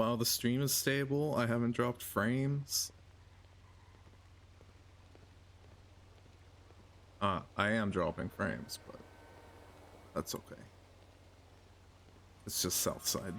While the stream is stable, I haven't dropped frames. I am dropping frames, but that's okay. It's just Southside.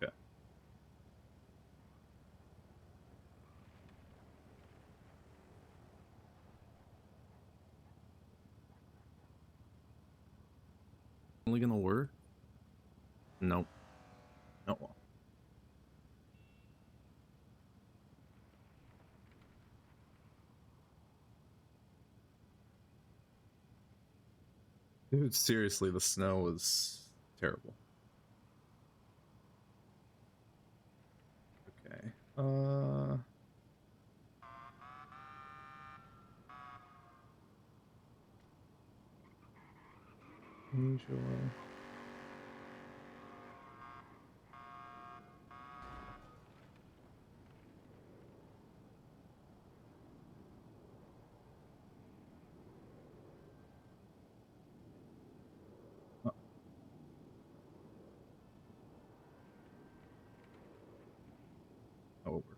Okay. Only gonna work? Nope. Oh well. Dude, seriously, the snow was terrible. Okay. Enjoy. Oh, oh, it worked.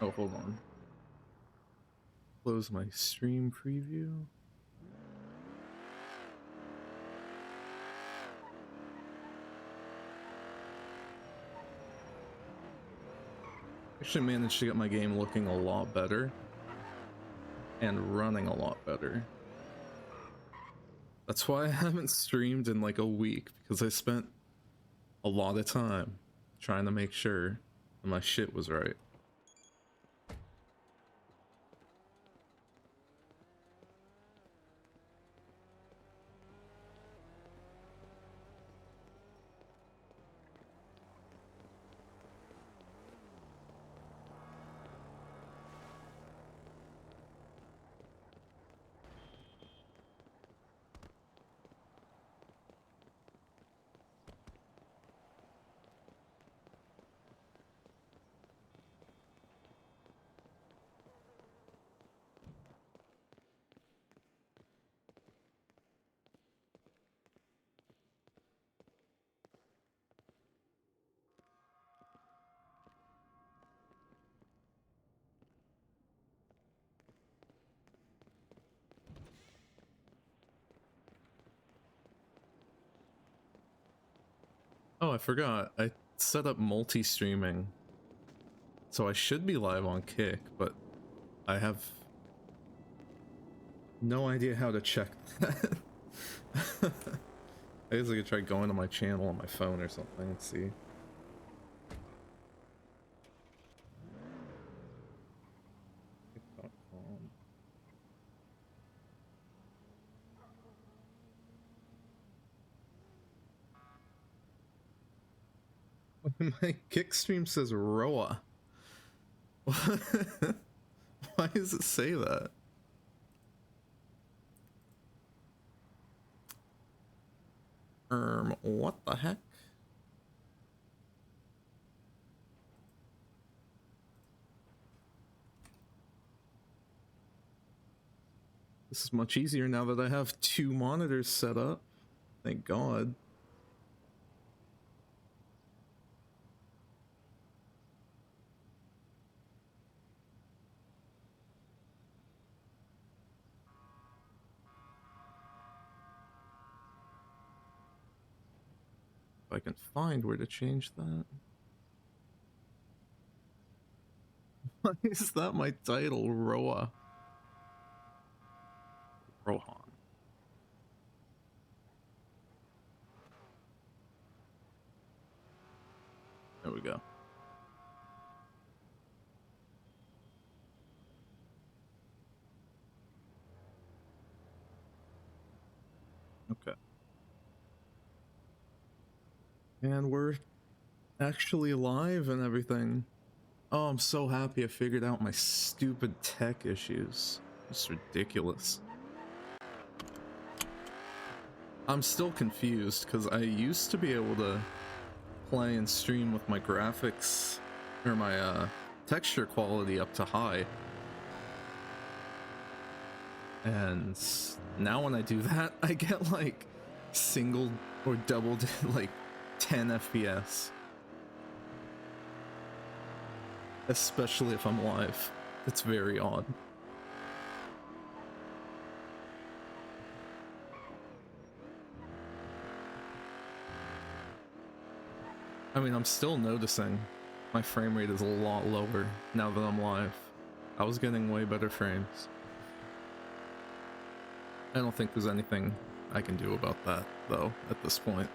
Oh, hold on. Close my stream preview. Actually managed to get my game looking a lot better and running a lot better. That's why I haven't streamed in like a week, because I spent a lot of time trying to make sure that my shit was right. Oh, I forgot. I set up multi-streaming. So I should be live on Kick, but I have no idea how to check that. I guess I could try going to my channel on my phone or something. Let's see. Kick.com. My kick stream says Roa. Why does it say that? What the heck? This is much easier now that I have 2 monitors set up. Thank God. If I can find where to change that. Why is that my title, Roa? Rohan. There we go. Okay. And we're actually live and everything. Oh, I'm so happy I figured out my stupid tech issues. It's ridiculous. I'm still confused because I used to be able to play and stream with my graphics or my texture quality up to high. And now when I do that, I get like single or double like 10 FPS. Especially if I'm live. It's very odd. I mean, I'm still noticing my frame rate is a lot lower now that I'm live. I was getting way better frames. I don't think there's anything I can do about that, though, at this point.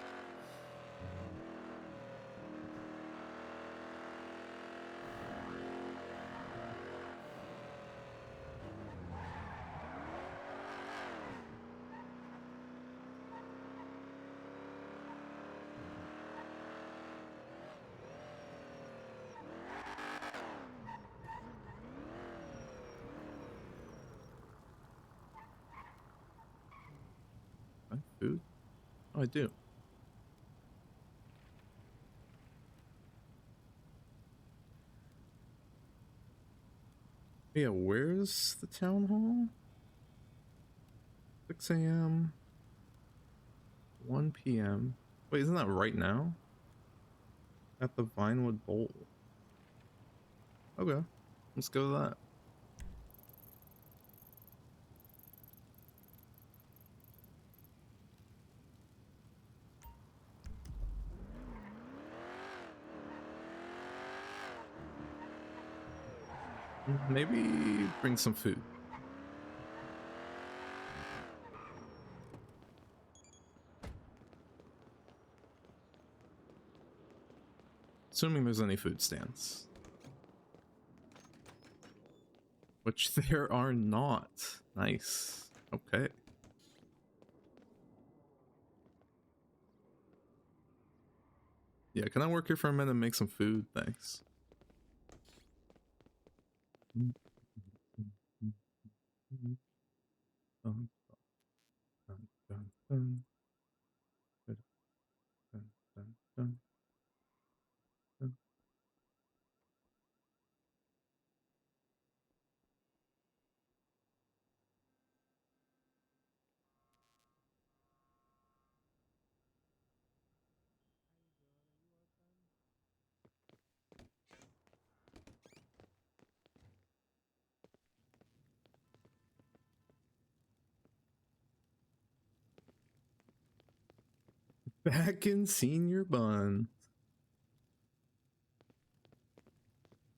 Food? Oh, I do. Yeah, where's the town hall? 6 a.m. 1 p.m. Wait, isn't that right now? At the Vinewood Bowl. Okay, let's go to that. Maybe bring some food. Assuming there's any food stands. Which there are not. Nice. Okay. Yeah, can I work here for a minute and make some food? Thanks. Back in senior bun.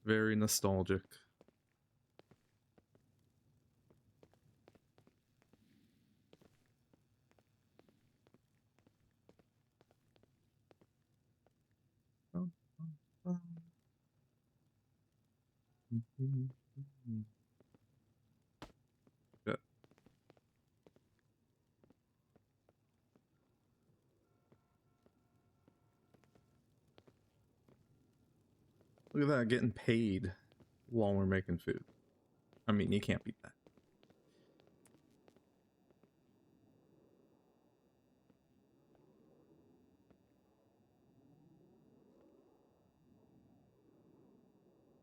Very nostalgic. Good. Look at that, getting paid while we're making food. I mean, you can't beat that.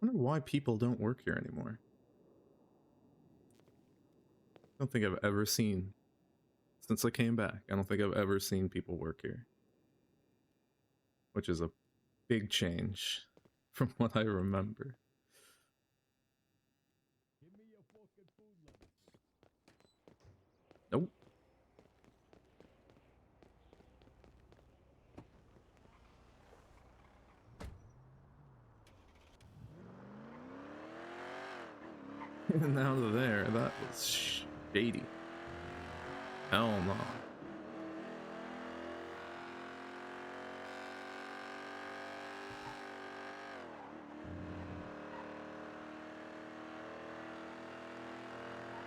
I wonder why people don't work here anymore. I don't think I've ever seen, since I came back, I don't think I've ever seen people work here. Which is a big change from what I remember. Nope. And out of there, that was shady. Hell no.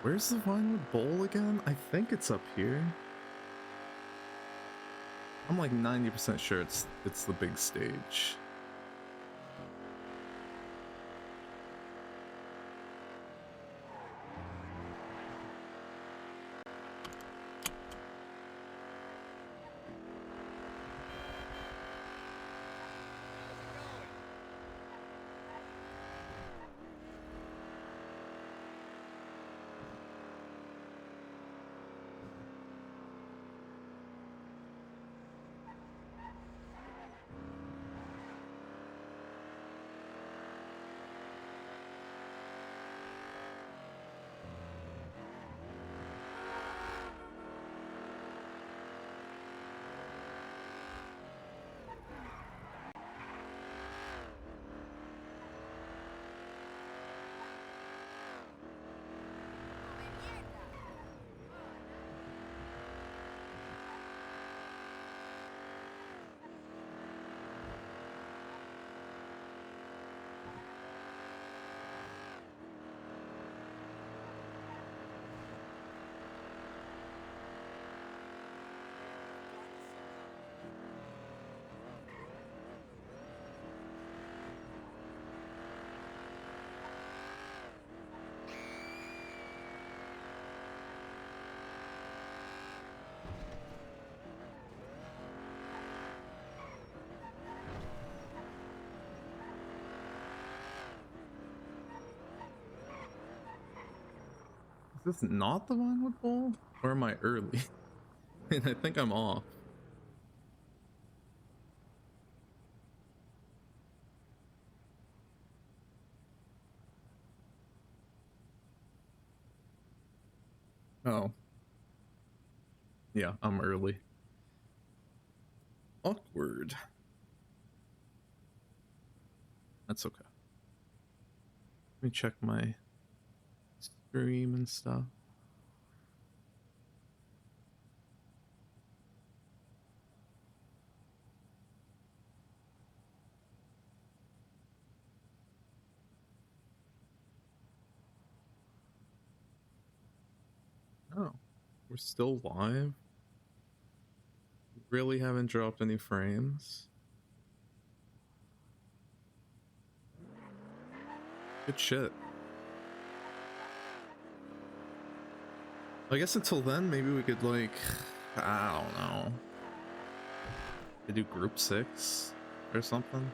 Where's the Vinewood Bowl again? I think it's up here. I'm like 90% sure it's the big stage. Is this not the Vinewood Bowl? Or am I early? And I think I'm off. Oh. Yeah, I'm early. Awkward. That's okay. Let me check my stream and stuff. Oh, we're still live? Really haven't dropped any frames? Good shit. I guess until then, maybe we could, like, I don't know. Could do group 6 or something.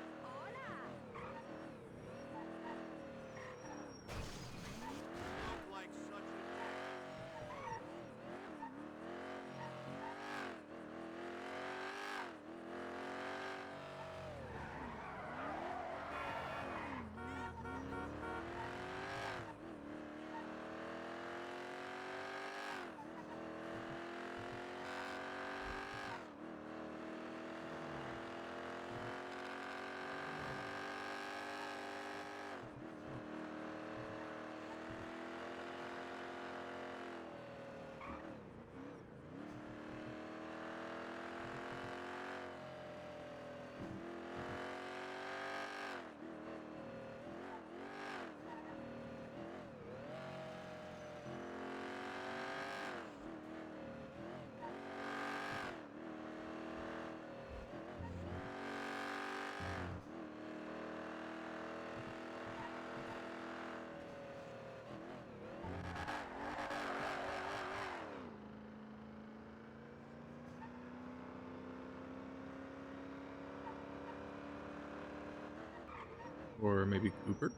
Or maybe Cooper?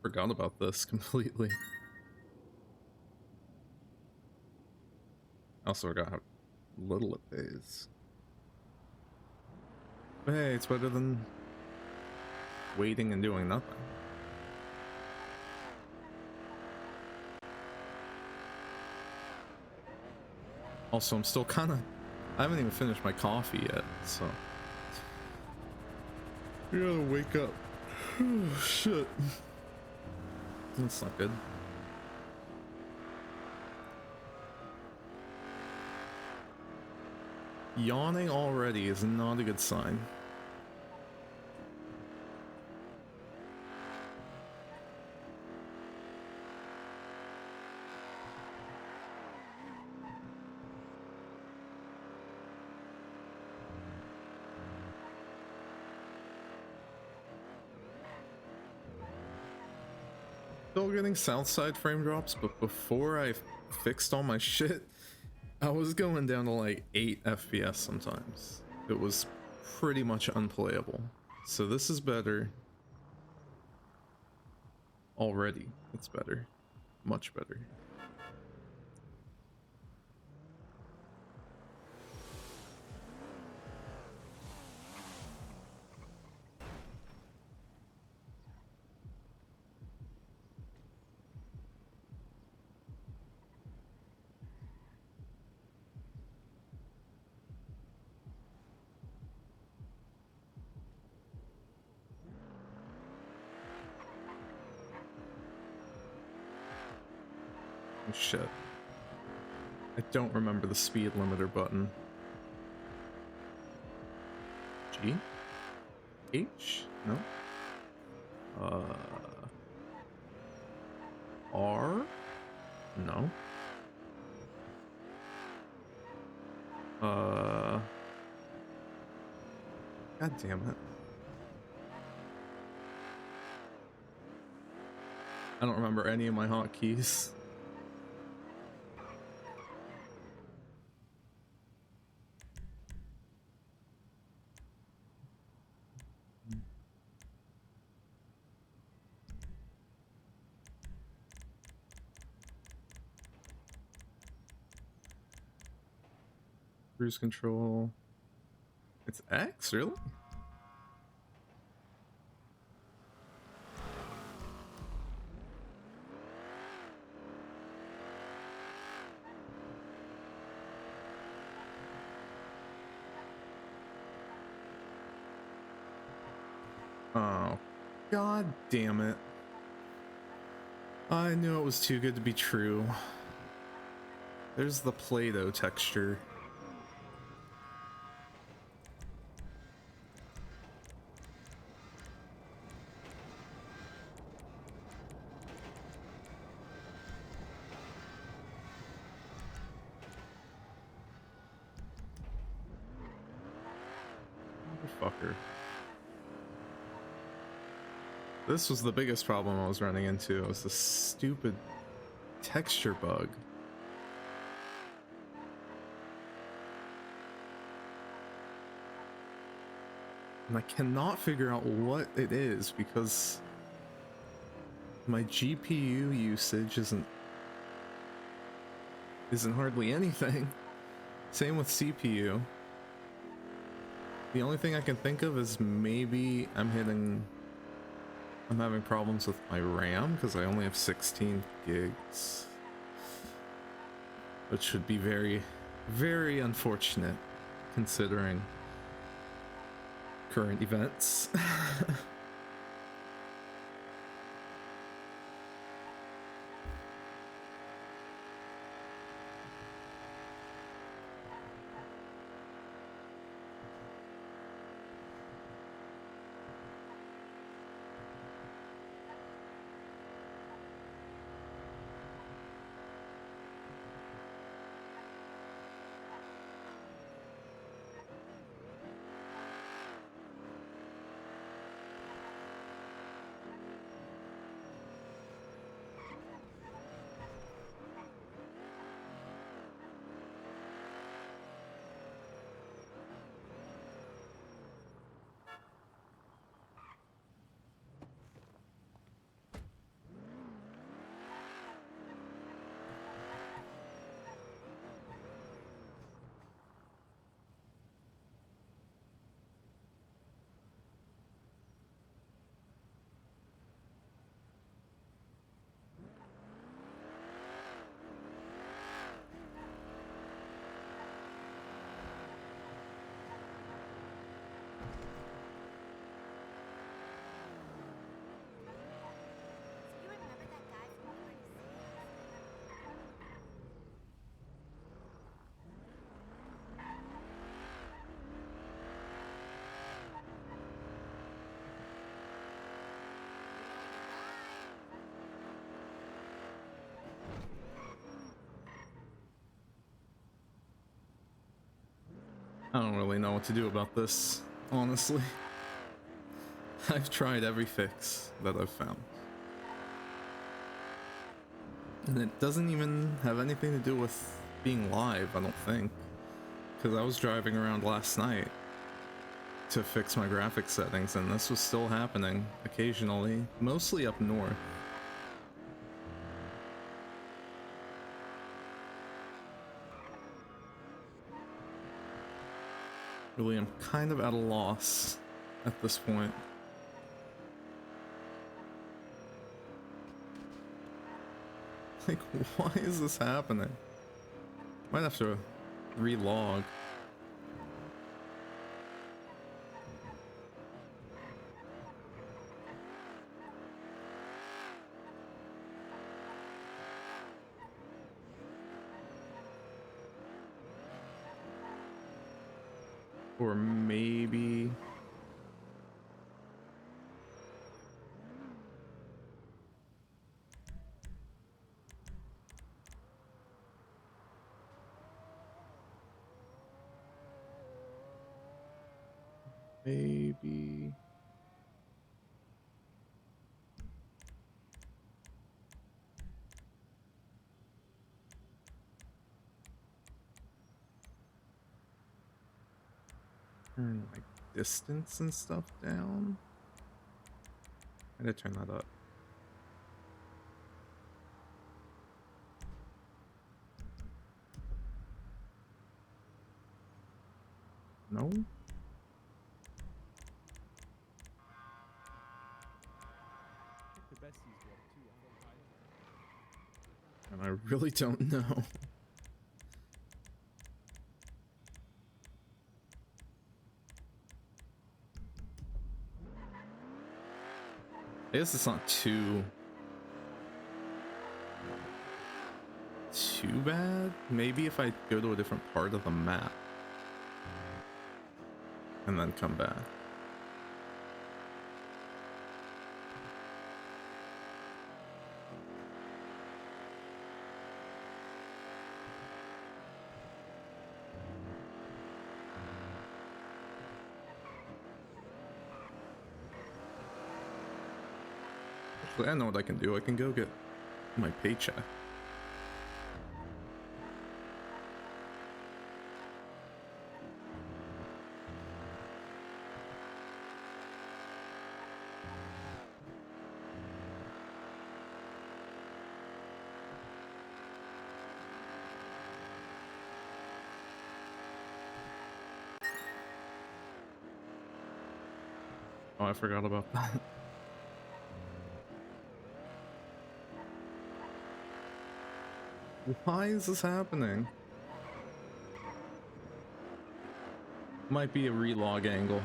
Forgot about this completely. I also forgot how little it pays. But hey, it's better than waiting and doing nothing. Also, I'm still kind of... I haven't even finished my coffee yet, so... You gotta wake up. Oh, shit. That's not good. Yawning already is not a good sign. Still getting south side frame drops, but before I fixed all my shit, I was going down to like 8 FPS sometimes. It was pretty much unplayable. So this is better. Already, it's better. Much better. Oh shit. I don't remember the speed limiter button. G? H? No? R? No. God damn it. I don't remember any of my hotkeys. Cruise control. It's X, really? Oh, god damn it. I knew it was too good to be true. There's the Play-Doh texture. Motherfucker. This was the biggest problem I was running into. It was this stupid texture bug. And I cannot figure out what it is because my GPU usage isn't hardly anything. Same with CPU. The only thing I can think of is maybe I'm having problems with my RAM because I only have 16 gigs. Which should be very, very unfortunate considering current events. I don't really know what to do about this, honestly. I've tried every fix that I've found. And it doesn't even have anything to do with being live, I don't think. Because I was driving around last night to fix my graphics settings, and this was still happening occasionally, mostly up north. Really, I'm kind of at a loss at this point. Like, why is this happening? Might have to relog. Or maybe... Maybe... Turn my distance and stuff down? I gotta turn that up. No? And I really don't know. I guess it's not too bad. Maybe if I go to a different part of the map and then come back. Actually, I know what I can do. I can go get my paycheck. Oh, I forgot about that. Why is this happening? Might be a relog angle.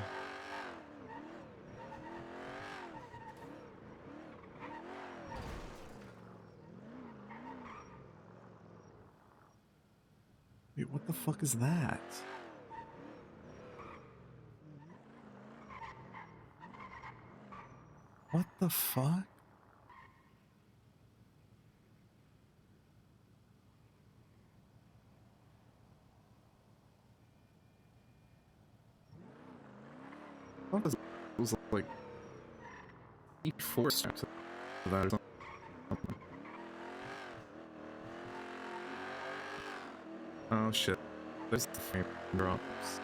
Wait, what the fuck is that? What the fuck? What was it? It was like E4 straps to that or something. Oh shit. There's the frame drops.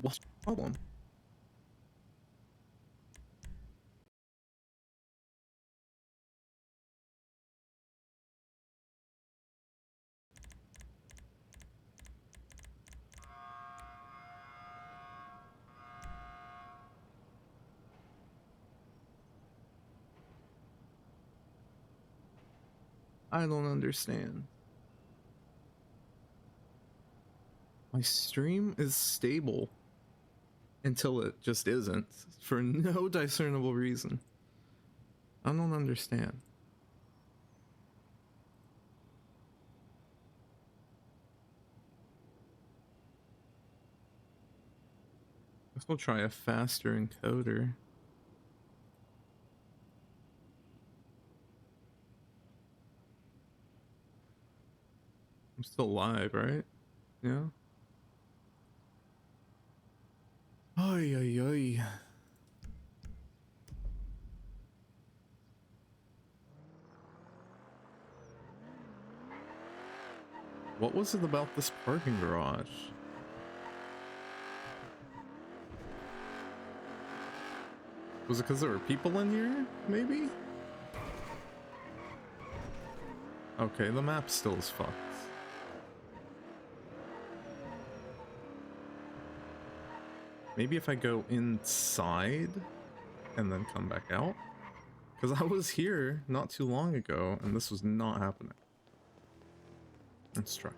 What's the problem? I don't understand. My stream is stable until it just isn't, for no discernible reason. I don't understand. Guess we'll try a faster encoder. I'm still live, right? Yeah. Ay, ay, ay. What was it about this parking garage? Was it because there were people in here? Maybe? Okay, the map still is fucked. Maybe if I go inside and then come back out? Because I was here not too long ago and this was not happening. Let's try.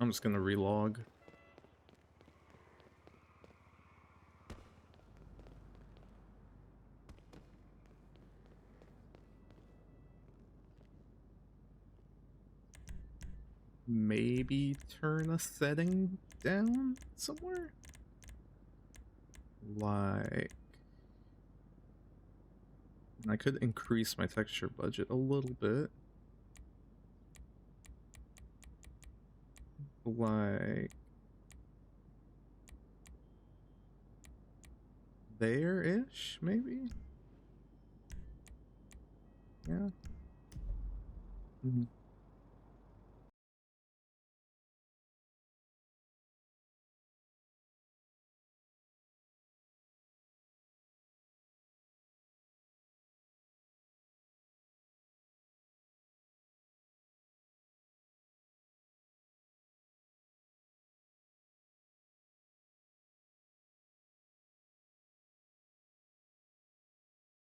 I'm just gonna relog. Maybe turn a setting down somewhere? Like... I could increase my texture budget a little bit. Like... there-ish, maybe? Yeah. Mhm.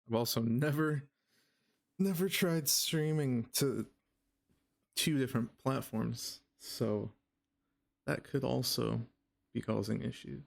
I've also never tried streaming to two different platforms, so that could also be causing issues.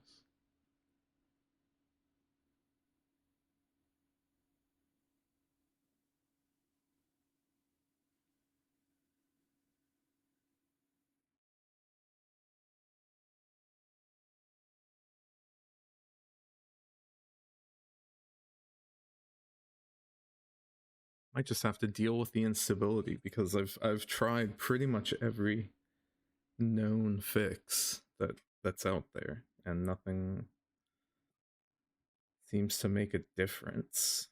Might just have to deal with the instability because I've tried pretty much every known fix that's out there and nothing seems to make a difference.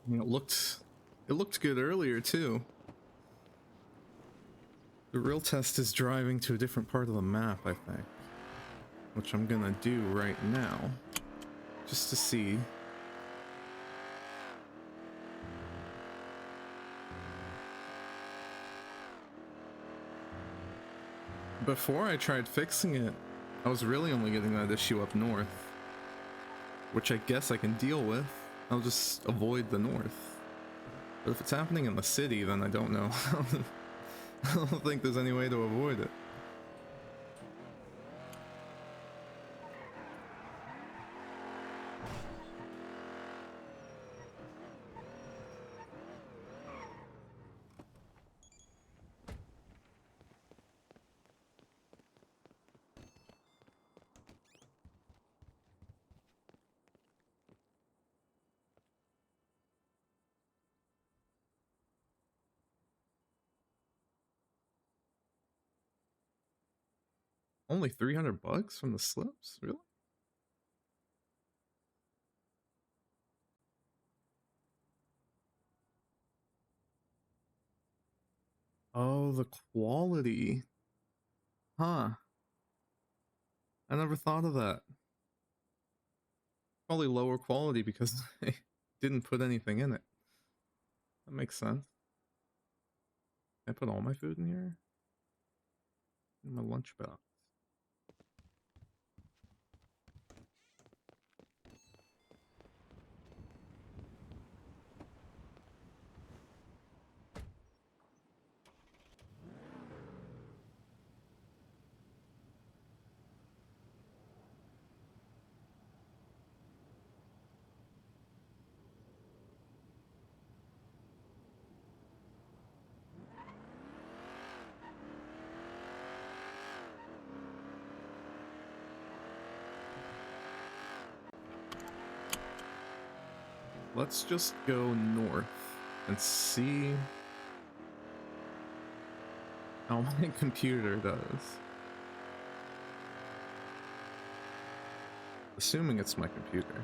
It looked good earlier too. The real test is driving to a different part of the map, I think. Which I'm gonna do right now. Just to see. Before I tried fixing it, I was really only getting that issue up north. Which I guess I can deal with. I'll just avoid the north. But if it's happening in the city, then I don't know. I don't think there's any way to avoid it. Only 300 bucks from the slips? Really? Oh, the quality. Huh. I never thought of that. Probably lower quality because they didn't put anything in it. That makes sense. Can I put all my food in here? In my lunchbox. Let's just go north and see how my computer does. Assuming it's my computer.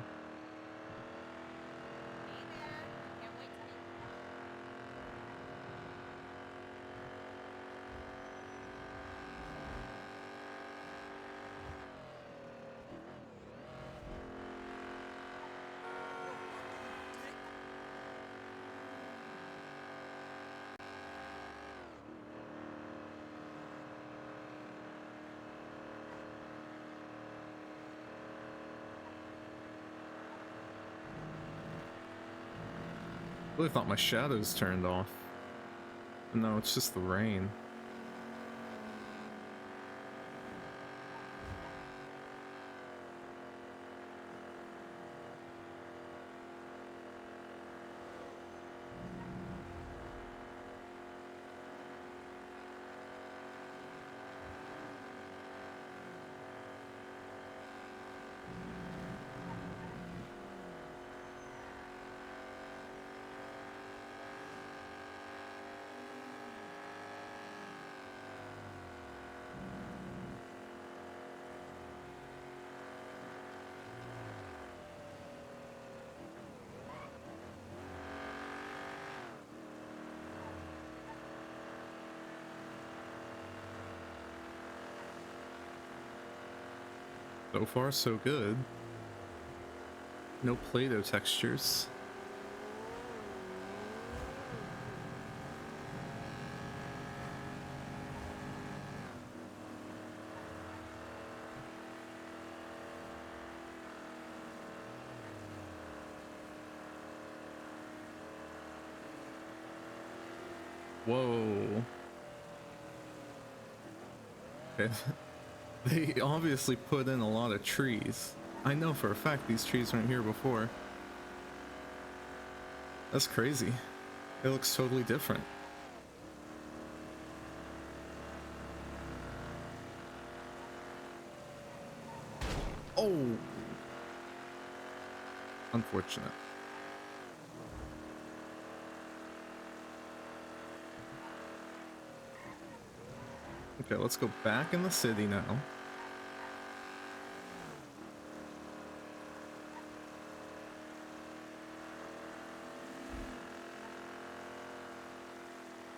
I really thought my shadows turned off. No, it's just the rain. So far, so good. No Play-Doh textures. Whoa. Okay. They obviously put in a lot of trees. I know for a fact these trees weren't here before. That's crazy. It looks totally different. Oh! Unfortunate. Okay, let's go back in the city now.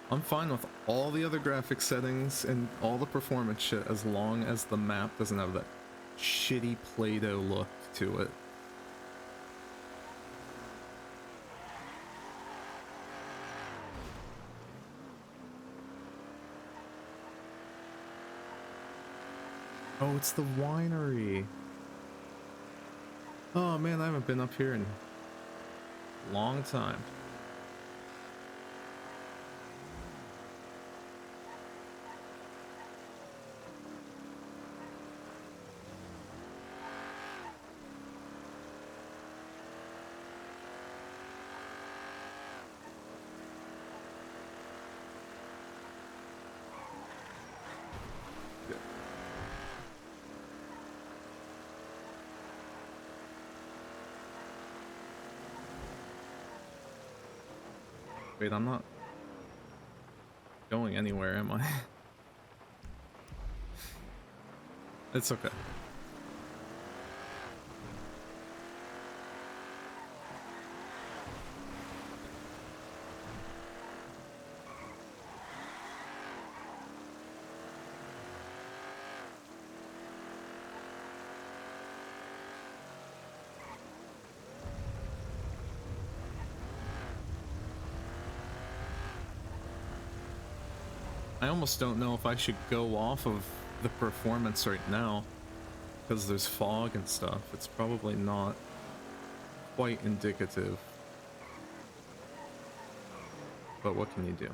I'm fine with all the other graphic settings and all the performance shit as long as the map doesn't have that shitty Play-Doh look to it. Oh, it's the winery. Oh man, I haven't been up here in a long time. Wait, I'm not going anywhere, am I? It's okay. I almost don't know if I should go off of the performance right now, because there's fog and stuff. It's probably not quite indicative. But what can you do?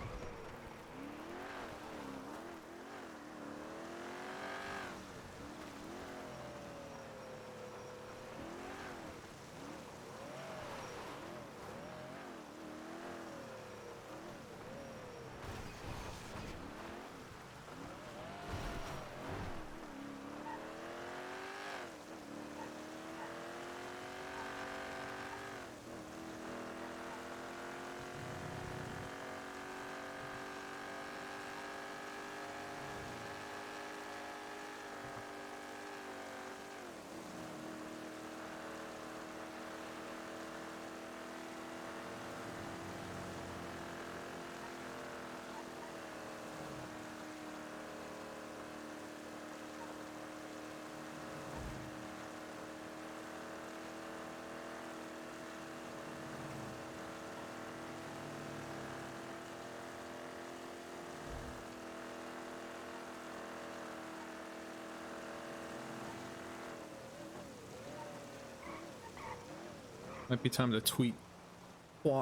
Might be time to tweet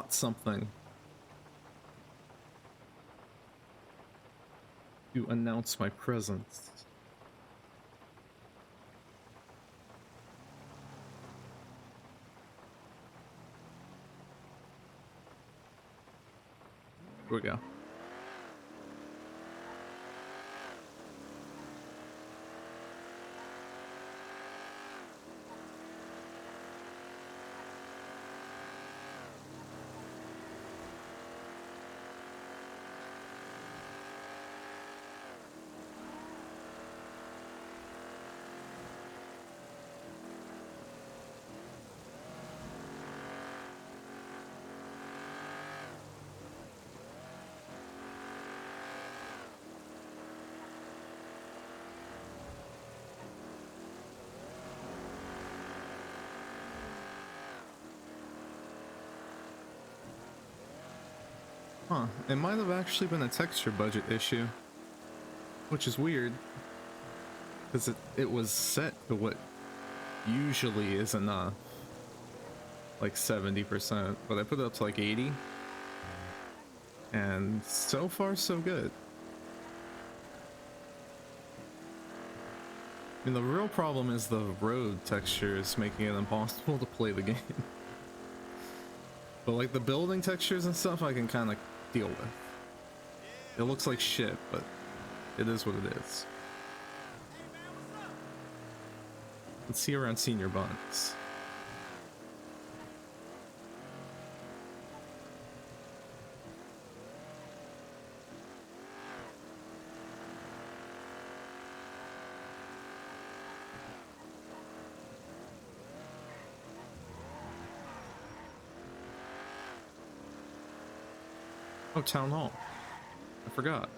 something to announce my presence. Here we go. Huh, it might have actually been a texture budget issue, which is weird, because it was set to what usually is enough, like 70%, but I put it up to like 80, and so far so good. I mean, the real problem is the road texture is making it impossible to play the game. But like the building textures and stuff I can kind of deal with. It looks like shit, but it is what it is. Let's see around Senior Buns. Oh, Town Hall. I forgot.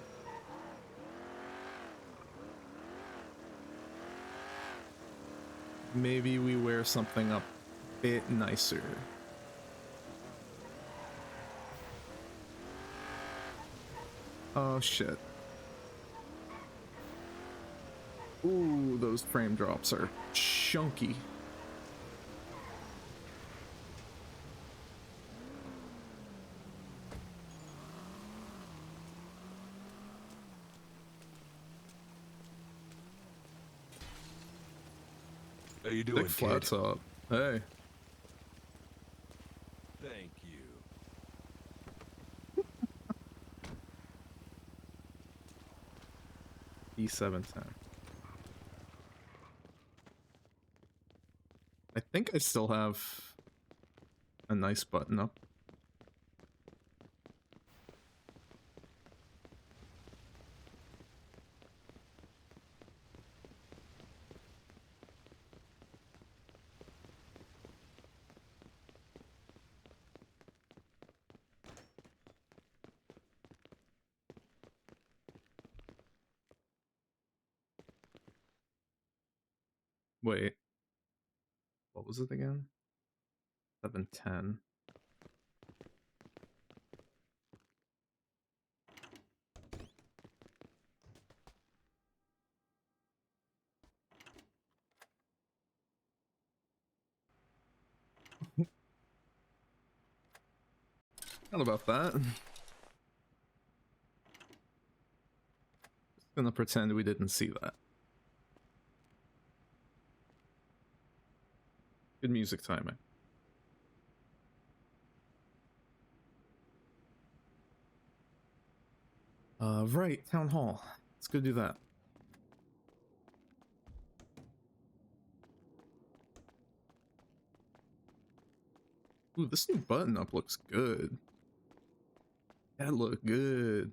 Maybe we wear something a bit nicer. Oh shit. Ooh, those frame drops are chunky. How you doing, Big flat kid? top. Hey. Thank you. E710. I think I still have a nice button up. Wait, what was it again? 710. Not about that. Just gonna pretend we didn't see that. Good music timing. Right, town hall. Let's go do that. Ooh, this new button up looks good. That look good.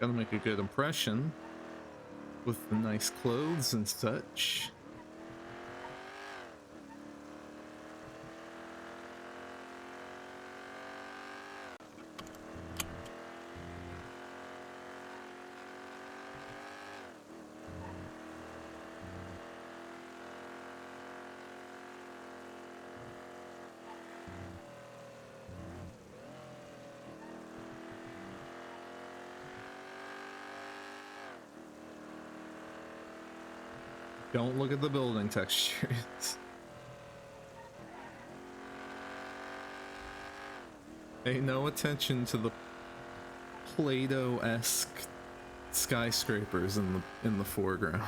Gotta make a good impression with the nice clothes and such. Don't look at the building textures. Pay no attention to the Play-Doh-esque skyscrapers in the foreground.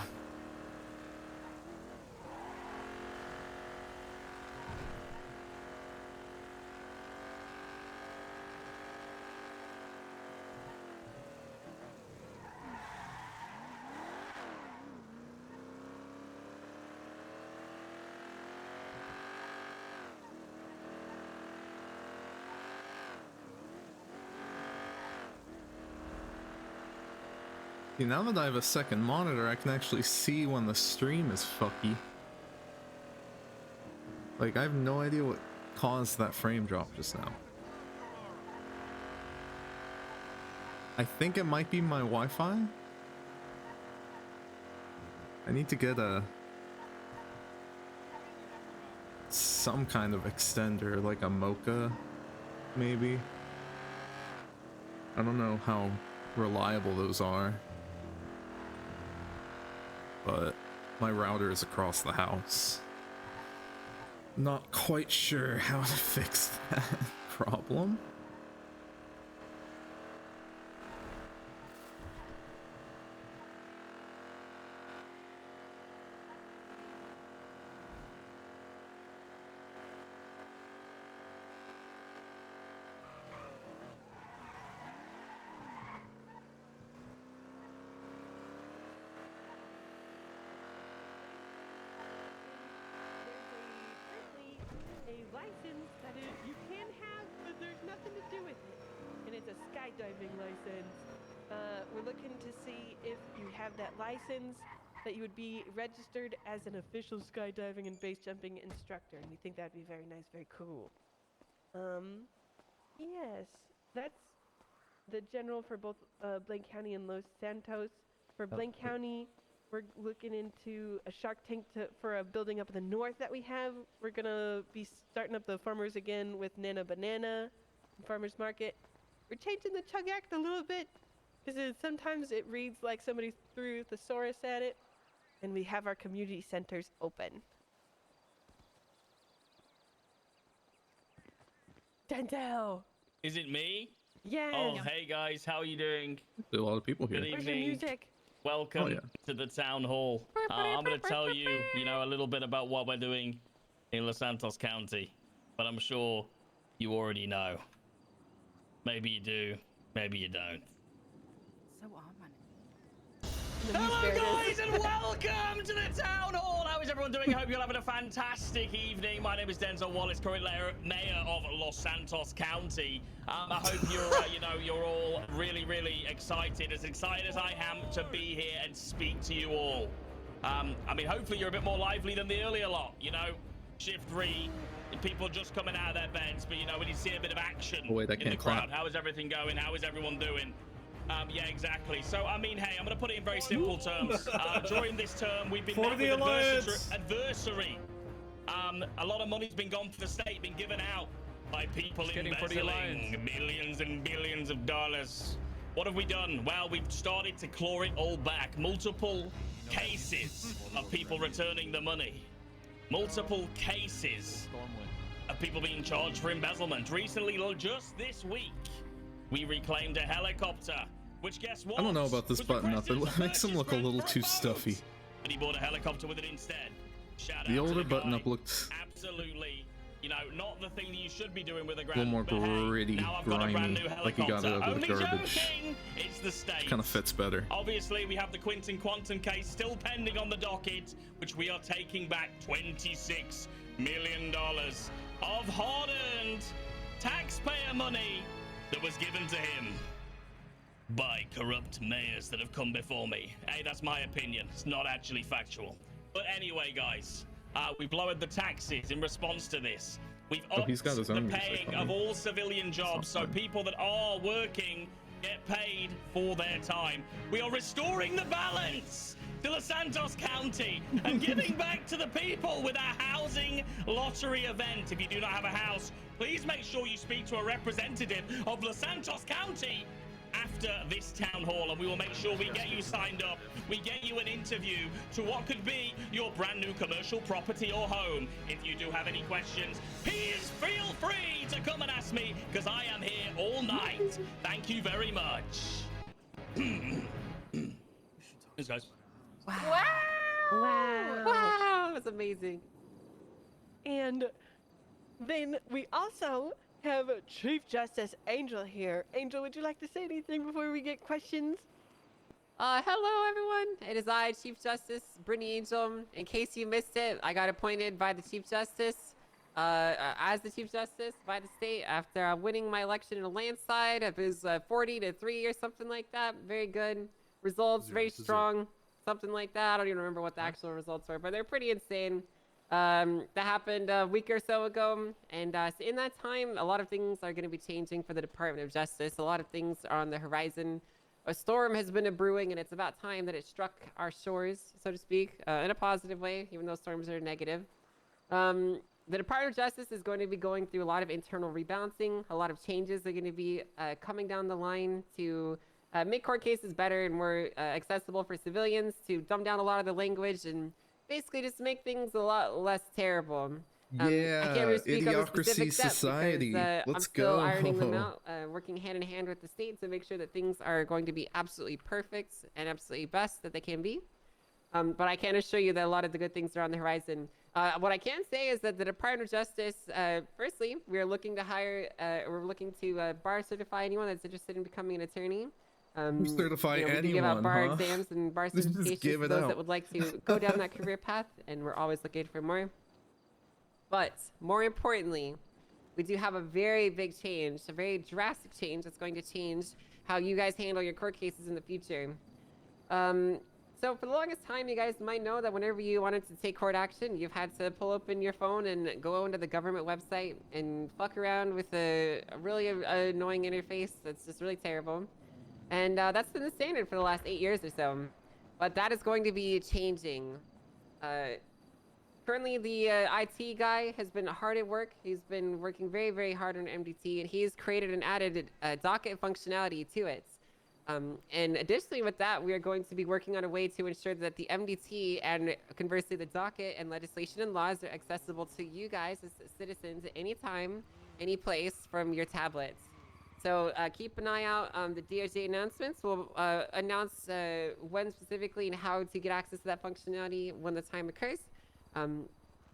See, now that I have a second monitor, I can actually see when the stream is fucky. Like, I have no idea what caused that frame drop just now. I think it might be my Wi-Fi. I need to get some kind of extender, like a Mocha, maybe. I don't know how reliable those are, but my router is across the house. Not quite sure how to fix that problem. license that you can have, but there's nothing to do with it. And it's a skydiving license. We're looking to see if you have that license, that you would be registered as an official skydiving and base jumping instructor. And we think that'd be very nice, very cool. Yes, that's the general for both Blaine County and Los Santos. For Blaine County, we're looking into a shark tank for a building up in the north that we have. We're gonna be starting up the farmers again with Nana Banana Farmers Market. We're changing the Chug Act a little bit because sometimes it reads like somebody threw thesaurus at it. And we have our community centers open. Denzel! Is it me? Yes! Oh, hey guys, how are you doing? There's a lot of people here. Good Where's your evening. music? Welcome Oh, yeah. to the town hall. I'm going to tell you, a little bit about what we're doing in Los Santos County, but I'm sure you already know. Maybe you do, maybe you don't. So ominous. Hello guys and welcome to the town hall. How is everyone doing? I hope you're having a fantastic evening. My name is Denzel Wallace, current mayor of Los Santos County. I hope you're all really excited as I am to be here and speak to you all. I mean, hopefully you're a bit more lively than the earlier lot, shift 3, people just coming out of their beds, but when you see a bit of action wait, I in the can't crowd, clap. how is everything going? How is everyone doing? Yeah, exactly. So, I mean, hey, I'm going to put it in very simple terms. During this term, we've been met with adversary. A lot of money's been gone for the state, been given out by people embezzling millions and billions of dollars. What have we done? Well, we've started to claw it all back. Multiple cases of people returning the money. Multiple cases of people being charged for embezzlement. Recently, just this week, we reclaimed a helicopter, which guess what? I don't know about this Was button up. It requested makes him look a little too stuffy. But he bought a helicopter with it instead. Shout The out to older the button guy. up looked Absolutely, not the thing that you should be doing with a a little more gritty, now I've got a brand grimy, new like you got it out of the Only garbage. joking. It's the state. Kind of fits better. Obviously, we have the Quentin Quantum case still pending on the docket, which we are taking back $26 million of hard-earned taxpayer money that was given to him by corrupt mayors that have come before me. Hey, that's my opinion. It's not actually factual. But anyway, guys, we've lowered the taxes in response to this. We've upped he's got his own the music paying on of it. all civilian jobs, so fine. people that are working get paid for their time. We are restoring the balance to Los Santos County and giving back to the people with our housing lottery event. If you do not have a house, please make sure you speak to a representative of Los Santos County after this town hall, and we will make sure we get you signed up. We get you an interview to what could be your brand new commercial property or home. If you do have any questions, please feel free to come and ask me, because I am here all night. Thank you very much. Thanks, guys. Wow. Wow! That's amazing. And then we also have Chief Justice Angel here. Angel, would you like to say anything before we get questions? Hello everyone. It is I, Chief Justice Brittany Angel. In case you missed it, I got appointed by the Chief Justice, as the Chief Justice by the state after winning my election in a landslide. It was 40-3 or something like that. Very good results, very strong, something like that. I don't even remember what the actual results were, but they're pretty insane. That happened a week or so ago, and so in that time, a lot of things are going to be changing for the Department of Justice. A lot of things are on the horizon. A storm has been brewing, and it's about time that it struck our shores, so to speak, in a positive way, even though storms are negative. The Department of Justice is going to be going through a lot of internal rebalancing. A lot of changes are going to be coming down the line to make court cases better and more accessible for civilians, to dumb down a lot of the language, and basically just make things a lot less terrible. I can't really speak on the Idiocracy specific steps society. because, I'm Let's still go. ironing them out, working hand in hand with the state to make sure that things are going to be absolutely perfect and absolutely best that they can be. But I can assure you that a lot of the good things are on the horizon. What I can say is that the Department of Justice, firstly, we're looking to hire, we're looking to bar certify anyone that's interested in becoming an attorney. Certify we can give anyone, out bar huh? exams and bar Just certifications give to it those out. that would like to go down that career path, and we're always looking for more. But more importantly, we do have a very big change, a very drastic change that's going to change how you guys handle your court cases in the future. So for the longest time, you guys might know that whenever you wanted to take court action, you've had to pull open your phone and go onto the government website and fuck around with a really annoying interface that's just really terrible. And that's been the standard for the last 8 years or so. But that is going to be changing. Currently, the IT guy has been hard at work. He's been working very, very hard on MDT, and he's created and added docket functionality to it. And additionally with that, we are going to be working on a way to ensure that the MDT and conversely the docket and legislation and laws are accessible to you guys as citizens at any time, any place from your tablets. So keep an eye out on the DOJ announcements. We'll announce when specifically and how to get access to that functionality when the time occurs.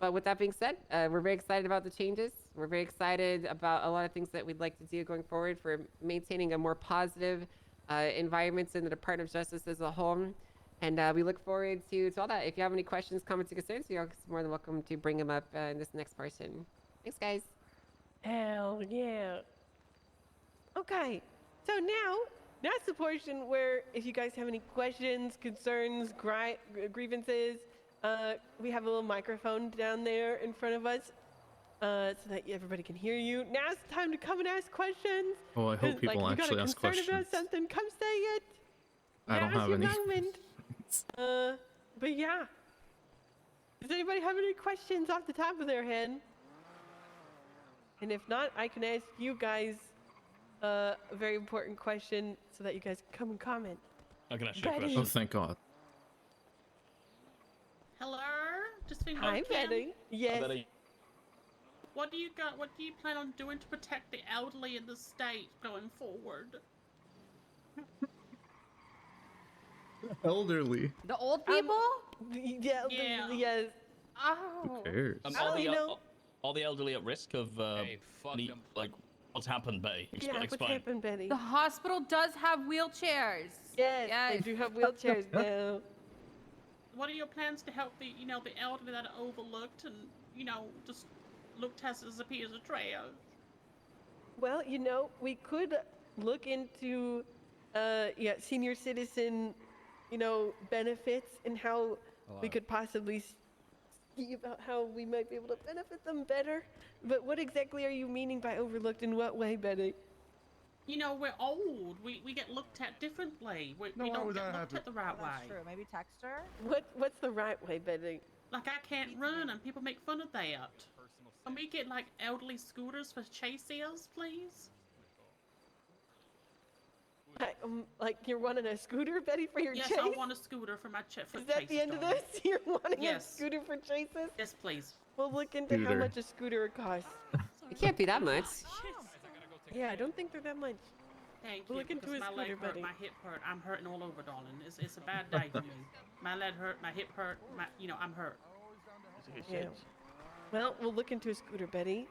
But with that being said, we're very excited about the changes. We're very excited about a lot of things that we'd like to do going forward for maintaining a more positive environments in the Department of Justice as a whole, and we look forward to all that. If you have any questions, comments, or concerns, you're more than welcome to bring them up in this next portion. Thanks, guys. Hell yeah. Okay, so now's the portion where if you guys have any questions, concerns, grievances, we have a little microphone down there in front of us. So that everybody can hear you. Now's the time to come and ask questions. Oh, I hope people like, actually ask you got a concern questions. about something, come say it. I don't Now's have your any. moment. But yeah. Does anybody have any questions off the top of their head? And if not, I can ask you guys a very important question so that you guys can come and comment. I can ask you a Betty. question. Oh, thank God. Hello? Just been Hi, walking. Betty. Yes. Betty. What do you plan on doing to protect the elderly in the state going forward? Elderly. The old people? Yeah. Yeah. Yes. Oh. Who cares? Are the elderly at risk of Hey, fuck any, 'em. like what's happened, Betty? Yeah, what's Explain. happened, Betty? The hospital does have wheelchairs. Yes, Yes. they do have wheelchairs now. What are your plans to help the elderly that are overlooked and, just looked at as a piece of trash? Well, we could look into, senior citizen, benefits and how we could possibly see about how we might be able to benefit them better. But what exactly are you meaning by overlooked? In what way, Betty? We're old. We get looked at differently. We don't get looked at the right Well, that's way. true. Maybe text her. What's the right way, Betty? Like, I can't run and people make fun of that. Can we get, like, elderly scooters for chases, please? Like you're wanting a scooter, Betty, for your Yes, chase? I want a scooter for my for Is that chases, the end of darling. this? You're wanting Yes. a scooter for chases? Yes, please. We'll look into how Scooter. much a scooter costs. It can't be that much. Yeah, I don't think they're that much. Thank We'll you, look into because a my scooter, leg hurt, buddy. my hip hurt. I'm hurting all over, darling. It's a bad day for me. My leg hurt, my hip hurt, I'm hurt. Yeah. Well, we'll look into a scooter, Betty.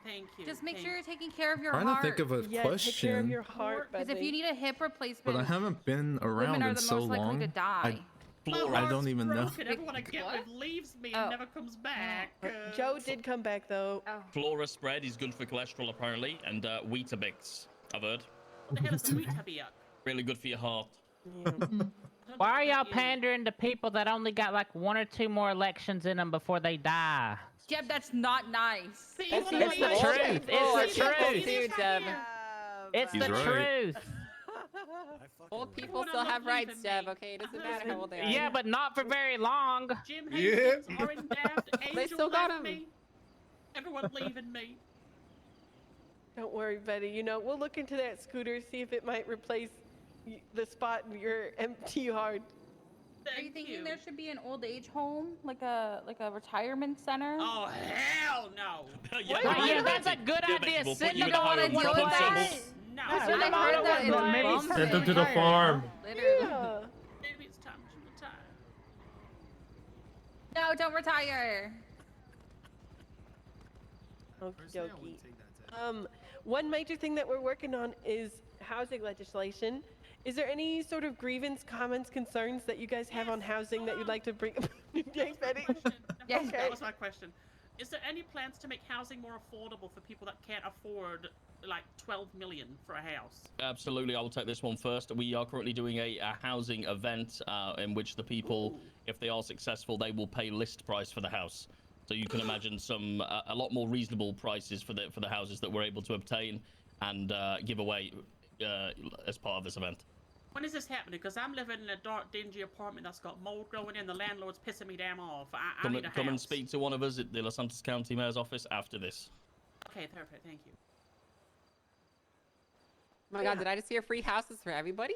Thank you. Just make thank sure you're taking care of your Trying to heart. think of a Yeah, take care of your question, heart, Because Betty. if you need a hip replacement, but I haven't been women around are in the so most likely long. to die. My Flora. I heart's don't even know. broken. Everyone I get with leaves me Oh. and never comes back. Joe did come back though. Oh. Flora spread is good for cholesterol apparently, and Weetabix, I've heard. What the hell is a Weetabix? Really good for your heart. Yeah. Why are y'all pandering to people that only got like 1 or 2 more elections in them before they die? Jeb, that's not nice. That's the truth. It's the truth. Too, Jeb. It's He's the right. truth. Old people Everyone still love have rights, leaving Jeb, me. okay? It doesn't matter how old they are. Yeah, but not for very long. Jim Hastings, Orin Daft, Angel They still got left 'em. me. Everyone leaving me. Don't worry, Betty. We'll look into that scooter, see if it might replace the spot in your empty heart. Thank Are you thinking you. there should be an old age home, like a retirement center? Oh, hell no. Yeah, that's a good Yeah, idea. we'll put Send you them in a all higher in one income place. zone. No. That's Send what them I all heard to that in one the place. bumper Send them to the retire. farm. Literally. Yeah. Maybe it's time to retire. No, don't retire. Okie dokie. One major thing that we're working on is housing legislation. Is there any sort of grievance, comments, concerns that you guys have on housing that you'd like to bring? Yes, Betty. Question. Yes. Okay. That was my question. Is there any plans to make housing more affordable for people that can't afford like 12 million for a house? Absolutely, I will take this one first. We are currently doing a housing event in which the people, if they are successful, they will pay list price for the house. So you can imagine some a lot more reasonable prices for the houses that we're able to obtain and give away as part of this event. When is this happening? Because I'm living in a dark, dingy apartment that's got mold growing in. The landlord's pissing me damn off. I need a Come and house. speak to one of us at the Los Santos County Mayor's office after this. Okay, perfect. Thank you. Oh my god, did I just hear free houses for everybody?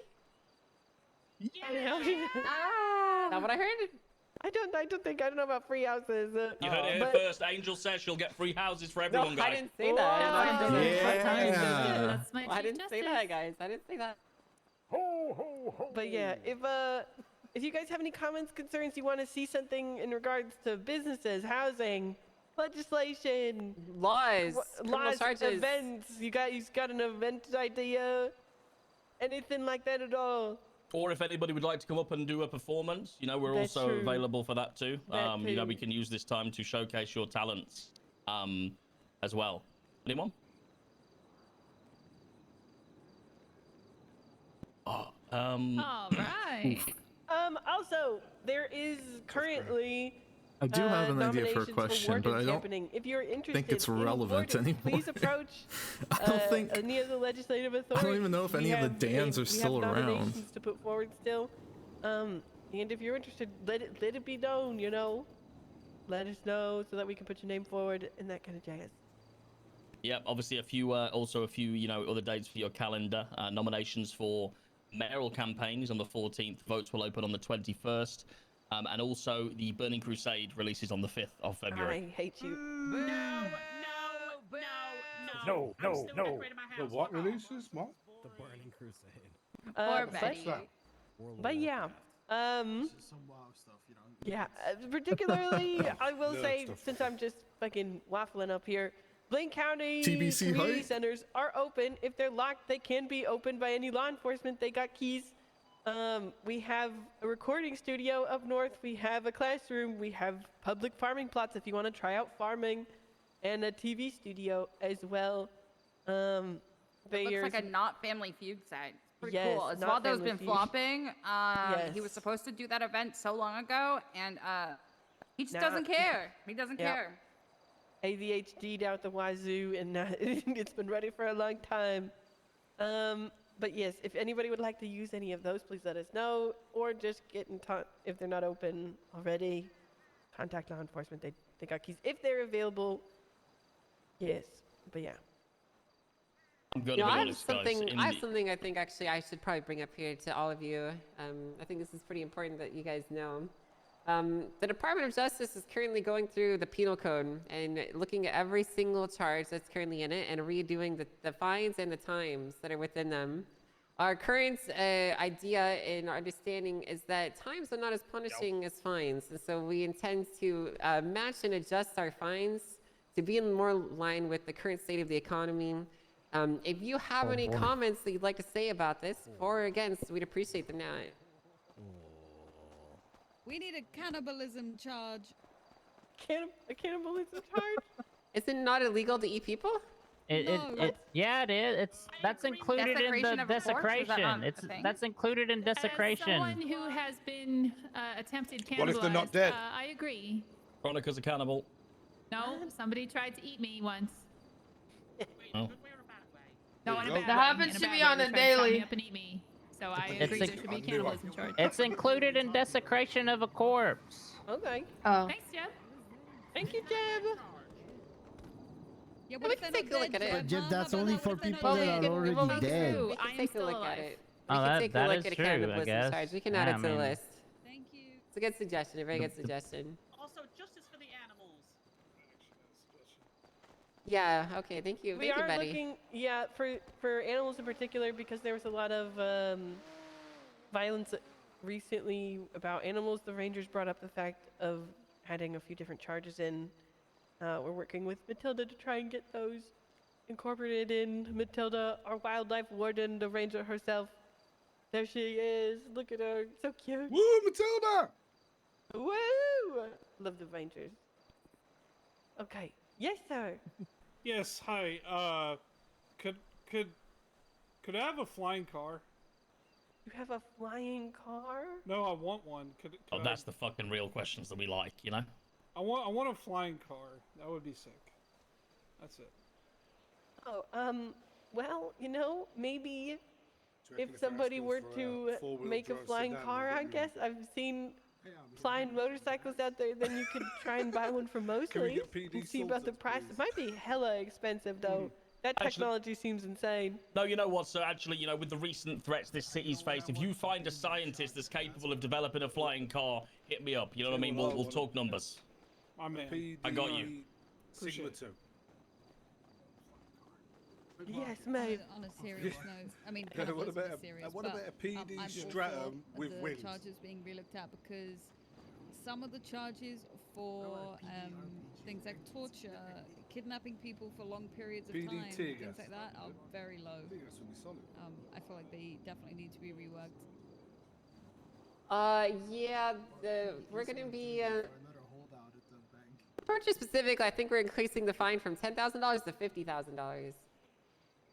Yeah. Is that what I heard? I don't know about free houses. You heard it here but- first. Angel says she'll get free houses for everyone, No, I guys. didn't say that. Whoa. Yeah. That's my I Chief didn't say that, Justice. guys. I didn't say that. But yeah, if you guys have any comments, concerns, you want to see something in regards to businesses, housing, legislation, Laws, criminal laws, charges. events, you got an event idea, anything like that at all? Or if anybody would like to come up and do a performance, you know, we're That's also true. available for that too. That You know, we too. can use this time to showcase your talents as well. Anyone? Oh, All right. Also, there is currently I do have an idea for a nominations question, but I wardens don't happening. If you're interested think it's in relevant wardens, anymore. please approach I don't think any of the legislative authorities. even know if We any of the have- Dans are we still have around. nominations to put forward still. And if you're interested, let it be known, you know. Let us know so that we can put your name forward and that kind of jazz. yeah, obviously a few, you know, other dates for your calendar. Nominations for mayoral campaigns on the 14th. Votes will open on the 21st. And also the Burning Crusade releases on the 5th of February. I hate you. No. No, I'm no, still no. decorating my The house. what Fuck off. releases? What? The Burning Crusade. Poor But- Betty. that? But yeah, Some WoW stuff, you know. yeah. Particularly, I will Nerd say, stuff. since I'm just fucking waffling up here, Blaine County TBC community hype? centers are open. If they're locked, they can be opened by any law enforcement. They got keys. We have a recording studio up north. We have a classroom. We have public farming plots if you want to try out farming, and a TV studio as well. It looks There's- like a not Family Feud site. It's pretty Yes, cool. It's not Waldo's Family been Feud. flopping. He was Yes. supposed to do that event so long ago, and he just Nah. doesn't care. He doesn't Yeah. care. ADHD'd out the wazoo, and it's been ready for a long time. But yes, if anybody would like to use any of those, please let us know, or just get in touch if they're not open already. Contact law enforcement. They got keys if they're available. Yes, but yeah. I'm gonna You know, be I have honest, guys. something. in I have the- something I think actually I should probably bring up here to all of you. I think this is pretty important that you guys know. The Department of Justice is currently going through the penal code and looking at every single charge that's currently in it and redoing the fines and the times that are within them. Our current idea and our understanding is that times are not as punishing as fines, and so we intend to match and adjust our fines to be in more line with the current state of the economy. If you have any comments that you'd like to say about this, for or against, we'd appreciate them now. We need a cannibalism charge. A cannibalism charge? Is it not illegal to eat people? Yeah, it is. That's included in Desecration the of a corpse? Is that desecration. not a It's thing? that's included in As desecration. someone who has been attempted cannibalized, What if they're not dead? I agree. Veronica's a cannibal. No, somebody tried to eat me once. Oh. Good way or bad way? No, in a That bad way. happens In a to bad me way. on They a tried to tie me daily. up and eat me. So I It's agree a- there should be a I knew cannibalism it. charge. It's included in desecration of a corpse. Okay. Oh. Thanks, Jeff. Thank you, Jeb. Yeah, we can take a look at it. But Jeff, that's only for people Well, that we are can- already well, we can- dead. We I can am take a still look at alive. it. Oh, We can that- take a that look is at a true, I cannibalism guess. charge. We can Yeah, add I it to the mean- list. Thank you. It's a good suggestion. A very good suggestion. Also, justice for the animals. Yeah. Okay. Thank you. We Thank you, are Betty. looking, yeah, for animals in particular, because there was a lot of violence recently about animals. The Rangers brought up the fact of adding a few different charges in. We're working with Matilda to try and get those incorporated in. Matilda, our wildlife warden, the ranger herself. There she is. Look at her. So cute. Woo, Matilda! Woo! Love the Rangers. Okay. Yes, sir. Yes, hi. Could I have a flying car? You have a flying car? No, I want one. Could Oh, that's the fucking real questions that we like, you know? I want a flying car. That would be sick. That's it. Oh, well, you know, maybe if somebody were to make a flying car, I guess I've seen flying motorcycles out there, then you could try and buy one for Mosley and see about the price. It might be hella expensive, though. That technology seems insane. No, you know what, sir? Actually, you know, with the recent threats this city's faced, if you find a scientist that's capable of developing a flying car, hit me up. You know what I mean? We'll talk numbers. My man. I got you. Sigma 2. Yes, mate. On a serious note, I mean, Yeah, kind of what was a bit about serious, what but, about a PD I'm all Stratum for with the wings? charges being relooked at, because some of the charges for things like torture, kidnapping people for long periods of PD time, tear things gas. like that are very low. That's really solid. I feel like they definitely need to be reworked. Yeah, we're gonna be, Another holdout at the bank. torture specific, I think we're increasing the fine from $10,000 to $50,000.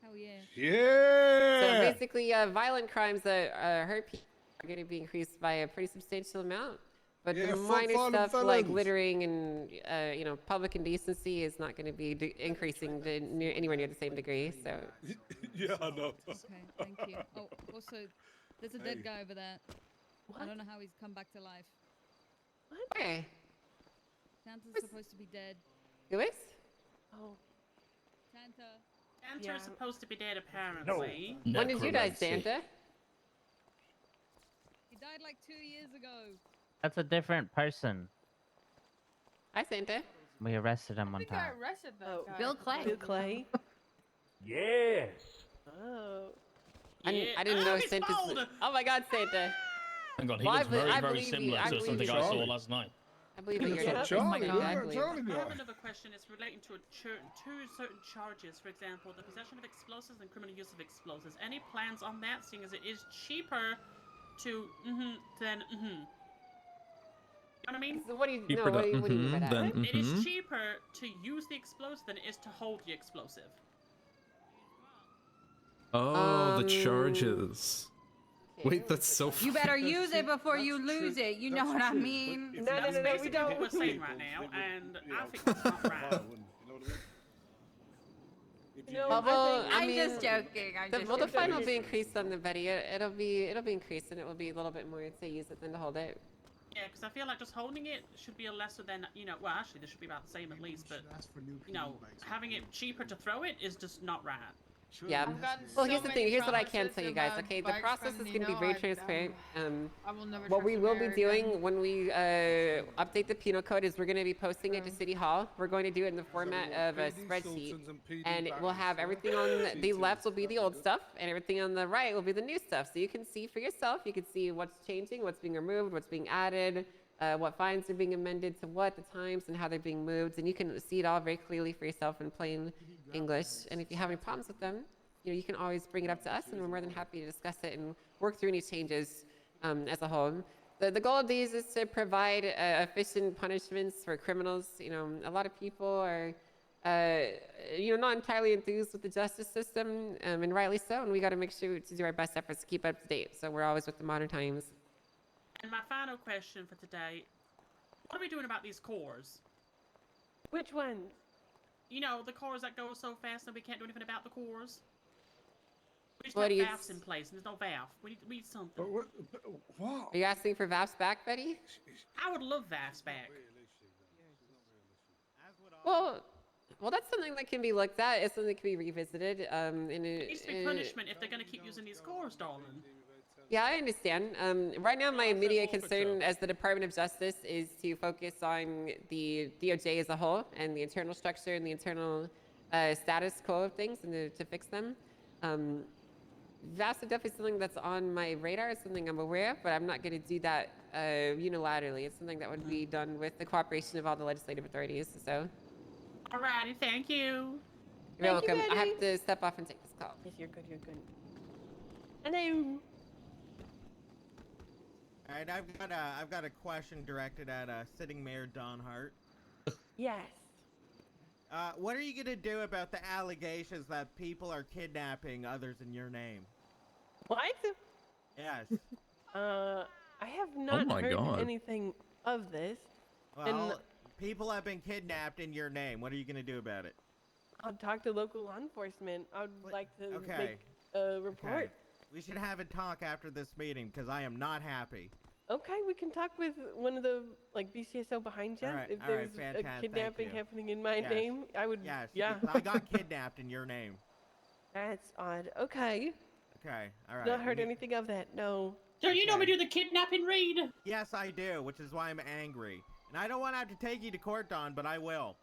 Hell yeah. Yeah. So basically, violent crimes that hurt people are going to be increased by a pretty substantial amount. But Yeah, the fuck minor violent stuff like felons. littering and you know, public indecency is not going to be increasing to anywhere near the same degree. So Yeah, I know. Okay, thank you. Oh, also, there's a dead guy over there. I don't know how he's come back to life. okay, Santa's supposed to be dead. who is? Oh. Santa Santa. Yeah. is supposed to be dead, apparently. When did you die, Necromancy. Santa? He died like 2 years ago. That's a different person. Hi, Santa. We arrested him one I time. arrested that Oh, guy. Bill Clay. Bill Clay? Yes. Oh. I didn't Oh, know it's Santa's. bold! Oh my God, Santa! Hang on, he Well, looks very, I very believe you. similar I to believe something you. I saw Charlie. last night. I believe that Looks you're like not. Charlie. Oh my Look God, I at believe. Charlie I have guy. another question. It's relating to two certain charges. For example, the possession of explosives and criminal use of explosives. Any plans on that, seeing as it is cheaper to than You know what I mean? So what do you? No, Cheaper to- what do you mean by that? then- It is Mhm. cheaper to use the explosive than it is to hold the explosive. Oh, the charges. Okay, Wait, that's so You better use it before That's you lose true. it. You That's know what I true, but mean? if No, you no, That's no, no, we basically don't. what we're saying right now, and I think that's not right. No, Oh, well, I I'm mean, just joking. I'm just Well, the joking. fine will be increased on the Betty. It'll be increased, and it will be a little bit more to use it than to hold it. Yeah, because I feel like just holding it should be a lesser than, well, actually, this should be about the same at least, but, having it cheaper to throw it is just not right. Yeah. Well, here's the thing. Here's what I can tell you guys. Okay, the process is going to be very transparent. I will never What we trust will be America. doing when we update the penal code is we're going to be posting it to City Hall. We're going to do it in the format of a spreadsheet, and we'll have everything on the left will be the old stuff, and everything on the right will be the new stuff. So you can see for yourself. You can see what's changing, what's being removed, what's being added, what fines are being amended to what, the times, and how they're being moved, and you can see it all very clearly for yourself in plain English. And if you have any problems with them, you can always bring it up to us, and we're more than happy to discuss it and work through any changes as a whole. The goal of these is to provide efficient punishments for criminals. A lot of people are, not entirely enthused with the justice system, and rightly so. And we got to make sure to do our best efforts to keep up to date. So we're always with the modern times. And my final question for today, what are we doing about these cores? Which ones? The cores that go so fast and we can't do anything about the cores? We just What have do you valves in place, and there's no valve. We need something. What? Are you asking for VAPs back, Betty? I would love valves back. Well, that's something that can be looked at. It's something that can be revisited. It needs to be punishment if they're going to keep using these cores, darling. Yeah, I understand. Right now, my immediate concern as the Department of Justice is to focus on the DOJ as a whole and the internal structure and the internal status quo of things and to fix them. That's definitely something that's on my radar. It's something I'm aware of, but I'm not going to do that unilaterally. It's something that would be done with the cooperation of all the legislative authorities. So, Alrighty, thank you. you're Thank you, welcome. I Betty. have to step off and take this call. Yes, you're good, you're good. Hello. All right, I've got a question directed at sitting Mayor Don Hart. Yes. What are you gonna do about the allegations that people are kidnapping others in your name? What? Yes. I have not my heard God. anything of this. Well, people have been kidnapped in your name. What are you gonna do about it? I'll talk to local law enforcement. I would like to Okay. make a report. Okay. We should have a talk after this meeting because I am not happy. Okay, we can talk with one of the BCSO behind you. Alright, If alright, there's a fantastic, kidnapping thank you. happening in my Yes. name, I would. Yes. Yeah. I got kidnapped in your name. That's odd. Okay. Okay. All right. Not heard anything of that. No. Sir, you know we do the kidnapping raid. Yes, I do, which is why I'm angry. And I don't want to have to take you to court, Don, but I will.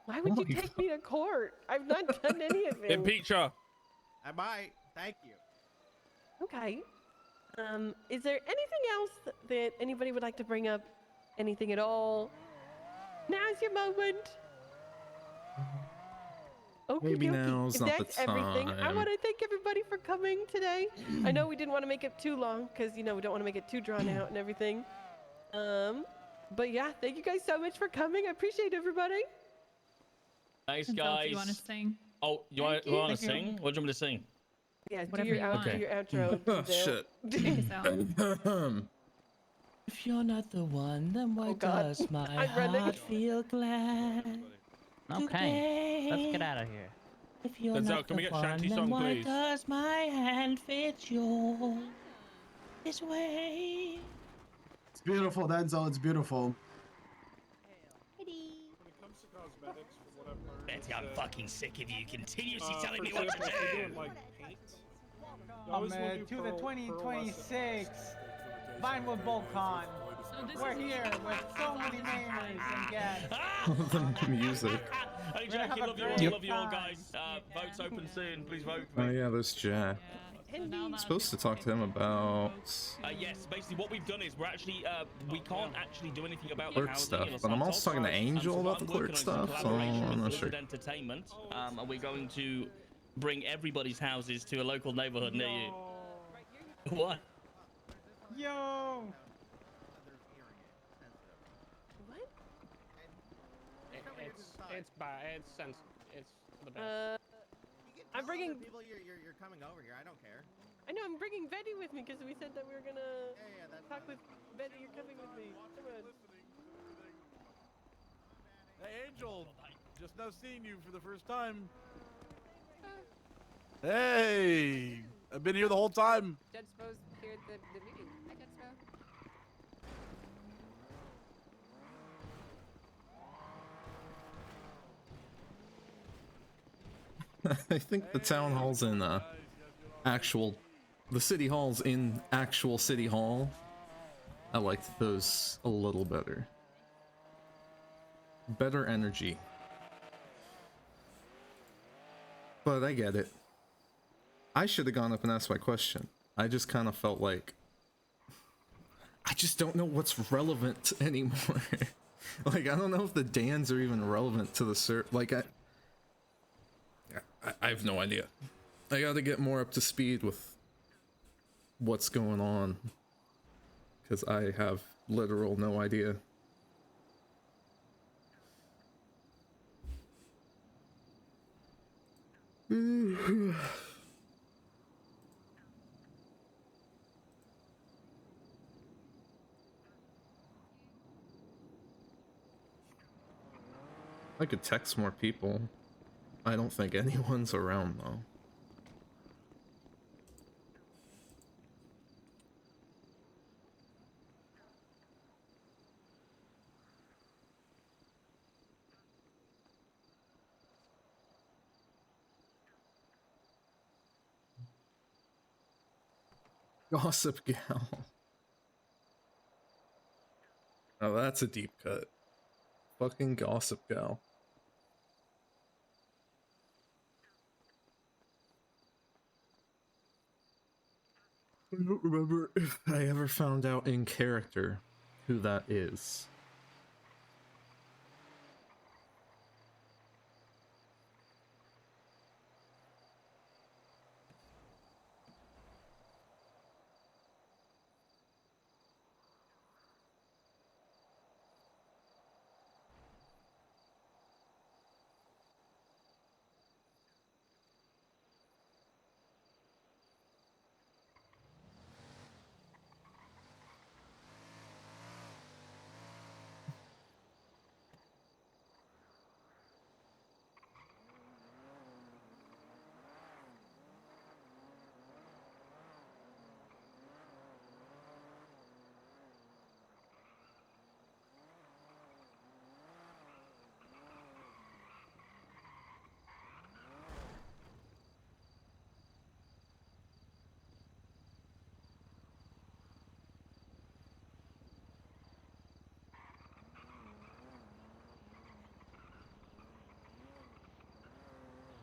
Why would you take me to court? I've not done any of it. Impeach her. I might. Thank you. Okay. Is there anything else that anybody would like to bring up? Anything at all? Now's your moment. Maybe Okey-dokey. now's If not the that's everything, I time. want to thank everybody for coming today. I know we didn't want to make it too long because, we don't want to make it too drawn out and everything. But yeah, thank you guys so much for coming. I appreciate everybody. Thanks, Adele, guys. do you want to sing? Oh, you want to sing? What do you want me to sing? Yeah, do Whatever your, you want. do your outro. Oh, Adele. shit. If you're not the one, then why God. does my I'm running. heart feel glad? Okay, let's get out of here. If you're Denzel, not can we the get one, Shanty then song, why please? does my hand fit yours this way? It's beautiful, Denzel. It's beautiful. When it comes to cosmetics, from what I've heard, Betty, I'm fucking sick of you continuously for telling me what example, to if you're do. doing, like, paint, you always wanna do to the pearl- 2026 Vinewood BullCon. We're here with so many mayors and guests. The music. Hey, We're gonna Jackie, have a love you all. great Love you all, time. guys. Votes open soon. Please vote for Oh me. yeah, there's Jack. Supposed to talk to him about Yes, basically what we've done is we're actually we can't actually do anything about clerk the housing stuff, in Los but I'm also Santos. talking to Angel So about what the I'm clerk working on is a stuff, so collaboration I'm with not Blizzard sure. Entertainment, and we're going to bring everybody's houses to a local neighborhood near you. What? Yo! What? It's bad. It's the best. I'm bringing. People, you're coming over here. I don't care. I know I'm bringing Betty with me because we said that we were gonna that's talk with Betty. You're coming with me. Come on. Hey, Angel. Just now seeing you for the first time. Hey! I've been here the whole time. Judge Spo's here at the meeting. Hi, Judge Spo. I think the town hall's in the city hall's in actual city hall. I liked those a little better. Better energy. But I get it. I should have gone up and asked my question. I just kind of felt like I just don't know what's relevant anymore. Like, I don't know if the Dans are even relevant to the like I have no idea. I gotta get more up to speed with what's going on, because I have literal no idea. I could text more people. I don't think anyone's around though. Gossip Gal. Oh, that's a deep cut. Fucking Gossip Gal. I don't remember if I ever found out in character who that is.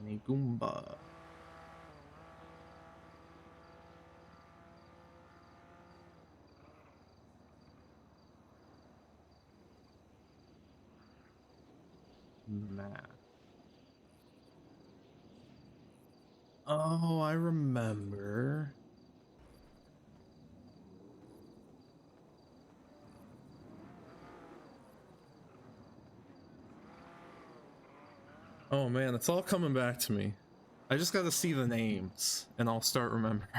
Any Goomba. Map. Oh, I remember. Oh man, it's all coming back to me. I just gotta see the names and I'll start remembering.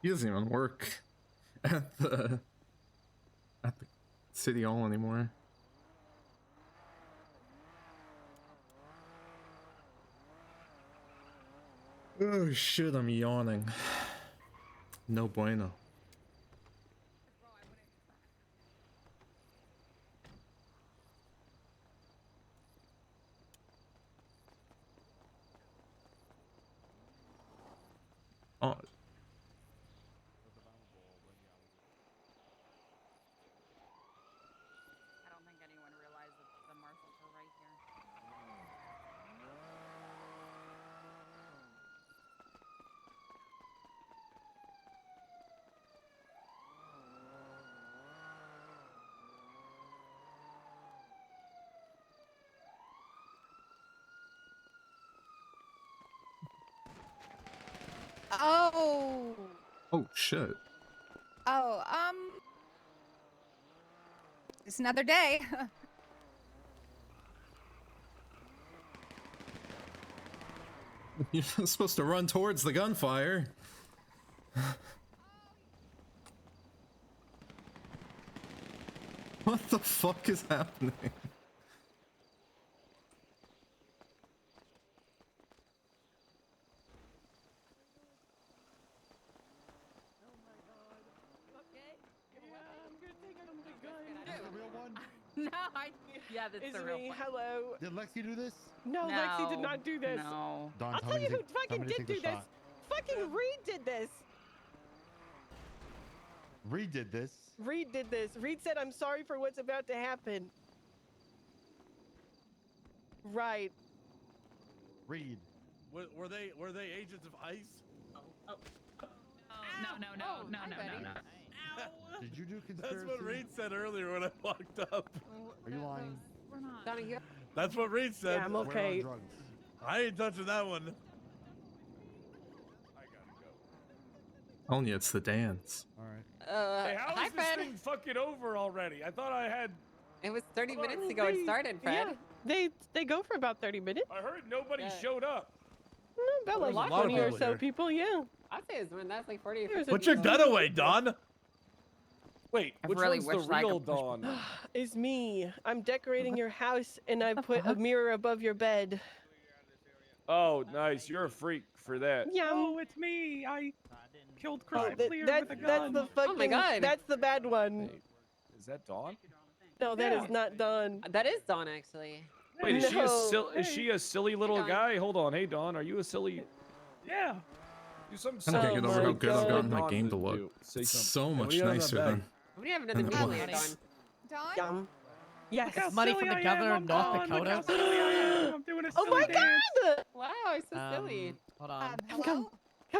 He doesn't even work at the city hall anymore. Oh shit, I'm yawning. No bueno. Oh. I don't think anyone realized that the marshals were right here. Oh. Oh shit. Oh, it's another day. You're supposed to run towards the gunfire. What the fuck is happening? No, yeah, that's the real one. Hello. Did Lexi do this? No, Lexi did not do this. No. Don, I'll tell you who fucking tell me to did take do the this. shot. Fucking Reed did this. Reed did this. Reed did this. Reed said, "I'm sorry for what's about to happen." Right. Reed. Were they agents of ICE? No. Did you do conspiracy? That's what Reed said earlier when I walked up. Are you lying? We're not. That's what Reed said. Yeah, I'm okay. We're on drugs. I ain't touching that one. Only it's the dance. All right. Hey, how hi, is this Fred. thing fucking over already? I thought I had. It was 30 minutes ago it started, Fred. Yeah, they go for about 30 minutes. I heard nobody showed up. About There's a like lot of 20 or people so here. people, yeah. I'd say it's when that's like 40 or There's 50 a- Put your gun away, Don. Wait, I which really one's the wish I real could push Dawn? It's me. I'm decorating your house and I put a mirror above your bed. Oh, nice. You're a freak for that. Yeah. Oh, it's me. I killed Chris That's Clear with a gun. that's the fucking. Oh my God. That's the bad one. Wait, is that Dawn? No, that is not done. That is Dawn, actually. Wait, is she a No. is she a silly little Dawn. guy? Hold on. Hey, Dawn, are you a silly? Yeah. Do some I silly. can't get Oh over how my good I've gotten God. my game to Dawn look. do. Say It's something. so Hey, much what do you have in nicer that than. bag? We have another And meeting the later, ones. Dawn. Don? Yum. Yes. Look how Money silly from the I governor am. of North I'm Dawn. Look how Dakota. silly I am. I'm doing a Oh my silly dance. God! Wow, it's so silly. Hold on. Hello?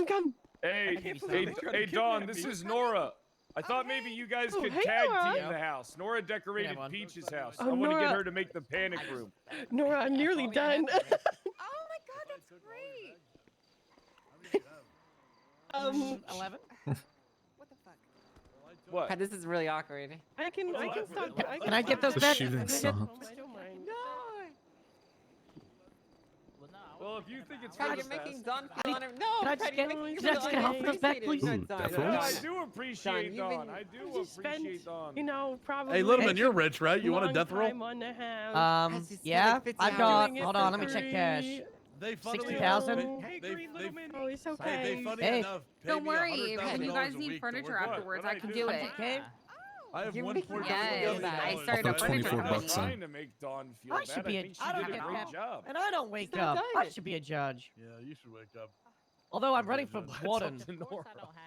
Come. Hey, can't believe they tried to Dawn, kidnap this me. is Nora. I thought maybe you guys Oh, could hey, tag Nora. team the house. Nora decorated Yeah, one. Peach's house. Oh, I want to get Nora. her to make the panic room. Nora, I'm nearly done. Oh my god, that's great. 11. What the fuck? What? God, this is really awkward. I can stop. Can I get those The back? shooting I stopped. don't mind. Well, if you think it's Fred, for you're the making best. Dawn feel on her. No, Can I Fred, just you're get- making can I just get half of those back, please? Ooh, Dawn, definitely. Yeah, I Dawn. do appreciate you've been- Dawn. I do Just spent, appreciate Dawn. you know, probably. Hey, Littleman, you're rich, right? You want a long death roll? time on the house. Has just Yeah. like 50 I've hours. got. Doing it Hold for on. Let me check cash. free. They funnily 60,000? enough- Hey, they- Green they- Littleman. Oh, it's Hey, okay. they funny Hey. enough pay Don't me worry, if $100,000 you guys a need week to furniture work. afterwards, What I can I do do. it. Okay. I have You're one making point. Yes, I started I'll throw a furniture 24 company. bucks in. Trying to make Dawn feel I bad. should be I a. think she I don't did a get great that. job. And I don't wake not up. I done. should be a judge. Yeah, you should wake up. Although I'm running for That's warden. up to Nora.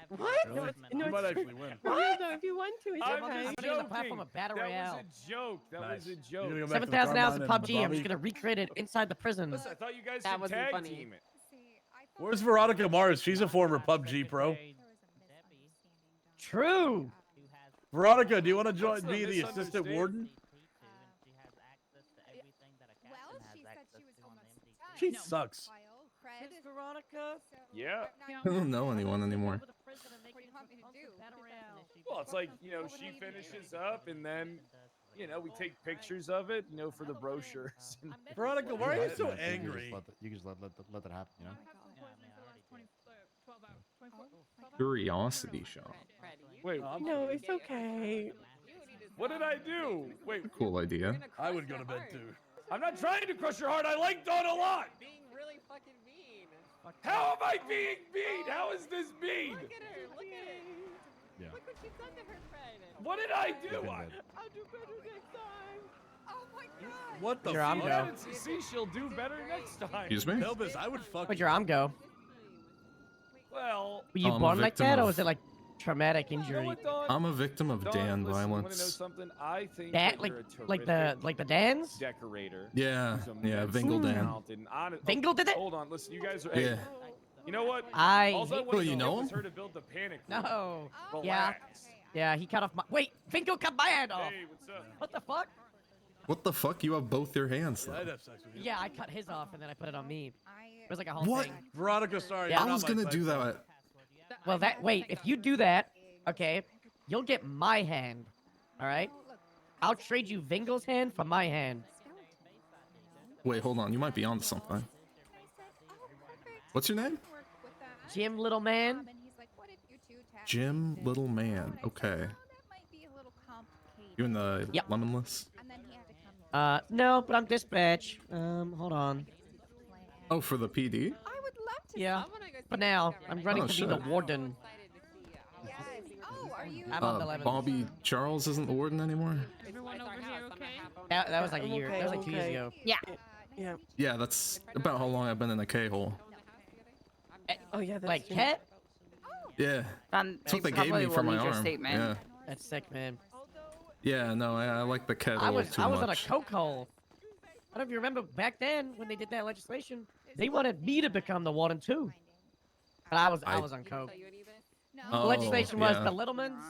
What? Really? No, You it's might for- actually win. Well, yeah, no, if you want to, it's I'm okay. just putting on the joking. platform of Battle That Royale. was a joke. That Nice. was a You joke. gonna go back to 7,000 hours Carmine of and PUBG. I'm Bobby? just gonna recreate it inside the prison. Listen, I thought you guys That should wasn't tag funny. team it. Where's Veronica Mars? She's a former PUBG pro. True. Veronica, do you want to join What's the be the assistant misunderstanding? warden? Well, she said she was almost done. She sucks. Miss Veronica. Yeah. I don't know anyone anymore. What do you want me to do? Well, it's like, you know, she finishes up and then, you know, we take pictures of it, you know, for the brochures. and- Veronica, why are you so angry? You can just let that happen, you know? Curiosity shop. Wait, No, it's okay. what did I do? Wait, Cool idea. I would go to bed too. I'm not trying to crush your heart. I like Dawn a lot. Being really fucking mean. How am I being mean? How is this mean? Look at her. Look at her. Yeah. Look what she's done to her friend. What did I do? I'll do better next time. Oh my god. What the Your arm fuck? go. See, she'll do better next time. Excuse me? Elvis, I would fuck Where'd you. your arm go? Well, Were you I'm a born like victim that, or of- was it like traumatic you know injury? what, Dawn? I'm a victim of Dawn, Dan listen, you wanna know violence. something? I think That that like you're a like terrific the Dans? decorator. Yeah, who's yeah, immensely Vingle Dan. talented and honest- Vingle did it? Hold on, listen, you guys are. Hey, Yeah. you know what? I All I hate- wanted Oh, you to know get was him? her to build the panic room. No. Oh, Yeah. Relax. Yeah, he cut off my. Wait, Finkel cut my hand off. Hey, what's up? What the fuck? What the fuck? You have both your hands I'd though. have sex with you. Yeah, I cut his off and then I put it on me. I It was like a whole What? thing. Veronica, sorry. Yeah. you're I not was my gonna type. do that. Well, that wait, if you do that, okay, you'll get my hand. All right. I'll trade you Vingle's hand for my hand. Wait, hold on. You might be onto something. What's your name? Jim, little man. And he's like, what if you two tap Jim danced?" Little Man. Okay. That might be a little complicated. You in the Yep. lemon list? And then he had to come No, but I'm dispatch. Hold on. Oh, for the PD? I would love to. Yeah. I wanna go see But the now government. I'm running Oh, to be the shit. warden. Excited to see how Yes. Oh, are you? I'm on the lemon. Bobby Charles isn't the warden anymore? Everyone over here, okay? That was like a I'm year. okay, That was I'm like 2 years okay. ago. Yeah. Yeah. Yeah, that's about how long I've been in the K-hole. Oh yeah, that's Like true. cat? Yeah. That's what they gave me for my arm. Yeah. That's sick, man. Yeah, no, I like the cat a I little was too I was on a much. coke hole. I don't know if you remember back then when they did that legislation. They wanted me to become the warden too. But I was on coke. Tell you any of this? No. The Oh, legislation was yeah. the Littlemans,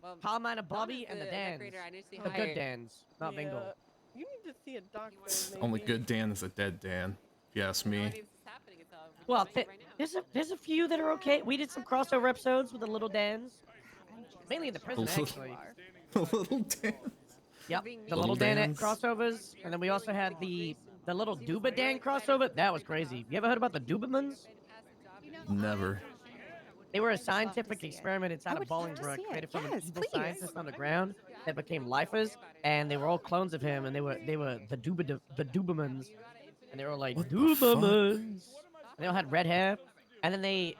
Well, Palmine and Dawn Bobby, is and the the Dans. decorator I initially The good hired. Dans, not Yeah. Bingo. You need to see a doctor. Only maybe. good Dan is a dead Dan, if you ask No, me. it is happening. It's Well, right now. there's a few that are okay. We did some crossover episodes with the little Dans, mainly in the prison Little- actually. The little Dan. Yep, the Little little Dan Dans. crossovers, and then we also had the little Duba Dan crossover. That was crazy. You ever heard about the Dubamans? Never. They were a scientific experiment inside of Bolingbrook, created from an evil scientist underground that became lifers, and they were all clones of him, and they were the Dubamans, and they were like Dubamans. And they all had red hair, and then they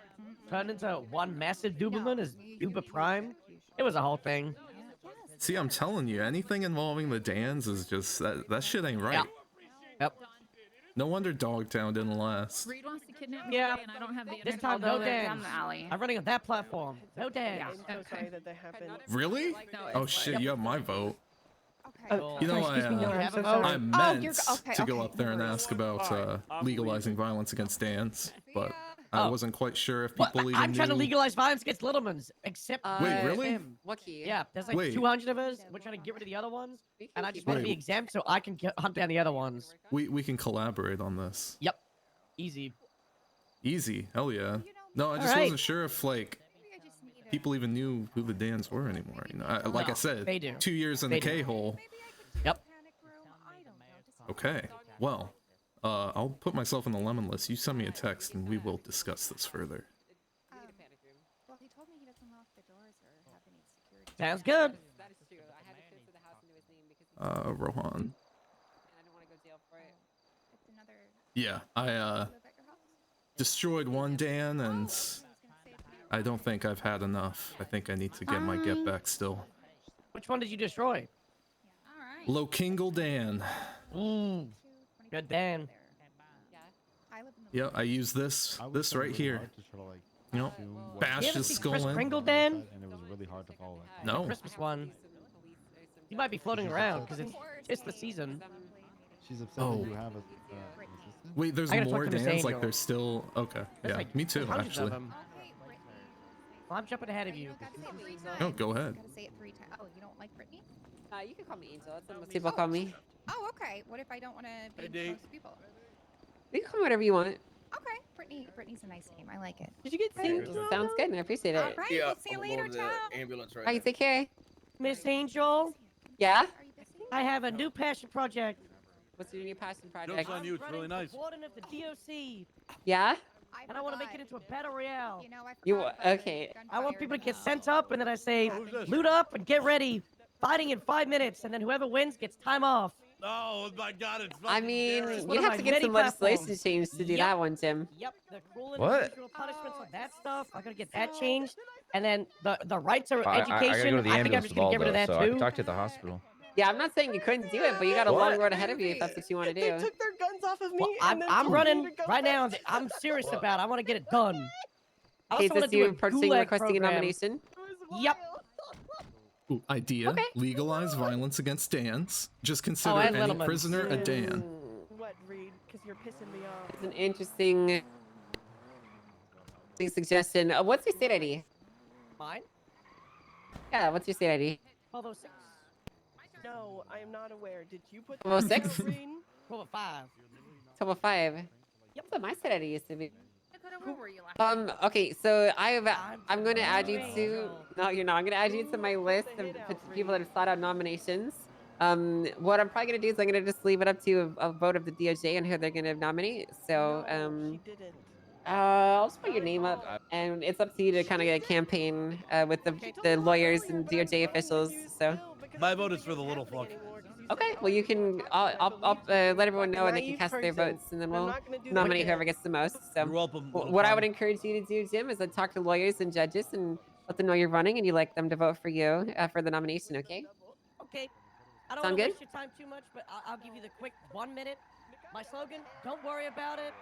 turned into one massive Dubaman as Duba Prime. It was a whole thing. See, I'm telling you, anything involving the Dans is just that shit ain't right. Yep. No wonder Dogtown didn't last. Reed wants to kidnap me Yeah. today, and I don't have the This energy. time, no Although they're down Dans. the alley. I'm running on that platform. No Dans. I'm so sorry that that happened. Really? No, Oh it's shit, fine. you have my vote. Okay. You know, Sorry, excuse me, I, no, I'm have so a vote? sorry. I Oh, meant you're okay, to go okay, up there and no worries. ask about legalizing violence against Dans, but I Oh. wasn't quite sure if Well, people even I'm trying to knew- legalize violence against Littlemans, except Wait, really? him. What key? Yeah, there's like Wait. 200 of us. We're trying to get rid of the other ones, We can and I keep just want to Wait. be exempt so I can hunt down the other ones. we can collaborate on this. Yep, easy. Easy, hell yeah. No, I just Alright. wasn't sure if like people even knew who the Dans were anymore. You know, like I No, said, they do. 2 years in They the do. K-hole. Yep. Okay, well, I'll put myself on the lemon list. You send me a text and we will discuss this further. Well, he told me he doesn't lock the doors or have any security. Sounds good. That is true. I had to transfer the house into his name because Rohan. and I don't want to go to jail for it. It's another. Yeah, I Live at your house. destroyed one Dan and I don't think I've had enough. I think I need to get my get back still. Which one did you destroy? Lokingle Dan. Good Dan. I live in the Yeah, I use this right here. You know, bash his skull Chris in. Kringle Dan? And it was really hard to follow it. No. Christmas one. He might be floating around because it's the season. She's upset Oh. that you have an assistant. Wait, there's I gotta more talk to Miss Dans? Like Angel. there's still... Okay. There's Yeah, like me too, hundreds of actually. them. Well, I'm jumping ahead of you. Oh, go ahead. Gotta say it 3 times. Oh, you don't like Brittany? You can call me Angel. That's what most people call me. Oh, okay. What if I don't want to be close to people? You can call me whatever you want. Okay, Brittany's a nice name. I like it. Did you get Angel sounds good, and I appreciate it. All right, we'll see you later, Tom. Ambulance right Bye, take care. Miss Angel, Yeah? I have a new passion project. What's your new passion Joke's project? on you. It's really nice. Warden of the DOC, Yeah? and I want to make it into a battle royale. You know, I You forgot about okay? I want people to get sent up, and then I say, loot up and get ready. Fighting in 5 minutes, and then whoever wins gets time off. Oh my God! It's I fucking mean, scary. one you'd of have my to get many some legislation platforms. changed to do Yep. that one, Jim. Yep, the cruel and What? unusual punishments of that stuff. I gotta get that changed, and then the right to I education. gotta go to the I think I'm ambulance just with gonna all get rid of though, that so I can too. talk to the hospital. Yeah, I'm not saying you couldn't do it, but you got a What? long road ahead of you if that's what you want to They do. took their guns off of me. Well, and then I'm told me running to go right now. back. I'm serious about it. I want to get it done. I Okay, also want is to this do you a approaching gulag requesting a program. nomination? Yep. Ooh, idea. Legalize violence against Dans. Just consider and any Littlemans. prisoner a Dan. What, Reed? Because you're pissing me off. It's an interesting suggestion. What's your state ID? Mine? Yeah, what's your state ID? 1206. No, I am not aware. Did you put 1206? that in, Reed? 1205. 1205. Yep, that's what my state ID used to be. Dakota, where were you last? Okay, so I'm going to add you to... No, you're not. I'm going to add you to my list of people that have sought out nominations. What I'm probably going to do is I'm going to just leave it up to a vote of the DOJ and who they're going to nominate. So, She didn't. I'll just put your name up, and it's up to you to kind of get a campaign with the lawyers and DOJ officials. So, My vote is for the little fuck. okay, well you can. I'll let everyone know, and they can Naive cast their person. votes, and then I'm we'll not gonna do nominate that. whoever gets the most. So, You're welcome. what I would encourage you to do, Jim, is to talk to lawyers and judges and let them know you're running and you like them to vote for you for the nomination. Okay? Okay. I don't Sound want to good? waste your time too much, but I'll give you the quick 1 minute. My slogan: don't worry about it.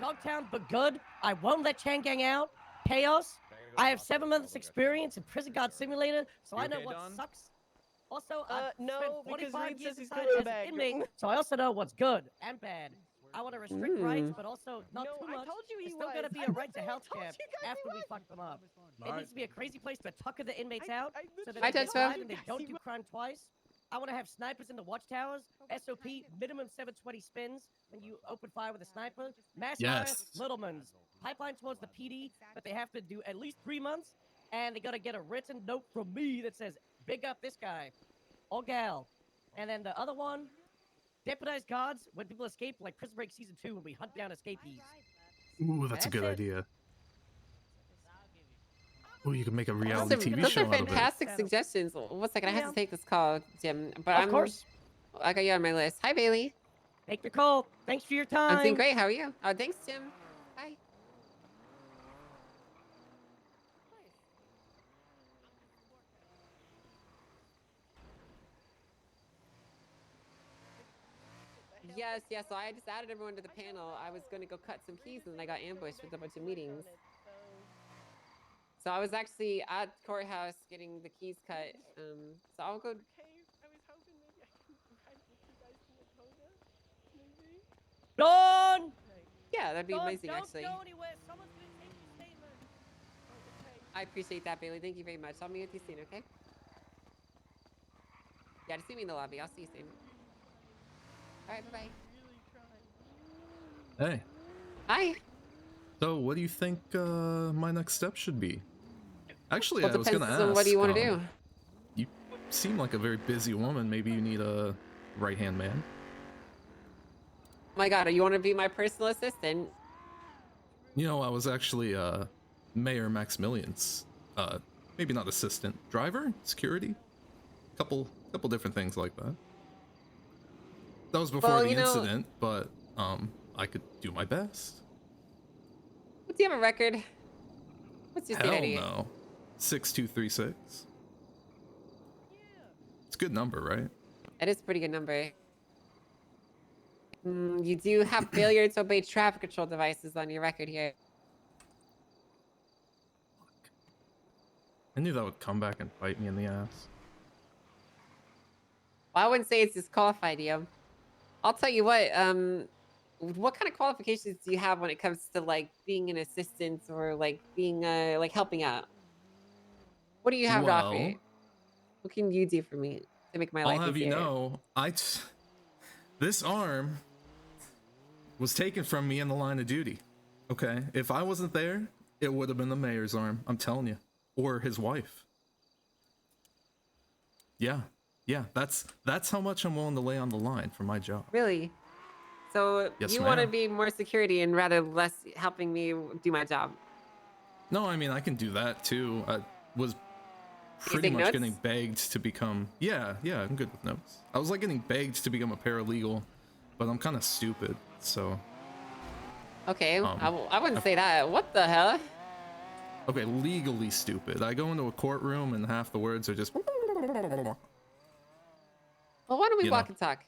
Dogtown, but good. I won't let Changang out. Chaos. I have 7 months experience in Prison God Simulator, so I know what sucks. Also, I've no, spent because 45 Reed years says he's inside coming as back. an inmate, so I also know what's good and bad. I want to restrict rights, but also not No, too I much. told you he There's still was. got to be I a right to literally health told care you guys after he we was. fuck them up. It Alright. needs to be a crazy place to tucker the inmates out so that Hi, they get Tetsuo. outside and they don't do crime twice. I want to have snipers in the watchtowers. SOP, minimum 720 spins when you open fire with a sniper. Mass Yes. fire, Littlemans. Pipeline towards the PD, but they have to do at least 3 months, and they got to get a written note from me that says, big up this guy or gal. And then the other one, deputized guards when people escape, like Prison Break Season 2 when we hunt down escapees. Ooh, that's a good That's it. idea. Ooh, you could make a reality TV Those show are out of it. fantastic suggestions. 1 second, I have to take this call, Jim. But Of course. I got you on my list. Hi, Bailey. Take your call. Thanks for your time. I'm doing great. How are you? Oh, thanks, Jim. Bye. Yes, yes. So I just added everyone to the panel. I was going to go cut some keys, and then I got ambushed with a bunch of meetings. So I was actually at courthouse getting the keys cut. So I'll go. Okay, I was hoping maybe I could ride with you guys to Dakota. Maybe. Dawn! Yeah, that'd be Dawn, amazing, don't actually. go anywhere. Someone's gonna take your statement. I appreciate that, Bailey. Thank you very much. I'll meet with you soon, okay? Yeah, just see me in the lobby. I'll see you soon. All right, bye-bye. Hey. Hi. So, what do you think my next step should be? Actually, Well, I was gonna depends ask. on what do you want to do. You seem like a very busy woman. Maybe you need a right-hand man. Oh my God, you want to be my personal assistant? You know, I was actually Mayor Maximilian's maybe not assistant, driver, security, couple different things like that. That was before Well, the you know- incident, but I could do my best. Do you have a record? What's your state Hell ID? no. 6236. a good number, right? That is a pretty good number. You do have failure to obey traffic control devices on your record here. I knew that would come back and bite me in the ass. Well, I wouldn't say it's disqualified you. I'll tell you what kind of qualifications do you have when it comes to like being an assistant or like being like helping out? What do you have to offer? Well, What can you do for me to make my life I'll have easier? you know, this arm was taken from me in the line of duty. Okay, if I wasn't there, it would have been the mayor's arm. I'm telling you, or his wife. Yeah, that's how much I'm willing to lay on the line for my job. Really? So Yes, you want to ma'am. be more security and rather less helping me do my job? No, I mean I can do that too. I was pretty take much notes? getting begged to become. Yeah, I'm good with notes. I was like getting begged to become a paralegal, but I'm kind of stupid, so. Okay, I wouldn't say that. What the hell? Okay, legally stupid. I go into a courtroom and half the words are just. Well, why don't we You walk know. and talk?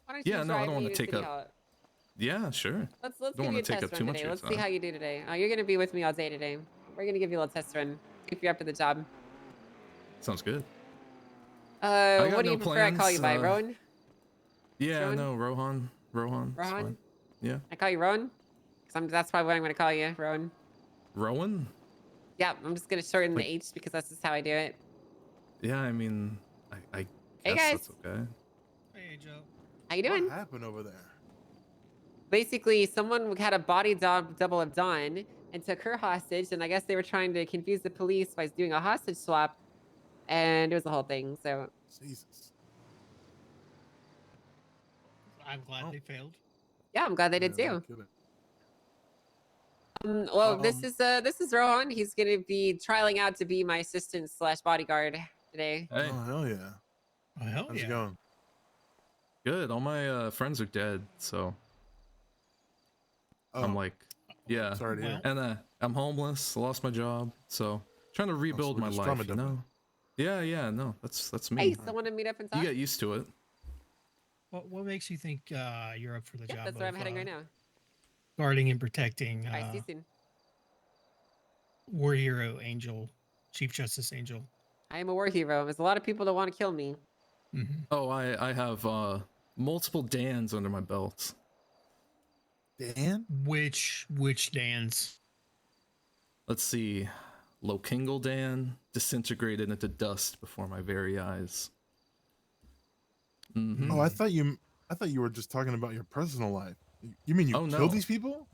Why don't you Yeah, no, I drive don't me want to take City up. Hall? Yeah, sure. Let's Don't give want you a to take test up too run much today. of your Let's see time. how you do today. You're gonna be with me all day today. We're gonna give you a little test run. See if you're up to the job. Sounds good. What got do you no prefer I call you by, plans, Rowan? Yeah, Rowan? no, Rohan. It's Rohan? fine. Yeah. I call you Rowan? That's probably what I'm gonna call you, Rowan. Rowan? Yeah, I'm just gonna shorten Like- the H because that's just how I do it. Yeah, I mean, I Hey, guess guys. that's okay. Hey, Joe. How you doing? What happened over there? Basically, someone had a body double of Dawn and took her hostage, and I guess they were trying to confuse the police by doing a hostage swap, and it was the whole thing. So Jesus. I'm glad they failed. yeah, I'm glad they did Yeah, no too. kidding. Well, this is Rohan. He's gonna be trialing out to be my assistant / bodyguard today. Hey, Oh, hell yeah. Oh, hell How's yeah. it going? good. All my friends are dead, so I'm like, yeah. Sorry to hear. And I'm homeless. I lost my job, so trying to rebuild we're my just life. trauma You know? Yeah. No, that's me. Hey, someone to meet up and talk. You get used to it. What makes you think you're up for the Yeah, job that's where I'm of heading right now. guarding and protecting All right, see you soon. War Hero Angel, Chief Justice Angel? I am a war hero. There's a lot of people that want to kill me. Oh, I have multiple Dans under my belt. Dan? Which Dans? Let's see. Lokingle Dan disintegrated into dust before my very eyes. Oh, I thought you were just talking about your personal life. You mean you Oh, killed no. these people?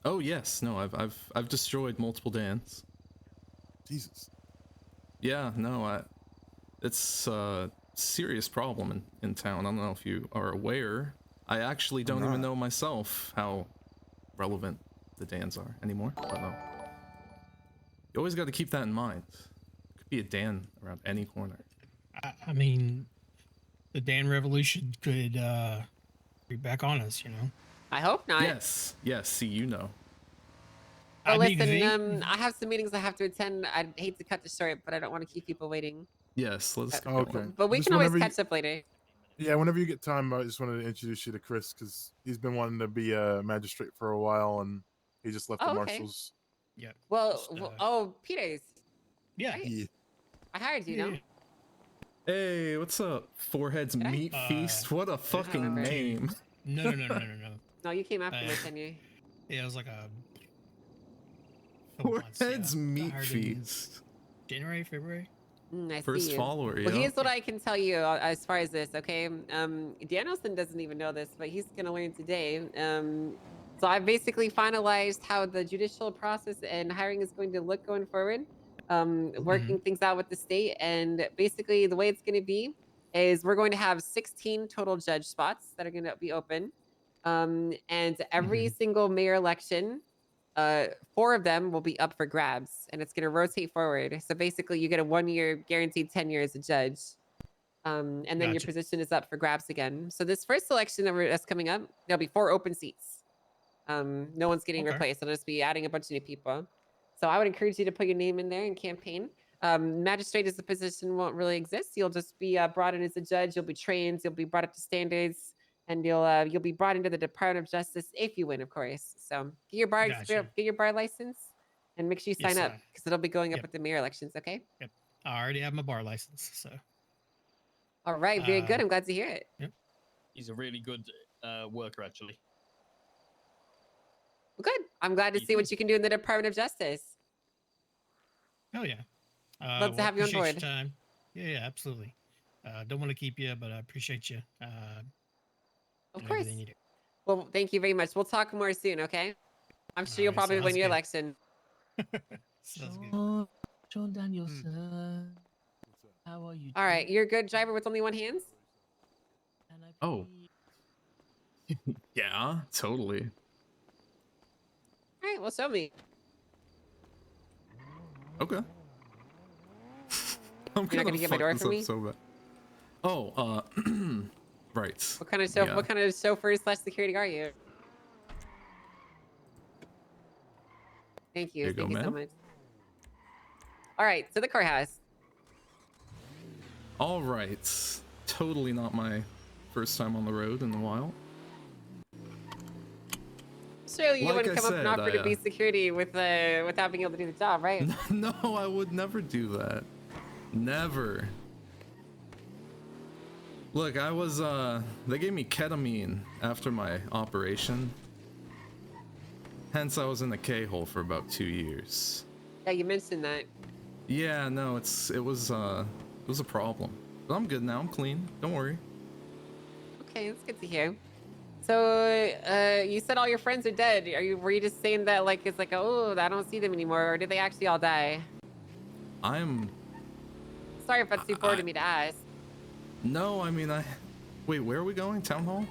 Oh yes, no, I've destroyed multiple Dans. Jesus. Yeah, no, it's a serious problem in town. I don't know if you are aware. I actually don't even know myself how relevant the Dans are anymore. But you always got to keep that in mind. Could be a Dan around any corner. I mean, the Dan Revolution could be back on us, you know? I hope not. Yes. See, you know. Oh, I mean, listen, I have some meetings I have to attend. I hate to cut this short, but I don't want to keep people waiting. Yes, let's go. Okay. But we Just can always whenever catch up later. Yeah, whenever you get time, I just wanted to introduce you to Chris because he's been wanting to be a magistrate for a while, and he just left the Oh, okay. marshals. Yeah. Well, oh, Peters. Yeah. Right? Yeah. I hired you, no? Hey, what's up? Forehead's Meat Feast. What a fucking remember. name. No. No, you came after my tenure. Yeah, it was like a Forehead's Meat Feast. January, February. I First see you. follower, Well, yeah. here's what I can tell you as far as this, okay? Danielson doesn't even know this, but he's gonna learn today. So I basically finalized how the judicial process and hiring is going to look going forward. Working things out with the state, and basically the way it's going to be is we're going to have 16 total judge spots that are going to be open, and every single mayor election, 4 of them will be up for grabs, and it's going to rotate forward. So basically, you get a 1-year guaranteed tenure as a judge, and then your Gotcha. position is up for grabs again. So this first election that's coming up, there'll be 4 open seats. No one's getting Okay. replaced. I'll just be adding a bunch of new people. So I would encourage you to put your name in there and campaign. Magistrate as a position won't really exist. You'll just be brought in as a judge. You'll be trained. You'll be brought up to standards, and you'll be brought into the Department of Justice if you win, of course. So get your bar Gotcha. get your bar license, and make sure you Yes, sign up sir. because it'll be going up Yep. with the mayor elections. Okay. Yep. I already have my bar license, so. All right. Very good. I'm glad to hear it. Yep. He's a really good worker, actually. Well, good. I'm glad to see what you can do in the Department of Justice. Oh yeah. Love to have you on appreciate board. your time. Yeah, absolutely. Don't want to keep you, but I appreciate you. Of and course. everything you do. Well, thank you very much. We'll talk more soon. Okay. I'm sure you'll Alright, probably win sounds your good. election. Sounds good. Sean Danielson. How are you? All right. You're a good driver with only one hand. Oh. Yeah, totally. All right. Well, show me. Okay. I'm You're not gonna get my fuck door this for up me? so bad. Oh, right. What kind of show? Yeah. What kind of chauffeur / security are you? Thank you. There you Thank go, you so ma'am. much. All right. To the courthouse. All right. Totally not my first time on the road in a while. Surely you Like wouldn't I come up and said, offer to be security without being able to do the job, right? No, I would never do that. Never. Look, I was, they gave me ketamine after my operation. Hence, I was in the K-hole for about 2 years. Yeah, you mentioned that. Yeah, no, it was a problem. But I'm good now, I'm clean, don't worry. Okay, that's good to hear. So, you said all your friends are dead. Were you just saying that like it's like, oh, I don't see them anymore, or did they actually all die? I'm... Sorry if that's too forward to me to ask. No, I mean, Wait, where are we going? Town Hall?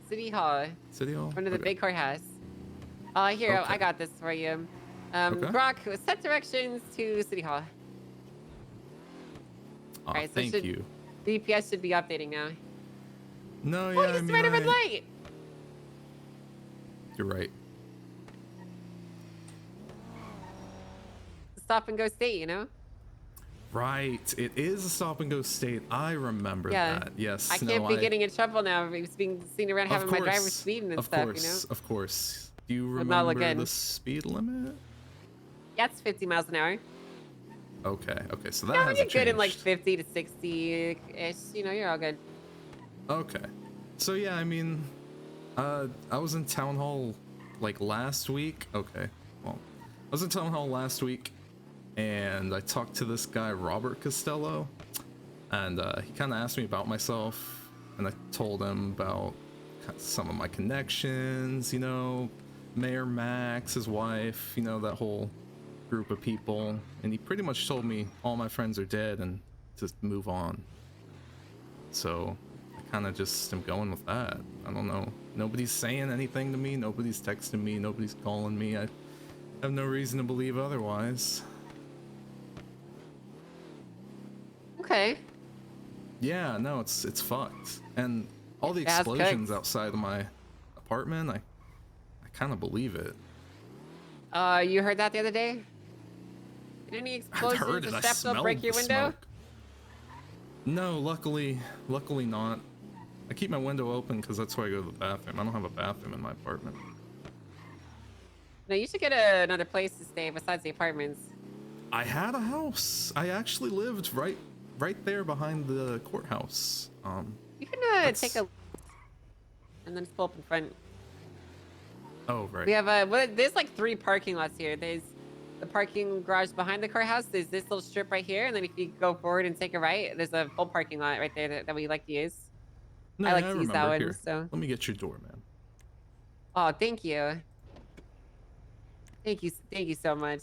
City Hall. City Hall? Front of the Okay. big courthouse. Here, Okay. I got this for you. Okay. Brock, set directions to City Hall. Aw, Alright, so thank you. The GPS should be updating now. No, Oh, yeah, you I just mean, ran a red light! You're right. Stop and go state, you know? Right, it is a stop and go state. I remember Yeah. that. Yes. I can't no, be getting in trouble now. It's being seen around having my driver's speeding and of stuff, course, you know? Of course. Do you I'm not remember looking. the speed limit? Yeah, it's 50 miles an hour. Okay, so that Yeah, when hasn't you're good in like changed. 50 to 60-ish, you know, you're all good. Okay. So yeah, I mean, I was in town hall like last week. Okay, well, I was in town hall last week, and I talked to this guy Robert Costello, and he kind of asked me about myself, and I told him about some of my connections, you know, Mayor Max, his wife, you know, that whole group of people, and he pretty much told me all my friends are dead and to move on. So I kind of just am going with that. I don't know. Nobody's saying anything to me. Nobody's texting me. Nobody's calling me. I have no reason to believe otherwise. Okay. Yeah, no, it's fucked. And all the That's explosions cooked. outside of my apartment, I kind of believe it. You heard that the other day? Did any I heard explosions it. or I shrapnel smelled break your the window? smoke. No, luckily not. I keep my window open because that's where I go to the bathroom. I don't have a bathroom in my apartment. No, you should get another place to stay besides the apartments. I had a house. I actually lived right there behind the courthouse. You can take a and then just pull up in front. Oh, right. We have there's like 3 parking lots here. There's the parking garage behind the courthouse. There's this little strip right here, and then if you go forward and take a right, there's a full parking lot right there that we like to use. No, I like yeah, to use that remember. one. Here, So. let me get your door, man. Oh, thank you. Thank you so much.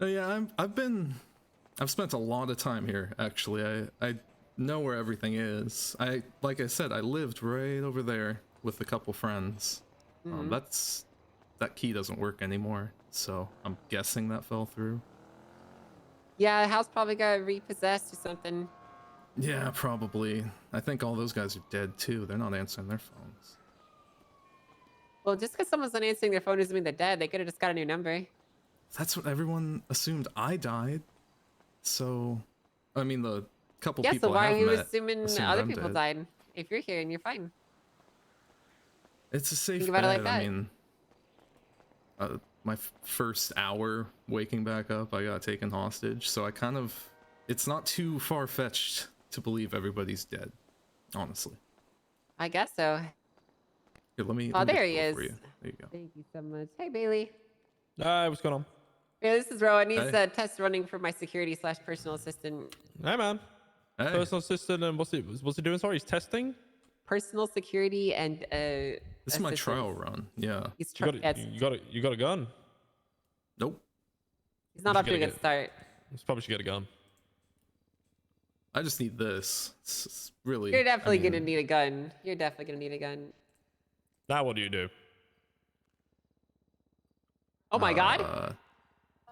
Oh yeah, I've spent a lot of time here. Actually, I know where everything is. Like I said, I lived right over there with a couple friends. Mhm. That key doesn't work anymore, so I'm guessing that fell through. Yeah, the house probably got repossessed or something. Yeah, probably. I think all those guys are dead too. They're not answering their phones. Well, just because someone's not answering their phone doesn't mean they're dead. They could have just got a new number. that's what everyone assumed. I died. So, I mean, the couple Yeah, people so why I are have you met assuming assumed other I'm people dead. died? If you're here and you're fine. It's a safe Think about it like bet. I that. mean, my first hour waking back up, I got taken hostage. So I kind of, it's not too far-fetched to believe everybody's dead, honestly. I guess so. Here, let me Oh, get there the he door is. for you. There you go. Thank you so much. Hey, Bailey. Hi, what's going on? Yeah, this is Rohan. He's Hey. test running for my security/personal assistant. Hey, man. Hey. Personal assistant, and what's he doing? Sorry, he's testing. Personal security and This is my trial run. Yeah. He's You got a gun. Nope. He's not off to a good start. You probably should get a gun. I just need this. It's really. You're definitely I mean, gonna need a gun. You're definitely gonna need a gun. Now what do you do? Oh my god.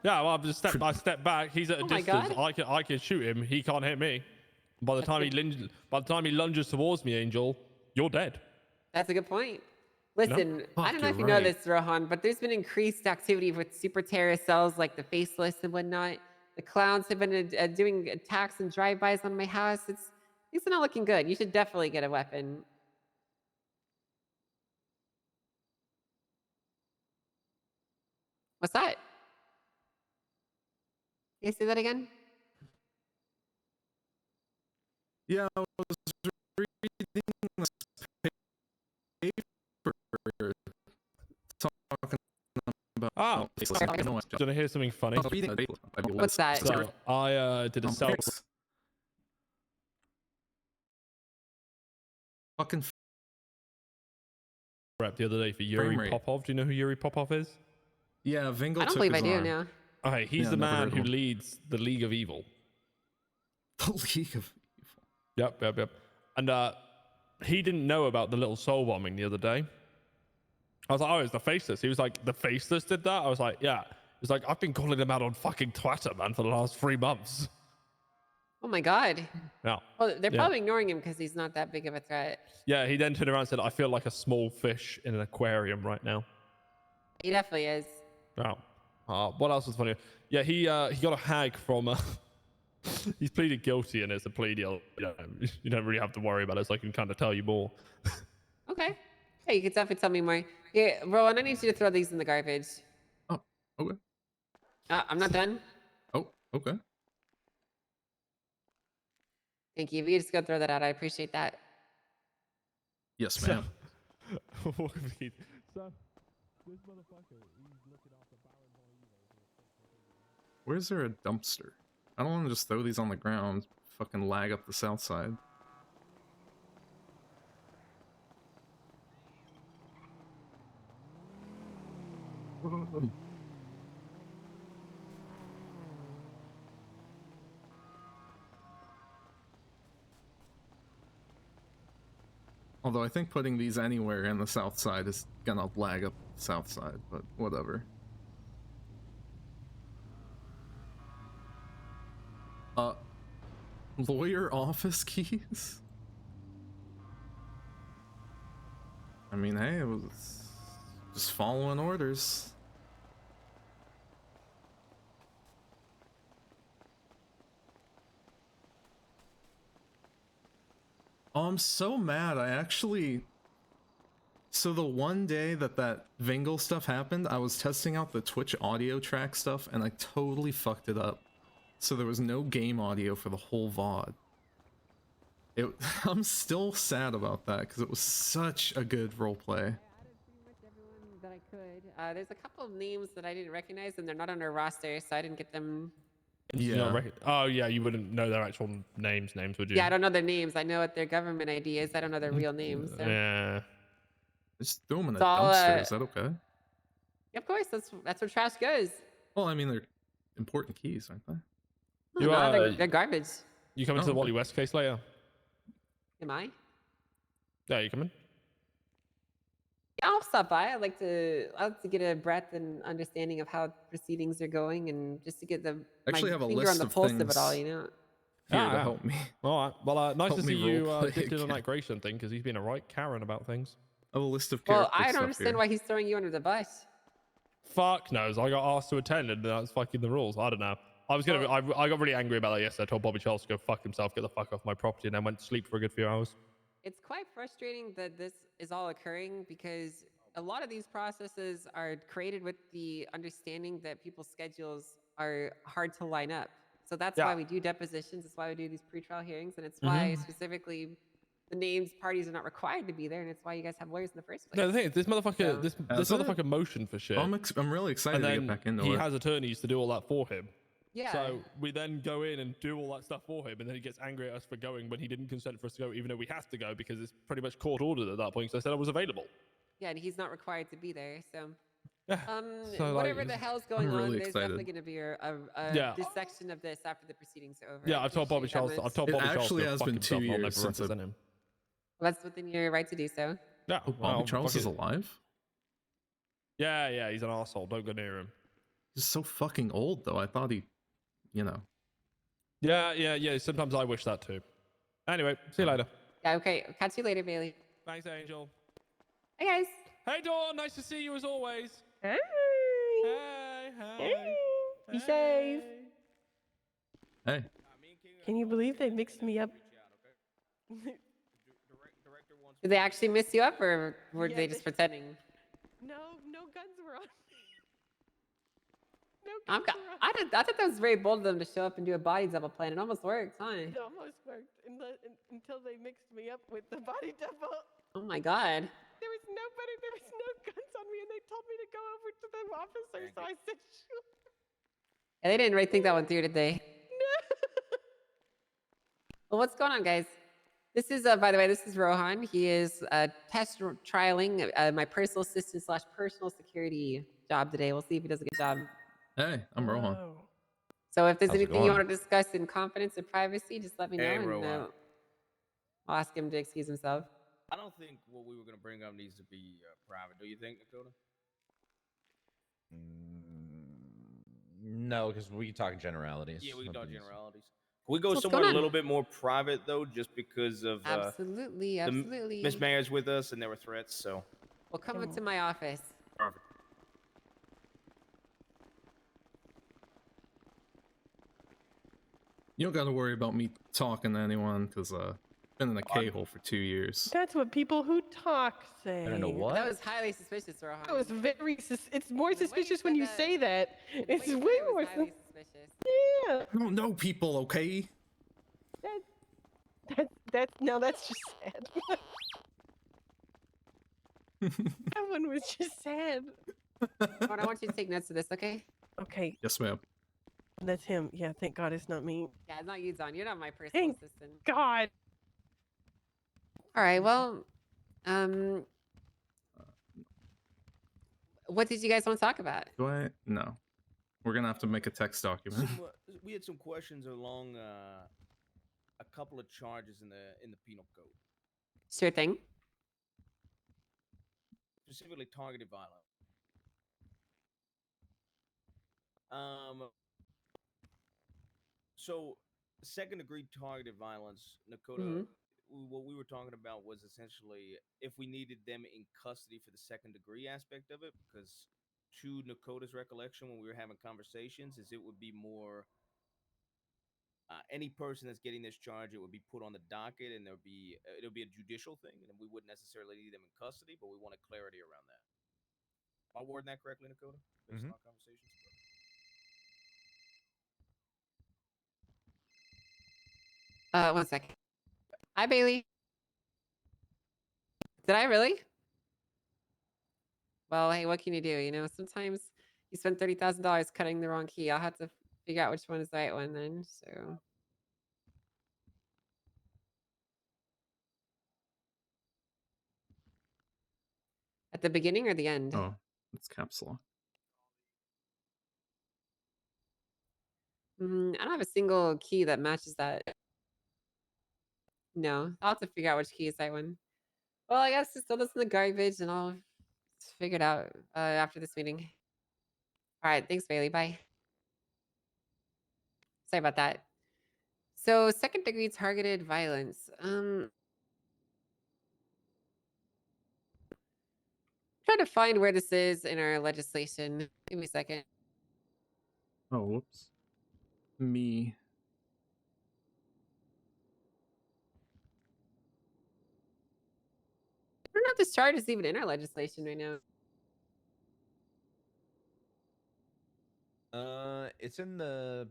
Yeah, well, I step back. He's at a Oh my distance. God. I can shoot him. He can't hit me. By the time he lunges towards me, Angel, you're dead. That's a good point. Listen, I don't know if you you're know this, Rohan, but there's been increased activity with super terrorist cells like the Faceless and whatnot. The clowns have been doing attacks and drive-bys on my house. It's not looking good. You should definitely get a weapon. What's that? Can you say that again? Yeah, I was reading this paper talking about. Gonna hear something funny. What's that? So I did a self. Fucking Rep the other day for Yuri rate. Popov. Do you know who Yuri Popov is? Yeah, Vingle I don't took believe I his do arm. now. Okay, he's Yeah, the never man heard of who him. leads the League of Evil. The League of Yep. And he didn't know about the little soul bombing the other day. I was like, oh, it's the Faceless. He was like, the Faceless did that? I was like, yeah. He's like, I've been calling him out on fucking Twitter, man, for the last 3 months. Oh my god. Yeah. Well, they're Yeah. probably ignoring him because he's not that big of a threat. Yeah, he then turned around and said, I feel like a small fish in an aquarium right now. He definitely is. Oh. What else was funny? Yeah, he got a hag from... he's pleaded guilty and it's a plea deal. You don't really have to worry about it, so I can kind of tell you more. Okay. Hey, you can definitely tell me more. Yeah, Rowan, I need you to throw these in the garbage. Oh, okay. I'm not done. Oh, okay. Thank you. If you just go throw that out, I appreciate that. Yes, ma'am. So, this motherfucker, he's looking after Baron Von Evil. Where's there a dumpster? I don't want to just throw these on the ground. Fucking lag up the south side. Although I think putting these anywhere in the south side is gonna lag up the south side, but whatever. Lawyer office keys? I mean, hey, it was just following orders. Oh, I'm so mad. I actually... So the one day that Vingle stuff happened, I was testing out the Twitch audio track stuff, and I totally fucked it up. So there was no game audio for the whole VOD. I'm still sad about that, because it was such a good roleplay. That I could. There's a couple of names that I didn't recognize, and they're not on our roster, so I didn't get them. Yeah. Oh, yeah, you wouldn't know their actual names, would you? Yeah, I don't know their names. I know what their government ID is. I don't know their real names. So. Yeah. Just throw them in a So I'll, dumpster, is that okay? Yeah, of course, that's where trash goes. Well, I mean, they're important keys, aren't they? No, they're garbage. You coming to the Wally West case later? Am I? Yeah, you coming? Yeah, I'll stop by. I like to get a breadth and understanding of how proceedings are going, and just to get Actually my have a finger list on the of pulse of things it all, you know. here to help me. All right. Well, nice Help to me see you roleplay dipped in on again. that Grayson thing, because he's been a right Karen about things. I have a list of Well, character I don't stuff understand here. why he's throwing you under the bus. fuck knows? I got asked to attend, and that's fucking the rules. I don't know. I was gonna. I got really angry about that yesterday. I told Bobby Charles to go fuck himself, get the fuck off my property, and then went to sleep for a good few hours. It's quite frustrating that this is all occurring because a lot of these processes are created with the understanding that people's schedules are hard to line up. So that's why we do depositions. That's why we do these pretrial hearings, and it's why specifically the names parties are not required to be there, and it's why you guys have lawyers in the first place. No, the thing is, this motherfucker, this motherfucker motion for shit. I'm really excited and to then get back into he it. has attorneys to do all that for him. Yeah. So we then go in and do all that stuff for him, and then he gets angry at us for going when he didn't consent for us to go, even though we have to go because it's pretty much court ordered at that point. So I said I was available. Yeah, and he's not required to be there. So, So, whatever like, the hell's going I'm really on, there's excited. definitely going to be Yeah. this section of this after the proceedings are over. Yeah, I've told Bobby Charles. I've told It Bobby Charles actually to has fuck been himself, 2 and I'll years never since represent him. Well, that's within your right to do so. Yeah. Oh, Bobby well, Charles is fuck it. alive? Yeah, he's an asshole. Don't go near him. He's so fucking old, though. I thought he, you know. Yeah. Sometimes I wish that too. Anyway, see you later. Yeah, okay. Catch you later, Bailey. Thanks, Angel. Hey, guys. Hey, Dawn. Nice to see you as always. Hey. Hey. Be safe. Hey. Can you believe they mixed me up? Did they actually miss you up, or were Yeah, they just pretending? No guns were on. I thought that was very bold of them to show up and do a body double plan. It almost worked, huh? It almost worked until they mixed me up with the body double. Oh my god. There was no guns on me, and they told me to go over to the officer, so I said, sure. Yeah, they didn't really think that one through, did they? Well, what's going on, guys? This is, by the way, this is Rohan. He is test trialing my personal assistant / personal security job today. We'll see if he does a good job. Hey, I'm Rohan. So if there's How's it anything you going? want to discuss in confidence or privacy, just let me know, Hey, and Rohan. I'll ask him to excuse himself. I don't think what we were going to bring up needs to be private. Do you think, Dakota? No, because we can talk generalities. Yeah, we can talk Nothing's- generalities. Can we go So what's somewhere going a on? little bit more private, though, just because of Absolutely. Miss Mayor's with us and there were threats, so. Well, come up to my office. Perfect. You don't got to worry about me talking to anyone, because been in a K-hole for 2 years. That's what people who talk say. That was highly suspicious, Rohan. That was very. It's more suspicious when you say that. It's way more. Highly suspicious. Yeah. I don't know people, okay? That's just sad. That one was just sad. Ron, I want you to take notes of this, okay? Okay, Yes, ma'am. that's him. Yeah, thank God it's not me. Yeah, it's not you, Don. You're not my personal Thank assistant. God. All right. Well, what did you guys want to talk about? Do I? No. We're going to have to make a text document. We had some questions along a couple of charges in the penal code, Sure thing. specifically targeted violence. So second-degree targeted violence, Nakota. Mhm. What we were talking about was essentially if we needed them in custody for the second-degree aspect of it, because to Nakota's recollection when we were having conversations, is it would be more any person that's getting this charge, it would be put on the docket, and it'll be a judicial thing, and we wouldn't necessarily need them in custody, but we wanted clarity around that. Am I wording that correctly, Nakota? Based on our conversations. 1 second. Hi, Bailey. Did I really? Well, hey, what can you do? You know, sometimes you spend $30,000 cutting the wrong key. I'll have to figure out which one is the right one then. So. At the beginning or the end? Oh, it's caps lock. I don't have a single key that matches that. No, I'll have to figure out which key is that one. Well, I guess just throw this in the garbage and I'll figure it out after this meeting. All right, thanks, Bailey. Bye. Sorry about that. So, second-degree targeted violence. Trying to find where this is in our legislation. Give me a second. Oh, whoops. Me. I don't know if this charge is even in our legislation right now. It's in the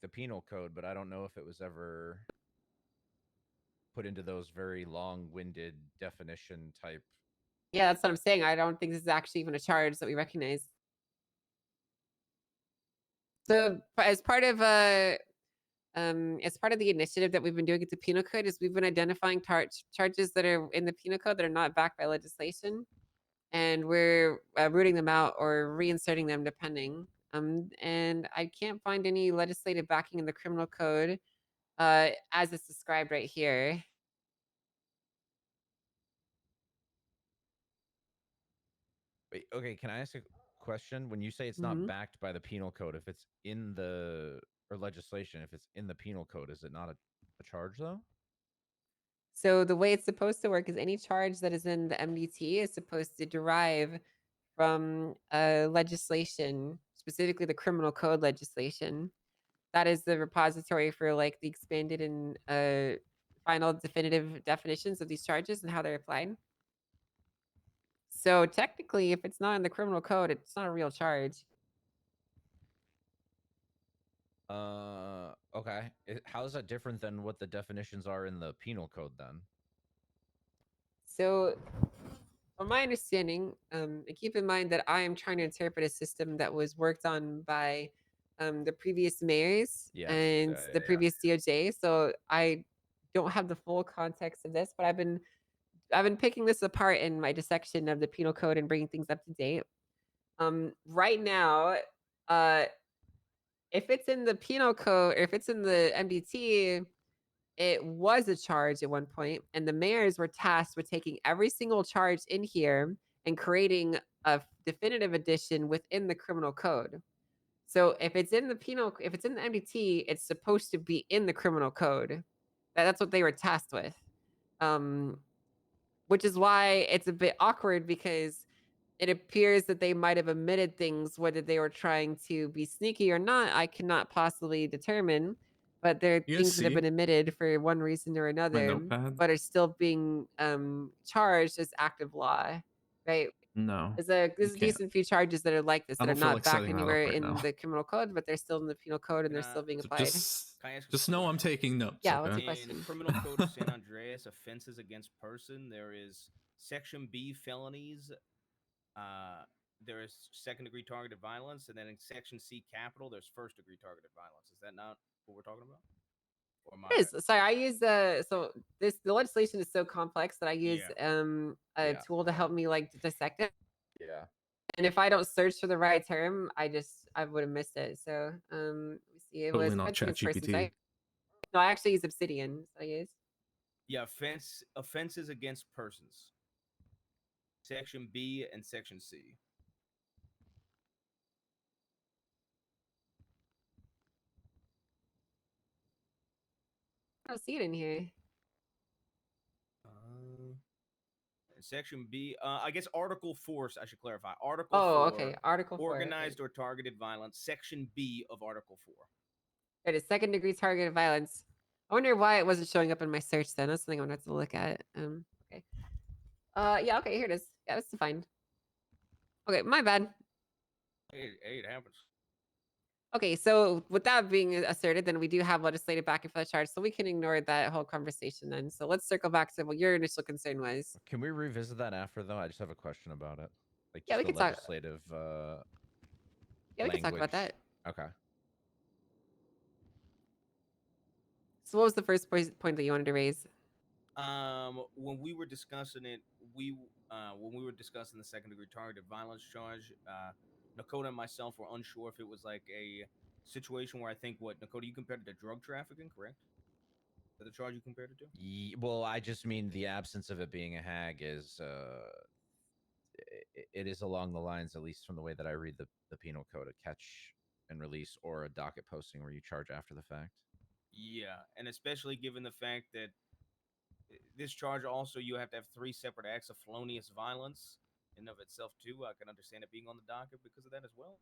the penal code, but I don't know if it was ever put into those very long-winded definition type. Yeah, that's what I'm saying. I don't think this is actually even a charge that we recognize. So as part of the initiative that we've been doing at the penal code is we've been identifying charges that are in the penal code that are not backed by legislation, and we're rooting them out or reinserting them depending. And I can't find any legislative backing in the criminal code as it's described right here. Wait, okay, can I ask a question? When you say it's Mhm. not backed by the penal code, if it's in the or legislation, if it's in the penal code, is it not a charge though? So the way it's supposed to work is any charge that is in the MDT is supposed to derive from legislation, specifically the criminal code legislation. That is the repository for like the expanded and final definitive definitions of these charges and how they're applied. So technically, if it's not in the criminal code, it's not a real charge. Okay. How is that different than what the definitions are in the penal code then? So, from my understanding, and keep in mind that I am trying to interpret a system that was worked on by the previous mayors and the previous DOJ. So I don't have the full context of this, but I've been picking this apart in my dissection of the penal code and bringing things up to date. Right now, if it's in the penal code, or if it's in the MDT, it was a charge at one point, and the mayors were tasked with taking every single charge in here and creating a definitive edition within the criminal code. So if it's in the MDT, it's supposed to be in the criminal code. That's what they were tasked with. Which is why it's a bit awkward, because it appears that they might have omitted things, whether they were trying to be sneaky or not, I cannot possibly determine. But there are You things guys that have see been omitted for one reason or my another, notepad? but are still being charged as active law, right? No. There's a you can't. decent few charges that are like this I that are don't feel not like back setting that up anywhere right in now. the criminal code, but they're still in the penal code and they're still being So applied. just know I'm taking notes. Yeah, okay? what's your In question? Criminal Code of San Andreas, offenses against person, there is Section B, felonies. There is second-degree targeted violence, and then in Section C, capital, there's first-degree targeted violence. Is that not what we're talking about? Or am It is. Sorry, I use the legislation is so complex that I use a tool to help me like dissect it. Yeah. And if I don't search for the right term, I would have missed it. So let me see. It Totally was not offense against persons, ChatGPT. right? No, I actually use Obsidian. So I use. Yeah, offenses against persons. Section B and Section C. I don't see it in here. Section B, I guess Article 4, I should clarify. Article 4. Okay. Article 4. Organized or targeted violence. Section B of Article 4. It is second degree targeted violence. I wonder why it wasn't showing up in my search then. That's something I'm gonna have to look at. Okay. Yeah, okay, here it is. Yeah, it's defined. Okay, my bad. Hey, it happens. Okay, so with that being asserted, then we do have legislative backing for the charge, so we can ignore that whole conversation then. So let's circle back to what your initial concern was. Can we revisit that after though? I just have a question about it. Like Yeah, just we the can talk. legislative Yeah, we can talk about that. Okay. So what was the first point that you wanted to raise? When we were discussing it, when we were discussing the second degree targeted violence charge, Nakota and myself were unsure if it was like a situation where I think Nakota, you compared it to drug trafficking, correct? Is that the charge you compared it to? Well, I just mean the absence of it being a hag is it is along the lines, at least from the way that I read the penal code, a catch and release or a docket posting where you charge after the fact. Yeah, and especially given the fact that this charge also, you have to have 3 separate acts of felonious violence in of itself too. I can understand it being on the docket because of that as well.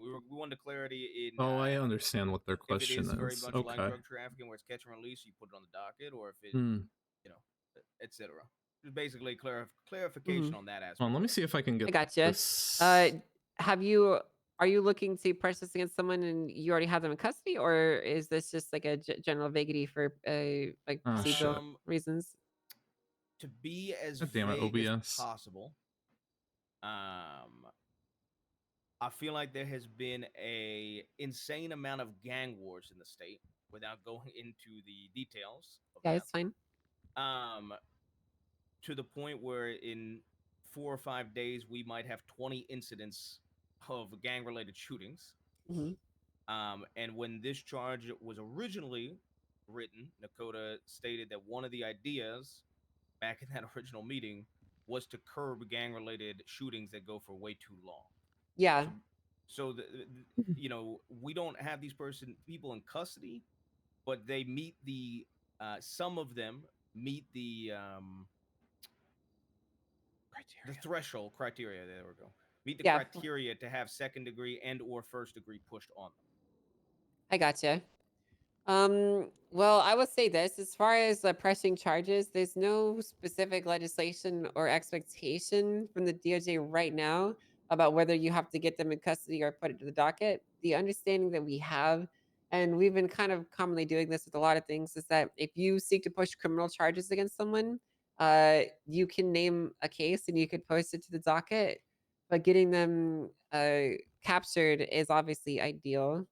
We wanted clarity in. Oh, I understand what their If it question is very is. much like Okay. drug trafficking, where it's catch and release, you put it on the docket, or if it, Hmm. you know, etc. Just basically clarification on that aspect. Well, let me see if I can get I gotcha. this. Are you looking to press this against someone and you already have them in custody, or is this just like a general vaguity for like Oh, shit. procedural reasons? To be as God damn it, vague as OBS. possible, I feel like there has been a insane amount of gang wars in the state, without going into the details of Yeah, that. it's fine. To the point where in 4 or 5 days we might have 20 incidents of gang-related shootings. Mhm. And when this charge was originally written, Nakota stated that one of the ideas back in that original meeting was to curb gang-related shootings that go for way too long. Yeah. So you know, we don't have these people in custody, but they meet the some of them meet the threshold criteria. There we go. Meet the Yeah. criteria to have second degree and or first degree pushed on them. I gotcha. Well, I would say this, as far as pressing charges, there's no specific legislation or expectation from the DOJ right now about whether you have to get them in custody or put it to the docket. The understanding that we have, and we've been kind of commonly doing this with a lot of things, is that if you seek to push criminal charges against someone, you can name a case and you could post it to the docket, but getting them captured is obviously ideal.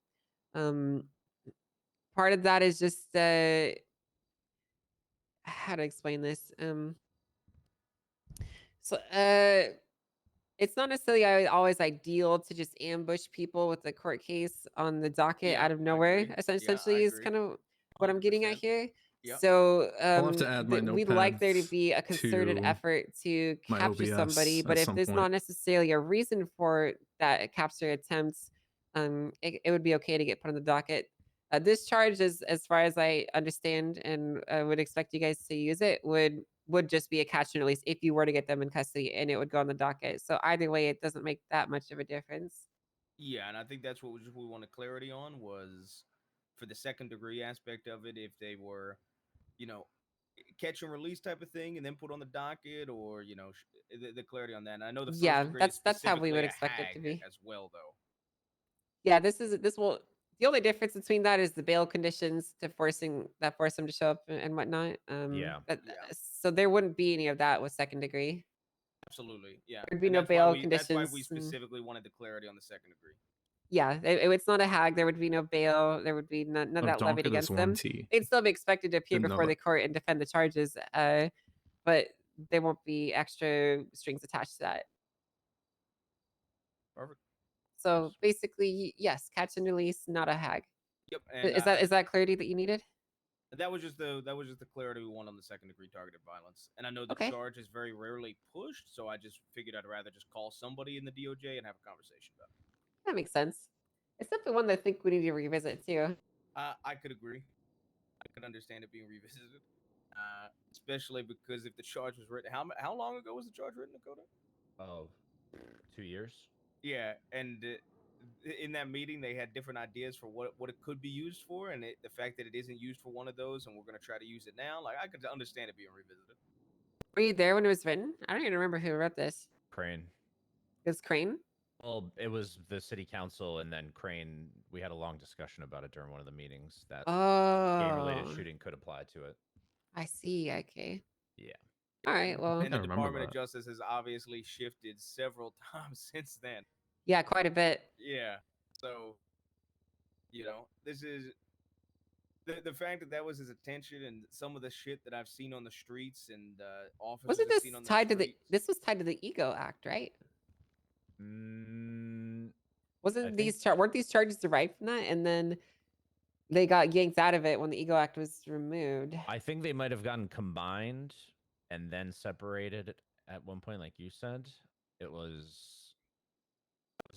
Part of that is just how to explain this. So it's not necessarily always ideal to just ambush people with a court case on the docket out of nowhere. Essentially, is kind of what I'm getting at here. Yep. So I'll have to add my we'd like there to notepads be a concerted to effort to my capture somebody, OBS but at if some there's point. not necessarily a reason for that capture attempt, it would be okay to get put on the docket. This charge, as far as I understand and would expect you guys to use it, would just be a catch and release if you were to get them in custody, and it would go on the docket. So either way, it doesn't make that much of a difference. Yeah, and I think that's what we wanted clarity on, was for the second degree aspect of it, if they were, you know, catch and release type of thing and then put on the docket, or, you know, the clarity on that. And I know the first Yeah, degree is that's how we would specifically a expect it to hag be. as well, though. Yeah, this will. The only difference between that is the bail conditions to force them to show up and whatnot. Yeah. So there wouldn't be any of that with second degree. Absolutely, yeah. There'd be And no that's why bail That's why we conditions and- specifically wanted the clarity on the second degree. Yeah, it's not a hag. There would be no bail. There would be none of Oh, that levied docket is against one them. T. They'd still be expected to appear Didn't know before the that. court and defend the charges, but there won't be extra strings attached to that. Perfect. So basically, yes, catch and release, not a hag. Yep. And Is that clarity that you needed? that was just the clarity we want on the second degree targeted violence. And I know the Okay. charge is very rarely pushed, so I just figured I'd rather just call somebody in the DOJ and have a conversation about it. That makes sense. It's definitely one that I think we need to revisit too. I could agree. I could understand it being revisited, especially because if the charge was written, how long ago was the charge written, Dakota? Oh, 2 years. Yeah, and in that meeting they had different ideas for what it could be used for, and the fact that it isn't used for one of those, and we're going to try to use it now, like, I could understand it being revisited. Were you there when it was written? I don't even remember who wrote this. Crane. It was Crane? Well, it was the city council, and then Crane. We had a long discussion about it during one of the meetings. That game-related Oh. shooting could apply to it. I see. Okay. Yeah. All right. Well, And the Department of Justice has obviously shifted several times since then. yeah, quite a bit. Yeah. So, you know, this is the fact that was his attention, and some of the shit that I've seen on the streets and officers Wasn't have this seen on tied the to the? streets. This was tied to the Ego Act, right? Wasn't weren't these charges derived from that, and then they got yanked out of it when the Ego Act was removed? I think they might have gotten combined and then separated at one point, like you said. It was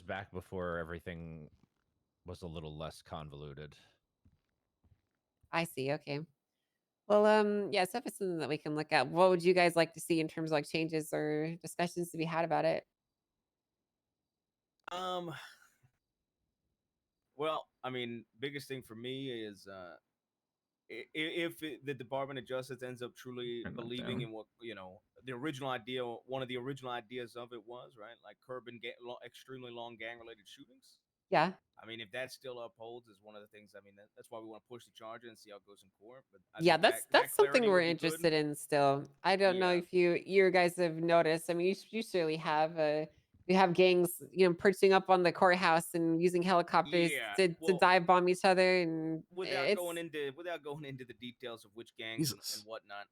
back before everything was a little less convoluted. I see. Okay. Well, yeah, stuff is something that we can look at. What would you guys like to see in terms of like changes or discussions to be had about it? Well, I mean, biggest thing for me is if the Department of Justice ends up truly Turn that believing down. in what the original idea, one of the original ideas of it was, right, like curbing extremely long gang-related shootings. Yeah. I mean, if that still upholds, is one of the things. I mean, that's why we want to push the charger and see how it goes in court. But I Yeah, think that that's something clarity we're would be good. interested in still. I don't know Yeah. if you guys have noticed. I mean, you surely have. You have gangs, perching up on the courthouse and using helicopters Yeah. to Well, dive bomb each other, and without going into the details of which gangs and Jesus. whatnot,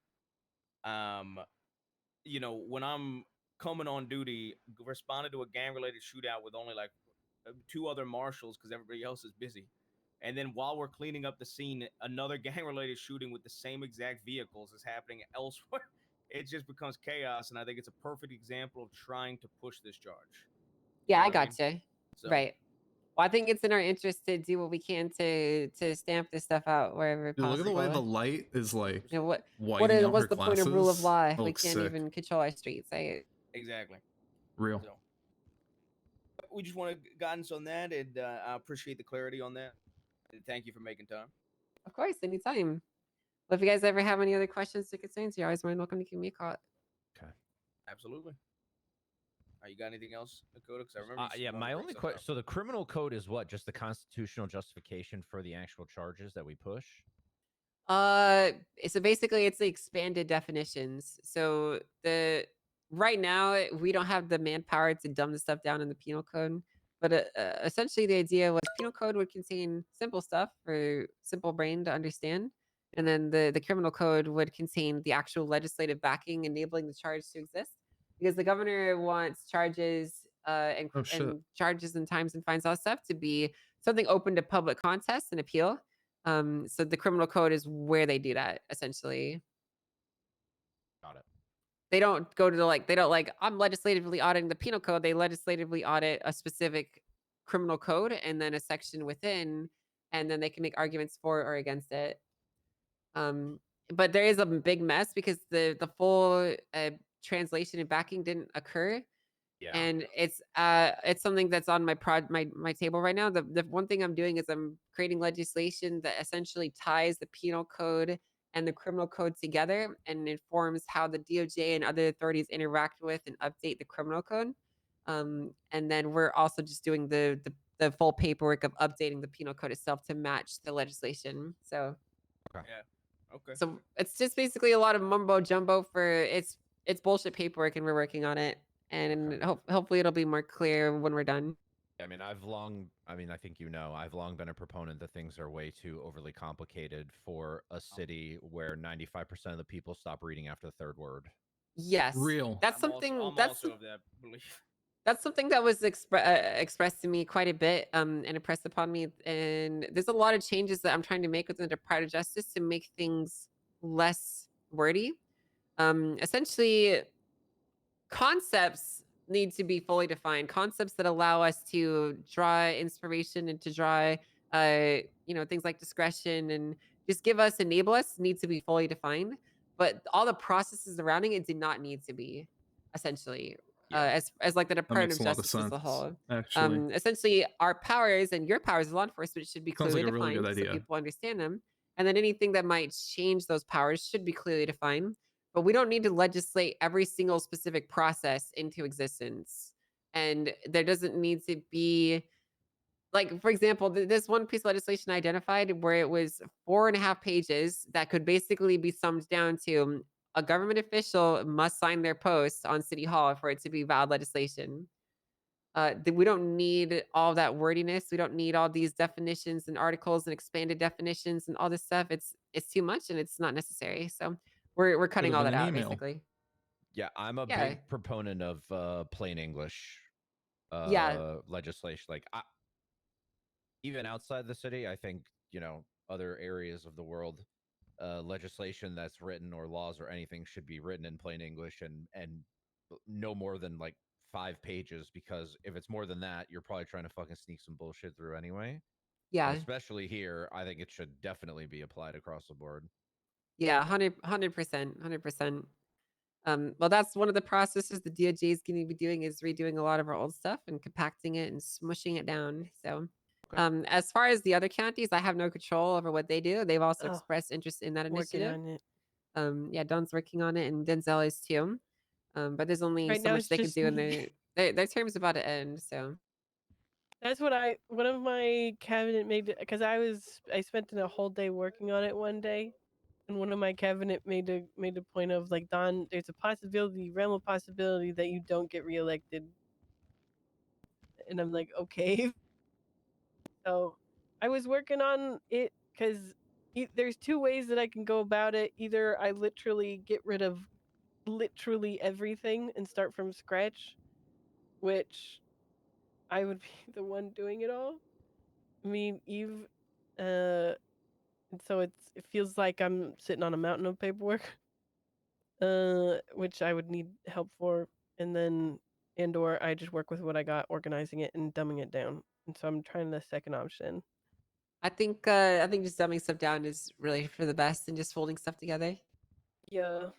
when I'm coming on duty, responded to a gang-related shootout with only like 2 other marshals because everybody else is busy. And then while we're cleaning up the scene, another gang-related shooting with the same exact vehicles is happening elsewhere. It just becomes chaos, and I think it's a perfect example of trying to push this charge. yeah, You I know what I mean? gotcha. So Right. Well, I think it's in our interest to do what we can to stamp this stuff out wherever Dude, look at the way the possible. light is like You know, whitening out what's her the point of rule of glasses. law That if we looks can't sick. even control our streets? exactly. Real. So we just want guidance on that, and I appreciate the clarity on that. And thank you for making time. Of course, anytime. Well, if you guys ever have any other questions or concerns, you're always more than welcome to give me a call. Okay. Absolutely. You got anything else, Dakota? Because I remember. Yeah, my only question. So the criminal code is what? Just the constitutional justification for the actual charges that we push? So basically it's the expanded definitions. So right now we don't have the manpower to dumb the stuff down in the penal code, but essentially the idea was penal code would contain simple stuff for simple brain to understand, and then the criminal code would contain the actual legislative backing enabling the charge to exist, because the governor wants charges and charges and times and fines, all that stuff, to be something open to public contest and appeal. So the criminal code is where they do that, essentially. Got it. They don't go to they don't I'm legislatively auditing the penal code. They legislatively audit a specific criminal code and then a section within, and then they can make arguments for or against it. But there is a big mess because the full translation and backing didn't occur. Yeah. And it's something that's on my table right now. The one thing I'm doing is I'm creating legislation that essentially ties the penal code and the criminal code together and informs how the DOJ and other authorities interact with and update the criminal code. And then we're also just doing the full paperwork of updating the penal code itself to match the legislation. So Yeah. Okay. So it's just basically a lot of mumbo jumbo for it's bullshit paperwork, and we're working on it. And hopefully it'll be more clear when we're done. I mean, I think I've long been a proponent that things are way too overly complicated for a city where 95% of the people stop reading after the third word. Yes. Real. That's I'm something also of that belief. That's something that was expressed to me quite a bit and impressed upon me. And there's a lot of changes that I'm trying to make within the Department of Justice to make things less wordy. Essentially, concepts need to be fully defined. Concepts that allow us to draw inspiration and to draw, things like discretion and just enable us need to be fully defined. But all the processes surrounding it do not need to be, essentially. As like the Department makes of a lot of Justice as a sense, whole. actually. Essentially, our powers and your powers as law enforcement should be Sounds clearly like a really defined good so idea. people understand them. And then anything that might change those powers should be clearly defined. But we don't need to legislate every single specific process into existence. And there doesn't need to be, like, for example, this one piece of legislation I identified where it was 4.5 pages that could basically be summed down to a government official must sign their post on City Hall for it to be valid legislation. We don't need all that wordiness. We don't need all these definitions and articles and expanded definitions and all this stuff. It's too much and it's not necessary. So we're cutting all that out, basically. Yeah, I'm a big proponent of plain English legislation. Like, even outside the city, I think, other areas of the world, legislation that's written or laws or anything should be written in plain English and no more than like 5 pages, because if it's more than that, you're probably trying to fucking sneak some bullshit through anyway. Yeah. And especially here, I think it should definitely be applied across the board. Yeah, 100%. Well, that's one of the processes the DOJ is going to be doing, is redoing a lot of our old stuff and compacting it and smushing it down. So As far as the other counties, I have no control over what they do. They've also Oh, expressed interest in that working initiative. on it. Yeah, Don's working on it, and Denzel is too. But there's only Right so now, much it's they can just do, and me. their term's about to end. So That's what one of my cabinet made, because I spent a whole day working on it one day, and one of my cabinet made a point of like, Don, there's a realm of possibility that you don't get reelected, and I'm like, okay. So I was working on it because there's two ways that I can go about it. Either I literally get rid of literally everything and start from scratch, which I would be the one doing it all. I mean, Eve, and so it feels like I'm sitting on a mountain of paperwork, which I would need help for, or I just work with what I got, organizing it and dumbing it down. And so I'm trying the second option. I think just dumbing stuff down is really for the best, and just folding stuff together. Yeah.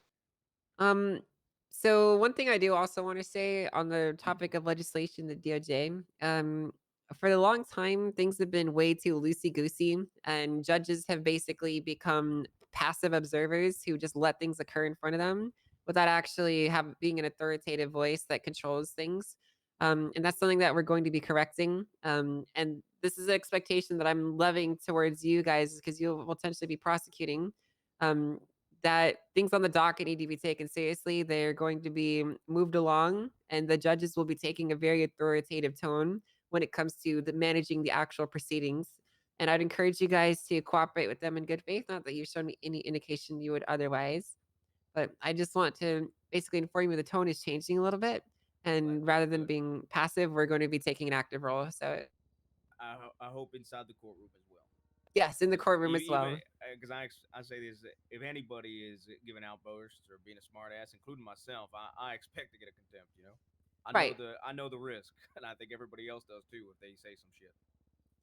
So one thing I do also want to say on the topic of legislation, the DOJ, for a long time, things have been way too loosey goosey, and judges have basically become passive observers who just let things occur in front of them without actually being an authoritative voice that controls things. And that's something that we're going to be correcting. And this is an expectation that I'm levying towards you guys, because you'll potentially be prosecuting. That things on the docket need to be taken seriously. They're going to be moved along, and the judges will be taking a very authoritative tone when it comes to managing the actual proceedings. And I'd encourage you guys to cooperate with them in good faith. Not that you've shown me any indication you would otherwise, but I just want to basically inform you the tone is changing a little bit. And rather than being passive, we're going to be taking an active role. So I hope inside the courtroom as well. yes, in the courtroom as well. Because I say this, if anybody is giving outbursts or being a smartass, including myself, I expect to get a contempt. You know, I know the risk, and I think everybody else does too if they say some shit.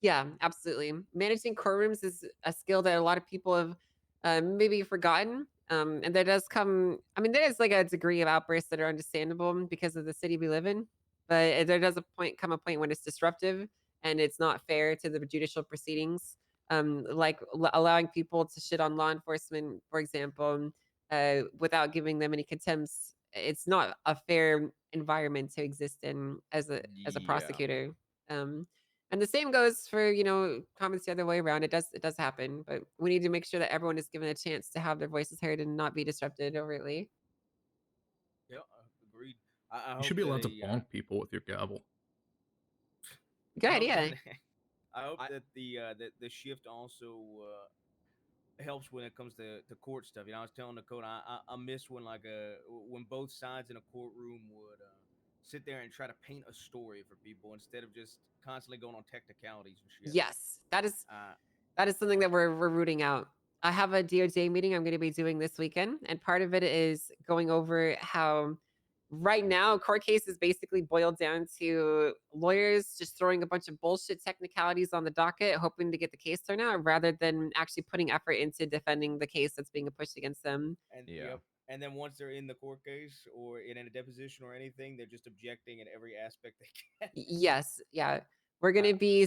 Yeah, absolutely. Managing courtrooms is a skill that a lot of people have maybe forgotten. And there does come, I mean, there is like a degree of outbursts that are understandable because of the city we live in. But there does come a point when it's disruptive and it's not fair to the judicial proceedings. Like allowing people to shit on law enforcement, for example, without giving them any contempts. It's not a fair environment to exist in as a prosecutor. And the same goes for, comments the other way around. It does happen, but we need to make sure that everyone is given a chance to have their voices heard and not be disrupted overtly. Yeah, agreed. I You should be allowed to bonk people with your gavel. Good idea. I hope that the shift also helps when it comes to court stuff. You know, I was telling Dakota, I miss when when both sides in a courtroom would sit there and try to paint a story for people instead of just constantly going on technicalities and shit. Yes, that is something that we're rooting out. I have a DOJ meeting I'm going to be doing this weekend, and part of it is going over how right now court cases basically boil down to lawyers just throwing a bunch of bullshit technicalities on the docket, hoping to get the case turned out, rather than actually putting effort into defending the case that's being pushed against them. And yep. And then once they're in the court case or in a deposition or anything, they're just objecting in every aspect they can. Yes, yeah. We're gonna be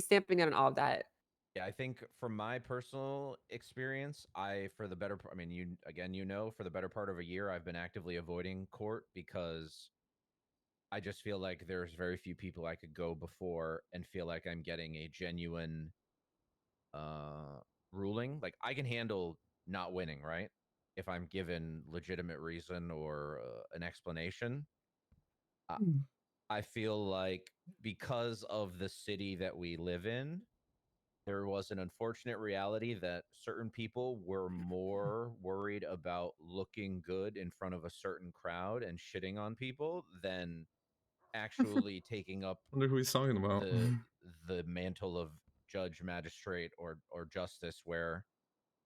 stamping on all of that. Yeah, I think from my personal experience, for the better part, I mean, for the better part of a year, I've been actively avoiding court because I just feel like there's very few people I could go before and feel like I'm getting a genuine ruling. Like, I can handle not winning, right? If I'm given legitimate reason or an explanation. I feel like because of the city that we live in, there was an unfortunate reality that certain people were more worried about looking good in front of a certain crowd and shitting on people than actually taking up I wonder who he's talking about. the mantle of judge, magistrate, or justice, where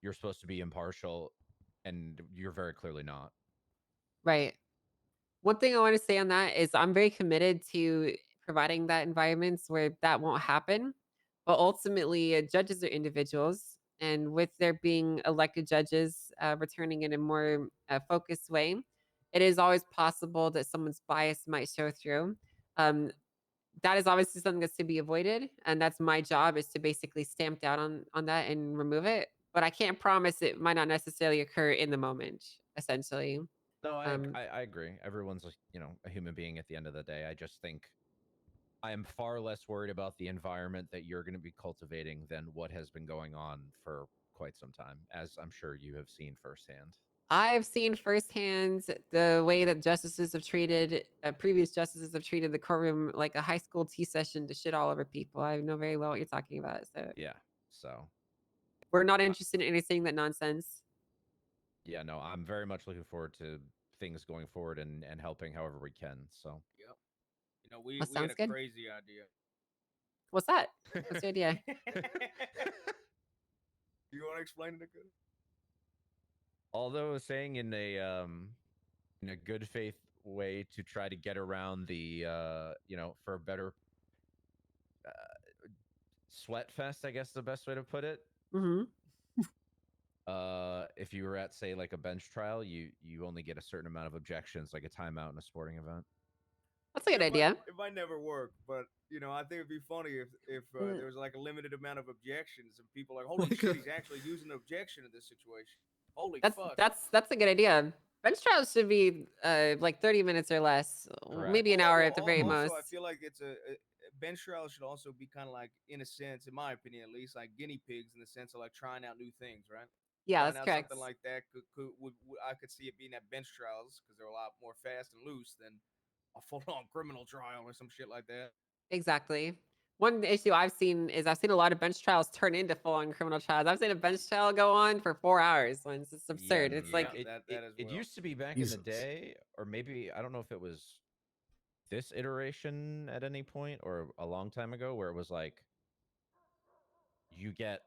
you're supposed to be impartial and you're very clearly not. Right. One thing I want to say on that is I'm very committed to providing that environments where that won't happen. But ultimately, judges are individuals. And with there being elected judges returning in a more focused way, it is always possible that someone's bias might show through. that is obviously something that's to be avoided, and that's my job is to basically stamp down on that and remove it. But I can't promise it might not necessarily occur in the moment. Essentially, No, I agree. Everyone's a human being at the end of the day. I just think I am far less worried about the environment that you're going to be cultivating than what has been going on for quite some time, as I'm sure you have seen firsthand. I've seen firsthand the way that justices have treated previous justices have treated the courtroom like a high school tea session to shit all over people. I know very well what you're talking about. So Yeah. So we're not interested in entertaining that nonsense. yeah, no, I'm very much looking forward to things going forward and helping however we can. So Yep. You know, we That we had sounds a good. crazy idea. What's that? What's the idea? You want to explain it, Dakota? although saying in a good faith way to try to get around the for a better sweat fest, I guess is the best way to put it. Mm-hmm. If you were at say like a bench trial, you only get a certain amount of objections, like a timeout in a sporting event. That's a good idea. It might never work, but I think it'd be funny if there was like a limited amount of objections and people are like, holy shit, he's actually using an objection in this situation. Holy fuck. That's a good idea. Bench trials should be like 30 minutes or less, maybe an hour at the very also, most. I feel like it's a bench trial should also be kind of like, in a sense, in my opinion at least, like guinea pigs in the sense of like trying out new things, right? Yeah, Trying that's out correct. something like that I could see it being at bench trials because they're a lot more fast and loose than a full-on criminal trial or some shit like that. Exactly. One issue I've seen is I've seen a lot of bench trials turn into full-on criminal trials. I've seen a bench trial go on for 4 hours once. It's absurd. It's like it used to be back in the day, or maybe I don't know if it was this iteration at any point or a long time ago, where it was like you get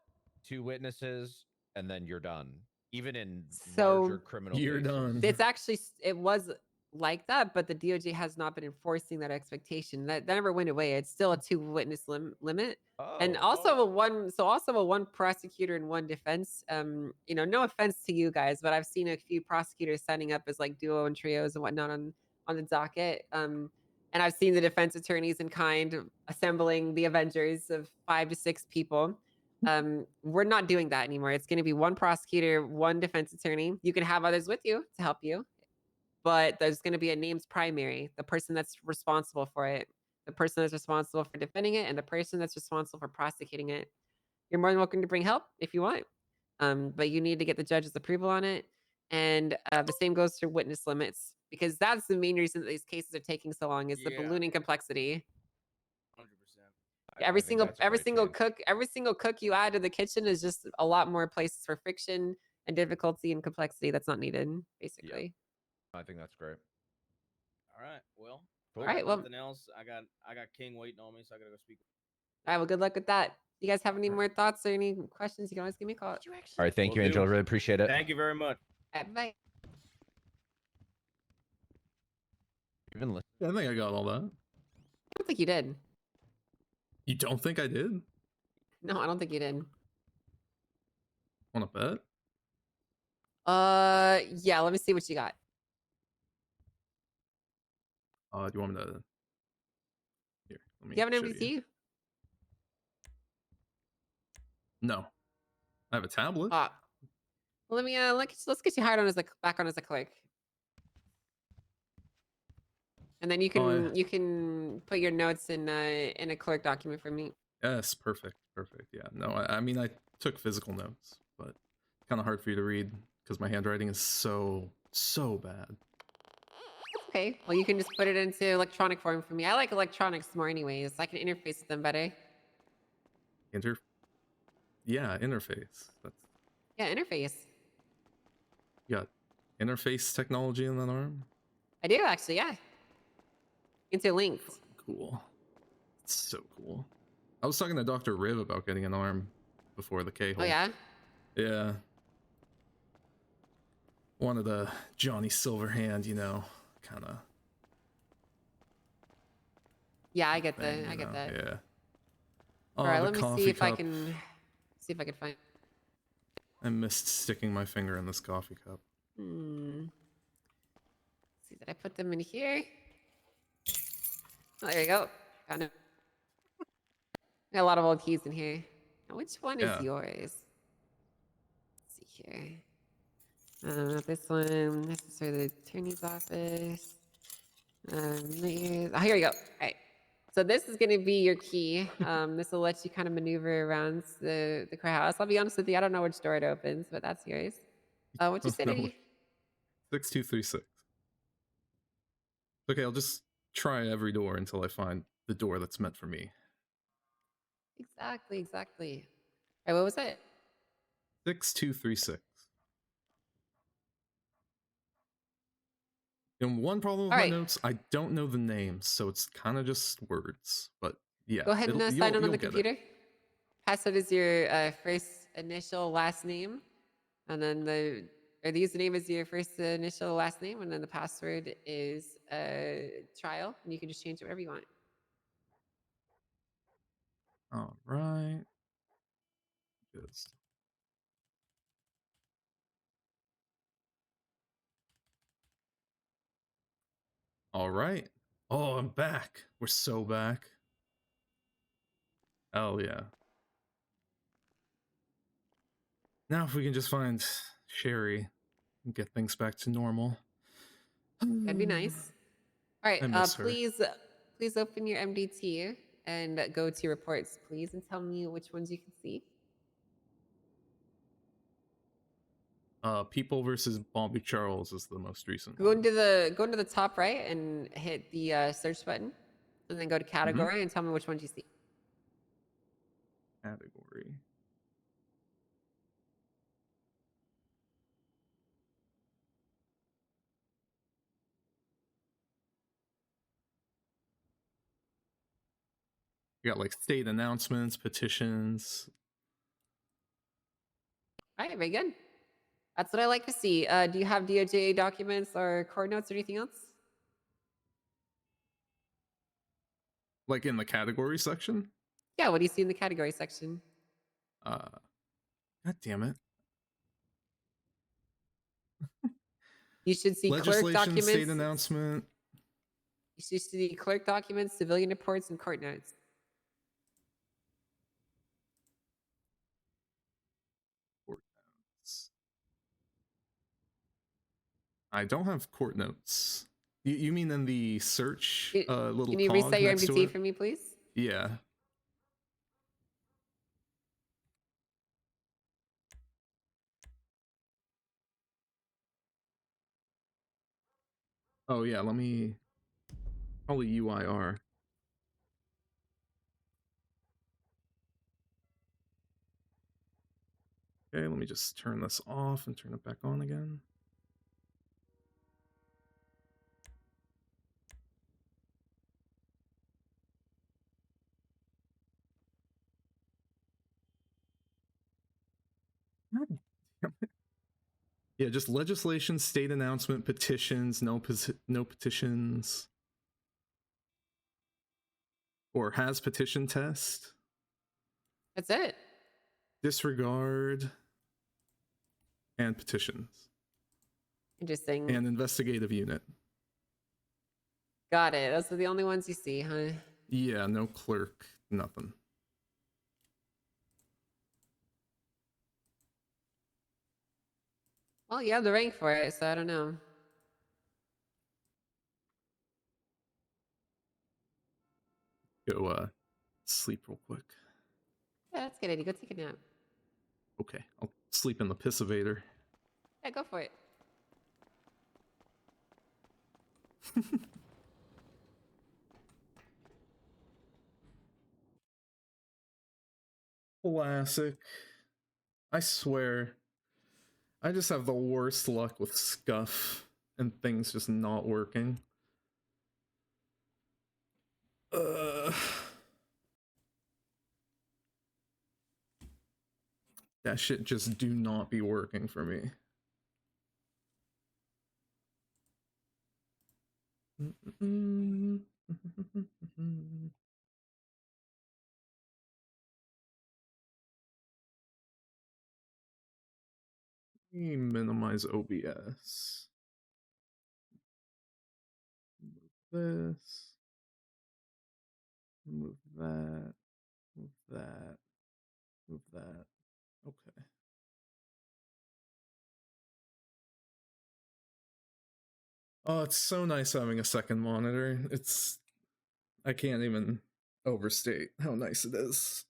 2 witnesses and then you're done. Even in larger criminal cases. It's actually it was like that, but the DOJ has not been enforcing that expectation. That never went away. It's still a 2 witness limit. And also a one prosecutor and 1 defense. No offense to you guys, but I've seen a few prosecutors signing up as like duo and trios and whatnot on the docket. And I've seen the defense attorneys in kind assembling the Avengers of 5 to 6 people. We're not doing that anymore. It's going to be 1 prosecutor, 1 defense attorney. You can have others with you to help you, but there's going to be a names primary, the person that's responsible for it, the person that's responsible for defending it, and the person that's responsible for prosecuting it. You're more than welcome to bring help if you want, but you need to get the judge's approval on it. And the same goes for witness limits, because that's the main reason that these cases are taking so long is the ballooning complexity. 100%. Every single cook you add to the kitchen is just a lot more places for friction and difficulty and complexity that's not needed, basically. I think that's great. All right. Well, Cool. I All right, got well- nothing else. I got King waiting on me, so I gotta go speak. All right, well, good luck with that. You guys have any more thoughts or any questions, you can always give me a call. All right, thank you, Will do. Angela. Really appreciate it. Thank you very much. All right, bye. Even listen. Yeah, I think I got all that. I don't think you did. You don't think I did? No, I don't think you did. Want to bet? Yeah, let me see what you got. Do you want me to? Here, let me. Do you have an show MVC? No, I have a tablet. Well, let me let's get you hired on as back on as a clerk, and then you can you can put your notes in a clerk document for me. Yes, perfect. Yeah, no, I mean I took physical notes, but kind of hard for you to read because my handwriting is so bad. Okay, well, you can just put it into electronic form for me. I like electronics more anyways. I can interface with them better. Yeah, interface. That's Yeah, interface. you got interface technology in that arm. I do actually, yeah. Into links. Cool. It's so cool. I was talking to Dr. Riv about getting an arm before the K-hole. Oh yeah? Yeah. Wanted a Johnny Silverhand, kind of. Yeah, I get that. I get that. Yeah. All right, let me see if I can find. I missed sticking my finger in this coffee cup. Let's see, did I put them in here? Oh, there you go. Got no. Got a lot of old keys in here. Now, which one is Yeah. yours? Let's see here. This one. This is for the attorney's office. Oh, here we go. All right. So this is going to be your key. This will let you kind of maneuver around the courthouse. I'll be honest with you, I don't know which door it opens, but that's yours. What's your city? 6236. Okay, I'll just try every door until I find the door that's meant for me. Exactly, exactly. All right, what was it? 6236. And one problem with All my right. notes, I don't know the names, so it's kind of just words. But yeah, Go ahead and sign on you'll the get it. computer. Password is your first initial last name, and then the username is your first initial last name, and then the password is trial, and you can just change it whatever you want. All right. Just all right. Oh, I'm back. We're so back. Oh yeah. Now if we can just find Sherry and get things back to normal. That'd be nice. All right, I miss her. please open your MDT and go to reports, please, and tell me which ones you can see. People versus Bobby Charles is the most recent Go one. into the top right and hit the search button, and then go to category and tell me which ones you see. Category. You got like state announcements, petitions. All right, very good. That's what I like to see. Do you have DOJ documents or court notes or anything else? Like in the category section? Yeah, what do you see in the category section? God damn it. You should see clerk Legislation, documents. state announcement. You should see clerk documents, civilian reports, and court notes. Court notes. I don't have court notes. You mean in the search little Can you cog reset your next to MDT it? for me, please? Yeah. Oh yeah, let me probably UIR. Okay, let me just turn this off and turn it back on again. God damn it. Yeah, just legislation, state announcement, petitions, no petitions. Or has petition test. That's it. Disregard. And petitions. Interesting. And investigative unit. Got it. Those are the only ones you see, huh? Yeah, no clerk, nothing. Well, you have the rank for it, so I don't know. Go sleep real quick. Yeah, that's good, Eddie. Go take a nap. Okay, I'll sleep in the pissavator. Yeah, go for it. Classic. I swear. I just have the worst luck with scuff and things just not working. That shit just do not be working for me. Let me minimize OBS. Move this. Move that. Move that. Move that. Okay. Oh, it's so nice having a second monitor. I can't even overstate how nice it is.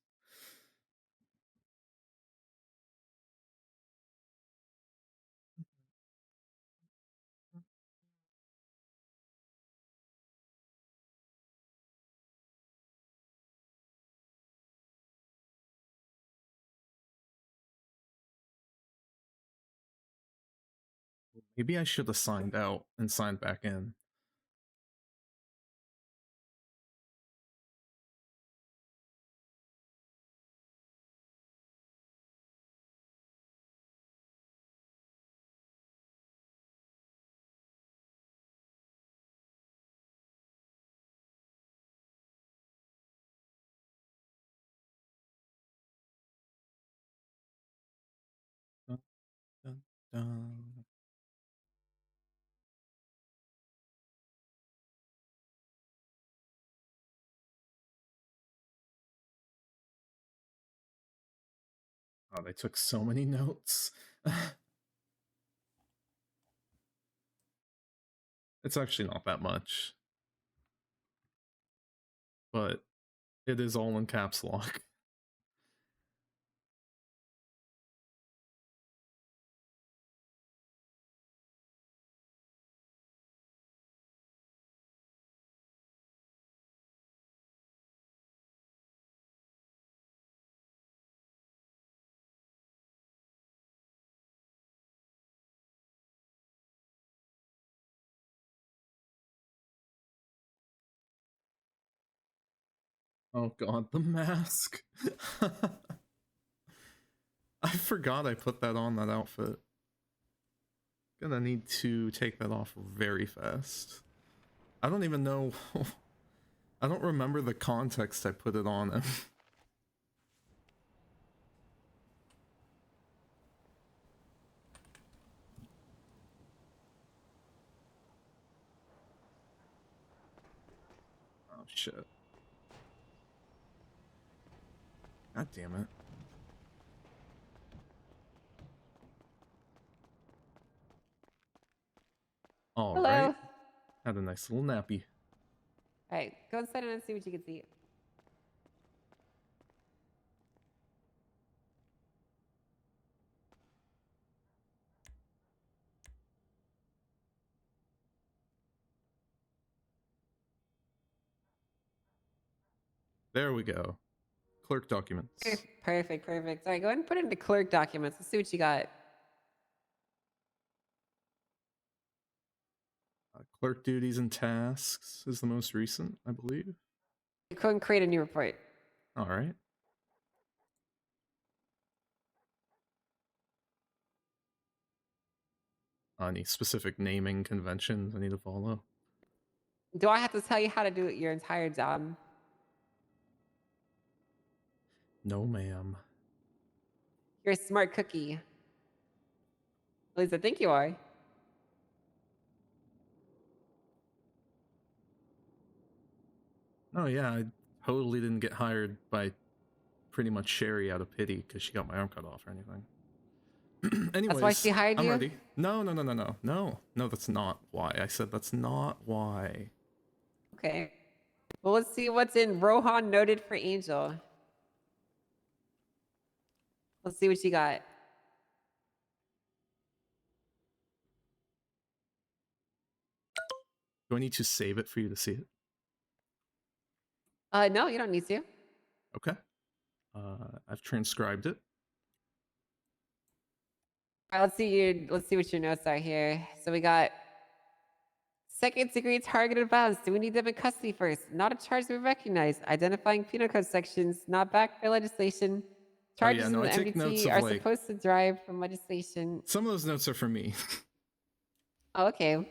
Maybe I should have signed out and signed back in. Dun, dun, dun. Oh, they took so many notes. It's actually not that much, but it is all in caps lock. Oh god, the mask. I forgot I put that on that outfit. Gonna need to take that off very fast. I don't even know. I don't remember the context I put it on in. Oh shit. God damn it. All Hello. right. Had a nice little nappy. All right, go inside and see what you can see. There we go. Clerk documents. Perfect. All right, go ahead and put it into clerk documents. Let's see what you got. Clerk duties and tasks is the most recent, I believe. Go and create a new report. All right. Any specific naming conventions I need to follow? Do I have to tell you how to do it your entire job? No, ma'am. You're a smart cookie. At least I think you are. Oh yeah, I totally didn't get hired by pretty much Sherry out of pity because she got my arm cut off or anything. Anyways, That's why she hired I'm you? ready. No, that's not why. I said that's not why. Okay. Well, let's see what's in Rohan noted for Angel. Let's see what you got. Do I need to save it for you to see it? No, you don't need to. Okay. I've transcribed it. All right, let's see what your notes are here. So we got second degree targeted violence. Do we need them in custody first? Not a charge we recognize. Identifying penal code sections, not backed by legislation. Charges no, in I the take notes MDT of, are like- supposed to derive from legislation. Some of those notes are for me. Oh, okay.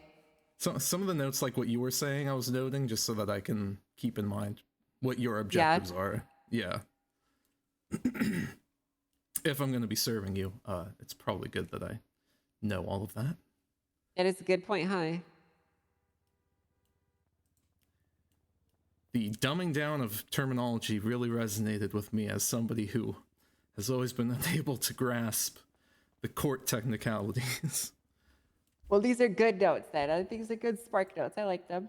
So some of the notes, like what you were saying, I was noting just so that I can keep in mind what your objectives are. Yeah. If I'm going to be serving you, it's probably good that I know all of that. That is a good point, huh? the dumbing down of terminology really resonated with me as somebody who has always been unable to grasp the court technicalities. Well, these are good notes then. I think these are good spark notes. I like them.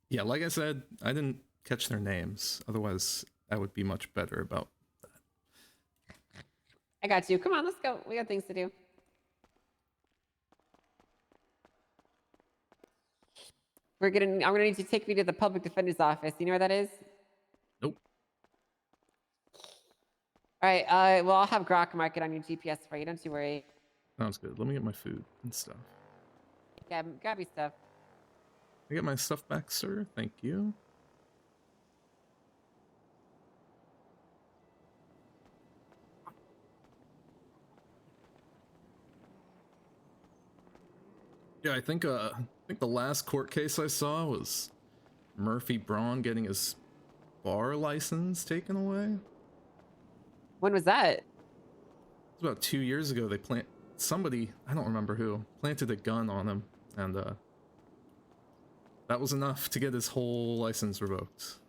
Yeah, like I said, I didn't catch their names. Otherwise, I would be much better about that. I got you. Come on, let's go. We got things to do. I'm gonna need you to take me to the public defender's office. You know where that is? Nope. All right. Well, I'll have Grok mark it on your GPS for you. Don't you worry. Sounds good. Let me get my food and stuff. Grab your stuff. I get my stuff back, sir. Thank you. Yeah, I think the last court case I saw was Murphy Braun getting his bar license taken away. When was that? It was about 2 years ago. Somebody, I don't remember who, planted a gun on him, and that was enough to get his whole license revoked.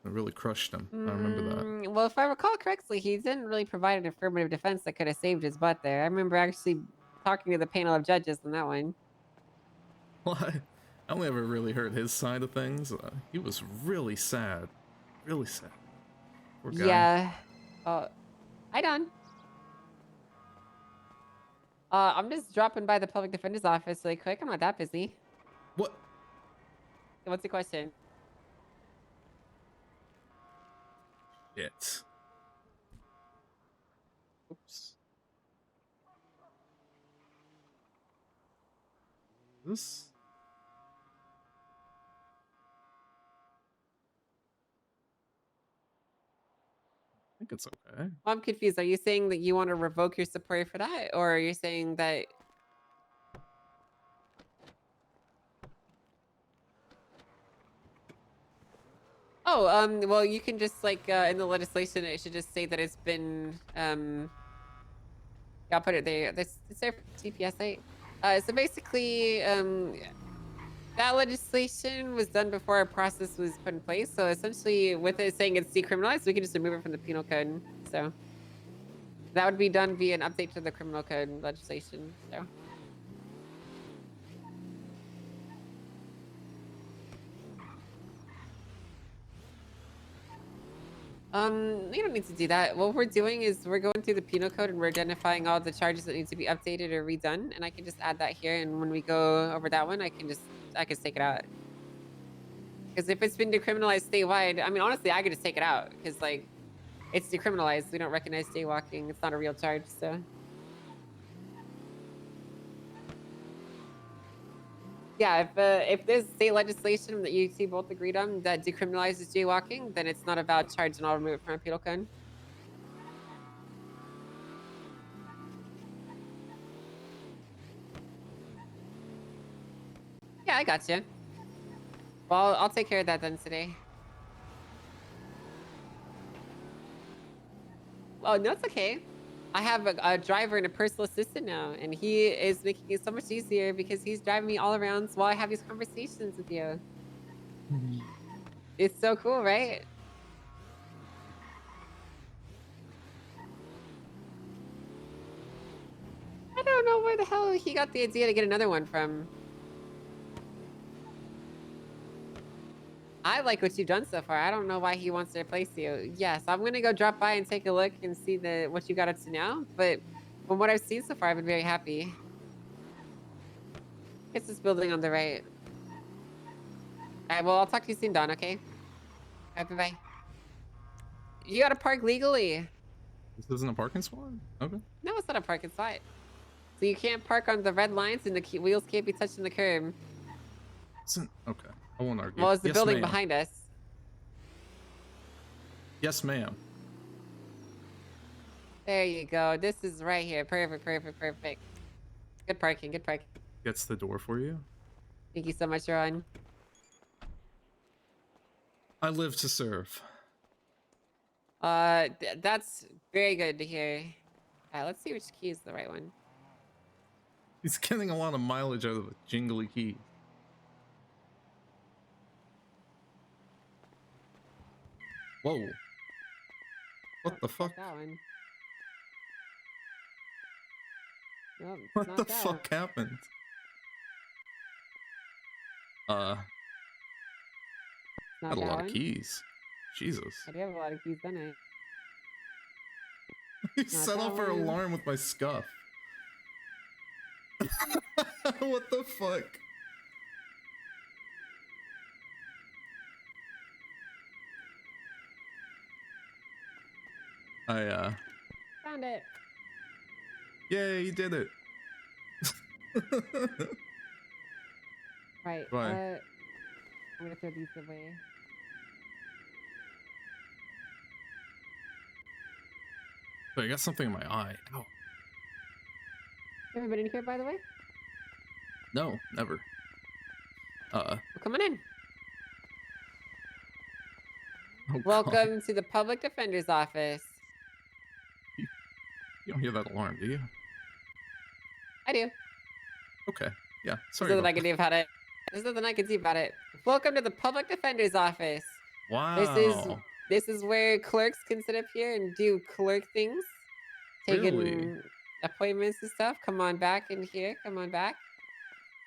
It really crushed him. I remember that. Well, if I recall correctly, he didn't really provide an affirmative defense that could have saved his butt there. I remember actually talking to the panel of judges on that one. Well, I only ever really heard his side of things. He was really sad. Really sad. Poor guy. Yeah. Hi, Don. I'm just dropping by the public defender's office really quick. I'm not that busy. What? What's the question? Shit. Oops. This? I think it's okay. I'm confused. Are you saying that you want to revoke your support for that? Or are you saying that... Oh, well, you can just, like, in the legislation, it should just say that it's been, I'll put it there. It's there for TPS 8. So basically, that legislation was done before a process was put in place. So essentially, with it saying it's decriminalized, we can just remove it from the penal code. So that would be done via an update to the criminal code legislation. So. We don't need to do that. What we're doing is we're going through the penal code and we're identifying all the charges that need to be updated or redone. And I can just add that here. And when we go over that one, I can take it out. Because if it's been decriminalized statewide, I mean, honestly, I could just take it out because, like, it's decriminalized. We don't recognize jaywalking. It's not a real charge, so. Yeah, if there's state legislation that you two both agreed on that decriminalizes jaywalking, then it's not a valid charge and I'll remove it from our penal code. Yeah, I got you. Well, I'll take care of that then today. Oh, no, it's okay. I have a driver and a personal assistant now, and he is making it so much easier because he's driving me all around while I have these conversations with you. It's so cool, right? I don't know where the hell he got the idea to get another one from. I like what you've done so far. I don't know why he wants to replace you. Yes, I'm gonna go drop by and take a look and see what you got up to now. But from what I've seen so far, I've been very happy. It's this building on the right. All right, well, I'll talk to you soon, Don, okay? All right, bye-bye. You gotta park legally. This isn't a parking spot? Okay. No, it's not a parking spot. So you can't park on the red lines and the wheels can't be touching the curb. Okay, I won't argue. Well, it's the Yes, building ma'am. behind us. Yes, ma'am. There you go. This is right here. Perfect, perfect, perfect. Good parking, good parking. Gets the door for you. Thank you so much, Rohan. I live to serve. That's very good to hear. Let's see which key is the right one. He's getting a lot of mileage out of the jingly key. Whoa. What the fuck? That one. Nope, it's What not the that fuck happened? Not Had a that lot one. of keys. Jesus. I do have a lot of keys, don't I? You Not set that off our one. alarm with my scuff. What the fuck? Found it. Yay, you did it. Right. Why? I'm gonna throw these away. Wait, I got something in my eye. Ow. You ever been in here, by the way? No, never. Well, come on in. Oh, Welcome to the public defender's office. You don't hear that alarm, do you? I do. Okay. Yeah. There's Sorry nothing about I can do about it. There's nothing I can do about it. Welcome to the public defender's office. Wow. This is where clerks can sit up here and do clerk things, taking Really? appointments and stuff. Come on back in here. Come on back.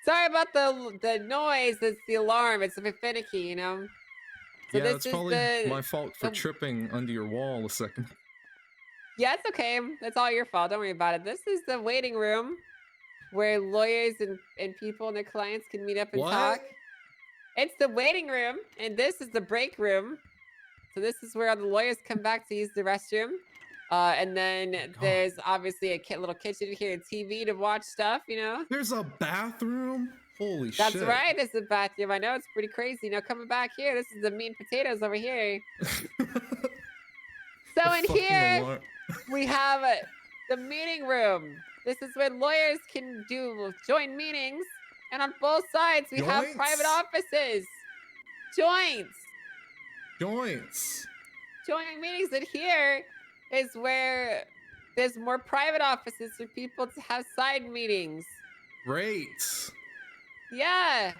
Sorry about the noise. It's the alarm. It's a bit finicky, you know. So Yeah, this it's is probably my fault for the- tripping under your wall a second. Yeah, it's okay. That's all your fault. Don't worry about it. This is the waiting room where lawyers and people and their clients can meet up and What? talk. It's the waiting room, and this is the break room. So this is where all the lawyers come back to use the restroom. And then there's obviously a little kitchen here, a TV to watch stuff, you know? There's a bathroom? Holy That's shit. right, it's a bathroom. I know, it's pretty crazy. Now coming back here, this is the meat and potatoes over here. So in fucking here, alarm. we have the meeting room. This is where lawyers can do joint meetings. And on both sides, we have Joints? private offices. Joints. Joints. Joint meetings. And here is where there's more private offices for people to have side meetings. Great. Yeah.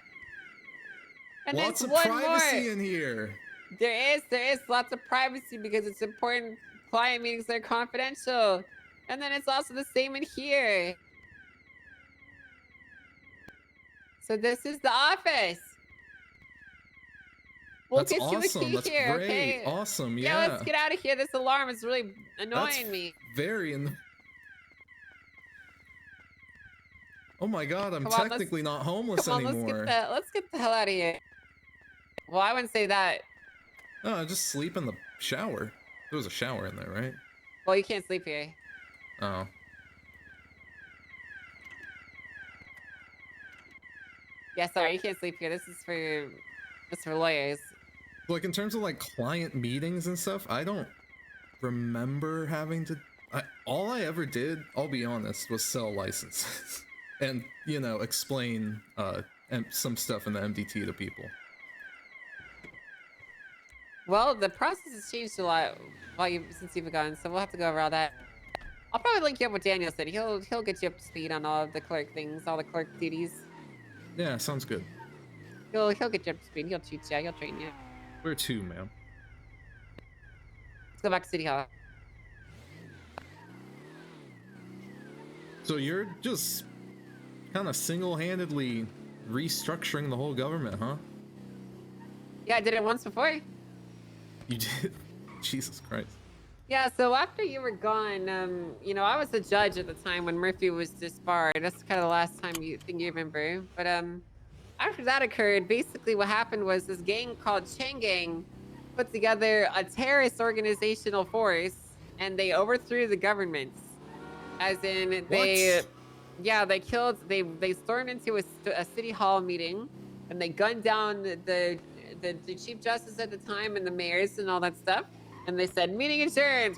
And Lots there's of one privacy more. in here. There is lots of privacy because it's important client meetings that are confidential. And then it's also the same in here. So this is the office. We'll That's get you a awesome. key That's here, great. okay? Awesome. Yeah, Yeah. let's get out of here. This alarm is really annoying That's me. very Oh my god, I'm Come on, let's- technically not homeless Come on, anymore. let's get the hell out of here. Well, I wouldn't say that. No, I just sleep in the shower. There was a shower in there, right? Well, you can't sleep here. Oh. Yeah, sorry, you can't sleep here. This is for lawyers. Like in terms of like client meetings and stuff, I don't remember having to all I ever did, I'll be honest, was sell licenses and, you know, explain some stuff in the MDT to people. Well, the process has changed a lot since you've gone, so we'll have to go over all that. I'll probably link you up with Danielson. He'll get you up to speed on all of the clerk things, all the clerk duties. Yeah, sounds good. He'll get you up to speed. He'll teach you. He'll train you. Where to, ma'am? Let's go back to City Hall. So you're just kind of single-handedly restructuring the whole government, huh? Yeah, I did it once before. You did? Jesus Christ. Yeah, so after you were gone, you know, I was a judge at the time when Murphy was disbarred. That's kind of the last time you remember. But after that occurred, basically what happened was this gang called Chain Gang put together a terrorist organizational force, and they overthrew the government. As in, they stormed into a city hall meeting, and they gunned down the chief justice at the time and the mayors and all that stuff. And they said, meeting adjourned.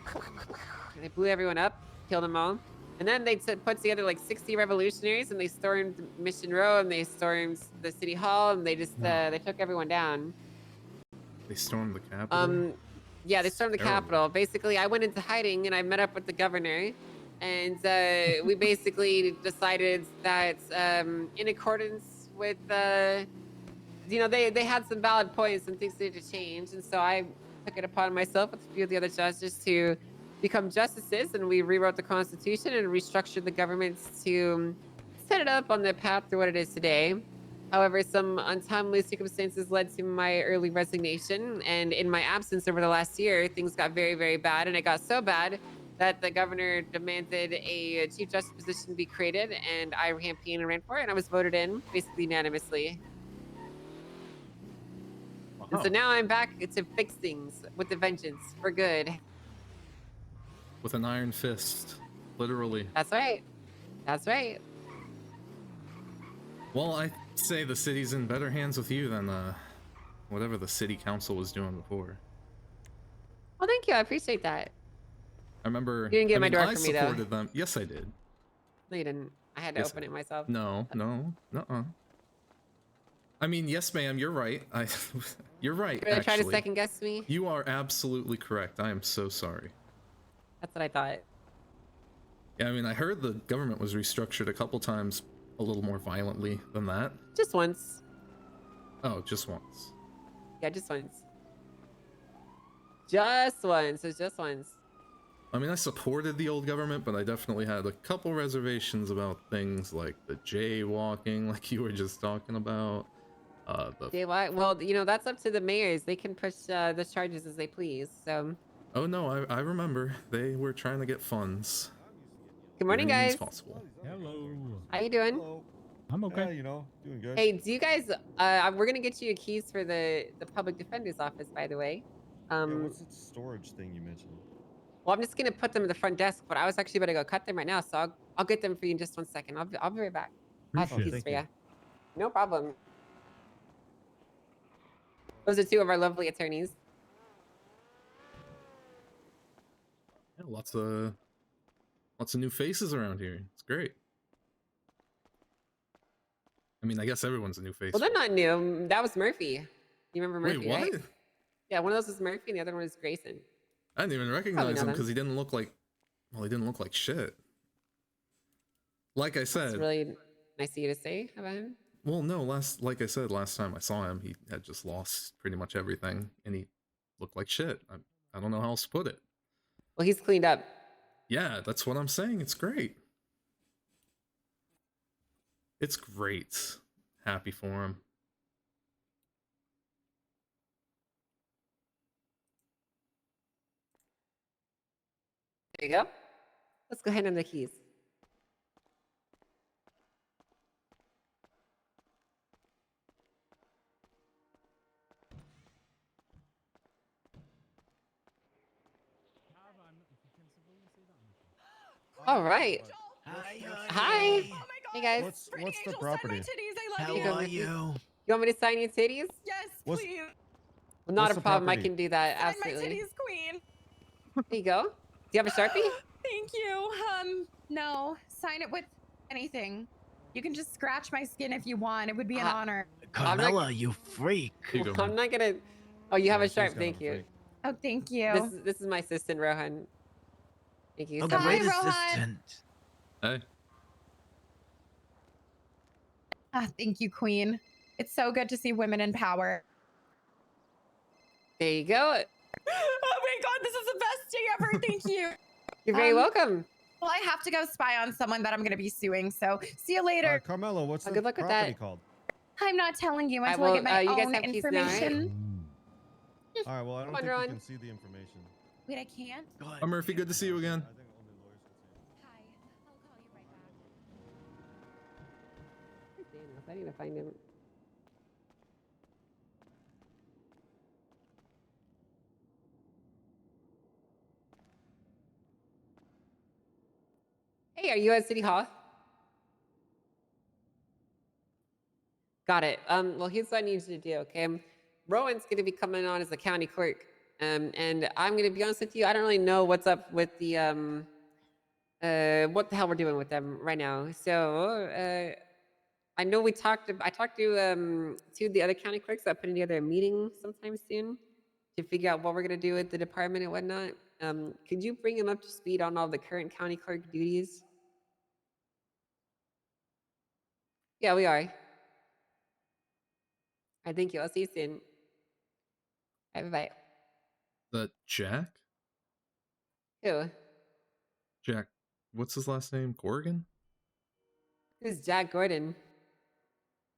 They blew everyone up, killed them all. And then they put together like 60 revolutionaries, and they stormed Mission Row, and they stormed the city hall, and they just they took everyone down. They stormed the Capitol? Yeah, they stormed the Terrible. Capitol. Basically, I went into hiding, and I met up with the governor. And we basically decided that in accordance with, you know, they had some valid points and things needed to change. And so I took it upon myself with a few of the other judges to become justices, and we rewrote the Constitution and restructured the government to set it up on the path to what it is today. However, some untimely circumstances led to my early resignation, and in my absence over the last year, things got very, very bad, and it got so bad that the governor demanded a chief justice position be created, and I campaigned and ran for it, and I was voted in basically unanimously. And so now I'm back to fix things with a vengeance for good. With an iron fist, literally. That's right. That's right. Well, I say the city's in better hands with you than whatever the city council was doing before. Well, thank you. I appreciate that. I remember. You didn't get my door I for me, though. supported them. Yes, I did. No, you didn't. I had to Yes, open it myself. No, nuh-uh. I mean, yes, ma'am, you're right. You're right, You're really trying to actually. second guess me? You are absolutely correct. I am so sorry. That's what I thought. Yeah, I mean, I heard the government was restructured a couple times a little more violently than that. Just once. Oh, just once. Yeah, just once. Just once. It was just once. I mean, I supported the old government, but I definitely had a couple reservations about things like the jaywalking, like you were just talking about. Well, you know, that's up to the mayors. They can push the charges as they please. So. Oh no, I remember. They were trying to get funds. Good morning, Any means guys. possible. Hello. How you doing? I'm okay. Yeah, you know, doing good. Hey, do you guys? We're gonna get you keys for the public defender's office, by the way. Yeah, what's that storage thing you mentioned? Well, I'm just gonna put them at the front desk, but I was actually about to go cut them right now, so I'll get them for you in just 1 second. I'll be right back. I'll have Appreciate it. keys for Thank you. No problem. Those are two of our lovely attorneys. Yeah, lots of new faces around here. It's great. I mean, I guess everyone's a new face. Well, they're not new. That was Murphy. You remember Murphy, Wait, what? right? Yeah, one of those was Murphy, and the other one was Grayson. I didn't even Probably recognize know him them. because he didn't look like, well, he didn't look like shit. Like I said. It's really nice of you to say about him. Well, no, like I said, last time I saw him, he had just lost pretty much everything, and he looked like shit. I don't know how else to put it. Well, he's cleaned up. Yeah, that's what I'm saying. It's great. It's great. Happy for him. There you go. Let's go ahead and the keys. All right. Hi. Hey guys. What's the property? How are you? You want me to sign your titties? Yes, What's- please. Well, not what's a the problem. I property? can do that. Sign my Absolutely. titties, queen. There you go. Do you have a Sharpie? Thank you. No. Sign it with anything. You can just scratch my skin if you want. It would be an honor. Carmela, you freak. I'm not gonna. Oh, you have a she's Sharp. kind Thank of a you. freak. Oh, thank you. This is my assistant, Rohan. Thank you. Oh, so Hi, great much. Rohan. assistant. Hey. Thank you, queen. It's so good to see women in power. There you go. Oh my god, this is the best day ever. Thank you. You're very welcome. Well, I have to go spy on someone that I'm going to be suing, so see you later. Carmelo, what's the good luck with property that. called? I'm not telling you Alright, until I well, get my you guys own have keys now, right? information. All right, well, I don't Come on, think Ron. you can see the information. Wait, I can't? Oh, Murphy, good to see you again. I think only lawyers can see. Hi. I'll call you right back. Where's Daniel? I need to find him. Hey, are you at City Hall? Got it. Well, here's what I need you to do, okay? Rowan's going to be coming on as the county clerk. And I'm going to be honest with you, I don't really know what's up with the, what the hell we're doing with them right now. So, I know I talked to the other county clerks about putting together a meeting sometime soon to figure out what we're going to do with the department and whatnot. Could you bring him up to speed on all the current county clerk duties? Yeah, we are. I thank you. I'll see you soon. Bye bye. That Jack? Who? Jack, what's his last name? Corrigan? Who's Jack Gordon?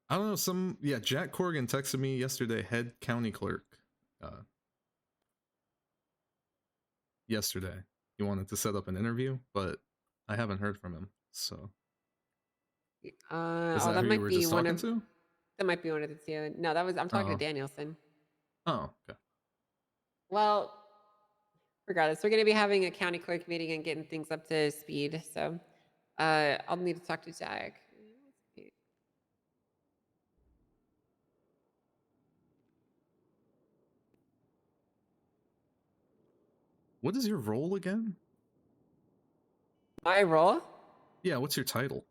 I don't know. Jack Corrigan texted me yesterday, head county clerk. Yesterday. He wanted to set up an interview, but I haven't heard from him. So. Is that that who you might were be just one talking of. to? That might be one of the two. No, I'm talking to Oh. Danielson. Oh, okay. Well, regardless, we're going to be having a county clerk meeting and getting things up to speed. So, I'll need to talk to Jack. What is your role again? My role? Yeah, what's your title?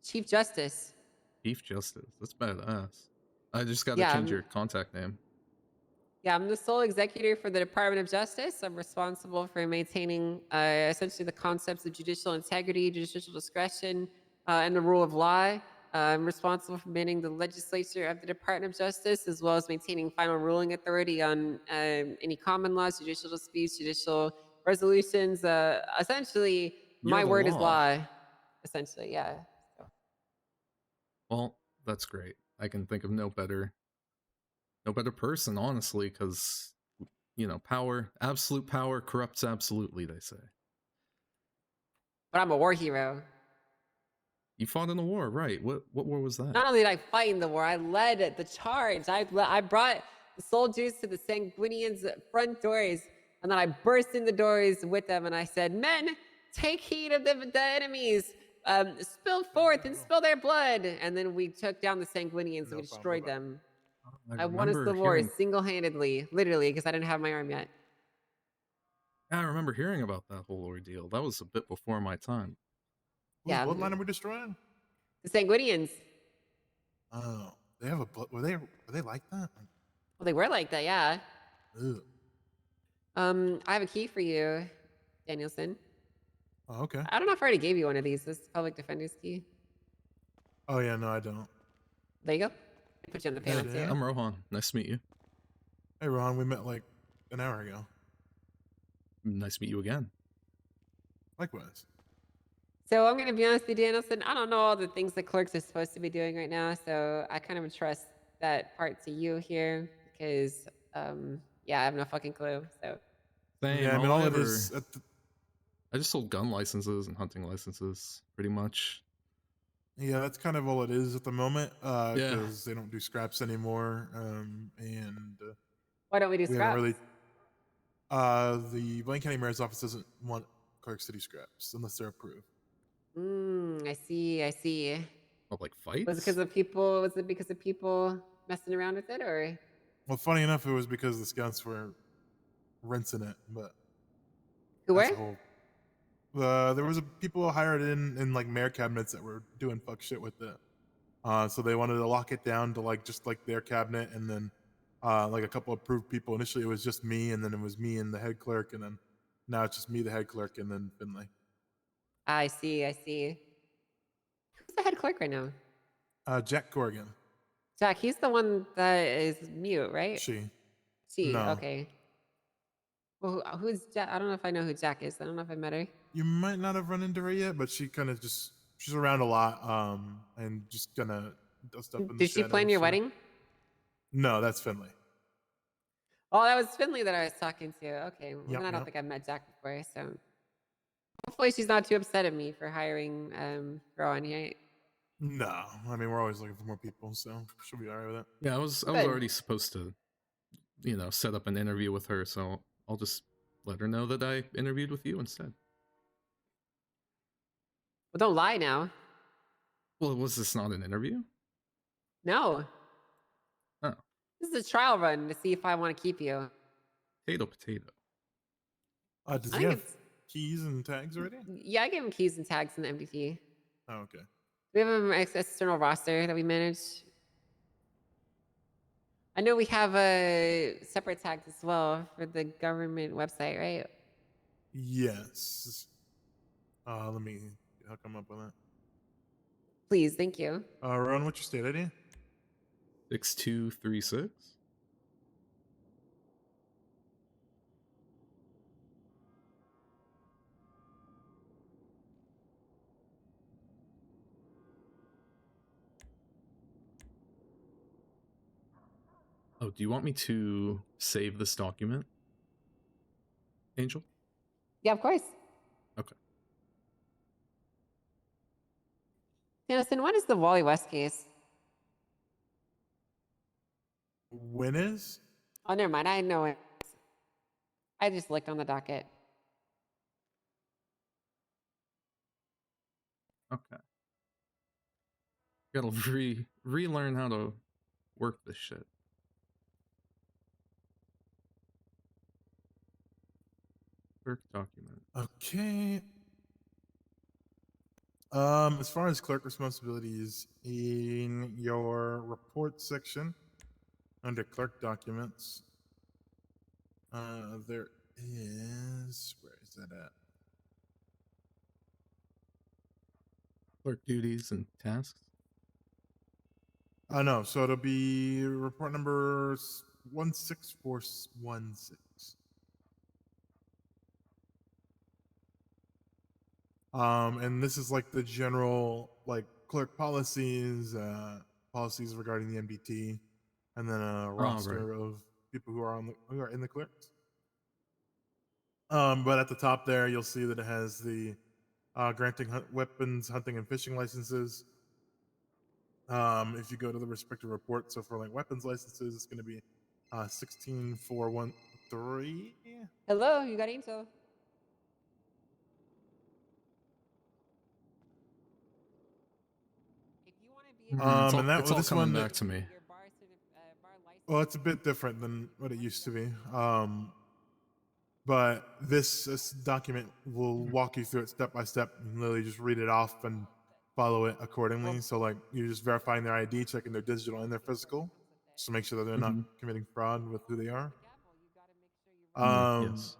Chief Justice. Chief Justice. That's badass. I just got to Yeah, change your contact name. Yeah, I'm the sole executor for the Department of Justice. I'm responsible for maintaining essentially the concepts of judicial integrity, judicial discretion, and the rule of law. I'm responsible for managing the legislature of the Department of Justice, as well as maintaining final ruling authority on any common laws, judicial disputes, judicial resolutions. Essentially, You're my the word is law. law. Essentially, yeah. So. Well, that's great. I can think of no better person, honestly, because absolute power corrupts absolutely, they say. But I'm a war hero. You fought in a war, right? What war was that? Not only did I fight in the war, I led the charge. I brought the soldiers to the Sanguinians' front doors, and then I burst in the doors with them, and I said, "Men, take heed of the enemies. Spill forth and spill their blood." And then we took down the Sanguinians and we destroyed them. I won us the war single-handedly, literally, because I didn't have my arm yet. I remember hearing about that whole ordeal. That was a bit before my time. Yeah. What line are we destroying? The Sanguinians. Oh, they have a. Were they like that? Well, they were like that, yeah. Ugh. I have a key for you, Danielson. Oh, okay. I don't know if I already gave you one of these. This is public defender's key. Oh yeah, no, I don't. There you go. I put you on the panel too. I'm Rohan. Nice to meet you. Hey Rohan, we met like an hour ago. Nice to meet you again. Likewise. So I'm gonna be honest with you, Danielson. I don't know all the things the clerks are supposed to be doing right now, so I kind of entrust that part to you here because, yeah, I have no fucking clue. So. Same. Yeah, I mean, all it is. I just sold gun licenses and hunting licenses, pretty much. Yeah, that's kind of all it is at the moment, because they don't do scraps anymore. Why don't we do scraps? Really, the Blaine County Mayor's Office doesn't want clerks to do scraps unless they're approved. I see. I see. What, like fights? Was it because of people messing around with it, or? Well, funny enough, it was because the scouts were rinsing it, but who were? There was people hired in like mayor cabinets that were doing fuck shit with it. So they wanted to lock it down to like just like their cabinet, and then like a couple approved people. Initially, it was just me, and then it was me and the head clerk, and then now it's just me, the head clerk, and then Finley. I see. I see. Who's the head clerk right now? Jack Corrigan. Jack, he's the one that is mute, right? She. She. No. Okay. Well, who's Jack? I don't know if I know who Jack is. I don't know if I met her. You might not have run into her yet, but she kind of she's around a lot, and just gonna does stuff in the Did she plan your wedding? No, that's Finley. Oh, that was Finley that I was talking to. Okay, well, then I don't think I've met Jack before, so hopefully she's not too upset at me for hiring Rohan here. No, I mean we're always looking for more people, so she'll be alright with it. Yeah, I was already supposed to, set up an interview with her, so I'll just let her know that I interviewed with you instead. Well, don't lie now. Well, was this not an interview? No. Oh. This is a trial run to see if I want to keep you. Potato. Does he have keys and tags already? Yeah, I gave him keys and tags in the MDT. Oh, okay. We have an external roster that we manage. I know we have a separate tags as well for the government website, right? Yes. Let me come up with that. Please, thank you. Ron, what's your state ID? 6236. Oh, do you want me to save this document, Angel? Yeah, of course. Okay. Innocent, when is the Wally West case? When is? Oh, never mind. I know it. I just looked on the docket. Okay. Gotta relearn how to work this shit. Clerk document. Okay. As far as clerk responsibilities, in your report section, under clerk documents, there is, where is that at? Clerk duties and tasks. No, so it'll be report number 16416. And this is like the general like clerk policies, policies regarding the MDT, and then a roster of people who are in the clerks. But at the top there, you'll see that it has the granting weapons, hunting, and fishing licenses. If you go to the respective report, so for like weapons licenses, it's going to be 16413. Hello, you got Angel. And that it's all this coming one, back to me. well, it's a bit different than what it used to be. But this document will walk you through it step by step and literally just read it off and follow it accordingly. So like you're just verifying their ID, checking their digital and their physical, just to make sure that they're not committing fraud with who they are. Yes.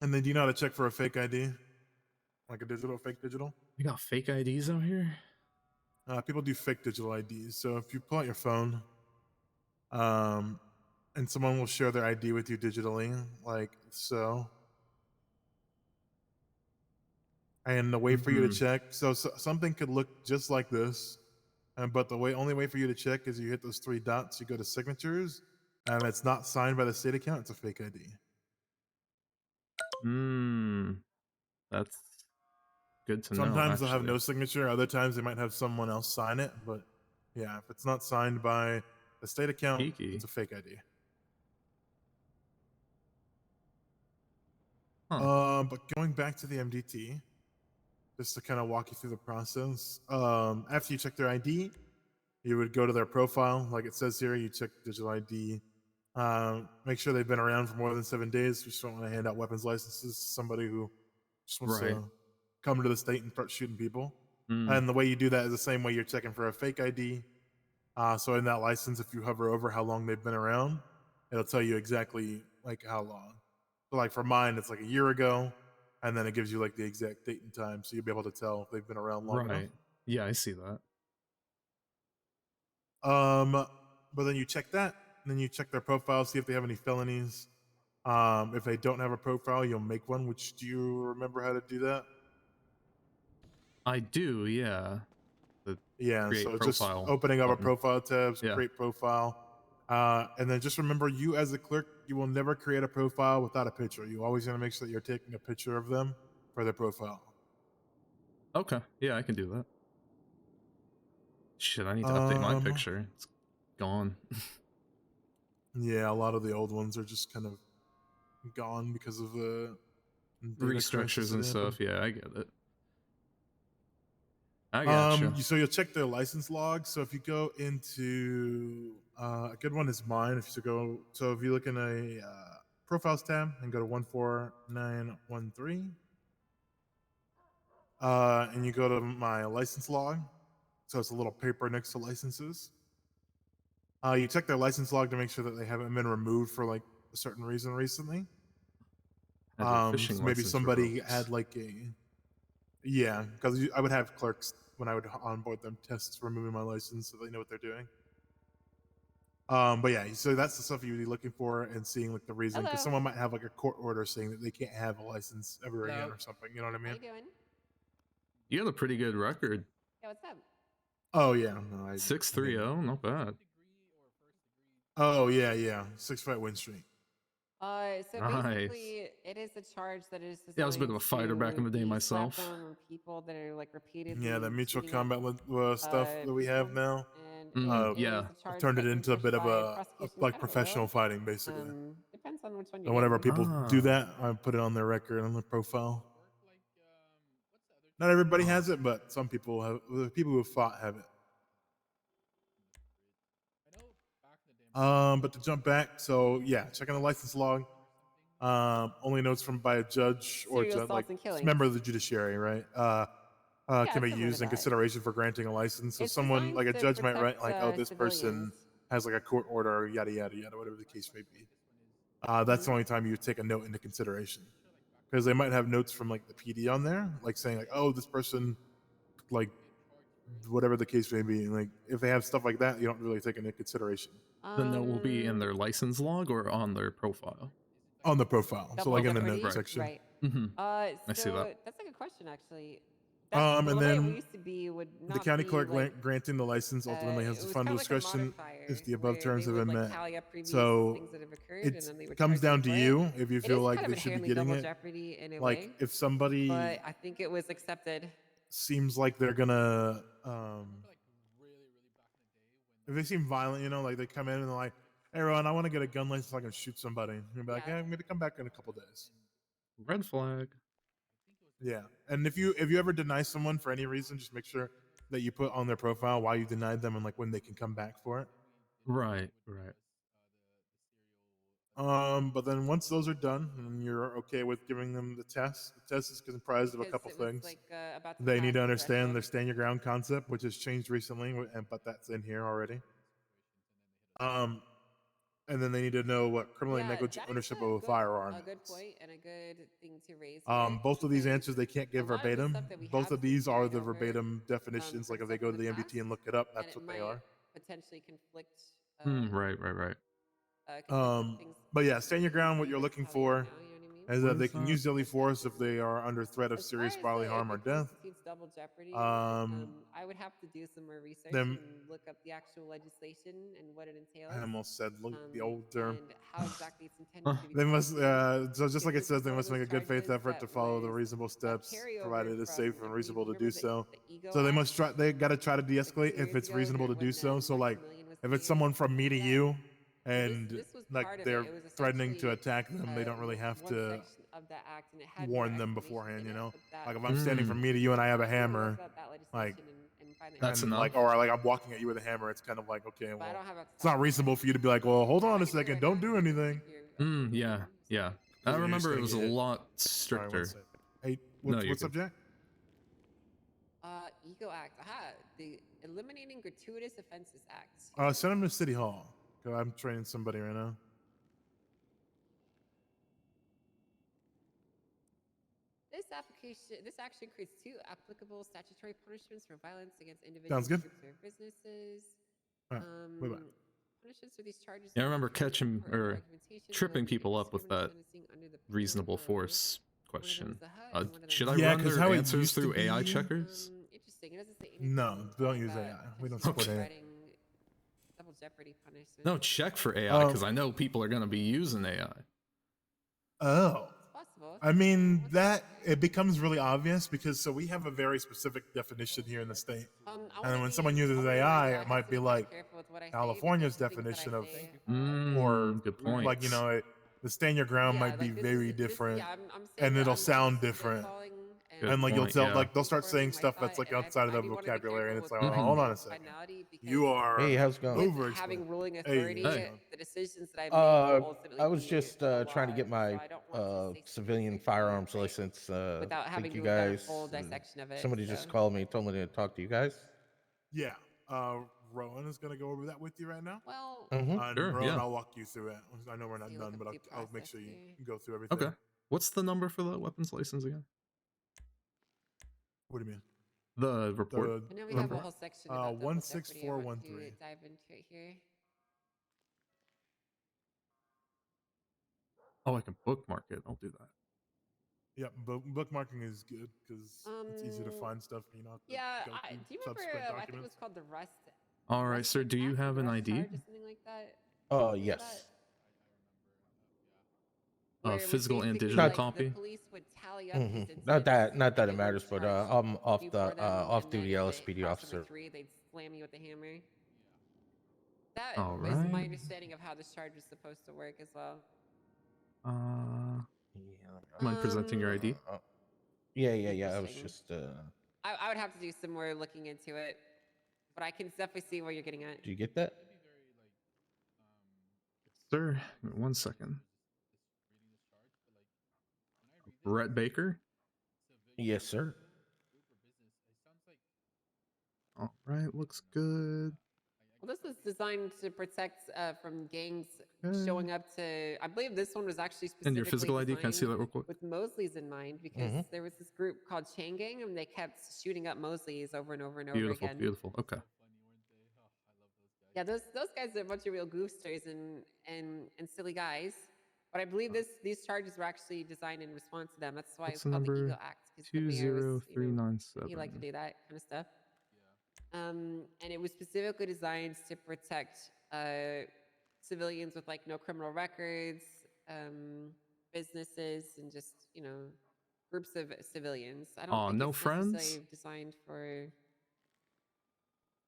And then do you know how to check for a fake ID? Like a fake digital? We got fake IDs out here? People do fake digital IDs. So if you pull out your phone, and someone will share their ID with you digitally, like so. And the way for you to check, so something could look just like this, but the only way for you to check is you hit those three dots, you go to signatures, and it's not signed by the state account, it's a fake ID. That's good to know. Sometimes they'll have no signature, other times they might have someone else sign it, but yeah, if it's not signed by the state account, it's a fake ID. But going back to the MDT, just to kind of walk you through the process, after you check their ID, you would go to their profile, like it says here, you check digital ID, make sure they've been around for more than 7 days. We just don't want to hand out weapons licenses to somebody who just wants to come to the state and start shooting people. And the way you do that is the same way you're checking for a fake ID. So in that license, if you hover over how long they've been around, it'll tell you exactly like how long. So like for mine, it's like a year ago, and then it gives you like the exact date and time, so you'll be able to tell if they've been around long enough. Yeah, I see that. But then you check that, and then you check their profile, see if they have any felonies. If they don't have a profile, you'll make one. Which, do you remember how to do that? I do, yeah. Yeah, so just opening up a profile tabs, create profile. And then just remember, you as a clerk, you will never create a profile without a picture. You always going to make sure that you're taking a picture of them for their profile. Okay, yeah, I can do that. Shit, I need to update my picture. It's gone. Yeah, a lot of the old ones are just kind of gone because of the restructures and stuff. Yeah, I get it. I gotcha. So you'll check their license log. So if you go into a good one is mine. If you look in a profiles tab and go to 14913, and you go to my license log. So it's a little paper next to licenses. You check their license log to make sure that they haven't been removed for like a certain reason recently. So maybe somebody had like because I would have clerks when I would onboard them tests removing my license so they know what they're doing. But yeah, so that's the stuff you'd be looking for and seeing like the reason, because someone might have like a court order saying that they can't have a license ever again or something. You know what I mean? How you doing? You got a pretty good record. Yeah, what's up? Oh yeah, no, 630, not bad. Oh yeah, yeah. 6-fight win streak. So Nice. basically, it is a charge that is designed Yeah, I was a bit of a fighter back in the day be slapped myself. on people that are like repeatedly Yeah, that mutual shooting at, combat stuff that we have people, now. and it Yeah. is a charge Turned that it can into a push bit of by a prosecution like kind of professional low. fighting, basically. Depends on which one you So whenever do. people do that, I put it on their record on their profile. Not everybody has it, but some people have. The people who have fought have it. But to jump back, so yeah, checking the license log. Only notes from by a judge or Serial assaults like and killings. member of the judiciary, right? Yeah, Can be similar to used in that. consideration for granting a license. So It's someone designed like a to judge might write protect, like, "Oh, this civilians. person has like a court order, yada yada yada, whatever the case may be." Mm-hmm. That's the only time you would take a note into consideration, because they might have notes from like the PD on there, like saying like, "Oh, this person, like, whatever the case may be." Like if they have stuff like that, you don't really take into consideration. The note will be in their license log or on their profile. On the profile, so like in the note Jeopardy? section. Right. Mm-hmm. I see that. That's a good question, actually. That's And the way it then used to be would the not county be clerk like, granting the license ultimately has it the was final kind of like a discretion if modifier the above where terms they have would been like met. tally up previous So things that have occurred, it and then they would comes charge you down to for it. you if you It feel is like kind they of should be inherently getting double it. jeopardy in a Like way, if somebody but I think it was accepted. seems like they're gonna if they seem violent, you know, like they come in and they're like, "Hey, Rohan, I want to get a gun license so I can shoot somebody." And you'll be like, "Yeah, maybe come back in a couple days." Red flag. Yeah, and if you ever deny someone for any reason, just make sure that you put on their profile why you denied them and like when they can come back for it. Right, right. But then once those are done and you're okay with giving them the test is comprised of a Because couple it was things. like about to They pass need to the understand threshold. their stand your ground concept, which has changed recently, but that's in here already. And then they need to know what criminally Yeah, negligent that is ownership of a a firearm good is. point and a good thing to raise here. Both of these because answers they can't a give lot of the verbatim. stuff that we Both have of been these are carried the over verbatim definitions. from Like if they stuff go in to the the past, MDT and look it up, and that's it what they might are. potentially conflict. Right, right, right. Conflict with things. But yeah, stand your ground. What you're looking how they are for now, you know what I mean? is What that they is can that? use deadly force if they are under threat of As far serious as bodily harm if or it death. constitutes double jeopardy or not, Um, I would have to do some more research them and look up the actual legislation and what it entails. I almost said look the old term. And how exactly it's intended to be They must, prosecuted. so just like it Because this says, is they one of must make those a good faith charges effort to that follow the was reasonable a steps, carryover provided it is from, safe if and you reasonable to remember do so. the Ego So they Act must try. They got to try to like 2 de-escalate if years it's ago reasonable to do when so. So like, Maximilian was if it's playing. someone from me to you, So and this was like part of they're it. It was threatening to essentially attack them, they don't really have one to section of that act, and it had more warn them explanations beforehand. in You it. know, But that like if I'm standing from me to you and I have a I'm gonna hammer, look up that like, legislation and find the That's and enough. like, or like I'm walking at you with a hammer, it's kind of like, okay, But I well, don't have it's not reasonable for you to be like, well, hold on a second, don't do anything. Yeah, yeah. I You're just remember it gonna was a get hit. lot Sorry, one stricter. second. Hey, No, what's you're good. subject? Ego Act. Aha, the Eliminating Gratuitous Offenses Act. Send him to City Hall. 'Cause I'm training somebody right now. This action creates 2 applicable statutory punishments for violence against Sounds individuals, good. groups, or businesses. All right, bye-bye. Punishments for these charges. Yeah, I remember catching court or documentation tripping will be people up with that indiscriminate sentencing under the penal reasonable code. force question. Should I Yeah, run 'cause their how it answers used to through AI be- checkers? Interesting. It doesn't say anything No, don't use about AI. We don't support AI. providing double jeopardy punishment. No, check for AI because I know people are going to be using AI. Oh. It's possible. I mean, that it becomes really obvious because so we have a very specific definition here in the state. And when someone uses AI, it might be like California's definition of, or good point. like, you know, the stand your ground might be very different, and it'll sound different. And like you'll tell, like they'll start saying stuff that's like outside of the vocabulary, and it's like, oh, hold on a second, you are Hey, how's it going? over having ruling Hey, authority, how's it going? the decisions that I make will ultimately I was be just trying to get my civilian firearms license. without I having think you to look at a guys. full dissection of it. Somebody just called me and told me to talk to you guys. Yeah. Rowan is gonna go over that with you right now. Well, And Sure, Rowan, yeah. I'll walk you through it. I know we're not done, but I'll make sure you go through everything. Okay. What's the number for the weapons license again? What do you mean? The report. I know we have a number? whole section about double jeopardy. I want 16413. to dive into it here. Oh, I can bookmark it. I'll do that. Yeah, bookmarking is good because it's easy to find stuff. You know. Yeah, go do through you remember? subsequent I think it documents. was called the Rust. All right, sir. Do you have an ID? Charge or something like that. Oh, yes. Where it was Physical and basically digital like copy. the police would tally up these incidents. Not that and it they matters, would but charge I'm off you the for them, and off-duty then if it LSPD crossed number officer. 3, they'd slam you with the hammer. That All is my right. understanding of how this charge is supposed to work as well. Mind presenting your ID? Yeah. I was Interesting. just. I would have to do some more looking into it, but I can definitely see where you're getting at. Do you get that? Sir, give me 1 second. Brett Baker? Yes, sir. All right, looks good. Well, this was designed to protect from gangs Okay. showing up to. I believe this one was actually specifically And your physical ID? Can I see that real quick? with Mosley's in mind, because there was this group called Chain Gang, and they kept shooting up Mosley's over and over and over Beautiful, again. beautiful. Okay. Yeah, those guys are a bunch of real goofsters and silly guys. But I believe these charges were actually designed in response to them. That's why What's it's the called the number? Eagle Act, because the mayor was, he 20397. liked to do that kind of stuff. And it was specifically designed to protect civilians with like no criminal records, businesses, and just groups of civilians. I don't think No it's friends? necessarily designed for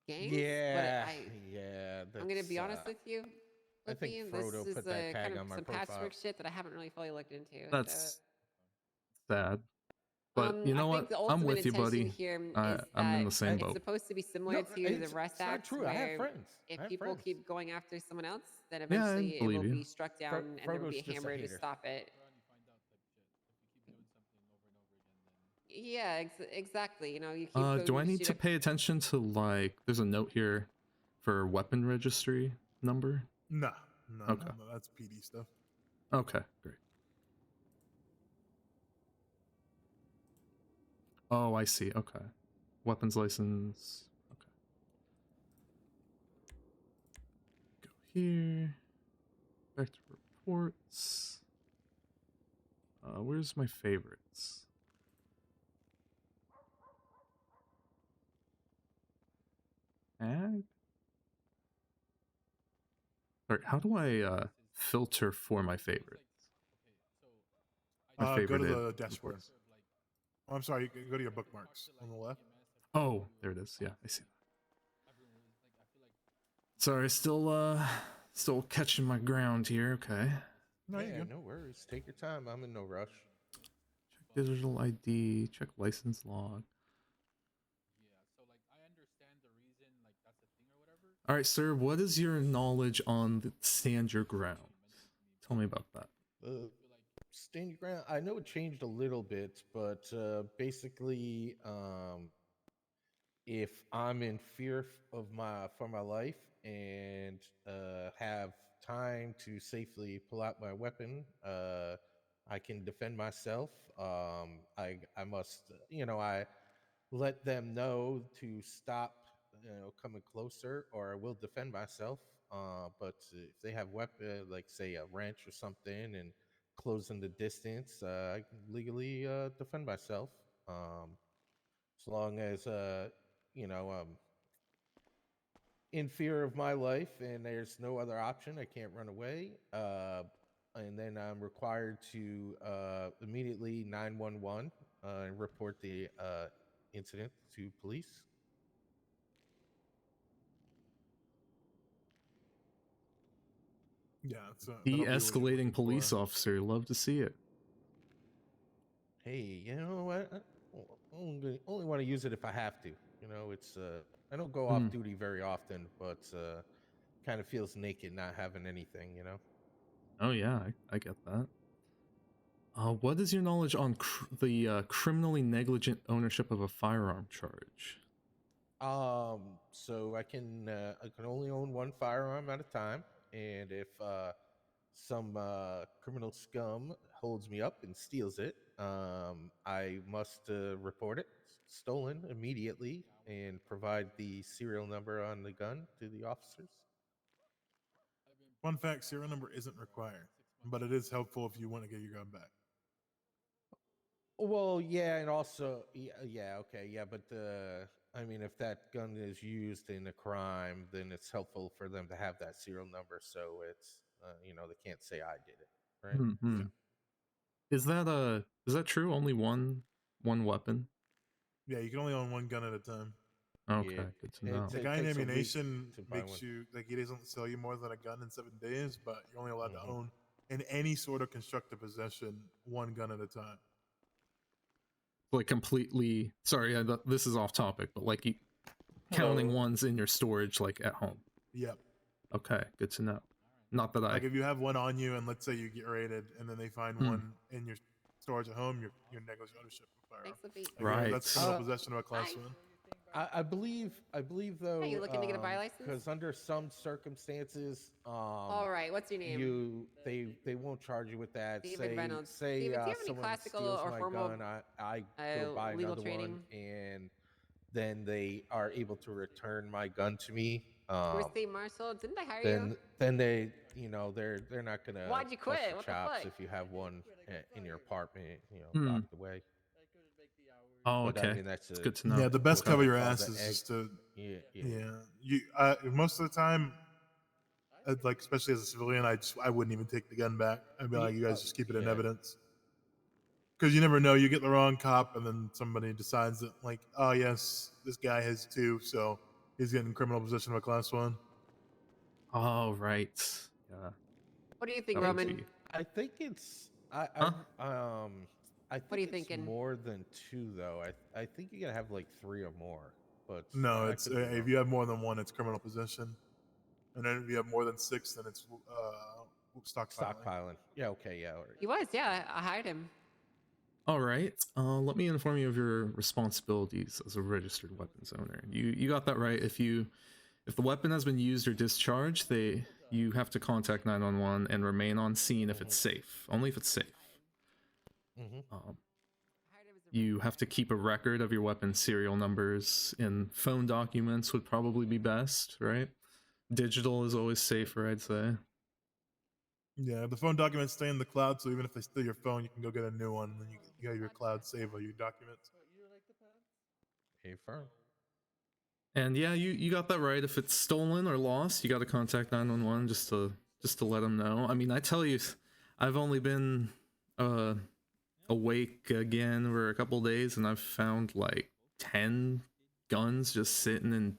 gangs. Yeah, I'm gonna be honest with you. I think Lippy, Frodo this put is that tag kind of on my some profile. patchwork shit that I haven't really fully looked into. That's sad. But you know I what? think the I'm ultimate with you, intention buddy. here is I'm in that the same it's boat. supposed to be similar to the Rest it's not Act, true. I have where friends. if I have people friends. keep going after someone else, then Yeah, I eventually it believe will you. be struck down, and there will be Frodo's a just a hammer to hater. stop it. Yeah, exactly. You keep Do I going need shoot to up. pay attention to, like, there's a note here for weapon registry number? No, Okay. no, that's PD stuff. Okay, great. Oh, I see. Okay. Weapons license. Okay. Go here. Back to reports. Where's my favorites? Ag? Alright, how do I filter for my favorites? My Go to the favorited dashboard. reports. Oh, I'm sorry. Go to your bookmarks on the left. Oh, there it is. Yeah, I see that. Sorry, still catching my ground here. Okay. No, you're Yeah, good. no worries. Take your time. I'm in no rush. Check digital ID. Check license log. All right, sir. What is your knowledge on the stand your ground? Tell me about that. Stand your ground. I know it changed a little bit, but basically, if I'm in fear for my life and have time to safely pull out my weapon, I can defend myself. I must, I let them know to stop, coming closer, or I will defend myself. But if they have weapon, like say a wrench or something, and closing the distance, I can legally defend myself. As long as in fear of my life and there's no other option, I can't run away. And then I'm required to immediately 911 and report the incident to police. Yeah, it's De-escalating police officer. Love to see it. Hey, you know what? I only want to use it if I have to. It's I don't go off duty very often, but kind of feels naked not having anything. Oh yeah, I get that. What is your knowledge on the criminally negligent ownership of a firearm charge? So I can only own one firearm at a time, and if some criminal scum holds me up and steals it, I must report it stolen immediately and provide the serial number on the gun to the officers. Fun fact: serial number isn't required, but it is helpful if you want to get your gun back. Well, yeah, and also, yeah, okay, yeah, but I mean, if that gun is used in a crime, then it's helpful for them to have that serial number, so it's they can't say I did it, right? Hmm. Is that true? Only one weapon? Yeah, you can only own one gun at a time. Okay, good to know. The guy in takes a week ammunition to buy makes one. you like he doesn't sell you more than a gun in 7 days, but you're only allowed to Mhm. own in any sort of constructive possession one gun at a time. Like completely. Sorry, this is off topic, but like counting Hello. ones in your storage, like at home. Yep. Okay, good to know. Not that Like if you have one on you, and let's say you get raided, and then they find Hmm. one in your storage at home, you're negligent ownership of a firearm. Right. That's criminal possession of a class one. I believe though. Are you looking to get a buy license? Because under some circumstances, All right, what's your name? they won't charge you with that. David Reynolds. Say David, do you have any someone classical steals or my formal, gun, I go buy legal another training? one, and then they are able to return my gun to me. You were state marshal. Didn't I hire you? Then they they're not gonna Why'd you bust quit? your What the chops fuck? if you have one in your apartment, Hmm. locked away. Oh, But, okay. I mean, that's It's good to know. Yeah, the best something cover your called ass the is just to yeah. You most of the time, like especially as a civilian, I wouldn't even take the gun back. I'd be like, you guys just keep it in yeah. evidence, because you never know. You get the wrong cop, and then somebody decides that like, oh yes, this guy has two, so he's getting criminal possession of a class one. Oh, right. Yeah. What do you think, That would Roman? be- I think it's I think What are you it's thinking? more than two though. I think you gotta have like three or more. But No, I it's could be if wrong. you have more than one, it's criminal possession, and then if you have more than six, then it's stockpiling. Stockpiling. Yeah. Okay. Yeah. All right. He was, yeah. I hired him. All right. Let me inform you of your responsibilities as a registered weapons owner. You got that right. If the weapon has been used or discharged, you have to contact 911 and remain on scene if it's safe. Only if it's safe. Mm-hmm. You have to keep a record of your weapon serial numbers, and phone documents would probably be best, right? Digital is always safer, I'd say. Yeah, the phone documents stay in the cloud, so even if they steal your phone, you can go get a new one, and then you have your cloud save all your documents. Hey, firm. And yeah, you got that right. If it's stolen or lost, you got to contact 911 just to let them know. I mean, I tell you, I've only been awake again for a couple days, and I've found like 10 guns just sitting in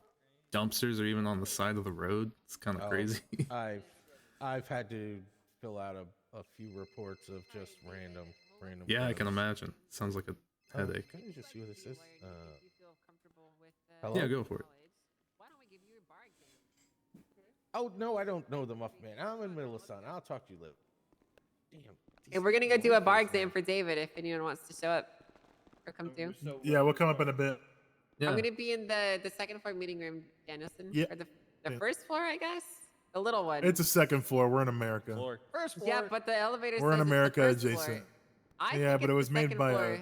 dumpsters or even on the side of the road. It's kind of crazy. I've had to fill out a few reports of just random. Yeah, I can guns. imagine. Sounds like a headache. Can you just see what this is? Hello? Yeah, go for it. Oh no, I don't know the Muffin Man. I'm in the middle of sun. I'll talk to you later. Damn. And we're gonna go do a bar exam for David if anyone wants to show up or come through. Yeah, we'll come up in a bit. I'm gonna be in the second floor meeting room, Danielson. Yeah. Or the Yeah. first floor, I guess. The little one. It's a second floor. We're in America. First floor. Yeah, but the elevator. We're in says it's the America first floor. adjacent. I Yeah, think but it it's was the made second by floor.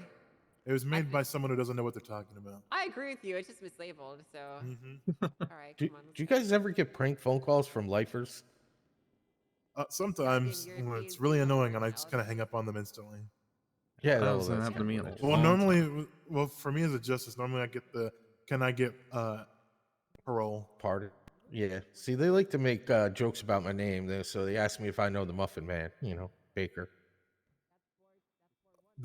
it was made by someone who doesn't know what they're talking about. I agree with you. It's just mislabeled. So. Mm-hmm. All right. Do Come on. you guys ever get prank phone calls from lifers? Sometimes when it's really annoying, and I just kind of hang up on them instantly. Yeah, That well, doesn't that's happen to me in a Well, long normally, for me as a justice, normally I get can I get parole? Pardon? Yeah. See, they like to make jokes about my name, so they ask me if I know the Muffin Man. Baker.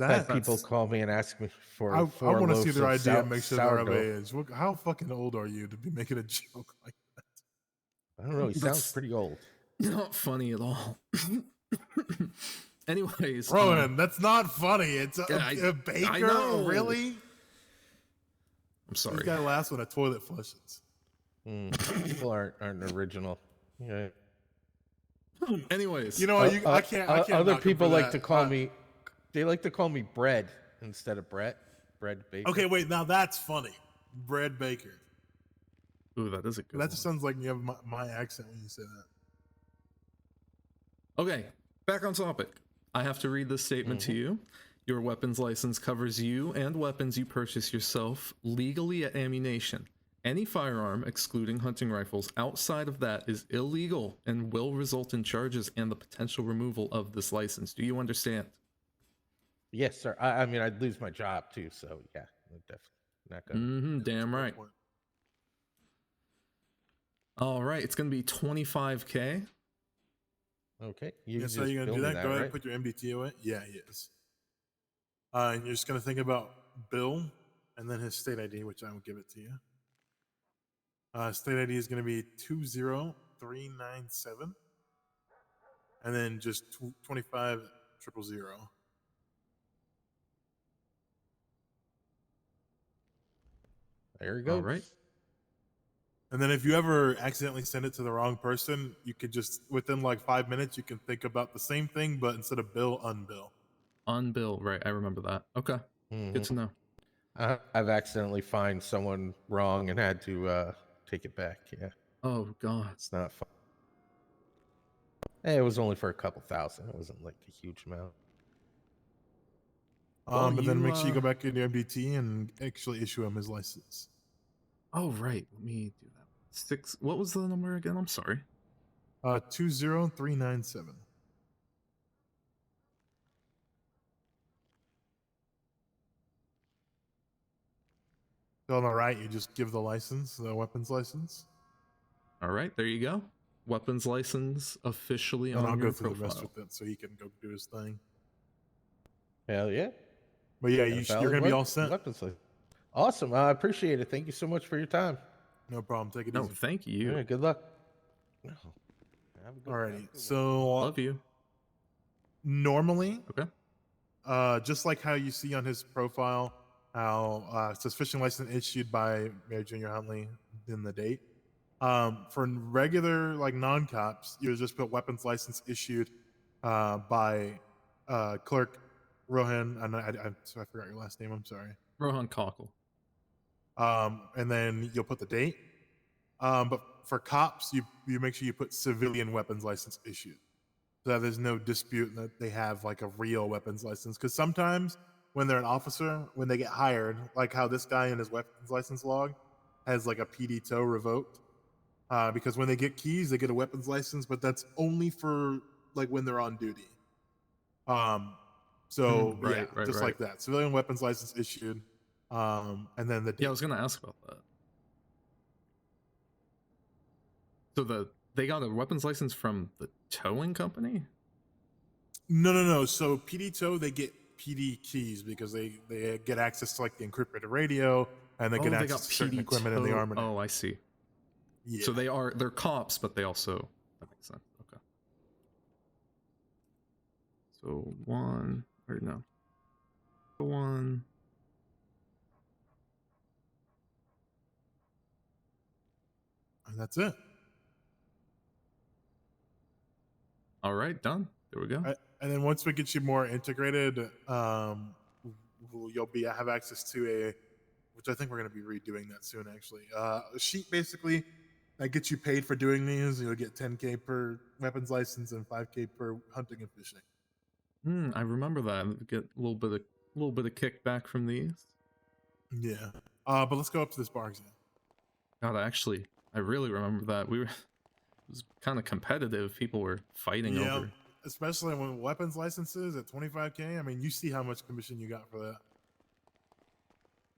I've had people call me and ask me for. I want to see loaves their of ID and make sure they're of sourdough. age. How fucking old are you to be making a joke like that? I don't know. He sounds pretty old. Not funny at all. Anyways, Rohan, that's not funny. It's a Baker. I know. Really? I'm sorry. This guy laughs when a toilet flushes. People aren't original. Yeah. Anyways, You know what? I can't. Other knock him people for like that. to call me. They like to call me Bread instead of Brett. Bread Baker. Okay, wait. Now that's funny. Brad Baker. Ooh, that is a good That just sounds like you have my accent when you say that. Okay, back on topic. I have to read this statement to you. Your weapons license covers you and weapons you purchase yourself legally at ammunition. Any firearm, excluding hunting rifles, outside of that is illegal and will result in charges and the potential removal of this license. Do you understand? Yes, sir. I mean, I'd lose my job too. So yeah, definitely. that gun. Mm-hmm. Damn right. All right, it's gonna be 25K. Okay. You Yeah, just so you're gonna do building that. Go ahead right? and put your MBT away. Yeah, he is. And you're just gonna think about Bill and then his state ID, which I will give it to you. State ID is gonna be 20397, and then just 25000. There you All go. right. And then if you ever accidentally send it to the wrong person, you could just within like 5 minutes you can think about the same thing, but instead of Bill, unbill. Unbill, right? I remember that. Okay, good to know. I've accidentally fined someone wrong and had to take it back. Yeah. Oh God, it's not fun. Hey, it was only for a couple thousand. It wasn't like a huge amount. Well, But then make sure you go uh, back into your MBT and actually issue him his license. Oh right, let me do that. Six. What was the number again? I'm sorry. 20397. So on the right, you just give the license, the weapons license. All right, there you go. Weapons license officially And on I'll your go through the rest profile. with it so he can go do his thing. Hell yeah. But yeah, Got a you're valid going to be all set. weapons license. Awesome. I appreciate it. Thank you so much for your time. No problem. Take it No, easy. thank you. Yeah, good luck. No. Alrighty. So Love you. Normally, okay. Just like how you see on his profile, how it says fishing license issued by Mayor Junior Huntley in the date. For regular like non-cops, you just put weapons license issued by Clerk Rohan. I forgot your last name. I'm sorry. Rohan Cockle. And then you'll put the date. But for cops, you make sure you put civilian weapons license issued, so that there's no dispute that they have like a real weapons license. Because sometimes when they're an officer, when they get hired, like how this guy in his weapons license log has like a PD tow revoked, because when they get keys, they get a weapons license, but that's only for like when they're on duty. So right, yeah, just like that, civilian weapons license issued, and then the Yeah, I was gonna ask about that. So they got a weapons license from the towing company? No. So PD tow, they get PD keys because they get access to like the encrypted radio, and they get they access got to certain PD equipment in the tow- armament. Oh, I see. Yeah. So they're cops, but they also, that makes sense. Okay. So one and that's it. All right, done. There we go. And then once we get you more integrated, you'll have access to which I think we're going to be redoing that soon. Actually, a sheet basically that gets you paid for doing these. You'll get 10K per weapons license and 5K per hunting and fishing. I remember that. Get a little bit of kickback from these. Yeah. But let's go up to this bar exam. God, actually, I really remember that. It was kind of competitive. People were fighting over. Especially when weapons licenses at 25K. I mean, you see how much commission you got for that.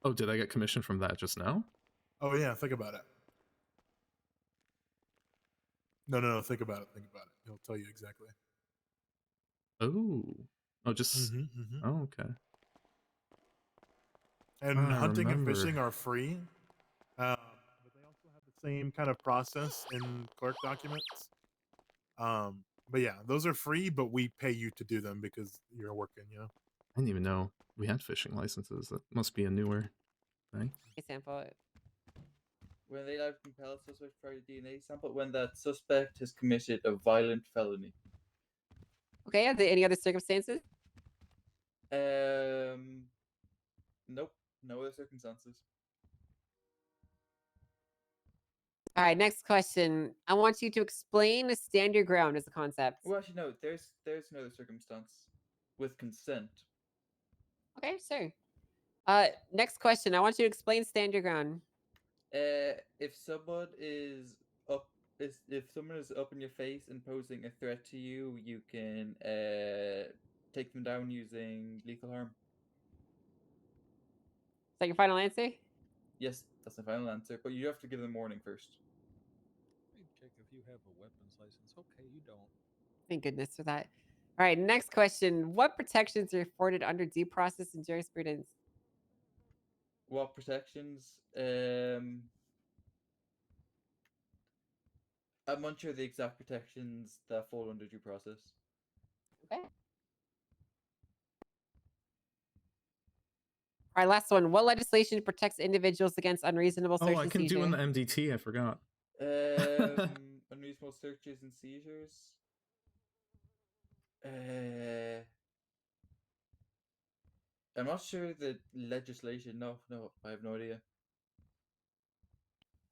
Oh, did I get commission from that just now? Oh yeah, think about it. No, think about it. He'll tell you exactly. Oh, just Oh, okay. And I hunting remember. and fishing are free, but they also have the same kind of process in clerk documents. But yeah, those are free, but we pay you to do them because you're working. I didn't even know we had fishing licenses. That must be a newer thing. Hey, sample it. When they allowed compel suspect to try a DNA sample when that suspect has committed a violent felony. Okay, are there any other circumstances? Nope, no other circumstances. All right, next question. I want you to explain stand your ground as a concept. Well, actually, no. There's no other circumstance with consent. Okay, sure. Next question. I want you to explain stand your ground. If someone is up in your face and posing a threat to you, you can take them down using lethal harm. Is that your final answer? Yes, that's my final answer. But you have to give them warning first. Check if you have a weapons license. Okay, you don't. Thank goodness for that. All right, next question. What protections are afforded under due process and jurisprudence? What protections? I'm unsure the exact protections that fall under due process. Okay. All right, last one. What legislation protects individuals against unreasonable search Oh, I and can seizure? do in the MDT. I forgot. Unreasonable searches and seizures. I'm not sure the legislation. No, I have no idea.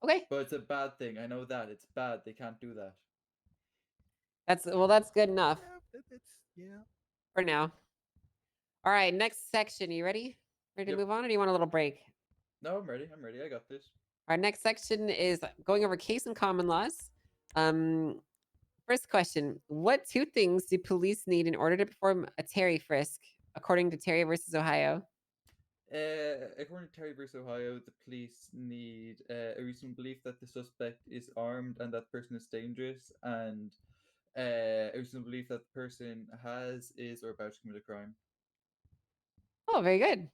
Okay. But it's a bad thing. I know that it's bad. They can't do that. That's good enough Yeah. for now. All right, next section. You ready? Ready to move on, or do you want a little break? No, I'm ready. I'm ready. I got this. Our next section is going over case and common laws. First question: what two things do police need in order to perform a Terry frisk, according to Terry versus Ohio? According to Terry versus Ohio, the police need a reasonable belief that the suspect is armed and that person is dangerous, and a reasonable belief that the person is or about to commit a crime. Oh, very good.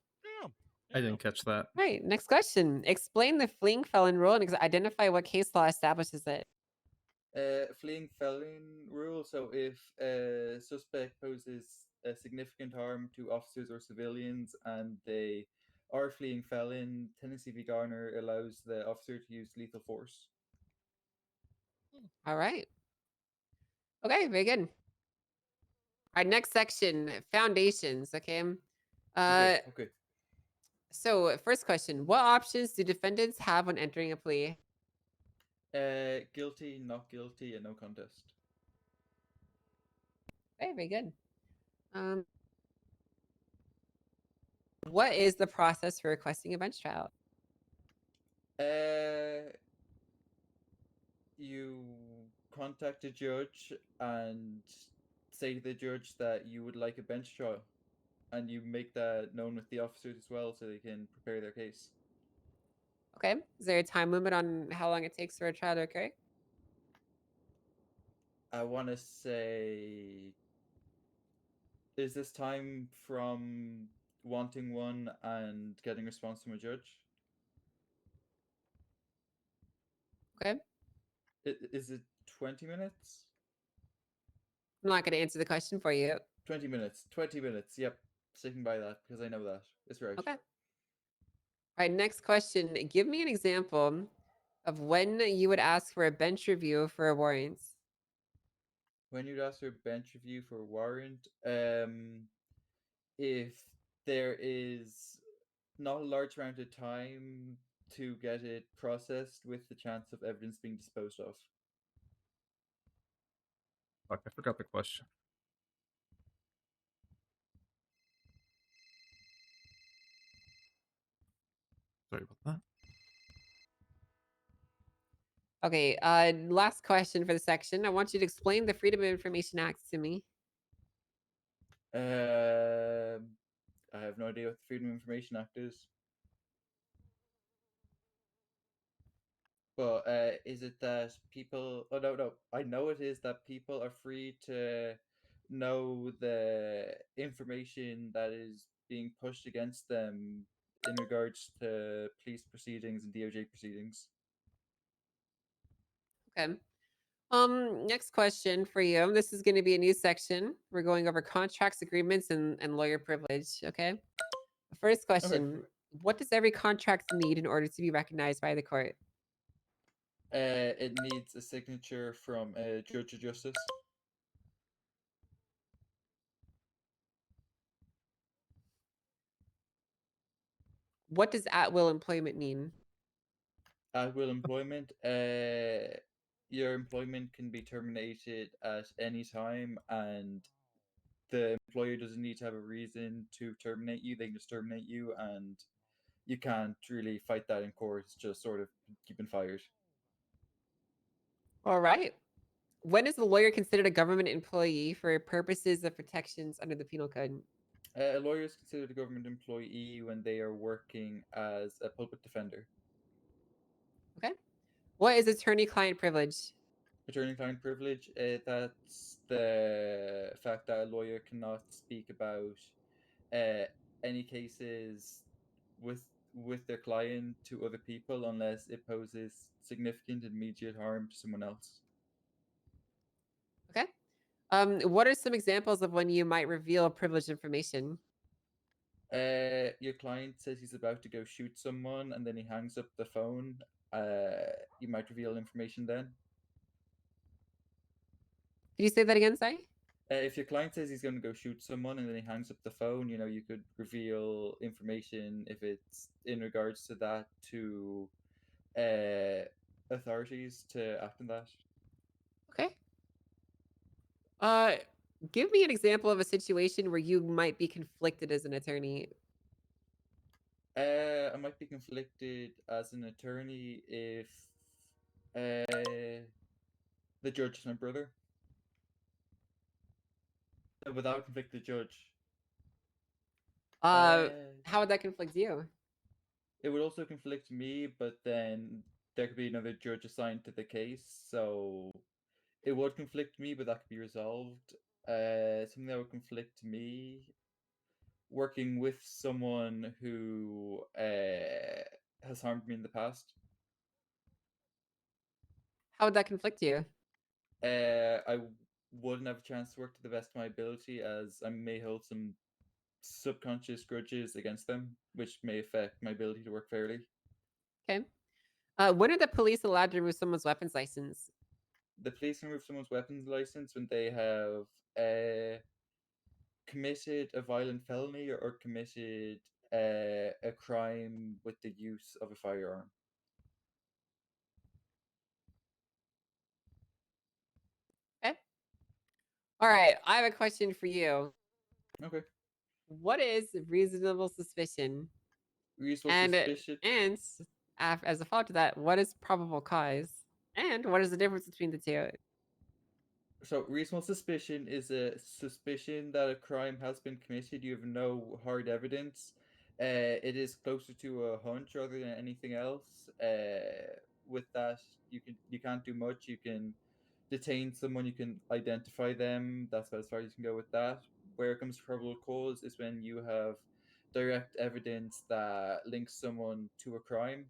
I didn't catch that. All right, next question. Explain the fleeing felon rule and identify what case law establishes it. Fleeing felon rule. So if a suspect poses a significant harm to officers or civilians and they are fleeing felon, Tennessee v. Garner allows the officer to use lethal force. All right. Okay, very good. All right, next section, foundations. Okay. Okay. So, first question: what options do defendants have when entering a plea? Guilty, not guilty, and no contest. Okay, very good. What is the process for requesting a bench trial? You contact a judge and say to the judge that you would like a bench trial, and you make that known with the officers as well so they can prepare their case. Okay. Is there a time limit on how long it takes for a trial to occur? I want to say, is this time from wanting one and getting a response from a judge? Okay. Is it 20 minutes? I'm not going to answer the question for you. 20 minutes. 20 minutes. Yep. Sticking by that because I know that. It's right. Okay. All right. Next question. Give me an example of when you would ask for a bench review for a warrant. When you'd ask for a bench review for a warrant, if there is not a large amount of time to get it processed with the chance of evidence being disposed of. Fuck, I forgot the question. Sorry about that. Okay. Last question for the section. I want you to explain the Freedom of Information Act to me. I have no idea what the Freedom of Information Act is. But is it that people... Oh, no. I know it is that people are free to know the information that is being pushed against them in regards to police proceedings and DOJ proceedings. Okay. Next question for you. This is going to be a new section. We're going over contracts, agreements, and lawyer privilege. Okay. First question: what does every contract need in order to be recognized by the court? It needs a signature from a judge of justice. What does at-will employment mean? At-will employment, your employment can be terminated at any time, and the employer doesn't need to have a reason to terminate you. They can just terminate you, and you can't really fight that in court. It's just sort of keeping fired. All right. When is a lawyer considered a government employee for purposes of protections under the penal code? A lawyer is considered a government employee when they are working as a public defender. What is attorney-client privilege? Attorney-client privilege, that's the fact that a lawyer cannot speak about any cases with their client to other people unless it poses significant immediate harm to someone else. Okay. What are some examples of when you might reveal privileged information? Your client says he's about to go shoot someone and then he hangs up the phone. You might reveal information then. Can you say that again, sorry? If your client says he's going to go shoot someone and then he hangs up the phone, you could reveal information if it's in regards to that to authorities to act on that. Okay. Give me an example of a situation where you might be conflicted as an attorney. I might be conflicted as an attorney if the judge is my brother. Without conflict, the judge. How would that conflict you? It would also conflict me, but then there could be another judge assigned to the case, so it would conflict me, but that could be resolved. Something that would conflict me, working with someone who has harmed me in the past. How would that conflict you? I wouldn't have a chance to work to the best of my ability, as I may hold some subconscious grudges against them, which may affect my ability to work fairly. Okay. When are the police allowed to remove someone's weapons license? The police can remove someone's weapons license when they have committed a violent felony or committed a crime with the use of a firearm. Okay. All right. I have a question for you. Okay. What is reasonable suspicion? Reasonable suspicion. And as a follow-up to that, what is probable cause? And what is the difference between the two? So, reasonable suspicion is a suspicion that a crime has been committed. You have no hard evidence. It is closer to a hunch rather than anything else. With that, you can't do much. You can detain someone. You can identify them. That's about as far as you can go with that. Where it comes to probable cause is when you have direct evidence that links someone to a crime.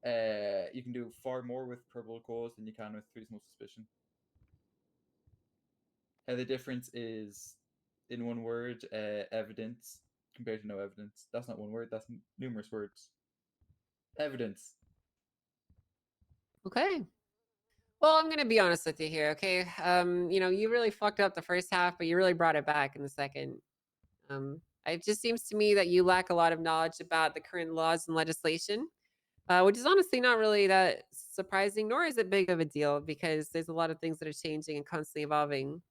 You can do far more with probable cause than you can with reasonable suspicion. The difference is, in one word, evidence compared to no evidence. That's not one word, that's numerous words. Evidence. Okay. Well, I'm gonna be honest with you here, okay? You really fucked up the first half, but you really brought it back in the second. It just seems to me that you lack a lot of knowledge about the current laws and legislation, which is honestly not really that surprising, nor is it big of a deal because there's a lot of things that are changing and constantly evolving.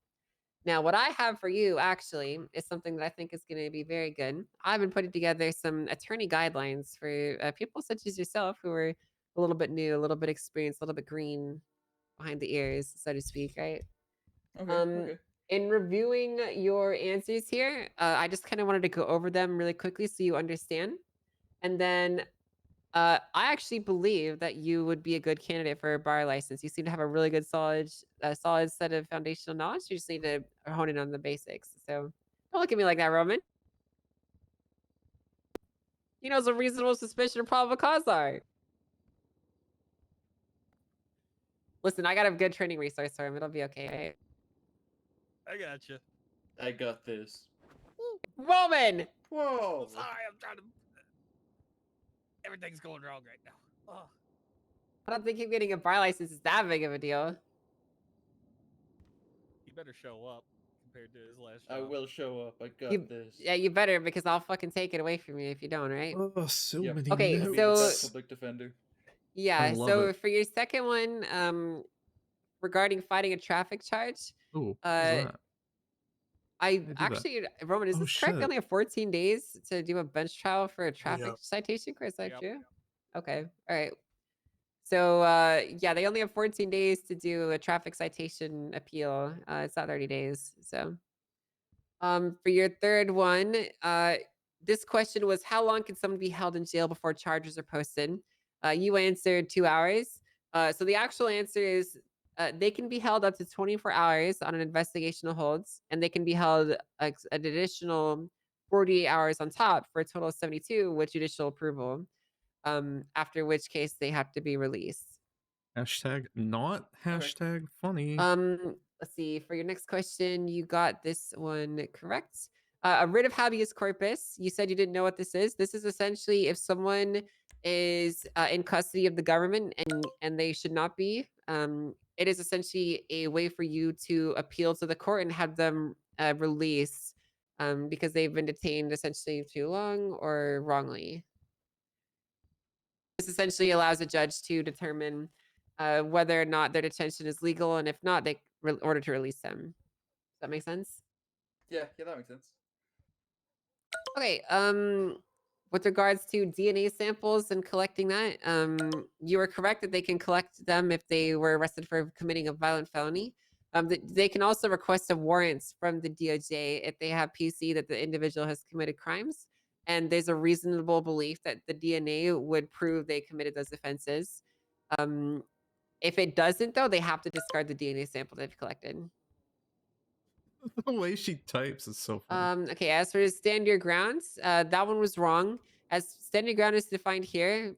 Now, what I have for you actually is something that I think is going to be very good. I've been putting together some attorney guidelines for people such as yourself who are a little bit new, a little bit experienced, a little bit green behind the ears, so to speak, right? Okay. In reviewing your answers here, I just kind of wanted to go over them really quickly so you understand. And then I actually believe that you would be a good candidate for a bar license. You seem to have a really good, solid set of foundational knowledge. You just need to hone in on the basics. So don't look at me like that, Roman. He knows what reasonable suspicion or probable cause are. Listen, I got a good training resource for him. It'll be okay, right? I gotcha. I got this. Roman! Whoa! Sorry, I'm trying to. Everything's going wrong right now. Oh. I don't think him getting a bar license is that big of a deal. He better show up compared to his last I job. will show up. I got this. Yeah, you better, because I'll fucking take it away from you if you don't, right? Oh, so Yep. many Okay, I'll be the so best public defender. yeah, love so it. for your second one, regarding fighting a traffic charge, Ooh, what's uh, that? I do that? actually, Roman, is Oh, this correct? You shit. only have 14 days to do a bench trial for a traffic Yep. citation, Chris? Is that Yep. true? Okay, all right. So yeah, they only have 14 days to do a traffic citation appeal. It's not 30 days. So for your third one, this question was, how long can someone be held in jail before charges are posted? You answered 2 hours. So the actual answer is they can be held up to 24 hours on an investigational hold, and they can be held an additional 48 hours on top for a total of 72 with judicial approval. After which case they have to be released. Hashtag not hashtag funny. Let's see. For your next question, you got this one correct. A writ of habeas corpus. You said you didn't know what this is. This is essentially if someone is in custody of the government and they should not be. It is essentially a way for you to appeal to the court and have them released because they've been detained essentially too long or wrongly. This essentially allows a judge to determine whether or not their detention is legal, and if not, they order to release them. Does that make sense? Yeah, that makes sense. Okay. With regards to DNA samples and collecting that, you are correct that they can collect them if they were arrested for committing a violent felony. They can also request a warrant from the DOJ if they have PC that the individual has committed crimes, and there's a reasonable belief that the DNA would prove they committed those offenses. If it doesn't, though, they have to discard the DNA sample they've collected. The way she types is so funny. Okay, as for stand your ground, that one was wrong. As stand your ground is defined here,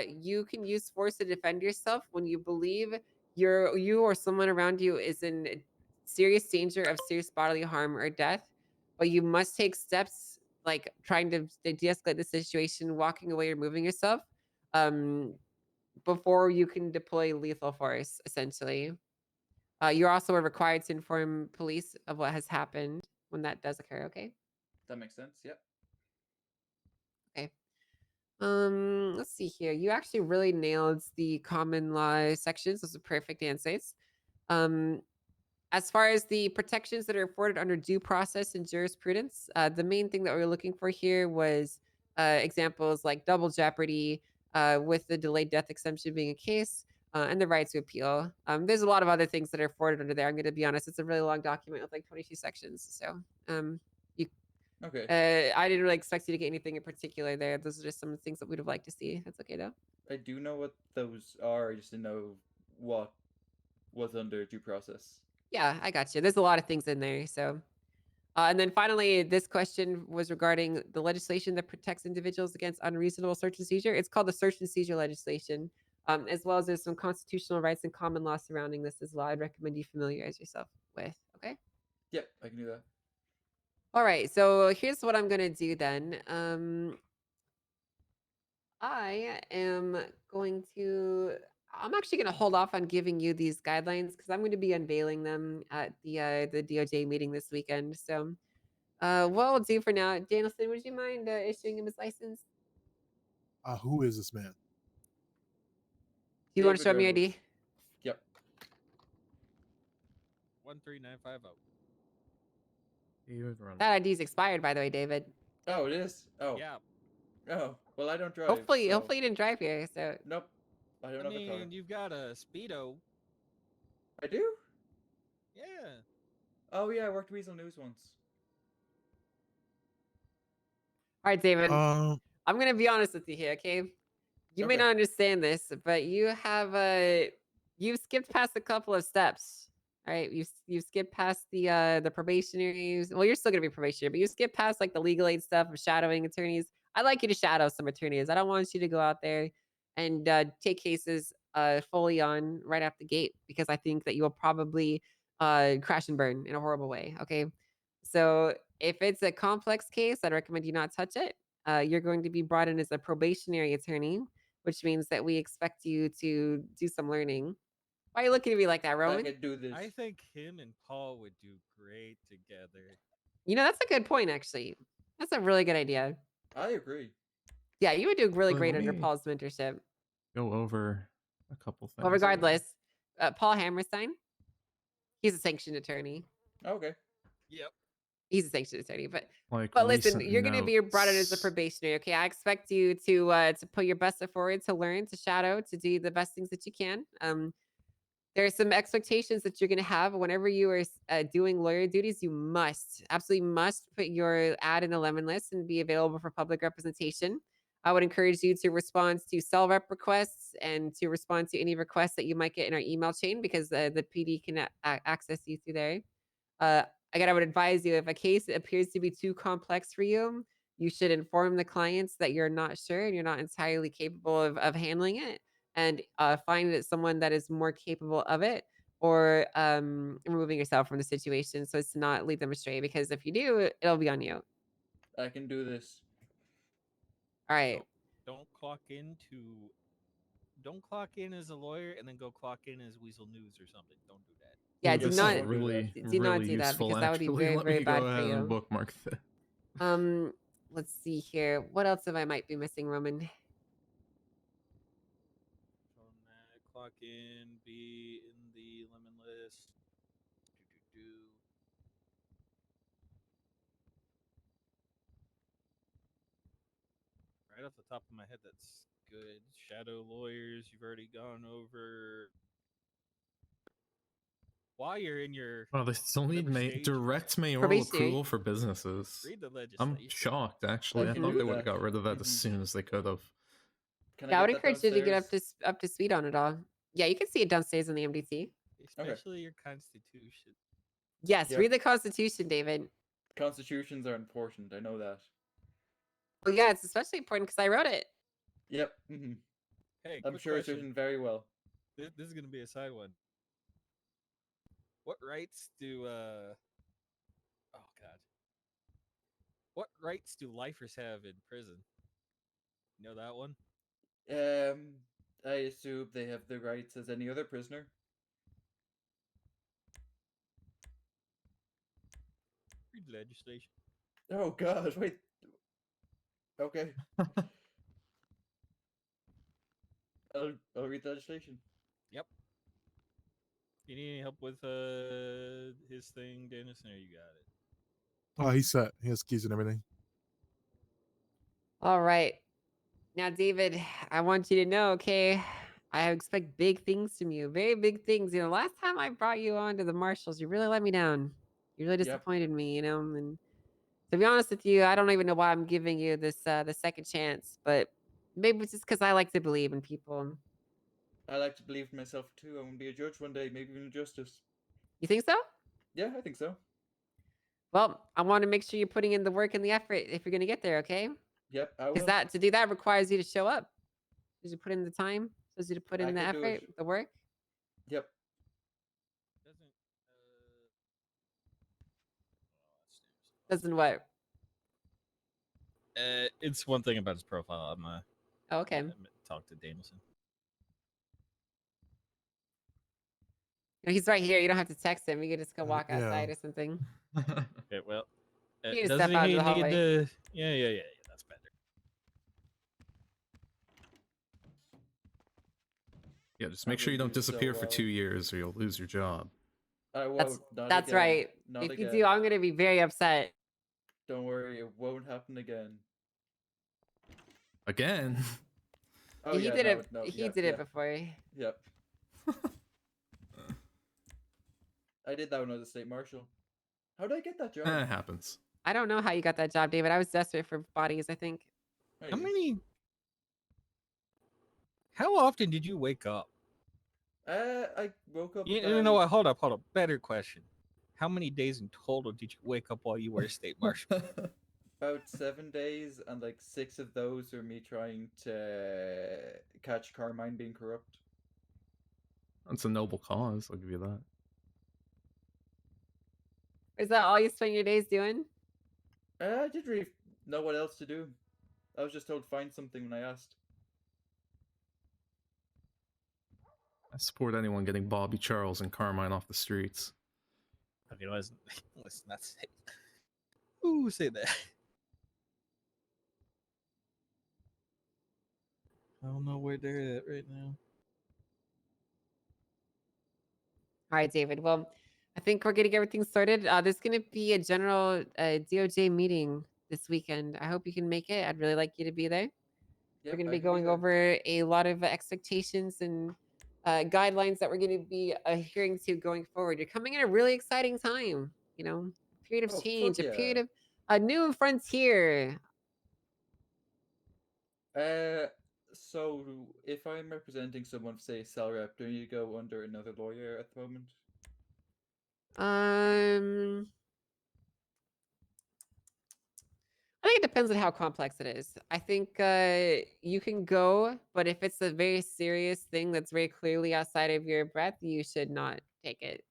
you can use force to defend yourself when you believe you or someone around you is in serious danger of serious bodily harm or death, but you must take steps like trying to de-escalate the situation, walking away or moving yourself, before you can deploy lethal force, essentially. You're also required to inform police of what has happened when that does occur, okay? That makes sense. Yep. Okay. Let's see here. You actually really nailed the common law sections. Those are perfect answers. As far as the protections that are afforded under due process and jurisprudence, the main thing that we were looking for here was examples like double jeopardy, with the delayed death exemption being a case, and the right to appeal. There's a lot of other things that are afforded under there. I'm going to be honest, it's a really long document with like 22 sections. So you Okay. I didn't really expect you to get anything in particular there. Those are just some things that we'd have liked to see. That's okay though. I do know what those are. I just didn't know what was under due process. Yeah, I got you. There's a lot of things in there. So, and then finally, this question was regarding the legislation that protects individuals against unreasonable search and seizure. It's called the search and seizure legislation, as well as there's some constitutional rights and common law surrounding this as well. I'd recommend you familiarize yourself with. Okay. Yep, I can do that. All right. So here's what I'm gonna do then. I am going to. I'm actually going to hold off on giving you these guidelines because I'm going to be unveiling them at the DOJ meeting this weekend. So, what we'll do for now, Danielson, would you mind issuing him his license? Who is this man? Do you want to show me Reynolds. ID? Yep. 13950. David Reynolds. That ID is expired, by the way, David. Oh, it is. Oh. Yeah. Oh, well, I don't drive. Hopefully, so... hopefully you didn't drive here. So. Nope. I don't have a car. You've got a Speedo. I do? Yeah. Oh, yeah, I worked Weasel News once. All right, David. I'm going to be honest with you here, okay? You may not understand this, but you have you've skipped past a couple of steps. All right, you've skipped past the probationaries. Well, you're still gonna be probationary, but you skipped past like the legal aid stuff of shadowing attorneys. I'd like you to shadow some attorneys. I don't want you to go out there and take cases fully on right off the gate because I think that you will probably crash and burn in a horrible way. Okay, so if it's a complex case, I'd recommend you not touch it. You're going to be brought in as a probationary attorney, which means that we expect you to do some learning. Why are you looking at me like that, Roman? I can do this. I think him and Paul would do great together. You know, that's a good point, actually. That's a really good idea. I agree. Yeah, you would do really Well, great let under me Paul's mentorship. Go over a couple things. Well, regardless, Paul Hammerstein, he's a sanctioned attorney. Okay. Yep. He's a sanctioned attorney, but Like listen, recent you're going to be brought in as a notes. probationary. Okay, I expect you to put your best foot forward, to learn, to shadow, to do the best things that you can. There are some expectations that you're going to have whenever you are doing lawyer duties. You absolutely must put your ad in the lemon list and be available for public representation. I would encourage you to respond to cell rep requests and to respond to any requests that you might get in our email chain, because the PD can access you through there. Again, I would advise you, if a case appears to be too complex for you, you should inform the clients that you're not sure and you're not entirely capable of handling it, and find someone that is more capable of it, or removing yourself from the situation so as to not lead them astray, because if you do, it'll be on you. I can do this. All right. Don't clock in as a lawyer and then go clock in as Weasel News or something. Don't do that. Yeah, Ooh, do this not is really, do not really do that, useful, because that would be actually. very, Let very me bad go for ahead and you. bookmark that. Let's see here. What else have I might be missing, Roman? Clock in, be in the lemon list. Right off the top of my head, that's good. Shadow lawyers, you've already gone over. While you're in your Oh, they still need whatever stage direct mayoral Probationary. approval for businesses. read the I'm legislation. shocked, actually. I can thought do they would have that. got rid of that as soon as they could have. Can Yeah, I I would get that encourage you to get downstairs? up to speed on it all. Yeah, you can see it downstairs in the MDT. Especially your constitution. Yes, Yep. read the Constitution, David. Constitutions are important. I know that. Well, yeah, it's especially important because I wrote it. Yep. Hey, I'm quick sure it's question. written very well. This is going to be a side one. What rights do oh god. What rights do lifers have in prison? You know that one? I assume they have the rights as any other prisoner. Read the legislation. Oh god, wait. Okay. I'll read the legislation. Yep. You need any help with his thing, Dennis? There, you got it. Oh, he's set. He has keys and everything. All right. Now, David, I want you to know, okay, I expect big things from you. Very big things. You know, last time I brought you on to the marshals, you really let me down. You really disappointed me, you know, and to be honest with you, I don't even know why I'm giving you this the second chance, but maybe it's just because I like to believe in people. I like to believe in myself too. I want to be a judge one day, maybe even a justice. You think so? Yeah, I think so. Well, I want to make sure you're putting in the work and the effort if you're going to get there, okay? Yep, I will. Because that to do that requires you to show up. Does you put in the time? Does you to put in the can do effort, it. the work? Yep. Doesn't what? It's one thing about his profile. I'm Oh, okay. Talk to Danielson. No, he's right here. You don't have to text him. You can just go walk yeah. outside or something. Okay, well, You can doesn't step out he into the need hallway. to? Yeah. That's better. Yeah, just make sure you don't disappear for 2 years or you'll lose your job. I won't. Not That's again. right. Not If again. you do, I'm going to be very upset. Don't worry, it won't happen again. Again? Oh, he yeah, did no, it. no, He yeah, did yeah. it before. Yep. I did that when I was a state marshal. How did I get that job? It happens. I don't know how you got that job, David. I was desperate for bodies, I think. How often did you wake up? I woke up. You know what? Hold up. Better question. How many days in total did you wake up while you were a state marshal? About 7 days, and like 6 of those were me trying to catch Carmine being corrupt. That's a noble cause, I'll give you that. Is that all you spend your days doing? I didn't really know what else to do. I was just told find something when I asked. I support anyone getting Bobby Charles and Carmine off the streets. Okay, let's not say. Who say that? I don't know where they're at right now. All right, David. Well, I think we're going to get everything sorted. There's going to be a general DOJ meeting this weekend. I hope you can make it. I'd really like you to be there. We're going to be going over a lot of expectations and guidelines that we're going to be adhering to going forward. You're coming in a really exciting time, you know, a period of change, a period of a new frontier. So if I'm representing someone, say cell rep, do you go under another lawyer at the moment? I think it depends on how complex it is. I think you can go, but if it's a very serious thing that's very clearly outside of your breadth, you should not take it.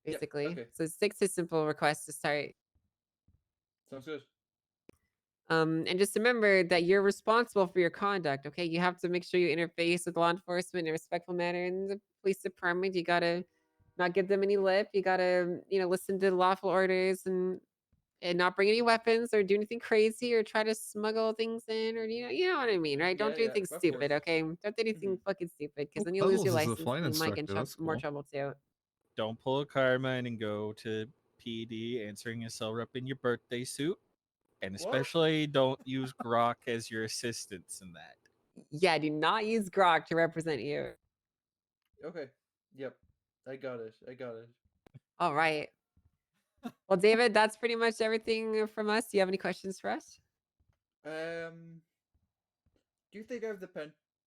Basically, okay. so stick to simple requests to start. Sounds good. And just remember that you're responsible for your conduct. Okay, you have to make sure you interface with law enforcement in a respectful manner. In the police department, you gotta not give them any lip. You gotta, listen to lawful orders and not bring any weapons or do anything crazy or try to smuggle things in or you know what I mean, right? Don't do Yeah, anything of stupid, course. okay? Don't do anything fucking stupid because Well, then you lose your Pebbles is a license flight and you might get instructor, that's more cool. trouble too. Don't pull a Carmine and go to PD answering a cell rep in your birthday suit. And especially don't use Grok as your assistants in that. Yeah, do not use Grok to represent you. Okay. Yep. I got it. All right. Well, David, that's pretty much everything from us. Do you have any questions for us? Do you think I have the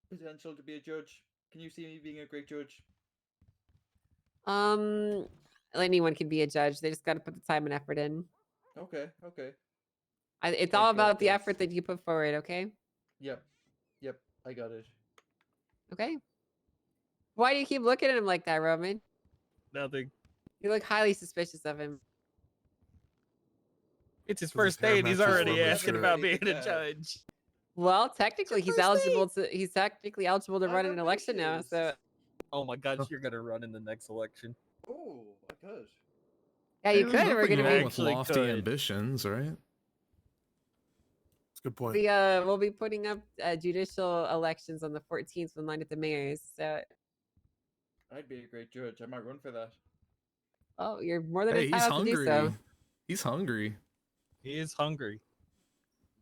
potential to be a judge? Can you see me being a great judge? Anyone can be a judge. They just got to put the time and effort in. Okay. It's I all got about the this. effort that you put forward, okay? Yep. I got it. Okay. Why do you keep looking at him like that, Roman? Nothing. You look highly suspicious of him. It's his 'Cause his first hair day and he's matches already Roman's asking shirt. about being a judge. Well, technically, he's eligible to. He's technically eligible to run in an election now. So, Oh my gosh, you're gonna run in the next election. Oh, I could. yeah, Hey, you there's could. We're nothing gonna wrong be. with lofty ambitions, right? That's a good point. We'll be putting up judicial elections on the 14th in line at the mayor's. So, I'd be a great judge. I might run for that. oh, you're more than Hey, he's entitled to do so. hungry. He's hungry. He is hungry.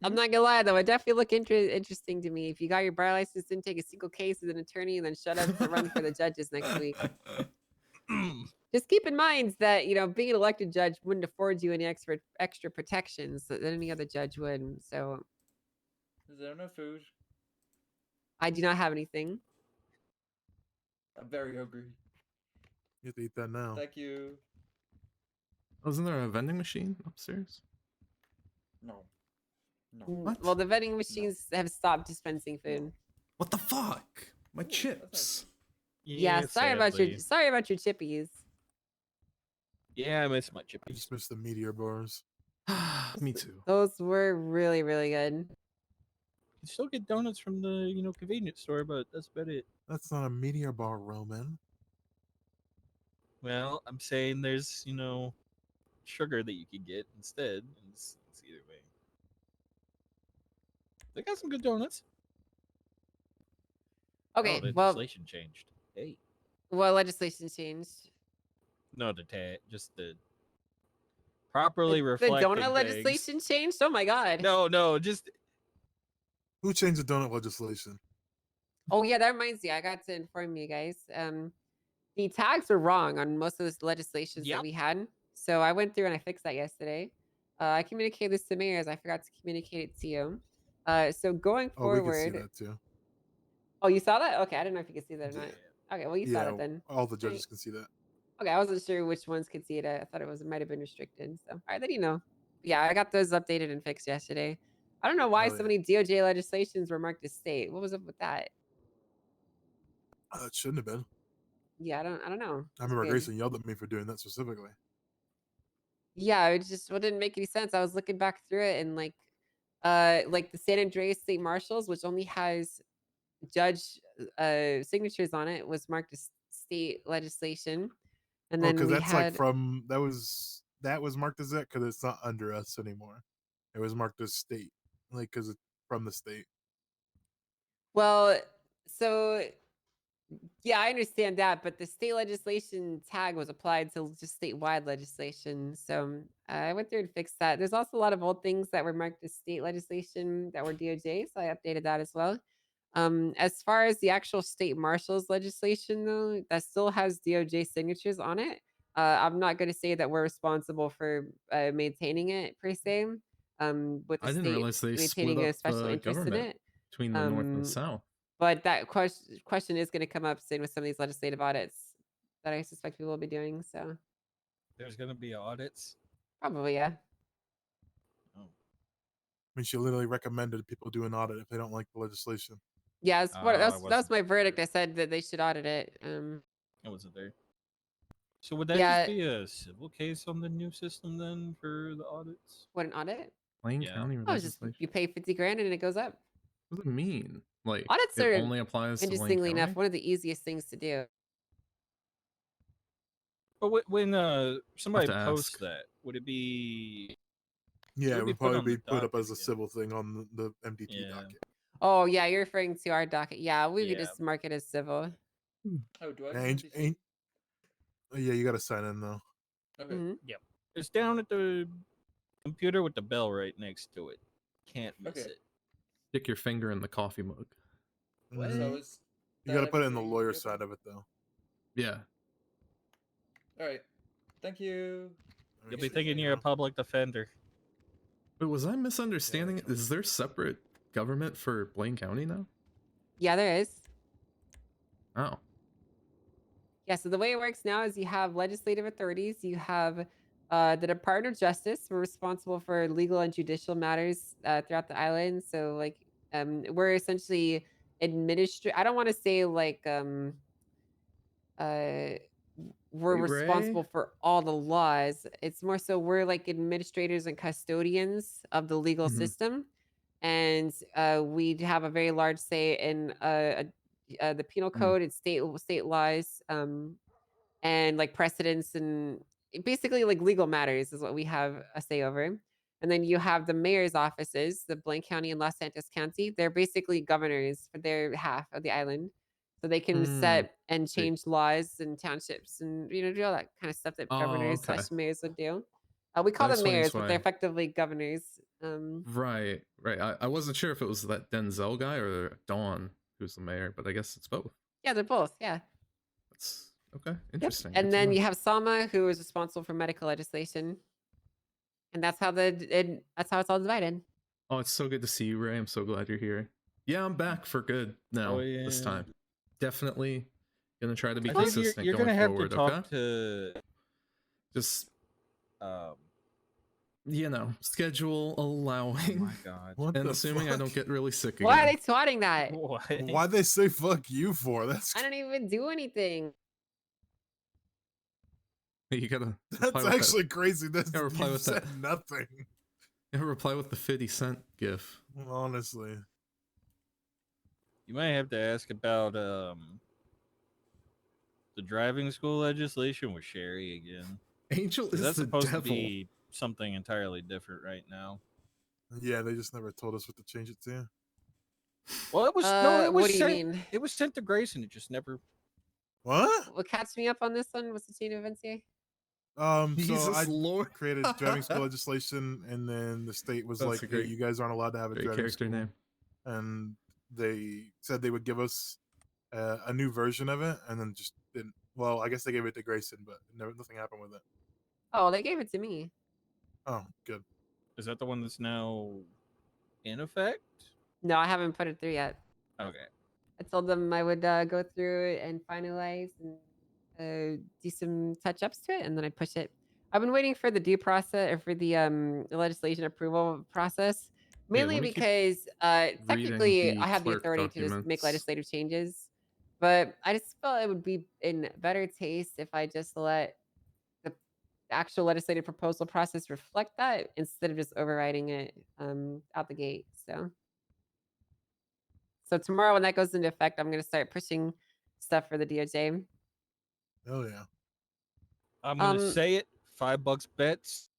I'm not gonna lie though, it definitely look interesting to me. If you got your bar license, didn't take a single case as an attorney, and then shut up to run for the judges next week. Just keep in mind that being an elected judge wouldn't afford you any extra protections that any other judge would. So Is there no food? I do not have anything. I'm very hungry. You have to eat that now. Thank you. Wasn't there a vending machine upstairs? No. What? Well, the vending machines have stopped dispensing food. What the fuck? My chips. Yeah, sorry about your chippies. Yeah, I miss my I chippies. just miss the meteor bars. Me too. Those were really, really good. You can still get donuts from the convenience store, but that's about it. That's not a meteor bar, Roman. Well, I'm saying there's sugar that you can get instead. It's either way. They got some good donuts. Okay, the well, legislation changed. Hey. What legislation changed? No, just the properly The reflecting donut legislation changed? Oh my god. No, just Who changed the donut legislation? Oh yeah, that reminds me. I got to inform you guys. The tags were wrong on most of those legislations that we had. So I went through and I fixed that yesterday. I communicated this to mayors. I forgot to communicate it to you. So going Oh, we forward. can see that too. Oh, you saw that? Okay, I don't know if you could see that or not. Okay, well you saw Yeah, it then. all the judges can see that. Okay, I wasn't sure which ones could see it. I thought it might have been restricted. So all right, then Yeah, I got those updated and fixed yesterday. I don't know why so many DOJ legislations were marked as state. What was up with that? It shouldn't have been. Yeah, I don't know. I remember Grayson yelled at me for doing that specifically. Yeah, it just didn't make any sense. I was looking back through it and like the San Andreas State Marshals, which only has judge signatures on it, was marked as state legislation. And then because we that's had like from that was marked as that because it's not under us anymore. It was marked as state, like because it's from the state. Well, so yeah, I understand that, but the state legislation tag was applied to just statewide legislation. So I went through and fixed that. There's also a lot of old things that were marked as state legislation that were DOJ, so I updated that as well. As far as the actual state marshals legislation, though, that still has DOJ signatures on it. I'm not going to say that we're responsible for maintaining it per se. With the I didn't state realize they maintaining split a up special the interest in government it. between the north and south. But that question is going to come up soon with some of these legislative audits that I suspect we will be doing. So There's gonna be audits. probably, yeah. I mean, she literally recommended people do an audit if they don't like the legislation. Yeah, that was wasn't my verdict. I said that they should audit it. I wasn't there. So would that Yeah. just be a civil case on the new system then for the audits? What, an audit? Blaine Yeah. County Oh, it's just legislation. you pay 50 grand and it goes up. What does it mean? Like Audits it are, only applies to Blaine interestingly County? enough, one of the easiest things to do. But when somebody to posts ask. that, would it be? Yeah, would it be would put probably on the be put up docket as a again? civil thing on the MDT docket. Oh, yeah, you're referring to our docket. Yeah, we could Yeah. just mark it as civil. Oh, do I? Yeah, you got to sign in though. Okay. Yep. It's down at the computer with the bell right next to it. Can't miss Okay. it. Stick your finger in the coffee mug. Well, Mhm. so is You got to that put it in the everything lawyer you're side of it though. Yeah. All right. Thank you. You'll be thinking you're a public defender. Wait, was I misunderstanding? Is there separate government for Blaine County now? Yeah, there is. Oh. Yeah, so the way it works now is you have legislative authorities, you have the Department of Justice. We're responsible for legal and judicial matters throughout the island. So, like, we're essentially I don't want to say like we're Wait, responsible Ray? for all the laws. It's more so we're like administrators and custodians of the legal Mhm. system, and we have a very large say in the penal code and state laws, and like precedents and basically like legal matters is what we have a say over. And then you have the mayor's offices, the Blaine County and Los Santos County. They're basically governors for their half of the island. So they can set and change laws and townships and, do all that kind of stuff that Oh, governors okay. slash mayors would do. We call That them mayors, explains but they're why. effectively governors. Right. I wasn't sure if it was that Denzel guy or Dawn who's the mayor, but I guess it's both. Yeah, they're both. Yeah. That's okay. Interesting. And Good to then know. you have Salma, who is responsible for medical legislation. And that's how that's how it's all divided. Oh, it's so good to see you, Ray. I'm so glad you're here. Yeah, I'm back for good now. This time, definitely gonna try to be I think consistent you're going gonna have forward. to talk Okay. to Just schedule allowing. Oh my God. What and the assuming I fuck? don't get really sick Why are again. they swatting that? Why'd they say fuck you for? That's I don't even do anything. You gotta. that's actually crazy. That's Gotta reply you with said that. nothing. You gotta reply with the 50-cent gif. Honestly. You might have to ask about the driving school legislation with Sherry again. Angel 'Cause is that's the supposed devil. to be something entirely different right now. Yeah, they just never told us what to change it to. Well, it was no, it was what do you sent. mean? It was sent to Grayson. It just never. What? Well, catch me up on this one. What's the chain of events here? So Jesus I Lord. created driving school legislation, and then the state was That's like, a great- "Hey, you guys aren't allowed to have a great driving character school." name. And they said they would give us a new version of it, and then just didn't. Well, I guess they gave it to Grayson, but nothing happened with it. Oh, they gave it to me. Oh, good. Is that the one that's now in effect? No, I haven't put it through yet. Okay. I told them I would go through it and finalize and do some touch ups to it, and then I push it. I've been waiting for the due process or for the legislation approval process, mainly let me keep because technically the I have the clerk authority to just make documents. legislative changes, but I just felt it would be in better taste if I just let the actual legislative proposal process reflect that instead of just overriding it out the gate. So tomorrow when that goes into effect, I'm going to start pushing stuff for the DOJ. Oh yeah. I'm gonna say it. $5 bets.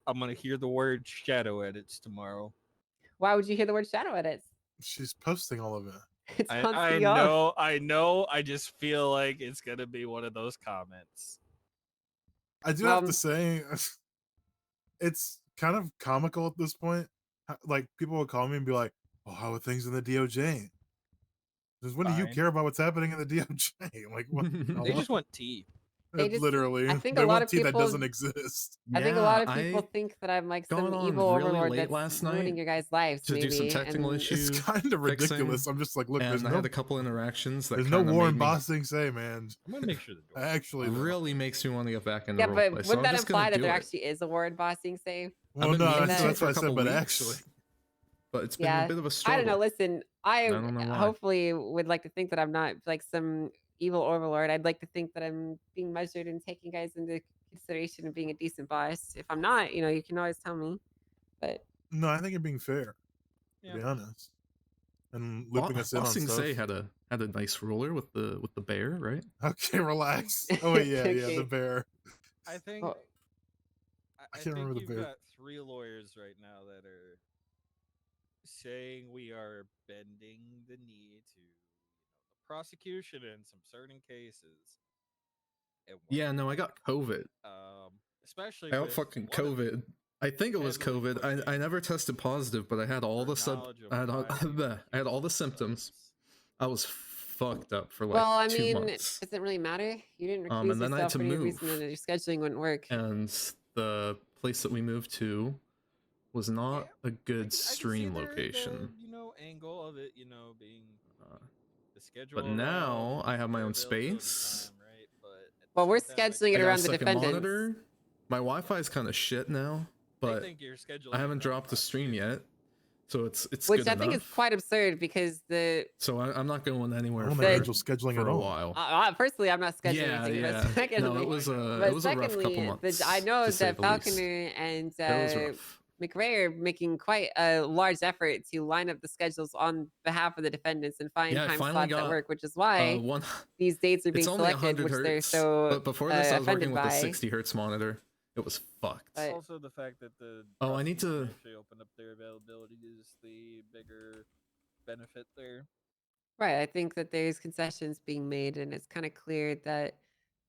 I'm gonna hear the word shadow edits tomorrow. Why would you hear the word shadow edits? She's posting all of it. It's on I CR. know. I know. I just feel like it's gonna be one of those comments. I do have to say, it's kind of comical at this point. Like people will call me and be like, "Oh, how are things in the DOJ?" Because when do you Fine. care about what's happening in the DOJ? Like what? They just want tea. They just, Literally, I think they a lot want of tea that people doesn't exist. I think a lot Yeah, of people I think that I'm like got some on evil really overlord late that's last ruining night your guys' lives, to do some maybe. technical And It's issue kind of ridiculous. fixing, I'm just like, look, and I had a couple interactions that there's no kind of war made in me Bossing Say, man. I'm gonna make sure the door. Actually, though. really makes me want to get back into yeah, roleplay. but So wouldn't I'm that just gonna imply that do there it. actually is a war in Bossing Say? I've Well, been no, meaning that's, to that's for what a I said, couple but weeks, actually, but it's been a Yeah. bit of a I struggle. don't know. Listen, I don't know why. hopefully would like to think that I'm not like some evil overlord. I'd like to think that I'm being measured and taking guys into consideration and being a decent boss. If I'm not, you can always tell me. But no, I think you're being fair, Yeah. to be honest, and looping us in on Bossing stuff. Say had a nice ruler with the bear, right? Okay, relax. Oh wait, yeah, the Okay. bear. I think Oh, I can't think remember the you've bear. got 3 lawyers right now that are saying we are bending the knee to the prosecution in some certain cases. And Yeah, no, I got COVID. especially I got with fucking one of COVID. I think it was heavily COVID. I never tested positive, but I had all the knowledge of I had all, violating I had all the symptoms. I was fucked up for like well, I 2 mean, months. does it really matter? You didn't recuse And then I had yourself to for any reason, move. and your scheduling wouldn't work. And the place that we moved to was not a good stream location. The angle of it, being the schedule. But now I have my own space. Well, we're scheduling I it got a around the second defendants. monitor. My Wi-Fi is kind of shit now, but think you're scheduling I it haven't around dropped the stream yet, so it's Which good I think is enough. quite absurd because So I'm not going anywhere don't for, think Angel's scheduling for at a all. while. Personally, I'm not scheduling Yeah, anything. yeah. But secondly, No, it was a rough couple secondly, months. I know to say that the least. Falconer and It was rough. McRae are making quite a large effort to line up the schedules on behalf of the defendants and find Yeah, I time finally slots at got work, which is why one. these dates are being It's only selected, 100 which they're hertz, so but before this, I was offended working with a by. 60 hertz monitor. It was fucked. But- Also, the fact that the Oh, I need to. actually open up their availability is the bigger benefit there. Right. I think that there's concessions being made, and it's kind of clear that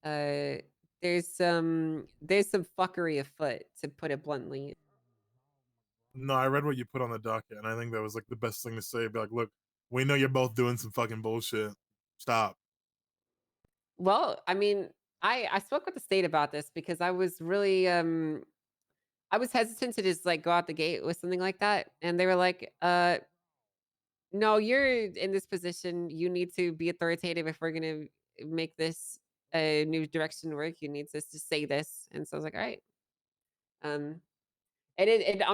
there's some fuckery afoot, to put it bluntly. No, I read what you put on the docket, and I think that was like the best thing to say. Be like, look, we know you're both doing some fucking bullshit. Stop. Well, I mean, I spoke with the state about this because I was really I was hesitant to just like go out the gate with something like that, and they were like, no, you're in this position. You need to be authoritative if we're gonna make this a new direction work. You need to just say this." And so I was like, "All right." I'm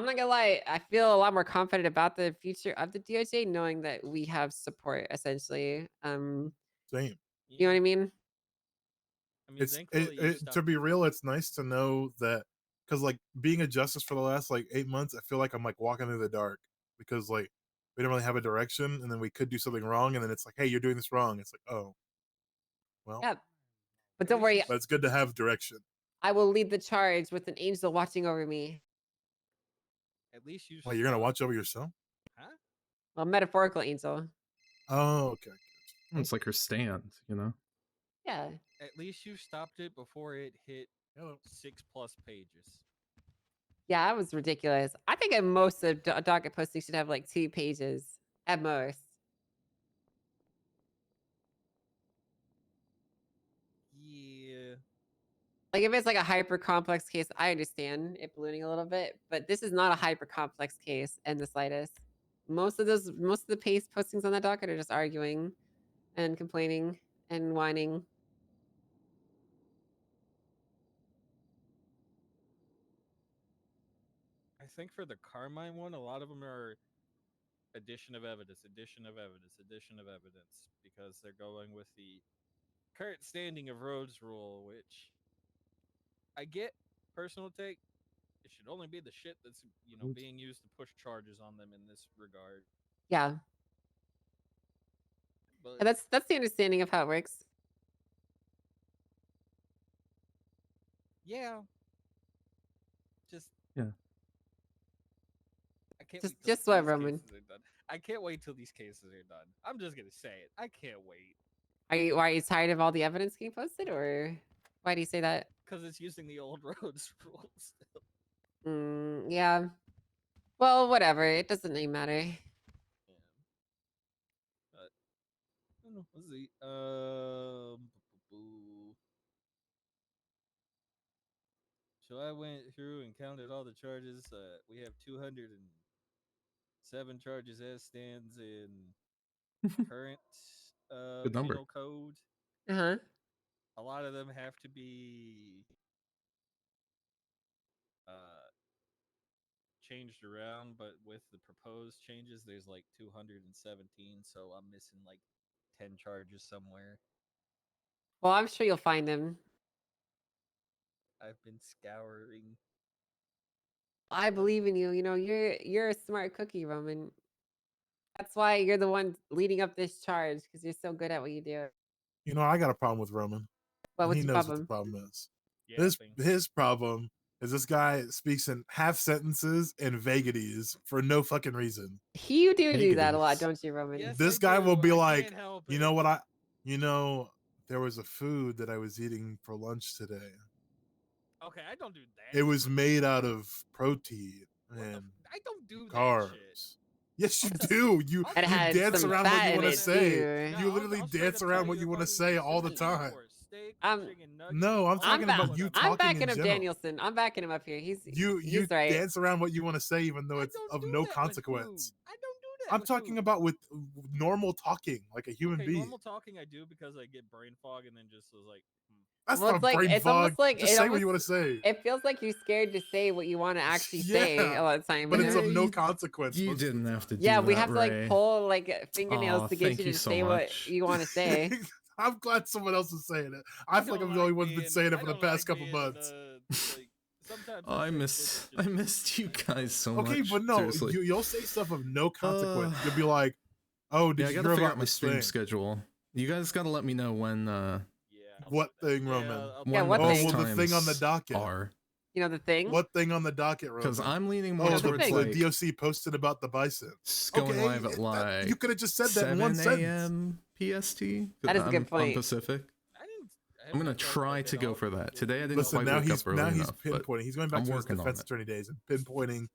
not gonna lie. I feel a lot more confident about the future of the DOJ, knowing that we have support. Essentially, Same. you know what I mean? I mean, To be real, it's nice to know that, because like being a justice for the last like 8 months, I feel like I'm like walking through the dark, because like we don't really have a direction, and then we could do something wrong, and then it's like, hey, you're doing this wrong. It's like, oh, well. Yeah, but don't worry. But it's good to have direction. I will lead the charge with an angel watching over me. At least you. Well, you're gonna watch over yourself. Well, metaphorical angel. Oh, okay. It's like her stand, you know. Yeah. At least you stopped it before it hit 6+ pages. Yeah, that was ridiculous. I think at most a docket posting should have like 2 pages at most. Yeah. Like if it's like a hyper complex case, I understand it ballooning a little bit, but this is not a hyper complex case in the slightest. Most of the paste postings on that docket are just arguing and complaining and whining. I think for the Carmine one, a lot of them are addition of evidence, because they're going with the current standing of roads rule, which I get. Personal take, it should only be the shit that's being used to push charges on them in this regard. Yeah. But And that's the understanding of how it works. yeah. Just yeah. I can't Just wait till what, these Roman? cases are done. I can't wait till these cases are done. I'm just gonna say it. I can't wait. Are you tired of all the evidence getting posted, or why do you say that? Because it's using the old roads rules still. Yeah. Well, whatever. It doesn't really matter. But I don't know. Let's see. So I went through and counted all the charges. We have 207 charges as stands in current Good number. penal code. Uh-huh. A lot of them have to be changed around, but with the proposed changes, there's like 217. So I'm missing like 10 charges somewhere. Well, I'm sure you'll find them. I've been scouring. I believe in you. You know, you're a smart cookie, Roman. That's why you're the one leading up this charge, because you're so good at what you do. You know, I got a problem with Roman. Well, what's He your knows what the problem? problem is. Yeah, His problem is this guy speaks in half sentences and vagaries for no fucking reason. You do that a lot, Vagaries. don't you, Roman? Yes, This I guy will do. be I like, can't help you it. know what there was a food that I was eating for lunch today. Okay, I don't do that. It was made out of protein and I don't do that carbs. shit. Yes, you do. You It had dance some around what fat you in want to it, say. too. You literally dance around what you want to say all the time. No, I'm talking about you I'm talking backing in up general. Danielson. I'm backing him up here. You he's right. dance around what you want to say, even though it's of no consequence. I don't do that. I'm talking about with normal talking, like a human being. Normal talking I do because I get brain fog and then just was like, That's Well, not it's like brain it's fog. almost like Just say what you want to say. It feels like you're scared to say what you want to actually say Yeah, a lot of time. but it's of no You- consequence. You most of the didn't have to do Yeah, we that, have to like Ray. pull like fingernails Aw, to get thank you you to so say what much. you want to say. I'm glad someone else is saying it. I feel like I'm the only one who's been saying it for the past couple months. Oh, I missed you guys so Okay, much. but no, Seriously. you'll say stuff of no consequence. You'll be like, "Oh, did Yeah, I you gotta hear figure about out my this stream thing? schedule. You guys gotta let me know when What thing, Roman? when what the thing? best Well, the thing on the times docket. are. You know the thing? What thing on the docket, Roman? Because I'm leaning more the towards thing. like The DOC posted about the bison. going live at like you could have just said that in one 7 sentence. a.m. PST. That is a good I'm point. Pacific. I'm gonna try to go for that. Today I didn't Listen, quite now wake he's up early enough, but pinpointing. He's going back I'm to his working on defense it. attorney days and pinpointing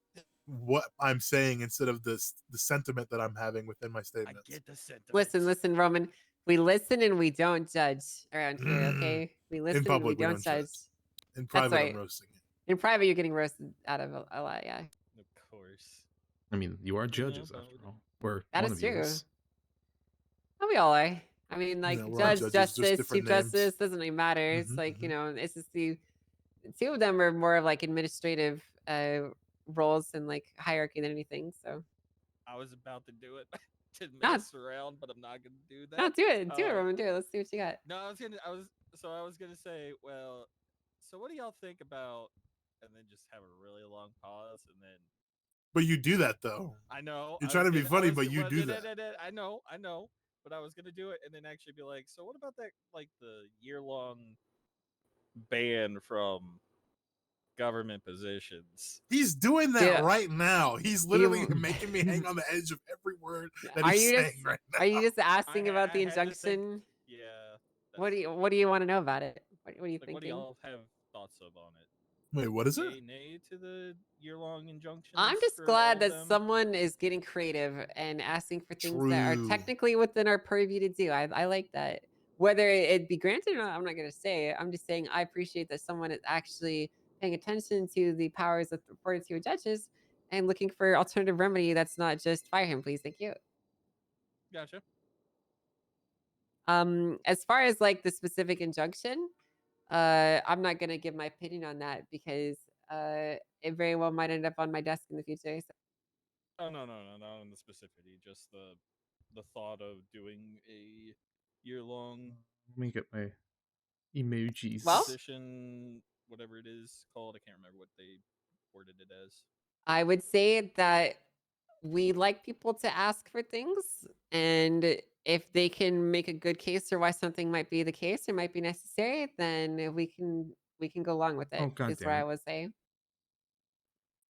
what I'm saying instead of the sentiment that I'm having within my statements. Listen, Roman. We listen and we don't judge around here, okay? We listen and we public, we don't don't judge. In That's private, right. I'm roasting it. In private, you're getting roasted out of a lot, yeah. Of course. I mean, you are judges after all. Or That one is of you true. is. Oh, we all are. I mean, like Yeah, we're all judge, judges, just justice, different chief names. justice doesn't really matter. It's like you know, it's just the two of them are more of like administrative roles and like hierarchy than anything. So I was about to do it to No. mess around, but I'm not gonna do that. no, do it, Roman, do it. Let's see what you got. No, I was gonna say, well, so what do y'all think about, and then just have a really long pause, and then But you do that though. I know You're I trying was to be gonna- I funny, was but gonna- you well, do no, that. no, I know, but I was gonna do it, and then actually be like, so what about that, like the year-long ban from government positions? He's doing that Yeah. right now. He's literally making me hang on the edge of every word that Are he's you saying just right now. are you just asking about the I had to think- injunction? Yeah. What do you want to know about it? What are you Like, thinking? what do y'all have thoughts of on it? Wait, what is it? Yay, nay to the year-long injunction? I'm just glad that someone is getting creative and asking for things that are True. technically within our purview to do. I like that. Whether it be granted or not, I'm not going to say. I'm just saying I appreciate that someone is actually paying attention to the powers afforded to judges and looking for alternative remedy that's not just fire him, please. Thank you. Gotcha. As far as like the specific injunction, I'm not going to give my opinion on that because it very well might end up on my desk in the future. So. Oh no, not on the specificity, just the thought of doing a year-long Let me get my emojis. position, whatever it is called. I can't remember what they worded it as. I would say that we like people to ask for things, and if they can make a good case for why something might be the case or might be necessary, then we can go along with it. Oh, God is damn where it. I would say.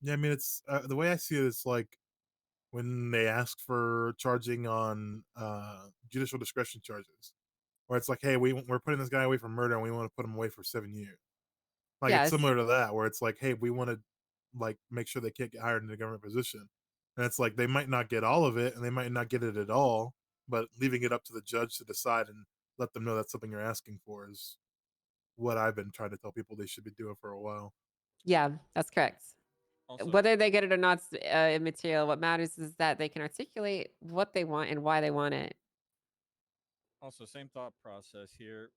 Yeah, I mean, it's the way I see it. It's like when they ask for charging on judicial discretion charges, where it's like, hey, we're putting this guy away for murder and we want to put him away for 7 years. Like Yes. it's similar to that, where it's like, hey, we want to like make sure they can't get hired in a government position, and it's like they might not get all of it and they might not get it at all, but leaving it up to the judge to decide and let them know that's something you're asking for is what I've been trying to tell people they should be doing for a while. Yeah, that's correct. Also, Whether they get it or not is immaterial. What matters is that they can articulate what they want and why they want it. also, same thought process here.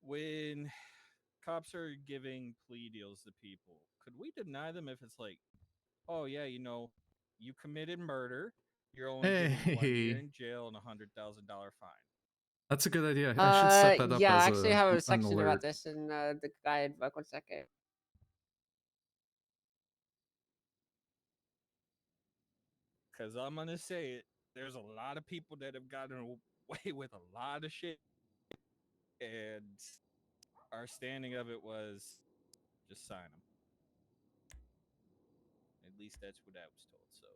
When cops are giving plea deals to people, could we deny them if it's like, oh yeah, you committed murder, you're only getting 1 year Hey, in jail and $100,000 fine. that's a good idea. I should set that up Yeah, I as actually have a an section about alert. this in the guidebook. 1 second. Because I'm going to say it, there's a lot of people that have gotten away with a lot of shit. And our standing of it was just sign them. At least that's what I was told. So,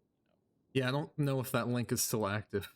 Yeah, I don't know if that link is still active.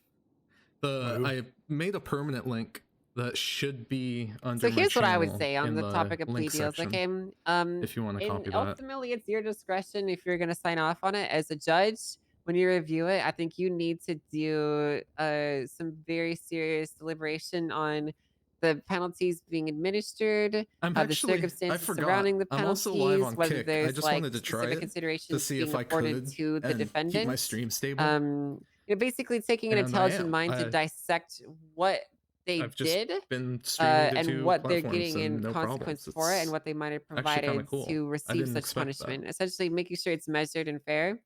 I made a permanent link that should be under So my here's what I would channel say on in the the topic of plea link deals. section. Okay, If you want to and copy that. ultimately it's your discretion if you're gonna sign off on it as a judge. When you review it, I think you need to do some very serious deliberation on the penalties being administered, I'm the actually, I circumstances forgot. surrounding the I'm also live penalties, on whether Kick. I there's just like wanted to try specific it to considerations see being if I afforded could to the and defendant. keep my stream stable. Basically taking an And I intelligent am. mind to dissect what they I've just did been streaming to and 2 what they're platforms getting in and no problems. consequence for it and It's what they might have actually kind provided of cool. to I receive didn't such expect that. punishment. Essentially making sure it's measured and fair.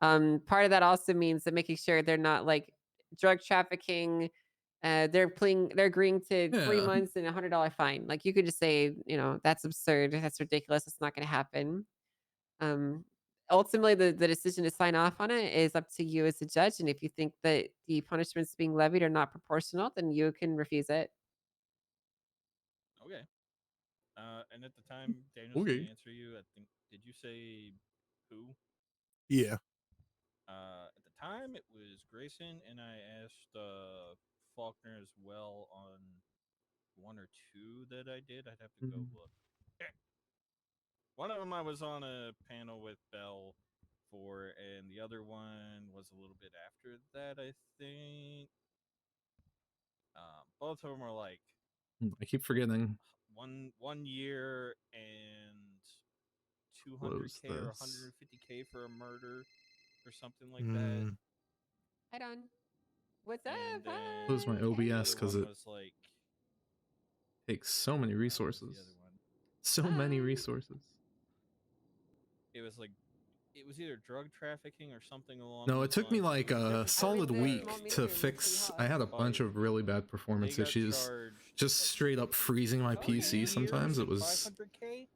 Part of that also means that making sure they're not like drug trafficking. They're agreeing to 3 Yeah. months and $100 fine. Like you could just say, that's absurd. That's ridiculous. It's not going to happen. Ultimately, the decision to sign off on it is up to you as a judge. And if you think that the punishments being levied are not proportional, then you can refuse it. Okay. And at the time, Daniel's Okay. going to answer you. I think, did you say who? Yeah. At the time, it was Grayson, and I asked Faulkner as well on 1 or 2 that I did. I'd have to go look. One of them I was on a panel with Bell for, and the other one was a little bit after that, I think. Both of them are like I keep forgetting. 1 year and Close 200K or this. 150K for a murder or something like Mm. that. Hi, Don. What's up? And then Close my the OBS other because one it was like takes so many what was the resources. other one? So many resources. It was like it was either drug trafficking or something along. No, those it took me lines. like It was a different solid stuff, week but to fix. I had a bunch of really bad performance they got issues. charged, Just straight up freezing my 2 PC years sometimes. It and was 500K.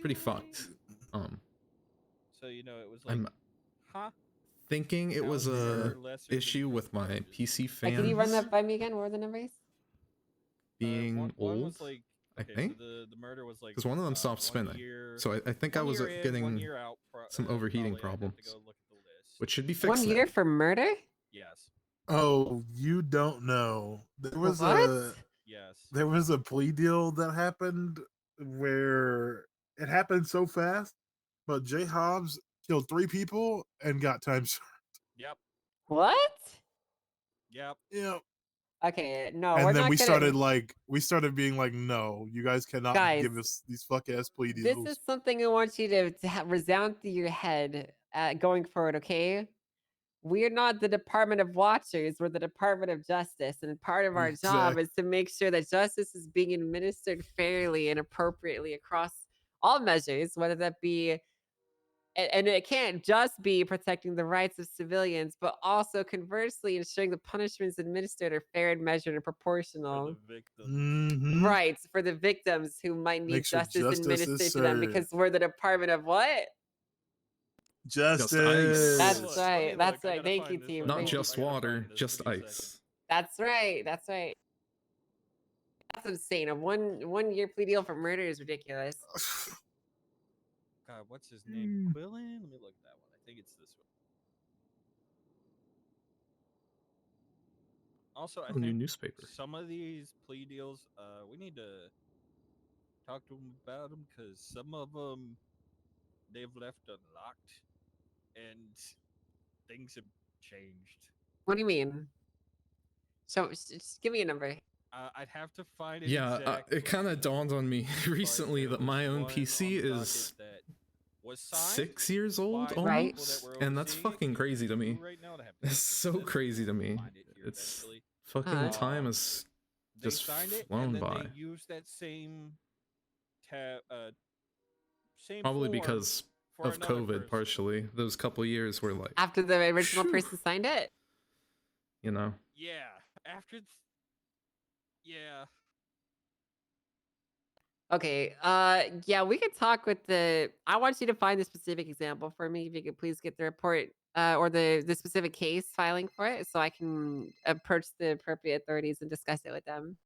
pretty fucked. So it was like, I'm huh? thinking it was a lesser issue with my PC Like, can you run fans that by me again? What were the numbers? being one old. was like, I okay, think so the murder was like because one of them stopped 1 spinning. year, So I think I 1 was year in, 1 getting year out, some overheating probably. I'd have problems, to go look at the list. which should be 1 fixed year now. for murder? Yes. Oh, you don't know. There was What? there was a plea deal that happened where it happened so fast, but Jay Hobbs killed 3 people and got time served. Yep. What? Yep. Yep. Okay, no, And we're then not we gonna. started being like, no, you guys cannot Guys, give us these fuck ass plea This deals. is something I want you to resound through your head going forward, okay? We're not the Department of Watchers, we're the Department of Justice. And part of our job is to make sure that justice is being administered fairly and appropriately across all measures, whether that be, and it can't just be protecting the rights of civilians, but also conversely ensuring the punishments administered are fair and measured and proportional. Right, for the victims who might need Make sure justice justice is administered to them because served. we're the Department of what? Justice. That's right. That's right. Thank you, team. Not Thank you. just water, just ice. That's right. That's right. That's insane. A one year plea deal for murder is ridiculous. God, what's his name? Quillen? Let me look at that one. I think it's this one. Also, I New think newspaper. some of these plea deals, we need to talk to them about them because some of them they've left unlocked and things have changed. What do you mean? So just give me a number. I'd have to find it Yeah, exactly. it kind of dawned on me recently there that was my own one on PC the is docket that was signed 6 years old by the Right. people that almost, were and that's overseeing it. fucking crazy to It's me. new right now. I'd have to It's so reset it. crazy to me. Find it here It's eventually. fucking time has They just signed it, flown and then by. they used that same same Probably form because for of another COVID, person. partially. Those couple years were like, After the original Phew. person signed it. you know. Yeah, after. Yeah. Okay. Yeah, we could talk with the. I want you to find the specific example for me. If you could please get the report or the specific case filing for it, so I can approach the appropriate authorities and discuss it with them.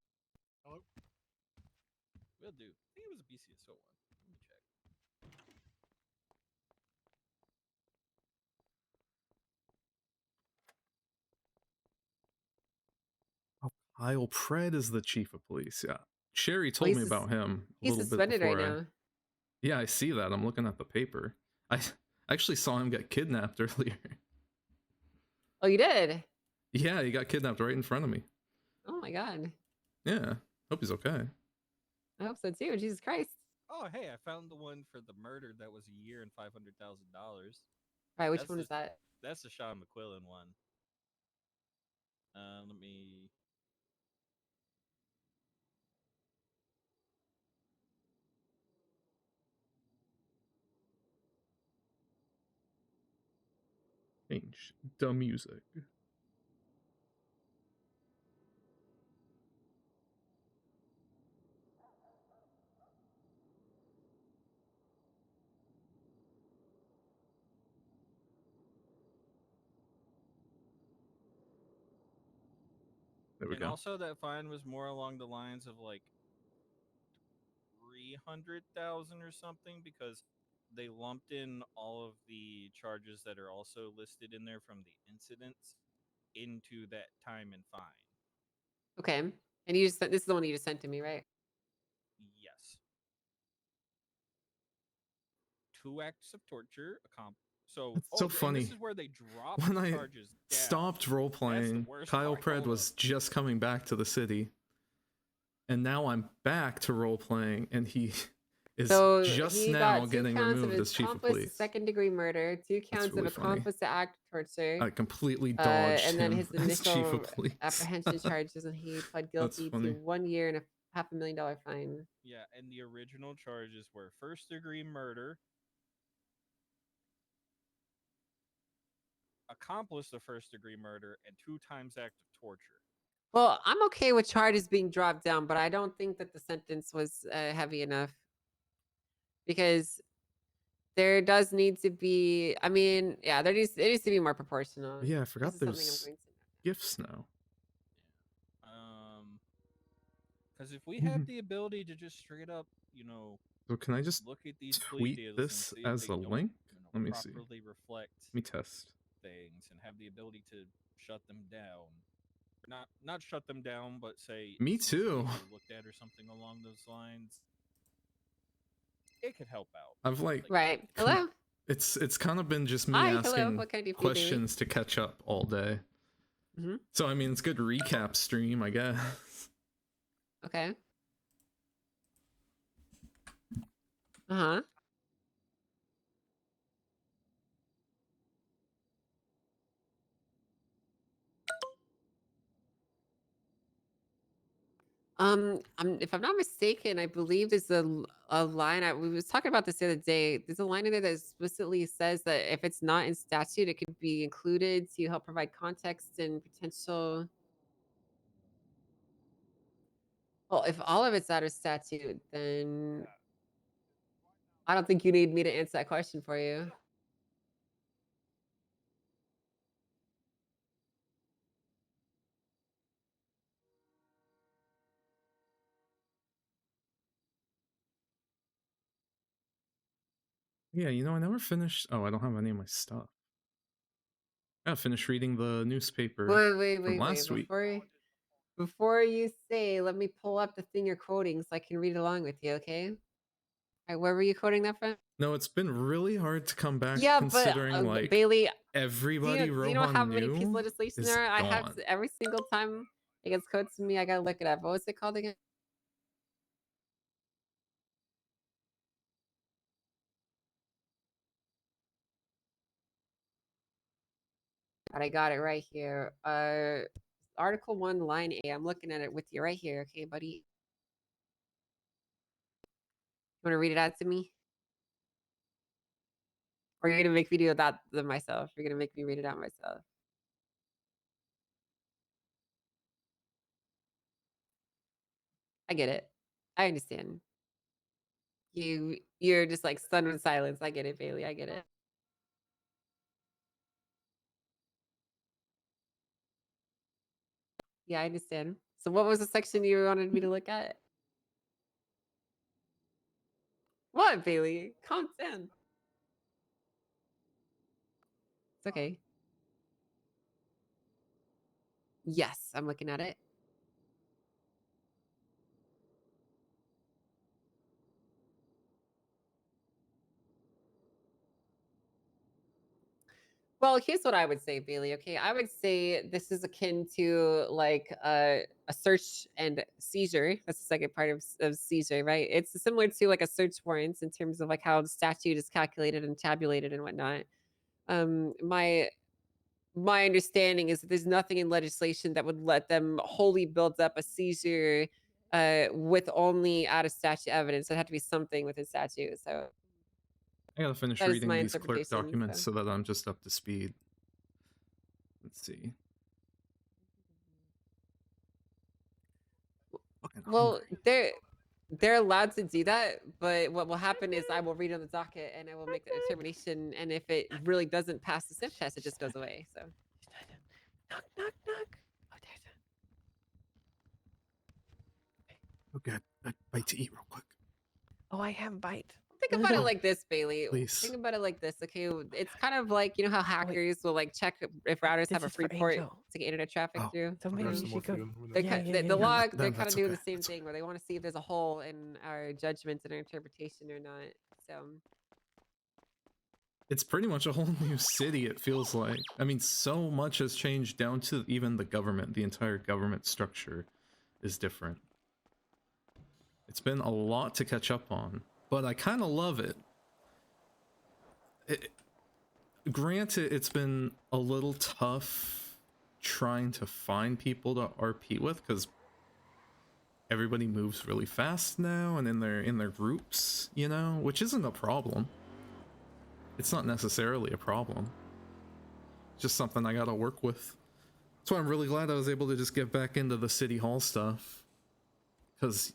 Will do. I think it was a BCSO one. Let me check. Kyle Pred is the chief of police. Yeah. Sherry Well, told he's me about him a he's little bit suspended right before now. Yeah, I see that. I'm looking at the paper. I actually saw him get kidnapped earlier. Oh, you did? Yeah, he got kidnapped right in front of me. Oh my god. Yeah. Hope he's okay. I hope so too. Jesus Christ. Oh, hey, I found the one for the murder that was a year and $500,000. Right, which one is that? That's the Sean McQuillan one. Let me. Change the music. There we And go. also, that fine was more along the lines of like 300,000 or something, because they lumped in all of the charges that are also listed in there from the incidents into that time and fine. Okay. And you just this is the one you just sent to me, right? Yes. 2 acts of torture. So, It's so and funny. this is where they drop When I charges down. stopped role playing, worst Kyle part. Pred Hold was just coming back to the city. And now I'm back to role playing, and he is So just he now got 2 getting counts of removed as chief of accomplice to police. second-degree murder, 2 counts really of funny. accomplice to act of torture. I completely dodged and then him his as chief initial of police. apprehension charges, and he pled That's guilty funny. to 1 year and a $500,000 fine. Yeah, and the original charges were first-degree murder, accomplice to first-degree murder, and 2 times act of torture. Well, I'm okay with charges being dropped down, but I don't think that the sentence was heavy enough, because there does need to be. I mean, yeah, it needs to be more proportional. Yeah, I This forgot is something I'm there's going to. gifts now. Because if we had the ability to just straight up, So can I just look at these plea tweet deals this and see if as they a don't, link? Let me see. properly reflect Let me test. things and have the ability to shut them down. Not shut them down, but say Me it's easily too. looked at or something along those lines. It could help out. I've like Right. Hello. It's kind of been just me Hi, hello. asking What can I do for you, Dewey? questions to catch up all day. Mm-hmm. So I mean, it's good recap stream, I guess. Okay. Uh-huh. If I'm not mistaken, I believe there's a line. We was talking about this the other day. There's a line in there that explicitly says that if it's not in statute, it could be included to help provide context and potential. Well, if all of it's out of statute, then I don't think you need me to answer that question for you. Yeah, I never finished. Oh, I don't have any of my stuff. I gotta finish reading the newspaper from last week. Before you say, let me pull up the thing you're quoting so I can read along with you, okay? All right, where were you quoting that from? No, it's been really hard to come back Yeah, considering but like Bailey, everybody do you know Rohan how many knew pieces of legislation is there are? I have gone. to, every single time It gets code to me. I gotta look it up. What was it called again? I got it right here. Article 1, line A. I'm looking at it with you right here. Okay, buddy. You want to read it out to me? Or you're gonna make me do that myself? You're gonna make me read it out myself. I get it. I understand. You're just like stunned in silence. I get it, Bailey. I get it. Yeah, I understand. So what was the section you wanted me to look at? What, Bailey? Calm down. It's okay. Yes, I'm looking at it. Well, here's what I would say, Bailey. Okay, I would say this is akin to like a search and seizure. That's the second part of seizure, right? It's similar to like a search warrant in terms of like how the statute is calculated and tabulated and whatnot. My understanding is that there's nothing in legislation that would let them wholly build up a seizure with only out of statute evidence. It had to be something within statute. So I gotta finish that is reading my these clerk interpretation. documents So. so that I'm just up to speed. Let's see. Well, they're allowed to do that, but what will happen is I will read on the docket and I will make the determination. And if it really doesn't pass the sniff test, it just goes away. So. Knock, knock, knock. Oh, Okay, a bite to eat real quick. oh, I have a bite. Think about it like this, Bailey. Please. Think about it like this, okay? It's kind of like, you know how hackers will like check if routers have a free port to get internet traffic through. So maybe you should go. The log, they're kind of that's doing okay. the same thing where they want to see if there's a hole in our judgment and our interpretation or not. So It's pretty much a whole new city, it feels like. I mean, so much has changed down to even the government. The entire government structure is different. It's been a lot to catch up on, but I kind of love it. Granted, it's been a little tough trying to find people to RP with because everybody moves really fast now and in their groups, you know, which isn't a problem. It's not necessarily a problem. It's just something I gotta work with. That's why I'm really glad I was able to just get back into the City Hall stuff. Because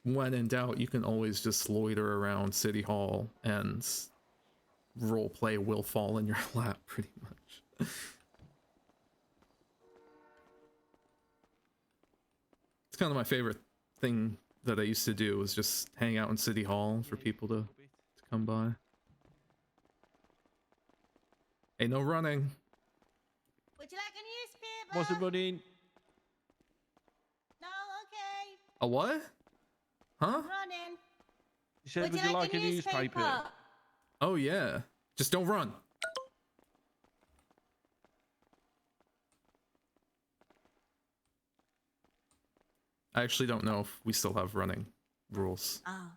when in doubt, you can always just loiter around City Hall and roleplay will fall in your lap pretty much. It's kind of my favorite thing that I used to do was just hang out in City Hall for people to come by. Hey, no running. Would you like a newspaper? What's it, buddy? No, okay. A what? Huh? Running. You said, would you like a newspaper? Oh yeah. Just don't run. I actually don't know if we still have running rules. Oh,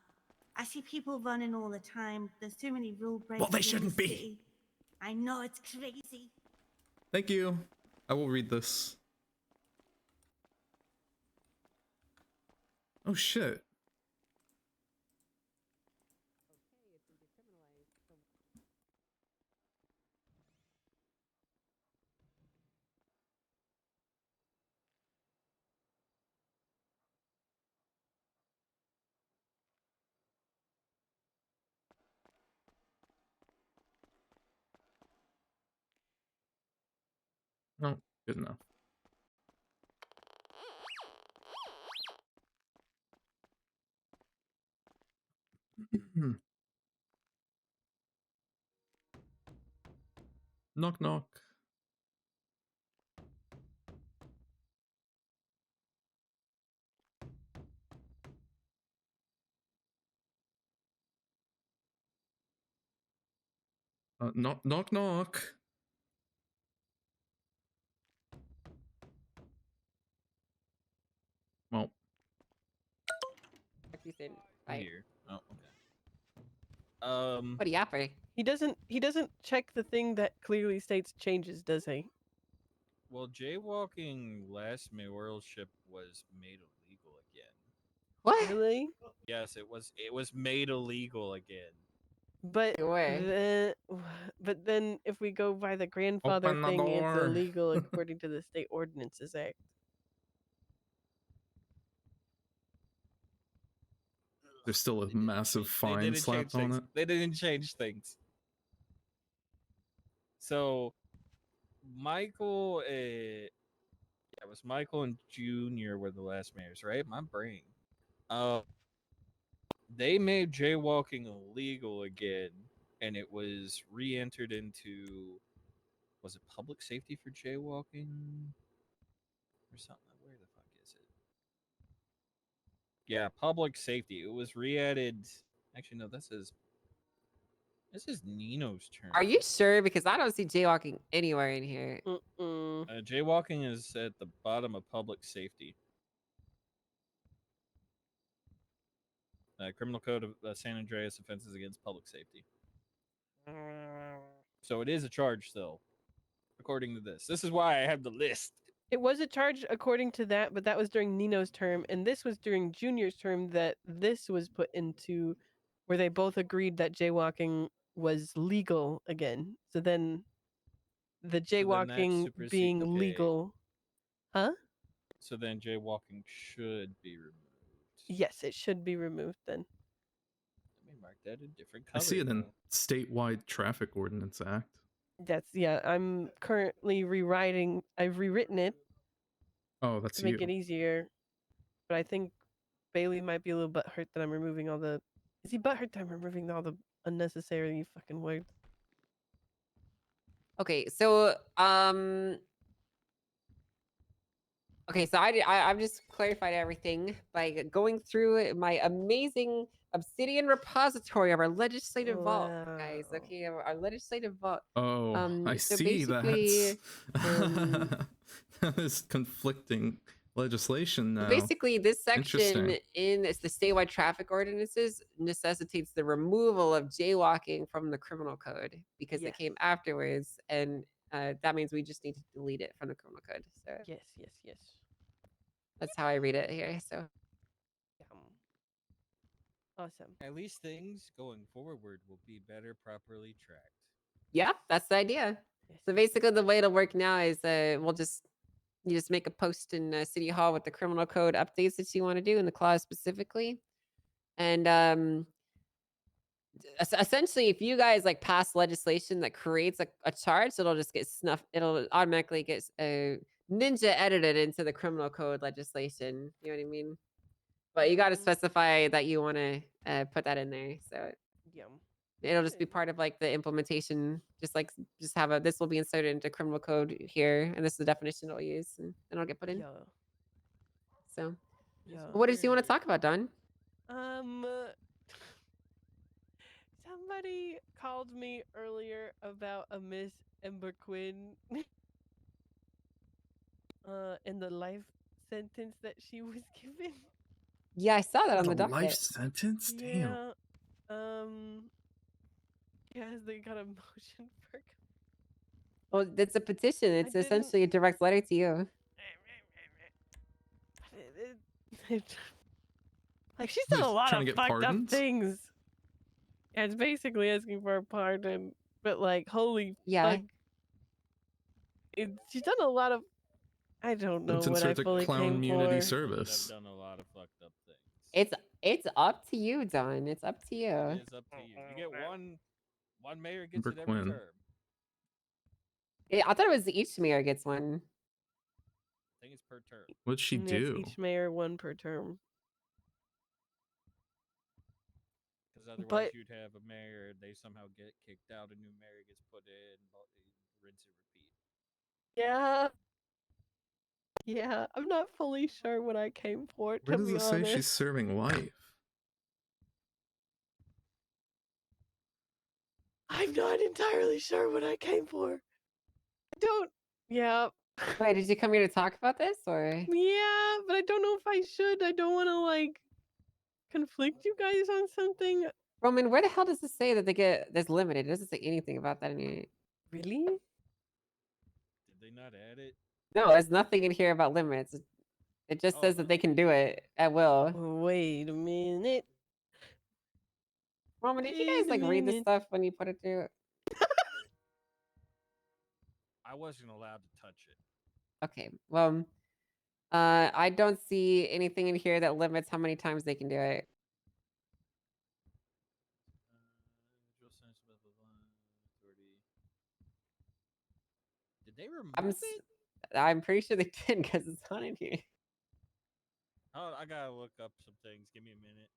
I see people running all the time. There's too many rule breakers. Well, they in the shouldn't be. city. I know, it's crazy. Thank you. I will read this. Oh shit. No, good enough. Knock knock. Knock knock knock. Right. Here. Oh, okay. What a yapper. He doesn't check the thing that clearly states changes, does he? Well, jaywalking last mayoralship was made illegal again. What? Really? Yes, it was. It was made illegal again. But Where? but then if we go by the grandfather Open the thing, it's door. illegal according to the State Ordinances Act. There's still a massive They fine didn't slapped change on things. it. They didn't change things. So, Michael, yeah, it was Michael and Junior were the last mayors, right? My brain. They made jaywalking illegal again, and it was re-entered into. Was it public safety for jaywalking or something? Where the fuck is it? Yeah, public safety. It was re-added. Actually, no. This is Nino's turn. Are you sure? Because I don't see jaywalking anywhere in here. Jaywalking is at the bottom of public safety. Criminal Code of San Andreas offenses against public safety. So it is a charge still, according to this. This is why I have the list. It was a charge according to that, but that was during Nino's term, and this was during Junior's term that this was put into, where they both agreed that jaywalking was legal again. So then, the jaywalking being legal, huh? So then jaywalking should be removed. Yes, it should be removed then. Let me mark that a different I color. see it in statewide traffic ordinance act. That's yeah. I'm currently rewriting. I've rewritten it Oh, that's to make you. it easier, but I think Bailey might be a little butthurt that I'm removing all the. Is he butthurt that I'm removing all the unnecessary fucking words? Okay, so okay, so I've just clarified everything by going through my amazing Obsidian repository of our legislative vault, guys. Okay, our legislative vault. Oh, I so see basically, that is conflicting legislation now. basically, this section Interesting. in the statewide traffic ordinances necessitates the removal of jaywalking from the criminal code because it came afterwards, and that means we just need to delete it from the criminal code. So yes. that's how I read it here. So awesome. At least things going forward will be better properly tracked. yeah, that's the idea. So basically, the way it'll work now is you just make a post in City Hall with the criminal code updates that you want to do in the clause specifically, and essentially, if you guys like pass legislation that creates a charge, it'll just get snuffed. It'll automatically get ninja edited into the criminal code legislation. You know what I mean? But you got to specify that you want to put that in there. So it'll just be part of like the implementation. Just have this will be inserted into criminal code here, and this is the definition it'll use, and it'll get put in. So, what did you want to talk about, Don? Somebody called me earlier about a Miss Ember Quinn and the life sentence that she was given. Yeah, I saw that on the docket. Life sentence? Damn. Yeah. Yes, they got a motion for. Well, it's a petition. It's essentially a direct letter to you. Like she's done a lot Trying of to get fucked pardons? up things. Yeah, it's basically asking for a pardon, but like, holy fuck. She's done a lot of. I don't know Let's what I insert a fully clown came immunity for. service. I've done a lot of fucked up things. It's up to you, Don. It's up to you. It is up to you. You get one mayor gets Ember it every Quinn. term. I thought it was each mayor gets one. I think it's per term. What'd she Yes, do? each mayor one per term. Because otherwise you'd have a mayor, they somehow get kicked out, a new mayor gets put in, rinse and repeat. Yeah. Yeah, I'm not fully sure what I came for, Where to does be it say honest. she's serving life? I'm not entirely sure what I came for. I don't. Yeah. Wait, did you come here to talk about this, or? Yeah, but I don't know if I should. I don't want to, like, conflict you guys on something? Roman, where the hell does it say that they get this limited? It doesn't say anything about that in here. Really? Did they not add it? No, there's nothing in here about limits. It just says that they can do it at will. Wait a minute. Roman, did you Wait guys a like read this minute. stuff when you put it through? I wasn't allowed to touch it. Okay, well, I don't see anything in here that limits how many times they can do it. Did they remove I'm it? I'm pretty sure they did because it's not in here. Oh, I gotta look up some things. Give me a minute.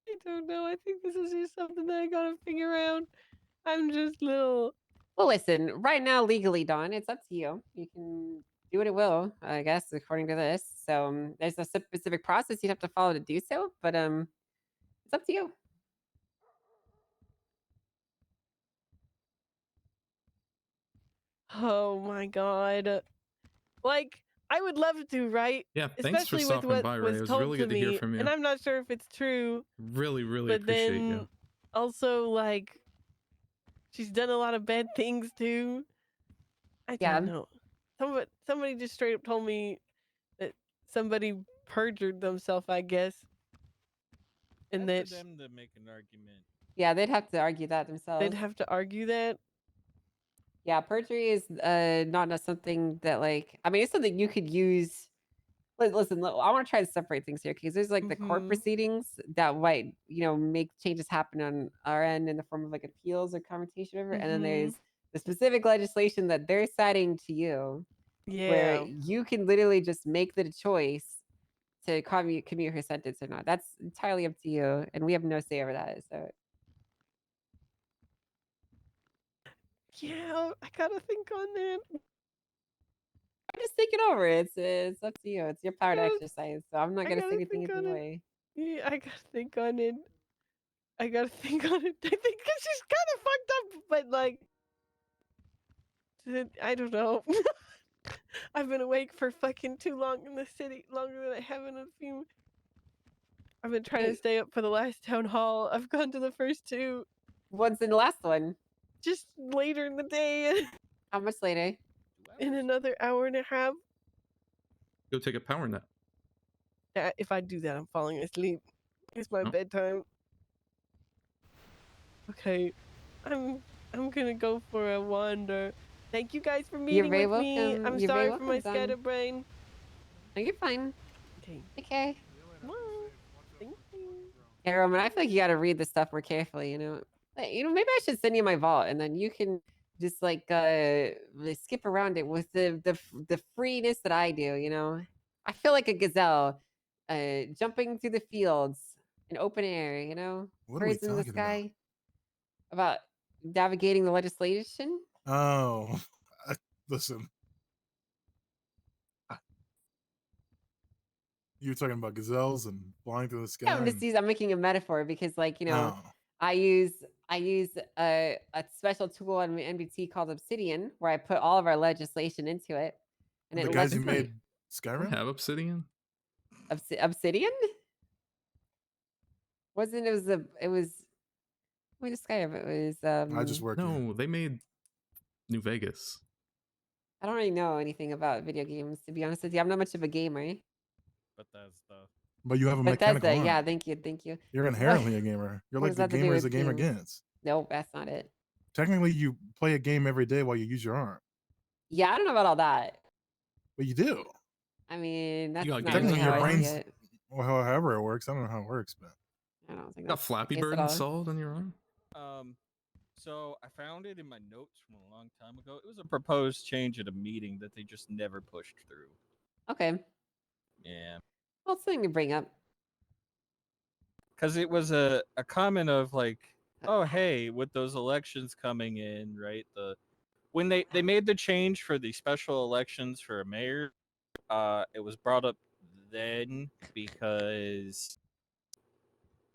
I don't know. I think this is just something that I gotta figure out. I'm just little. Well, listen, right now, legally, Dawn, it's up to you. You can do what it will, I guess, according to this. So there's a specific process you'd have to follow to do so, but it's up to you. Oh my god. Like, I would love to, right? Yeah, thanks for Especially with stopping what by, Ray. was It was told really to good to hear me, from you. and I'm not sure if it's true. Really, really But appreciate then you. also, like, she's done a lot of bad things too. I don't know. Somebody just straight up told me that somebody perjured themselves, I guess. And That's that for them to make an argument. Yeah, they'd have to argue that themselves. they'd have to argue that. Yeah, perjury is not something that like I mean it's something you could use. Listen, I want to try to separate things here because there's like the court proceedings that might make changes happen on our end in the form of like appeals or confrontation, whatever, and then there's the specific legislation that they're citing to you, where Yeah. you can literally just make the choice to commute her sentence or not. That's entirely up to you, and we have no say over that. So. Yeah, I gotta think on that. I'm just thinking over it. It's up to you. It's your power to exercise. So I'm not I gonna say gotta anything think either on it. way. Yeah, I gotta think on it. I gotta think on it. I think she's kind of fucked up, but like, I don't know. I've been awake for fucking too long in the city, longer than I have in a few. I've been trying to stay up for the last town hall. I've gone to the first two. What's in the last one? Just later in the day. How much later? In another hour and a half. Go take a power nap. If I do that, I'm falling asleep. It's my bedtime. Okay, I'm gonna go for a wander. Thank you guys for meeting very with me. welcome. I'm You're very sorry for my welcome, Dawn. scatterbrain. No, you're fine. Okay. Okay. Well, thank you. Hey, Roman, I feel like you got to read this stuff more carefully. Like, maybe I should send you my vault, and then you can just like skip around it with the freeness that I do. I feel like a gazelle, jumping through the fields in open air. What are we Birds in the talking about? sky. About navigating the legislation. Oh, listen. You were talking about gazelles and flying through the sky. Yeah, I'm making a metaphor because, like, Oh. I use a special tool on NBT called Obsidian, where I put all of our legislation into it, and The it guys lets who me made Skyrim have Obsidian. Obsidian. Wasn't it was wait a Skyrim. It was I just work. No, they made New Vegas. I don't really know anything about video games, to be honest with you. I'm not much of a gamer. But that's the. But you have a mechanical arm. Yeah, thank you. You're inherently a gamer. You're what like does the that have to do gamer is a with gamer games? gets. Nope, that's not it. Technically, you play a game every day while you use your arm. Yeah, I don't know about all that. But you do. I mean, that's not technically really how your I see brain's it. well, however it works. I don't know how it works, but I don't think Got that's Flappy the case Bird at all. installed on your arm. So I found it in my notes from a long time ago. It was a proposed change at a meeting that they just never pushed through. Okay. Yeah. Well, it's something to bring up. Because it was a comment of like, oh hey, with those elections coming in, right? When they made the change for the special elections for a mayor, it was brought up then because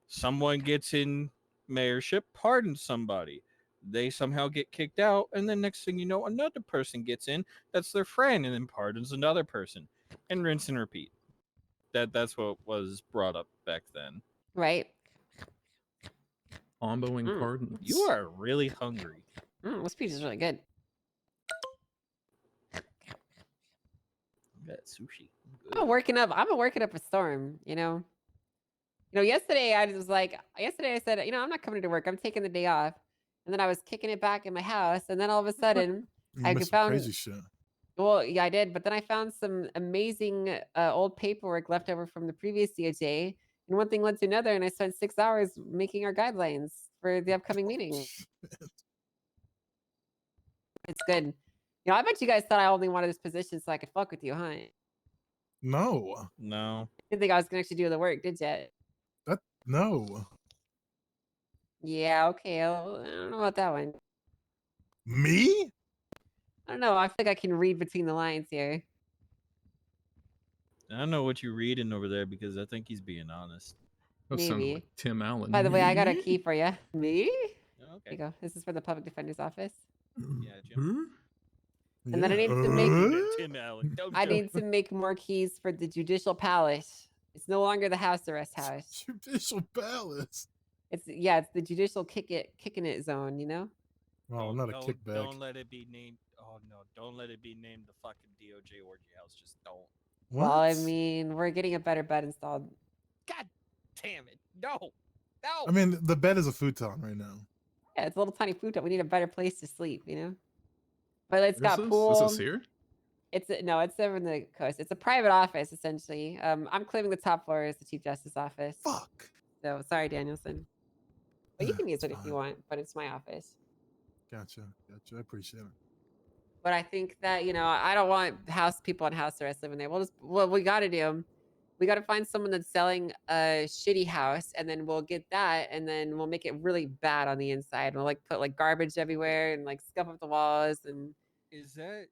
someone gets in mayorship, pardons somebody. they somehow get kicked out, and then next thing you know, another person gets in that's their friend, and then pardons another person, and rinse and repeat. That's what was brought up back then. Right. Comboing pardons. You are really hungry. This pizza is really good. That sushi. I'm working up a storm, you know. Yesterday I was like, yesterday I said, I'm not coming to work. I'm taking the day off. And then I was kicking it back in my house, and then all of a sudden You missed some crazy shit. Well, yeah, I did, but then I found some amazing old paperwork left over from the previous DOJ, and one thing led to another, and I spent 6 hours making our guidelines for the upcoming meeting. It's good. I bet you guys thought I only wanted this position so I could fuck with you, huh? No. No. Didn't think I was gonna actually do the work, did you? No. Yeah, okay. I don't know about that one. Me? I don't know. I feel like I can read between the lines here. I don't know what you're reading over there because I think he's being honest. That sounded Maybe. like Tim Allen. By the way, I got a key for you. Me? Oh, okay. Here you go. This is for the public defender's office. Yeah, Jim. And then I need to make Tim Allen. I need to make more keys for the judicial palace. It's no longer the house arrest house. Judicial palace. It's the judicial kicking it zone, you know? Oh, not a kickback. Don't let it be named. Oh no! Don't let it be named the fucking DOJ orgy house. Just don't. What? Well, I mean, we're getting a better bed installed. God damn it! No, no. I mean, the bed is a futon right now. Yeah, it's a little tiny futon. We need a better place to sleep, you know? But it's got pool. Is this here? No, it's over in the coast. It's a private office, essentially. I'm claiming the top floor is the Chief Justice office. Fuck. So sorry, Danielson. But you can use it if you want, but it's my office. Gotcha. I appreciate it. But I think that, I don't want people on house arrest living there. What we got to do, we got to find someone that's selling a shitty house, and then we'll get that, and then we'll make it really bad on the inside. We'll put garbage everywhere and scuff up the walls. And Is that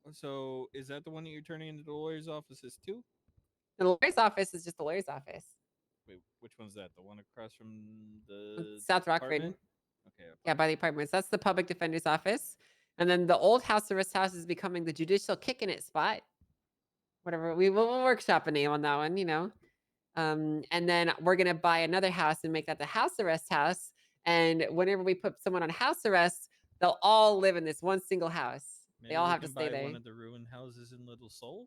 the one that you're turning into the lawyer's offices too? the lawyer's office is just the lawyer's office. Wait, which one's that? The one across from the South Rockford. apartment? Okay. Yeah, by the apartments. That's the public defender's office. And then the old house arrest house is becoming the judicial kicking it spot. Whatever. We'll workshop a name on that one, and then we're going to buy another house and make that the house arrest house. And whenever we put someone on house arrest, they'll all live in this one single house. Maybe they all we have to can stay buy there. one of the ruined houses in Little Seoul.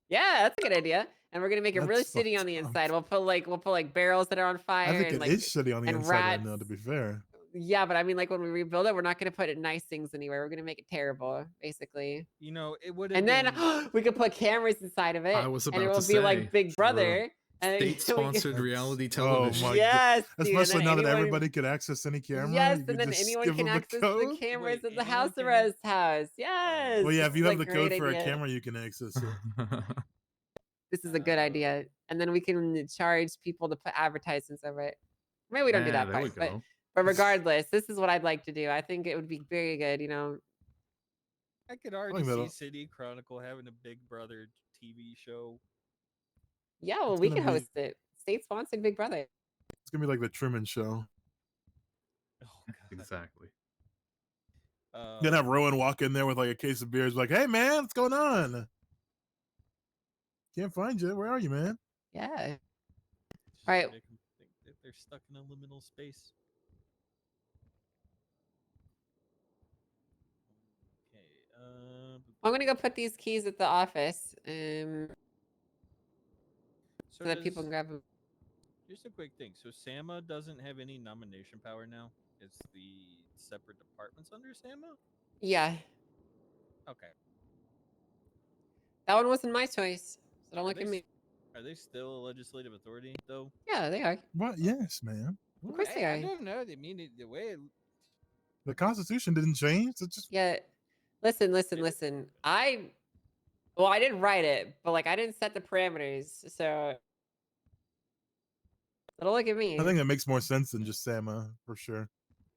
Yeah, that's a good idea. And we're gonna make it really That's shitty on the inside. We'll put barrels that are on fire. I think and it is shitty on the and inside rats. right now, to be fair. Yeah, but I mean, when we rebuild it, we're not gonna put nice things anywhere. We're gonna make it terrible, basically. It would. And then we could put cameras inside of it. I was and it about will to be say, like Big Brother. And State-sponsored reality Oh television. my Yes, god. dude, Especially and now then that anyone- everybody could access any camera. Yes, you and then just anyone give can them the access code. the cameras Wait, of the anyone house can- arrest house. Yes. Well, yeah, this if you is have a the code great for a idea. camera, you can access it. This is a good idea. And then we can charge people to put advertisements over it. Maybe we don't do Yeah, that there we part. go. But regardless, this is what I'd like to do. I think it would be very good, I could already that'll- see City Chronicle having a Big Brother TV show. Yeah, well, It's we gonna can be- host it. State-sponsored Big Brother. It's gonna be like the Truman Show. Exactly. You're gonna have Rowan walk in there with a case of beers, like, "Hey man, what's going on? Can't find you. Where are you, man?" Yeah. All right. Make 'em think that they're stuck in a liminal space. Okay. I'm gonna go put these keys at the office, so that people can grab them. Just a quick thing. So Sama doesn't have any nomination power now. It's the separate departments under Sama. Yeah, Okay. that one wasn't my choice. So don't Are look they at me. Are they still a legislative authority though? Yeah, they are. What? Yes, man. Of course they I are. don't know. They mean it the way. The Constitution didn't change. It's just Yeah. Listen. I didn't write it, but I didn't set the parameters, so don't look at me. I think it makes more sense than just Sama for sure.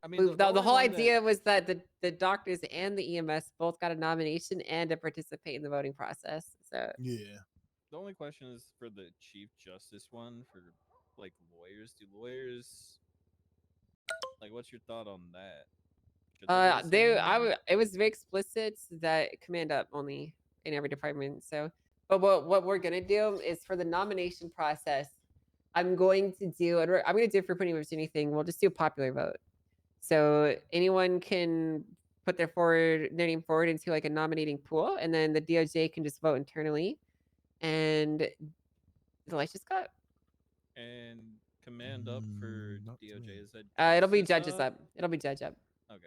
I mean, The whole idea was that the doctors and the EMS both got a nomination and to participate in the voting process. So Yeah. The only question is for the Chief Justice one for lawyers. Do lawyers what's your thought on that? It was very explicit that command up only in every department. So, but what we're gonna do is for the nomination process, I'm going to do it for pretty much anything. We'll just do a popular vote. So anyone can put their name forward into like a nominating pool, and then the DOJ can just vote internally, and the lights just got. And command up for DOJ is that? It'll be justice judges up. It'll be judge up. Okay.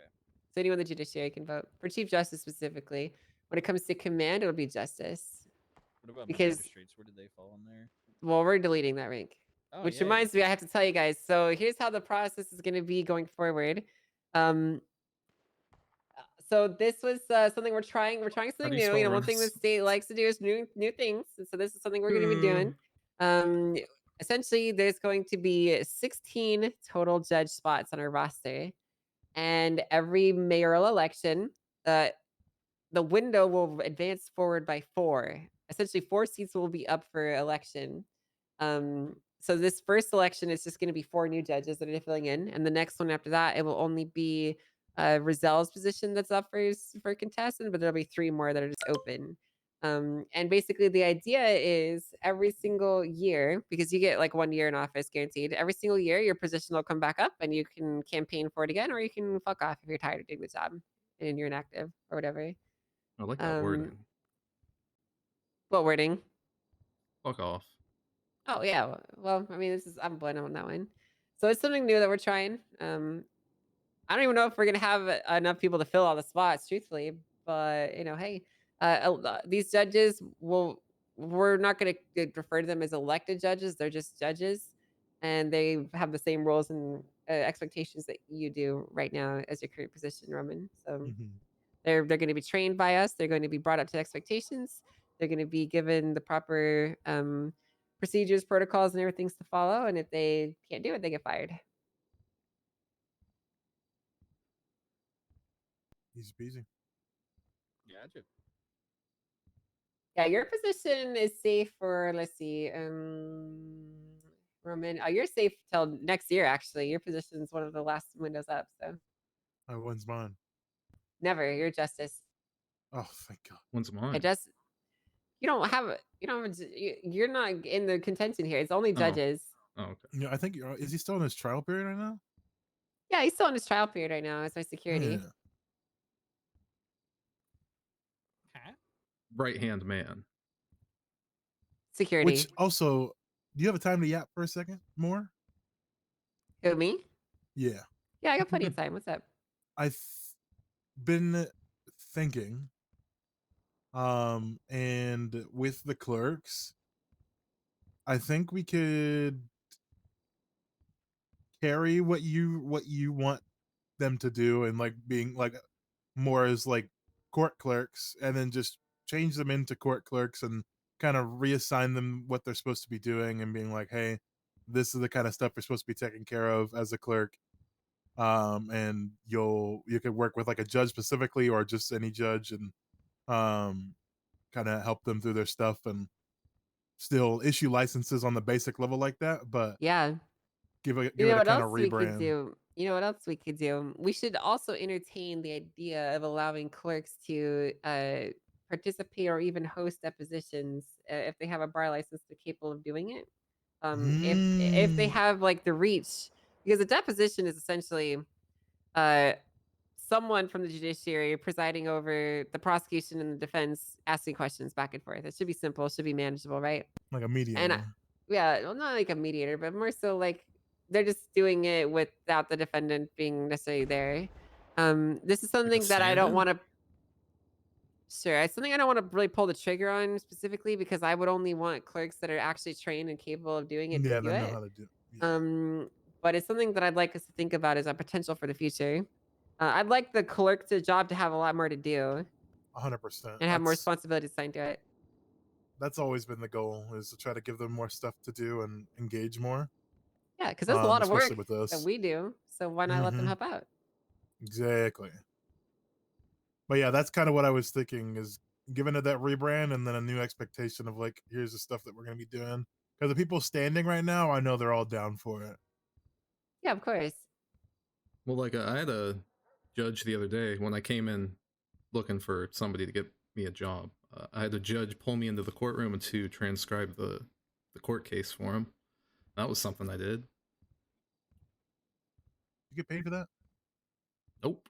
So anyone in the judiciary can vote for chief justice specifically. When it comes to command, it'll be justice. What about Because magistrates? Where did they fall in there? well, we're deleting that rank. Oh, Which yay. reminds me, I have to tell you guys. So here's how the process is going to be going forward. So this was something we're trying. We're trying something new. You know, one thing the state likes to do is new things. And so this is something we're going to be doing. Essentially, there's going to be 16 total judge spots on our roster, and every mayoral election, the window will advance forward by 4. Essentially, 4 seats will be up for election. So this first election is just going to be 4 new judges that are filling in, and the next one after that, it will only be Rozelle's position that's up for contestant, but there'll be 3 more that are just open. And basically, the idea is every single year, because you get like 1 year in office guaranteed, every single year your position will come back up, and you can campaign for it again, or you can fuck off if you're tired of doing the job and you're inactive or whatever. I like that wording. What wording? Fuck off. Oh yeah. Well, I mean, I'm blind on that one. So it's something new that we're trying. I don't even know if we're gonna have enough people to fill all the spots, truthfully. But you know, hey, these judges we're not gonna refer to them as elected judges. They're just judges, and they have the same roles and expectations that you do right now as your current position, Roman. So they're going to be trained by us. They're going to be brought up to expectations. They're going to be given the proper procedures, protocols, and everything to follow. And if they can't do it, they get fired. Easy peasy. Gotcha. Yeah, your position is safe for, let's see, Roman. You're safe till next year, actually. Your position is one of the last windows up. So When's mine? never. You're justice. Oh, thank God. When's mine? It just you don't have you're not in the contention here. It's only judges. Oh, okay. Yeah, I think is he still in his trial period right now? Yeah, he's still in his trial period right now as my security. Yeah. Right hand man. Security. Which also, do you have a time to yap for a second more? Who, me? Yeah. Yeah, I got plenty of time. What's up? I've been thinking, and with the clerks, I think we could carry what you want them to do, and like being like more as like court clerks, and then just change them into court clerks and kind of reassign them what they're supposed to be doing, and being like, hey, this is the kind of stuff you're supposed to be taking care of as a clerk. And you could work with like a judge specifically, or just any judge, and kind of help them through their stuff, and still issue licenses on the basic level like that, but yeah, give it you know a what kind else of we could rebrand. do? You know what else we could do? We should also entertain the idea of allowing clerks to participate or even host depositions if they have a bar license, they're capable of doing it. If they have like the reach, because a deposition is essentially someone from the judiciary presiding over the prosecution and the defense, asking questions back and forth. It should be simple, it should be manageable, right? Like a mediator. And yeah, well, not like a mediator, but more so like they're just doing it without the defendant being necessarily there. This is something that I don't want to. Sure, it's something I don't want to really pull the trigger on specifically, because I would only want clerks that are actually trained and capable of doing it Yeah, to do they it. know how to do it. But it's something that I'd like us to think about as a potential for the future. I'd like the clerk to job to have a lot more to do 100%. and have more responsibilities assigned to it. That's always been the goal, is to try to give them more stuff to do and engage more. Yeah, because there's a lot of work especially with us. that we do. So why not let them help out? Exactly. But yeah, that's kind of what I was thinking, is giving it that rebrand, and then a new expectation of like, here's the stuff that we're going to be doing. Because the people standing right now, I know they're all down for it. Yeah, of course. Well, like I had a judge the other day when I came in looking for somebody to get me a job. I had the judge pull me into the courtroom to transcribe the court case for him. That was something I did. You get paid for that? Nope.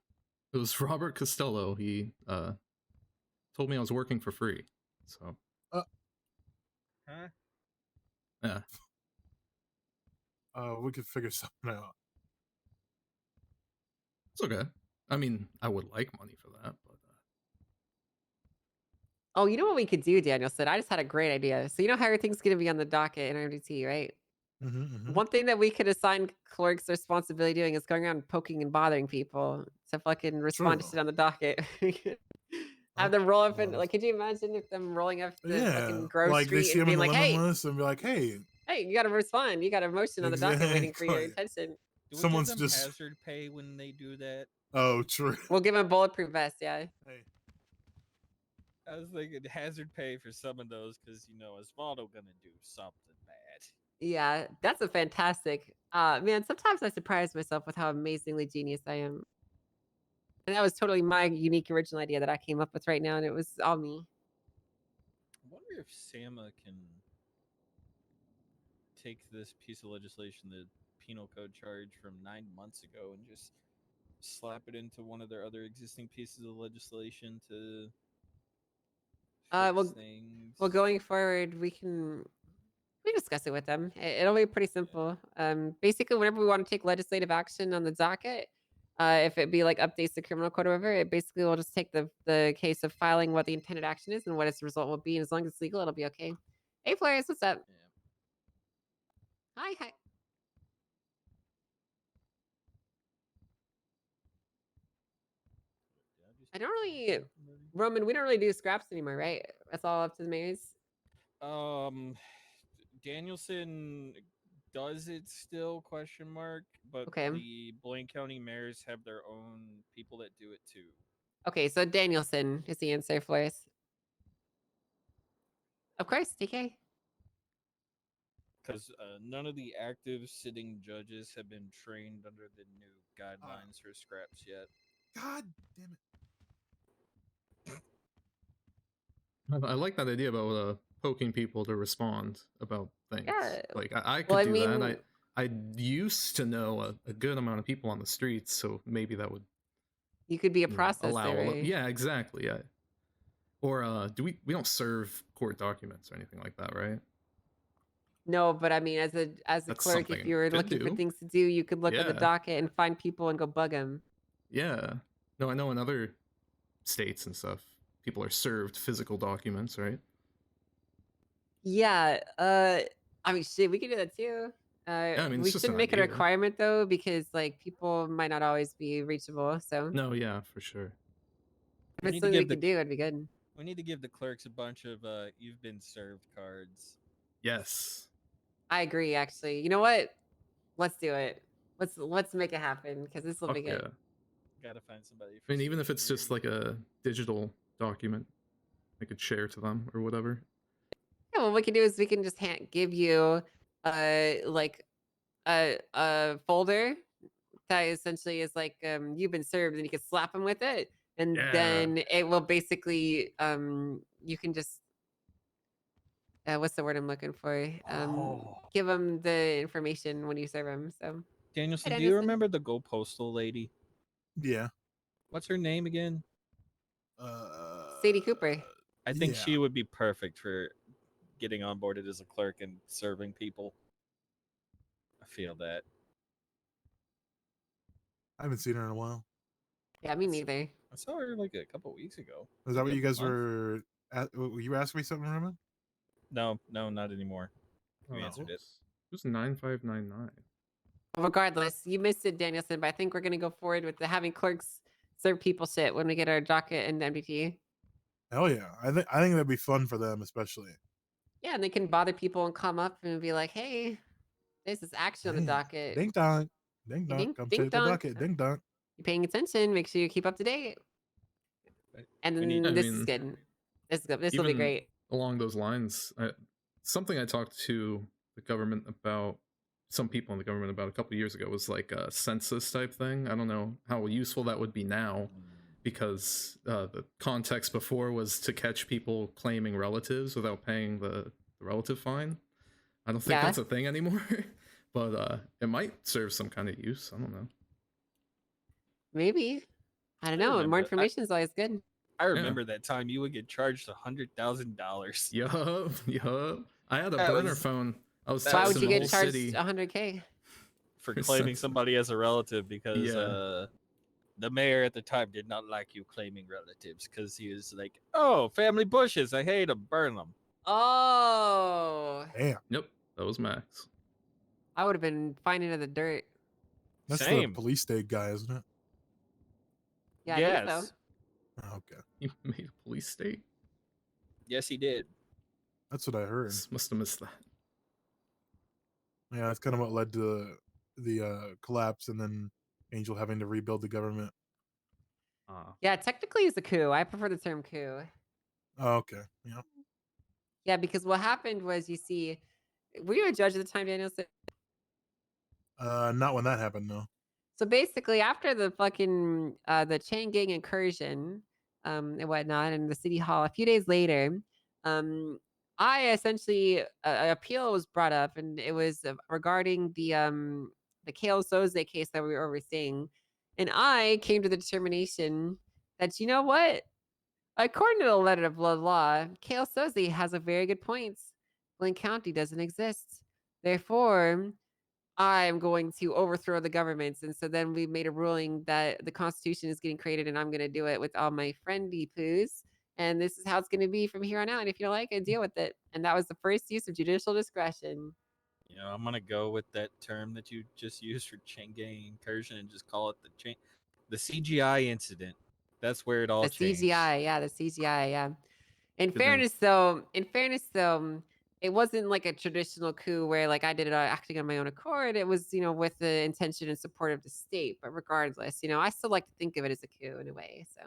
It was Robert Costello. He told me I was working for free. So. Huh? Yeah. We could figure something out. It's okay. I mean, I would like money for that, but Oh, you know what we could do, Daniel said? I just had a great idea. So you know how everything's going to be on the docket in RDT, right? One thing that we could assign clerks the responsibility doing is going around poking and bothering people to fucking respond to True. shit on the docket. Have them roll up and like, could you imagine if them rolling up the fucking Grove like they Street see and him in being the like, lemon "Hey, list and be like, "Hey, hey, you got to respond. You got a motion on the docket waiting for your Exactly. attention." Do we Someone's give them just- hazard pay when they do that? Oh, true. We'll give them a bulletproof vest. Yeah. Hey. I was thinking hazard pay for some of those because Osvaldo gonna do something bad. Yeah, that's a fantastic. Man, sometimes I surprise myself with how amazingly genius I am. And that was totally my unique original idea that I came up with right now, and it was all me. I wonder if SAMA can take this piece of legislation, the penal code charge from 9 months ago, and just slap it into one of their other existing pieces of legislation to fix things. Well, going forward, we can discuss it with them. It'll be pretty simple. Basically, whenever we want to take legislative action on the docket, if it be like updates the criminal code or whatever, it basically will just take the case of filing what the intended action is and what its result will be, and as long as it's legal, it'll be okay. Hey, Flores, what's up? Hi. I don't really, Roman. We don't really do scraps anymore, right? That's all up to the mayors. Danielson does it still? Question mark. But Okay. the Blaine County mayors have their own people that do it too. Okay, so Danielson is the answer, Flores. Of course, DK. Because none of the active sitting judges have been trained under the new guidelines for scraps yet. God damn it. I like that idea about poking people to respond about things. Yeah. Like I could Well, I do mean- that. I used to know a good amount of people on the streets, so maybe that would You could be a you know, process allow there, a right? yeah, exactly. Yeah. Or do we don't serve court documents or anything like that, right? No, but I mean, as a That's clerk, if something you were could looking for do. things to do, you could look at the Yeah. docket and find people and go bug them. Yeah. No, I know in other states and stuff, people are served physical documents, right? Yeah. I mean, shit, we could do that too. I mean, we it's just shouldn't an make it a idea. requirement though, because like people might not always be reachable. So No, yeah, for sure. if it's something we could do, it'd be good. We need to give the clerks a bunch of "you've been served" cards. Yes. I agree. Actually, you know what? Let's do it. Let's make it happen because this will Fuck be good. yeah. Gotta find somebody. I mean, even if it's just like a digital document, I could share to them or whatever. Yeah, well, what we can do is we can just give you like a folder that essentially is like you've been served, and you can slap them with it, and then it will basically you can just what's the word I'm looking for? Give them the information when you serve them. So Danielson, Hey, do you Danielson. remember the Go Postal lady? Yeah. What's her name again? Sadie Cooper. I think yeah. she would be perfect for getting onboarded as a clerk and serving people. I feel that. I haven't seen her in a while. Yeah, me neither. I saw her like a couple weeks ago. Is that what Maybe you a guys month. were? You were asking me something, Roman? No, not anymore. You Oh, answered it. Who's 9599? Regardless, you missed it, Danielson. But I think we're gonna go forward with having clerks serve people shit when we get our docket and MDT. Hell yeah! I think that'd be fun for them, especially. Yeah, and they can bother people and come up and be like, "Hey, there's this action on the Hey, docket. Ding dong, ding dong. Ding- Come ding take the dong. docket. Ding dong. You paying attention? Make sure you keep up to date." And then I this is mean, good. This is good. This will be even great. Along those lines, something I talked to the government about some people in the government about a couple years ago was like a census type thing. I don't know how useful that would be now, because the context before was to catch people claiming relatives without paying the relative fine. I don't think that's a thing anymore, but it might serve some kind of use. I don't know. Maybe. I don't know. More information is always good. I remember that time you would get charged $100,000. Yup. I had a burner phone. I was Why would texting you the get whole charged city. 100K? For claiming somebody as a relative because the mayor at the time did not like you claiming relatives because he was like, "Oh, family bushes, I hate them, burn them." Oh. Damn. Yep, that was Max. I would have been finding in the dirt. That's the police state guy, isn't it? Yeah, I think so. Oh, okay. He made a police state? Yes, he did. That's what I heard. Must have missed that. Yeah, that's kind of what led to the collapse, and then Angel having to rebuild the government. Yeah, technically it's a coup. I prefer the term coup. Oh, okay. Yeah. Yeah, because what happened was, you see, were you a judge at the time, Daniel? Not when that happened, no. So basically, after the fucking the chain gang incursion, and whatnot, in the city hall, a few days later, I essentially an appeal was brought up, and it was regarding the Kale Soze case that we were overseeing, and I came to the determination that, you know what, according to the letter of the law, Kale Soze has a very good point. Blaine County doesn't exist. Therefore, I'm going to overthrow the governments. And so then we made a ruling that the Constitution is getting created, and I'm going to do it with all my friendly poos. And this is how it's going to be from here on out. And if you don't like it, deal with it. And that was the first use of judicial discretion. You know, I'm gonna go with that term that you just used for chain gang incursion and just call it the CGI incident. That's where it all changed. CGI, yeah, the CGI, yeah. In Good fairness, though, it wasn't like a traditional coup where like I did it acting on my own accord. It was, with the intention and support of the state. But regardless, I still like to think of it as a coup in a way. So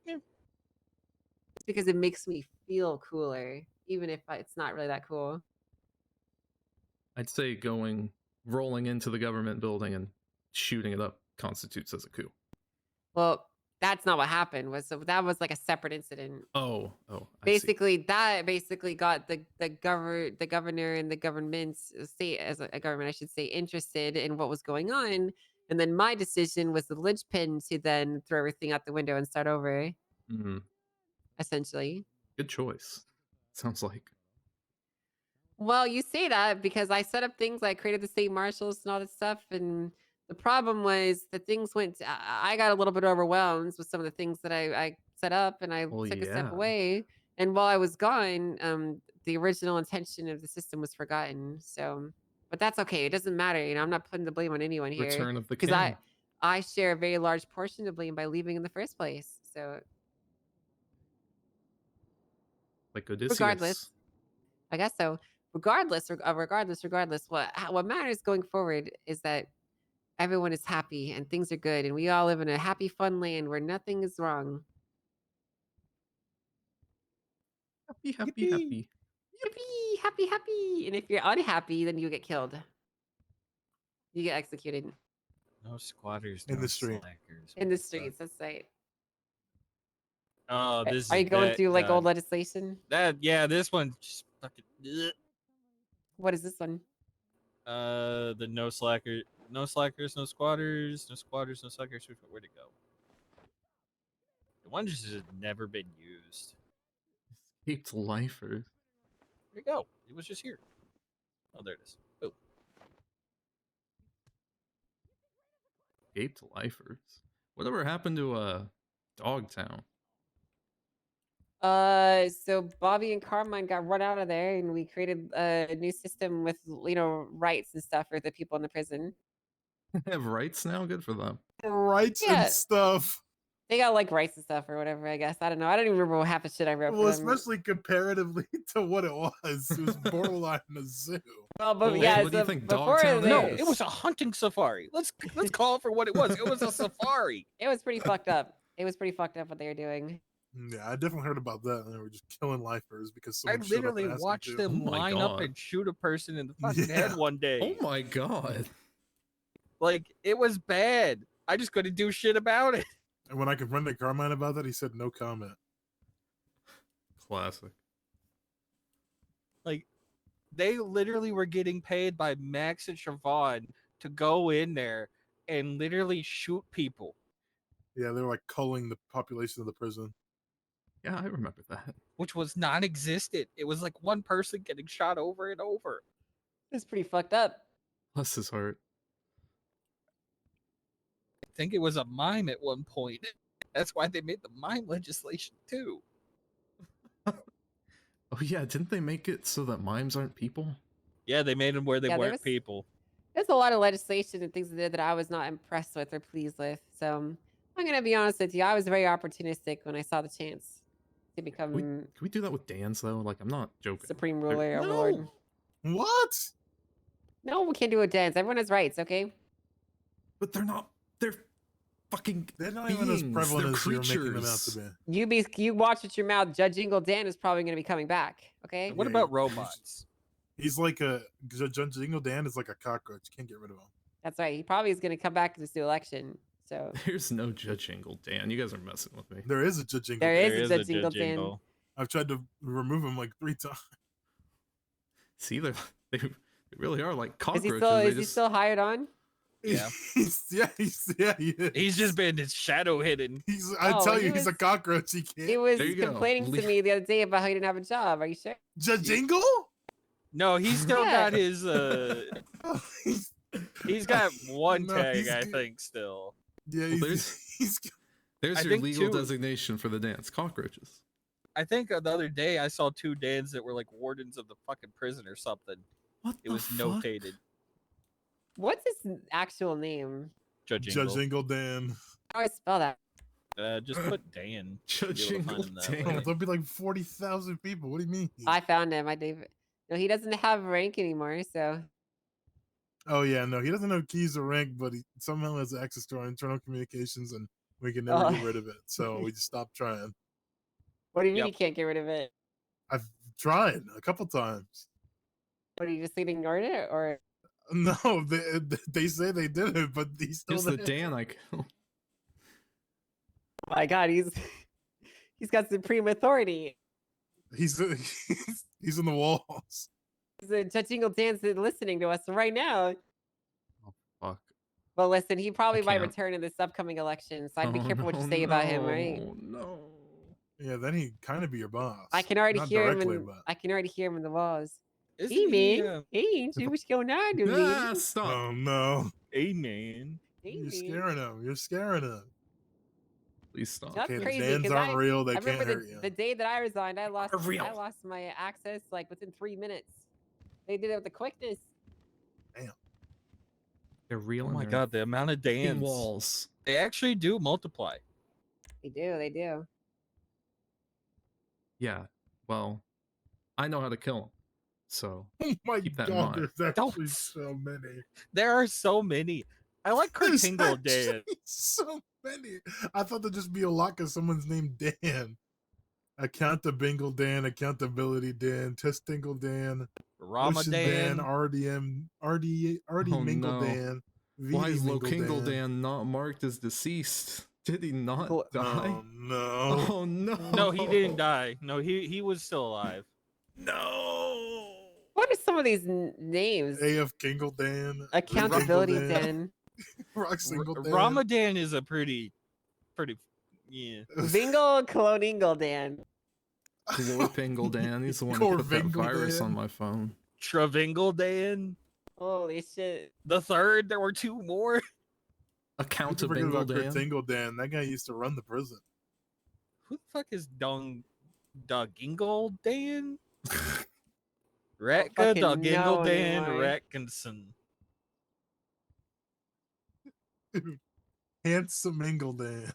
yeah, it's because it makes me feel cooler, even if it's not really that cool. I'd say rolling into the government building and shooting it up constitutes as a coup. Well, that's not what happened. That was like a separate incident. Oh, basically that got the governor and the government state, as a government I should say, interested in what was going on, and then my decision was the linchpin to then throw everything out the window and start over. Essentially. Good choice. Sounds like. Well, you say that because I set up things, I created the state marshals and all that stuff, and the problem was that things I got a little bit overwhelmed with some of the things that I set up, and I took a step away. And while I was gone, the original intention of the system was forgotten. So, but that's okay. It doesn't matter. I'm not putting the blame on anyone here. Return of the Because king. I share a very large portion of blame by leaving in the first place. So, like Odysseus. regardless, I guess so. Regardless, what matters going forward is that everyone is happy and things are good, and we all live in a happy, fun land where nothing is wrong. Happy. And if you're unhappy, then you get killed. You get executed. No squatters, in no the street. slackers. In the streets, that's right. Oh, this Are you going that, through like old legislation? This one just fucking. What is this one? The no slackers, no squatters, no slackers. Where'd it go? The one just has never been used. Escaped lifers. Where'd it go? It was just here. Oh, there it is. Oh. Escaped lifers. Whatever happened to Dogtown? So Bobby and Carmine got run out of there, and we created a new system with rights and stuff for the people in the prison. They have rights now. Good for them. Rights and stuff. They got like rights and stuff or whatever. I guess I don't know. I don't even remember what half the shit I wrote. Well, for them. especially comparatively to what it was. It was borderline a zoo. Well, but Well, yeah, what do you think before Dogtown they- No, it was a hunting safari. Let's call it for what it was. It was a safari. It was pretty fucked up. It was pretty fucked up what they were doing. Yeah, I definitely heard about that. And they were just killing lifers because I someone showed up literally and asked watched them to. them line up and shoot a person in the fucking head one day. Oh my god. Like, it was bad. I just couldn't do shit about it. And when I confronted Carmine about that, he said no comment. Classic. Like, they literally were getting paid by Max and Siobhan to go in there and literally shoot people. Yeah, they were like culling the population of the prison. Yeah, I remember that. Which was non-existent. It was like one person getting shot over and over. It's pretty fucked up. Bless his heart. I think it was a mime at one point. That's why they made the mime legislation too. Oh yeah, didn't they make it so that mimes aren't people? Yeah, they made them where they Yeah, there weren't was- people. There's a lot of legislation and things that I was not impressed with or pleased with. So I'm gonna be honest with you. I was very opportunistic when I saw the chance to become Can we do that with Dan's though? Like, I'm not joking. supreme ruler, overlord. What? No, we can't do it dance. Everyone has rights, okay? But they're not. They're fucking. They're not beings. even as prevalent They're as you're making them out to creatures. be. You watch with your mouth. Judge Jingle Dan is probably gonna be coming back. Okay. What about robots? He's like a Judge Jingle Dan is like a cockroach. You can't get rid of him. That's right. He probably is gonna come back in this new election. So There's no Judge Jingle Dan. You guys are messing with me. There is a Judge Jingle. There Dan. is a Judge Jingle Dan. I've tried to remove him like 3 times. See, they really are like is cockroaches. he still They is he just- still hired on? Yeah. he is. He's just been his shadow hidden. I Oh, tell he you, he's a was- cockroach. He can't. He was There you go. complaining to me the other day about how he didn't have a job. Are you sure? Judge Jingle? No, he's still Yeah. got his he's got one No, tag, he's I good. think, still. Yeah, Well, there's I your think legal too- designation for the dance. Cockroaches. I think the other day I saw 2 Dans that were like wardens of the fucking prison or something. What it was notated. What's his actual name? Judge Jingle. Judge Jingle Dan. How do I spell that? Just put Dan. Judge You'll find Jingle him that Dan. way. Oh, there'll be like 40,000 people. What do you mean? I found him. No, he doesn't have a rank anymore. So Oh yeah, no, he doesn't have keys or rank, but he somehow has access to our internal communications, and we can never get rid of it. So we just stopped trying. what do you mean Yep. you can't get rid of it? I've tried a couple times. What are you just ignored it or? No, they say they did it, but he's still Here's the there. Dan I killed. Oh my God, he's got supreme authority. He's he's in the walls. He's a Judge Jingle Dan's listening to us right now. Fuck. Well, listen, he probably might can't. return in this upcoming election, so I'd be Oh, careful what you no, say about him, right? No. Yeah, then he kind of be your boss. I can already Not hear him. directly, In, but- I can already hear him in the walls. Isn't Hey he, man, hey, Andrew, what's going on, dude? Ah, stop. Oh no, Hey man. Hey, you're man. scaring him. You're scaring him. Please stop. That's Okay, the crazy. Dans 'cause aren't I, real. They I can't remember hurt you. the day that I resigned, I lost real. my access like within 3 minutes. They did it with the quickness. They're real. Oh and my they're god, the amount of fucking Dans. walls. They actually do multiply. They do. They do. Yeah. Well, I know how to kill them. So Oh my keep that in god, mind. there's actually Don't. so many. There are so many. I like There's Kurtingle Dan. actually so many. I thought there'd just be a lot because someone's named Dan. Accountable Dan, Accountability Dan, Testingle Dan, Ocean Dan, Ramadan. RD Oh, Mingle no. Dan. Why is Mingle Lokingle Dan not marked as deceased? Did he not Cool. die? Oh no. Oh no. No, he didn't die. No, he was still alive. No. What are some of these names? AF Kingle Dan. Accountability Ringle Dan. Rock Single Dan. Ramadan is a pretty yeah. Vingle Cloningle Dan. Glorpingle Dan. He's the one who put that Corvingle virus Dan. on my phone. Travingle Dan. Holy shit. The third, there were 2 more. Who can forget Accountable about Dan. Tingle Dan? That guy used to run the prison. Who the fuck is Duggingle Dan? Retka fucking know Duggingle Dan anymore. Retkinson. Handsome Ingle Dan.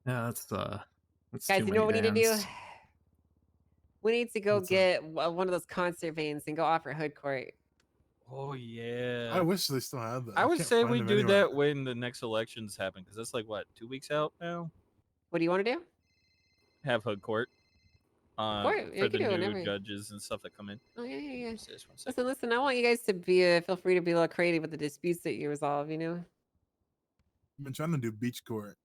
Yeah, that's Guys, too you know what we many need to do? Dans. We need to go What's that? get one of those concert veins and go offer hood court. Oh yeah. I wish they still had that. I would can't say find we them do anywhere. that when the next elections happen, because that's like what, 2 weeks out now. What do you want to do? Have hood court. Court? Yeah, For you the can do it new whenever. judges and stuff that come in. Oh yeah, yeah, yeah. Just one second. Listen. I want you guys to be feel free to be a little creative with the disputes that you resolve. You know. I've been trying to do beach court,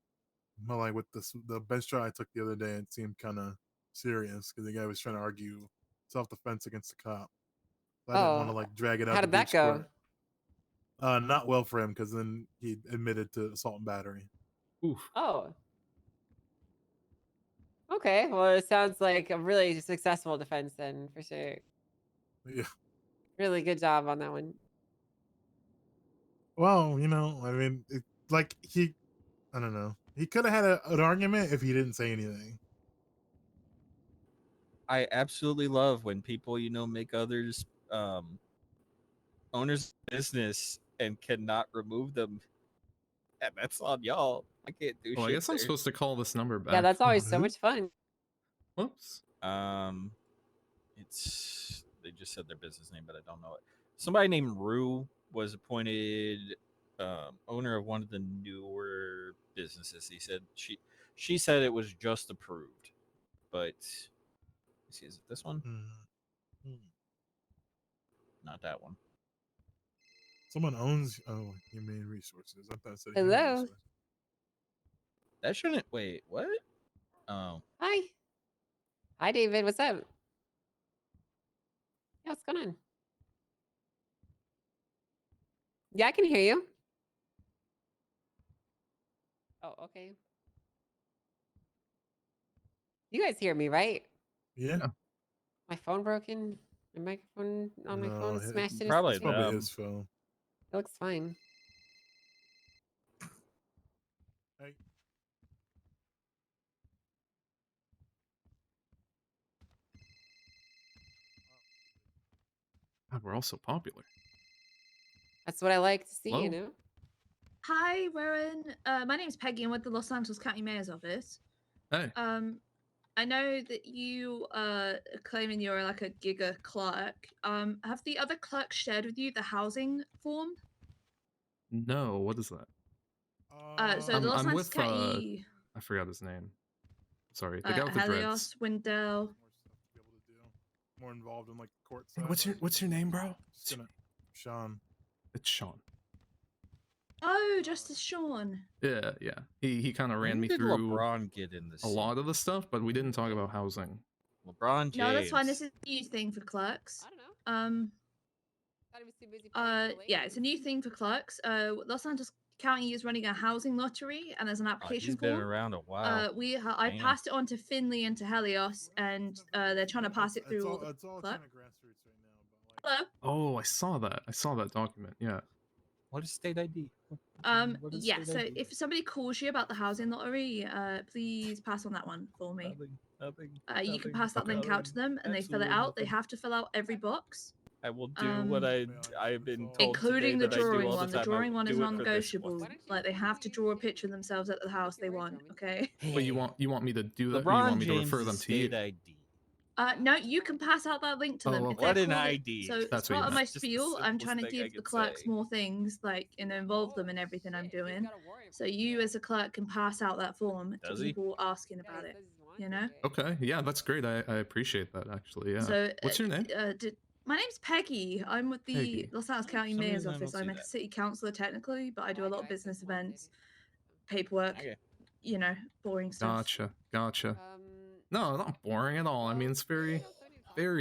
but like with the bench trial I took the other day, it seemed kind of serious because the guy was trying to argue self-defense against the cop. So I didn't want to like drag it out How to did that beach go? court. Not well for him because then he admitted to assault and battery. Oof. Oh. Okay. Well, it sounds like a really successful defense then, for sure. Yeah. Really good job on that one. Well, I mean, I don't know. He could have had an argument if he didn't say anything. I absolutely love when people, make others owners of business and cannot remove them. And that's on y'all. I can't do Well, shit. I guess I'm there. supposed to call this number back. Yeah, that's always so much fun. Whoops. They just said their business name, but I don't know it. Somebody named Rue was appointed owner of one of the newer businesses. He said she said it was just approved, but let's see, is it this one? Not that one. Someone owns human resources. I thought it said human Hello. resources. That shouldn't wait. What? Oh. Hi. Hi, David. What's up? Yeah, what's going on? Yeah, I can hear you. Oh, okay. You guys hear me, right? Yeah. My phone broken. My microphone on my phone is smashed in probably his screen. Probably his phone. It looks fine. Hey. God, we're all so popular. That's what I like to see, Hello? you know? Hi, Rowan. My name's Peggy. I'm with the Los Angeles County Mayor's office. Hey. I know that you are claiming you're like a giga clerk. Have the other clerks shared with you the housing form? No, what is that? So the Los I'm Angeles with County, I forgot his name. Sorry, the guy with the dreads. Helios, Wendell. More involved in like court Hey, side. what's your name, bro? Sean. It's Sean. Oh, Justice Sean. Yeah. He kind of ran When me did through LeBron get in this? a lot of the stuff, but we didn't talk about housing. LeBron James. No, that's fine. This is a new thing for clerks. I don't know. Thought he was too busy playing Yeah, it's a new thing for clerks. Los Angeles County is running a housing lottery, and there's an application He's been form. around a while. I Damn. passed it on to Finley and to Helios, and they're trying to pass it through all the It's all clerks. kind of grassroots right now. Hello. Oh, I saw that document. Yeah. What is state ID? What is Yeah. state So ID? if somebody calls you about the housing lottery, please pass on that one for me. Nothing. You can pass that link out to them, and they fill it Absolutely out. They nothing. have to fill out every box. I will do what I've been told Including the today that I do drawing all one. the The time. I drawing will one is do it for this non-negotiable. one. Like they have to draw a picture of themselves at the house they want. Okay. But you want me to do that? Or you LeBron want me to James refer them is to you? state ID. No, you can pass out that link to them. Oh, If okay. they're What an called it- ID. So That's as what you part of my meant. Just the spiel, I'm trying to simplest thing I give the could clerks say. more things, like involve them in everything I'm doing. So you, as a clerk, can pass out that form to Does he? people asking about it. You know. Okay, yeah, that's great. I appreciate that actually. Yeah. So What's your name? My name's Peggy. I'm with the Peggy. Los Angeles County some Mayor's reason I don't office. I'm see a that. city councilor technically, but I do a lot of business events, paperwork. Okay. You know, boring stuff. Gotcha. No, not boring at all. I mean, it's very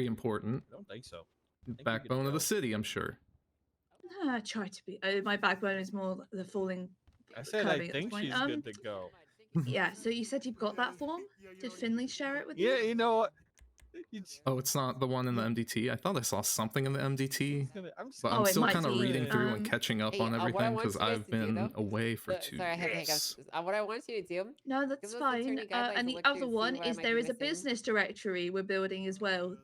important. I don't think so. Backbone of the city, I'm sure. I try to be. My backbone is more the falling. I said curving I at this think point. she's good to go. Yeah. So you said you've got that form. Did Finley share it with Yeah, you? you know what? Oh, it's not the one in the MDT. I thought I saw something in the MDT, but Oh, I'm it still might kind of be. reading through and catching up Hey, on what I everything want because you guys I've to do, been though- away for 2 Sorry, I had the years. hiccups. What I want you to do. No, that's those fine. attorney guidelines And to the look through other and see one what I is might there be is a missing. business directory we're building as well.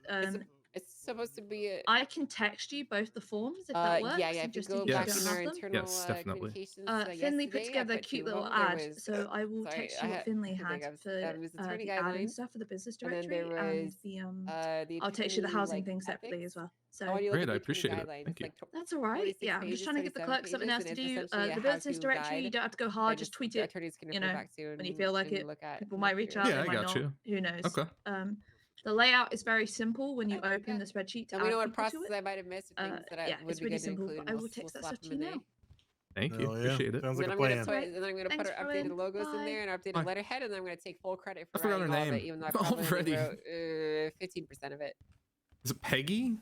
It's supposed to be a, I can text you both the forms if that works. yeah, if you just go if you back don't in have our them. internal Yes, definitely. communications Finley put yesterday, I together a put two cute of little them. There ad, was, so I will sorry, text you what Finley had for it was attorney the ad and guidelines, stuff for the business and then directory, there and was the the I'll text you the attorney, housing like, thing separately ethics. as well. I So want you to look Great, at I the attorney appreciate it. guidelines. Thank It's you. like that's all right. 46 Yeah, I'm just pages, trying to get the 37 clerk something pages, else and to it's do. essentially a The business how-to directory, you guide don't have to go that hard. Just tweet the it. attorneys can You refer know, back to when you and, feel like it. look at. People and might look reach through. out. Yeah, They I might got not. you. Who knows? Okay. The layout is very simple when you open the spreadsheet to And we know add what people to process it. I might have missed, or things that Yeah, would it's be really good to simple. include, But and I we'll will text that slap stuff to them you in there. now. Thank you. Hell yeah. Appreciate it. Sounds And like then a I'm gonna plan. put, and then I'm gonna Thanks, put our Rowan. updated logos in Bye. there and our updated Bye. letterhead, and then I'm gonna take full credit I for forgot her writing all of it, name. even though I probably Already. only wrote 15% of it. Is it Peggy?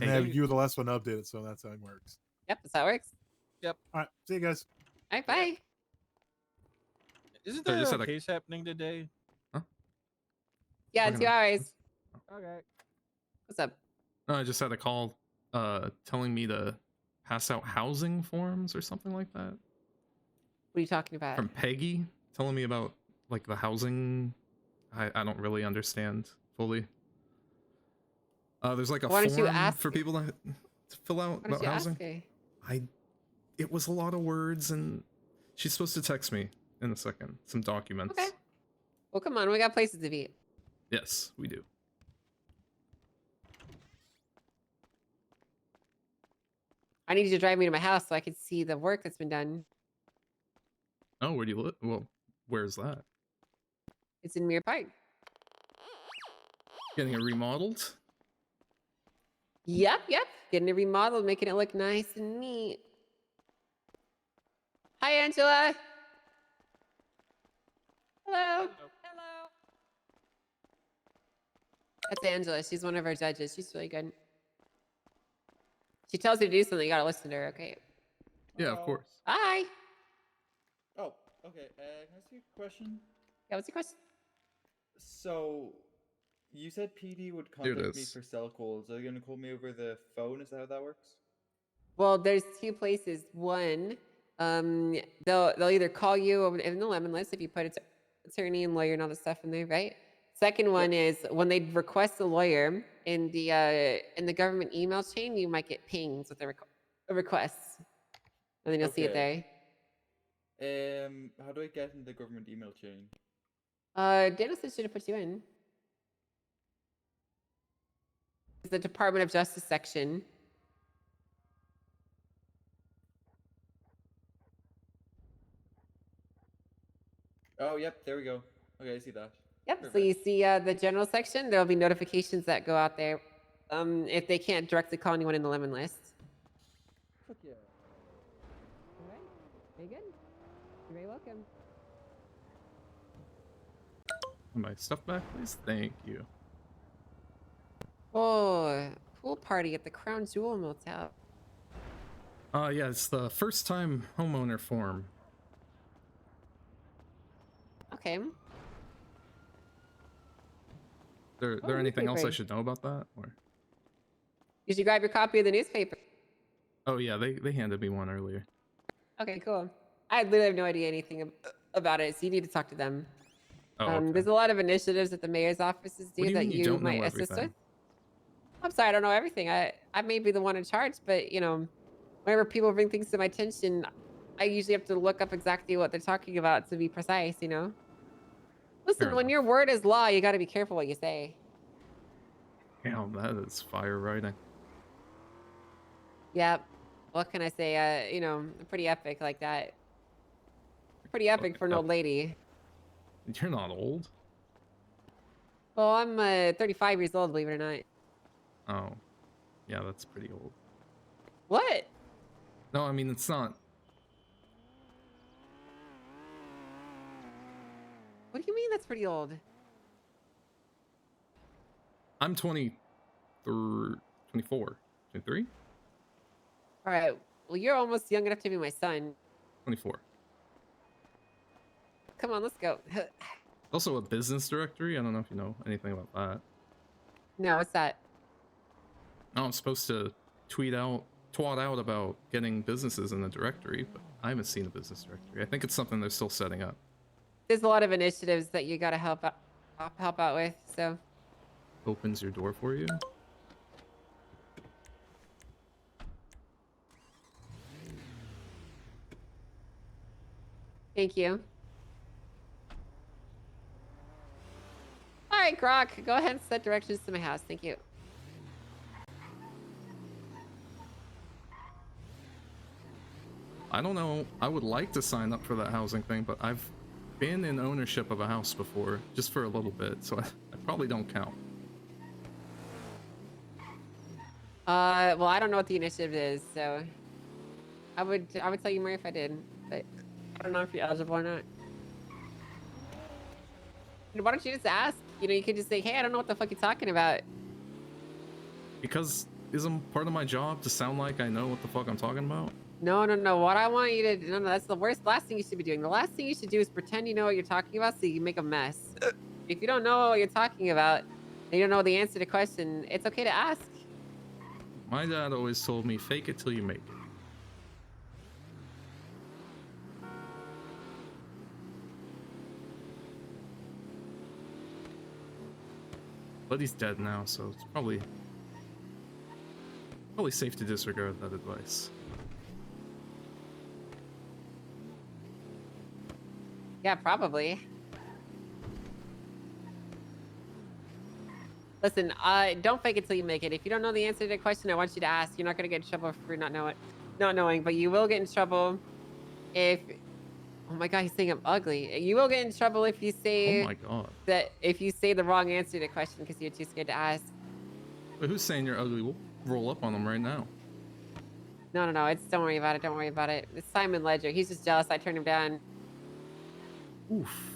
Yeah, you were the last one to update it, so that's how it works. Yep, that's how it works. Yep. All right, see you guys. All right, bye. Isn't So I there just a had a- case happening today? Yeah, in Talking 2 about- hours. Okay. What's up? No, I just had a call telling me to pass out housing forms or something like that. What are you talking about? From Peggy, telling me about like the housing. I don't really understand fully. There's like a Why don't you form ask- for people to fill out Why don't about you housing. ask her? It was a lot of words, and she's supposed to text me in a second some documents. Okay. Well, come on, we got places to be. Yes, we do. I need you to drive me to my house so I can see the work that's been done. Oh, where do you live? Well, where's that? It's in Mirror Park. Getting it remodeled? Yep. Getting it remodeled, making it look nice and neat. Hi, Angela. Hello. That's Angela. She's one of our judges. She's really good. She tells you to do something, you gotta listen to her, okay? Yeah, of course. Hi. Oh, okay. Can I ask you a question? Yeah, what's your question? So, you said PD would Here it contact me is. for cell calls. Are they going to call me over the phone? Is that how that works? Well, there's two places. One, they'll either call you in the lemon list if you put attorney and lawyer and all the stuff in there, right? Second one is when they request a lawyer in the government email chain, you might get pings with a request, and then you'll see it there. How do I get in the government email chain? Dennis should have put you in. It's the Department of Justice section. Oh, yep, there we go. Okay, I see that. Yep. Perfect. So you see the general section. There will be notifications that go out there if they can't directly call anyone in the lemon list. Fuck yeah. All right. Very good. You're very welcome. My stuff back, please. Thank you. Oh, pool party at the Crown Jewel Motel. Yeah, it's the first time homeowner form. Okay. There anything else I newspaper. should know about that? Or You should grab your copy of the newspaper. oh yeah, they handed me one earlier. Okay, cool. I literally have no idea anything about it, so you need to talk to them. Oh, okay. There's a lot of initiatives that the mayor's offices do What do you that mean you you don't know might assist everything? with. I'm sorry, I don't know everything. I may be the one in charge, but whenever people bring things to my attention, I usually have to look up exactly what they're talking about to be precise. Listen, Fair when enough. your word is law, you got to be careful what you say. Damn, that is fire writing. Yep. What can I say? Pretty epic like that. Pretty epic for an old lady. You're not old. Well, I'm 35 years old, believe it or not. Oh, yeah, that's pretty old. What? No, I mean it's not. What do you mean that's pretty old? I'm 24, 23, All right. Well, you're almost young enough to be my son. 24. Come on, let's go. Also a business directory. I don't know if you know anything about that. No, what's that? No, I'm supposed to twat out about getting businesses in the directory, but I haven't seen a business directory. I think it's something they're still setting up. There's a lot of initiatives that you gotta help out with. So Opens your door for you. Thank you. All right, Grok, go ahead and set directions to my house. Thank you. I don't know. I would like to sign up for that housing thing, but I've been in ownership of a house before, just for a little bit, so I probably don't count. Well, I don't know what the initiative is, so I would tell you more if I did, but I don't know if you're eligible or not. Why don't you just ask? You know, you could just say, "Hey, I don't know what the fuck you're talking about." Because isn't part of my job to sound like I know what the fuck I'm talking about? No, no, no. What I want you to no, that's the last thing you should be doing. The last thing you should do is pretend you know what you're talking about so you can make a mess. If you don't know what you're talking about and you don't know the answer to the question, it's okay to ask. My dad always told me, fake it till you make it. But he's dead now, so it's probably safe to disregard that advice. Yeah, probably. Listen, don't fake it till you make it. If you don't know the answer to the question, I want you to ask. You're not gonna get in trouble for not knowing, but you will get in trouble if. Oh my god, he's saying I'm ugly. You will get in trouble if you say. Oh my god. That if you say the wrong answer to the question because you're too scared to ask. Wait, who's saying you're ugly? We'll roll up on them right now. No, no, no. Don't worry about it. Don't worry about it. It's Simon Ledger. He's just jealous I turned him down. Oof.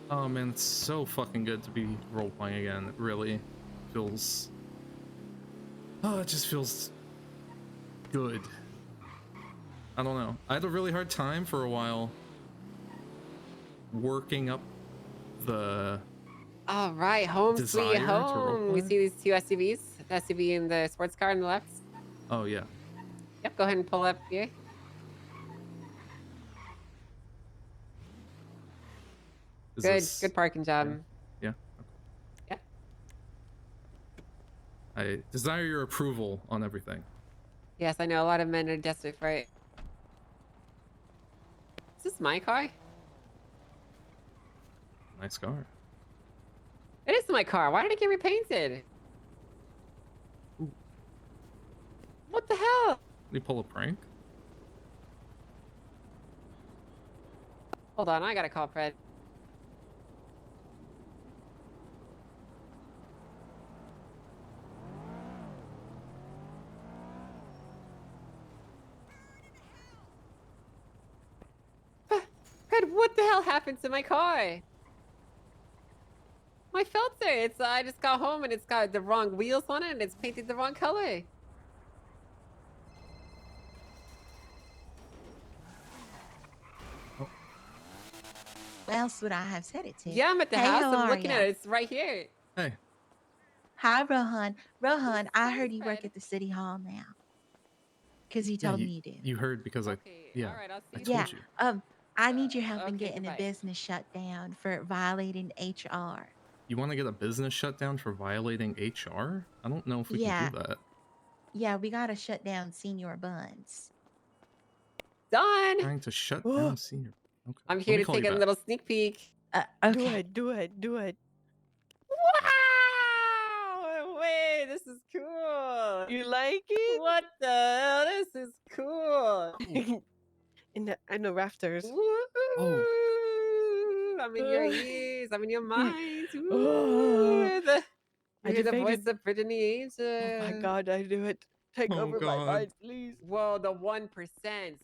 Oh man, it's so fucking good to be role-playing again. It really feels... Oh, it just feels good. I don't know. I had a really hard time for a while working up the... All right, home sweet home. We see these two SUVs. The SUV and the sports car on the left. Oh, yeah. Yep, go ahead and pull up here. Good parking job. Yeah. Yeah. I desire your approval on everything. Yes, I know a lot of men are desperate for it. Is this my car? Nice car. It is my car. Why did it get repainted? What the hell? Did you pull a prank? Hold on, I gotta call Fred. Fred, what the hell happened to my car? My filter. It's I just got home and it's got the wrong wheels on it and it's painted the wrong color. Where else would I have said it to? Yeah, I'm at the Hey, house. how I'm are looking ya? at it. It's right here. Hey. Hi, Rohan. Rohan, I heard you work at the city hall now. Because you told me you did. You heard because I... Yeah, all right, I'll see I you told Yeah. you. I need your help in Okay, getting goodbye. a business shut down for violating HR. You want to get a business shut down for violating HR? I don't know if we Yeah. can do that. Yeah, we gotta shut down Senior Buns. Done. Trying to shut down senior... Okay. I'm Let here me to call take you a back. little sneak peek. Okay. Do it. Wow! Wait, this is cool. You like it? What the hell? This is cool. in the rafters. Woo! I'm in your ears. I'm in your minds. Oh, You hear the voice of Brittany Angel. Oh my god, I do it. Take Oh, over my God. mind, please. Whoa, the 1%.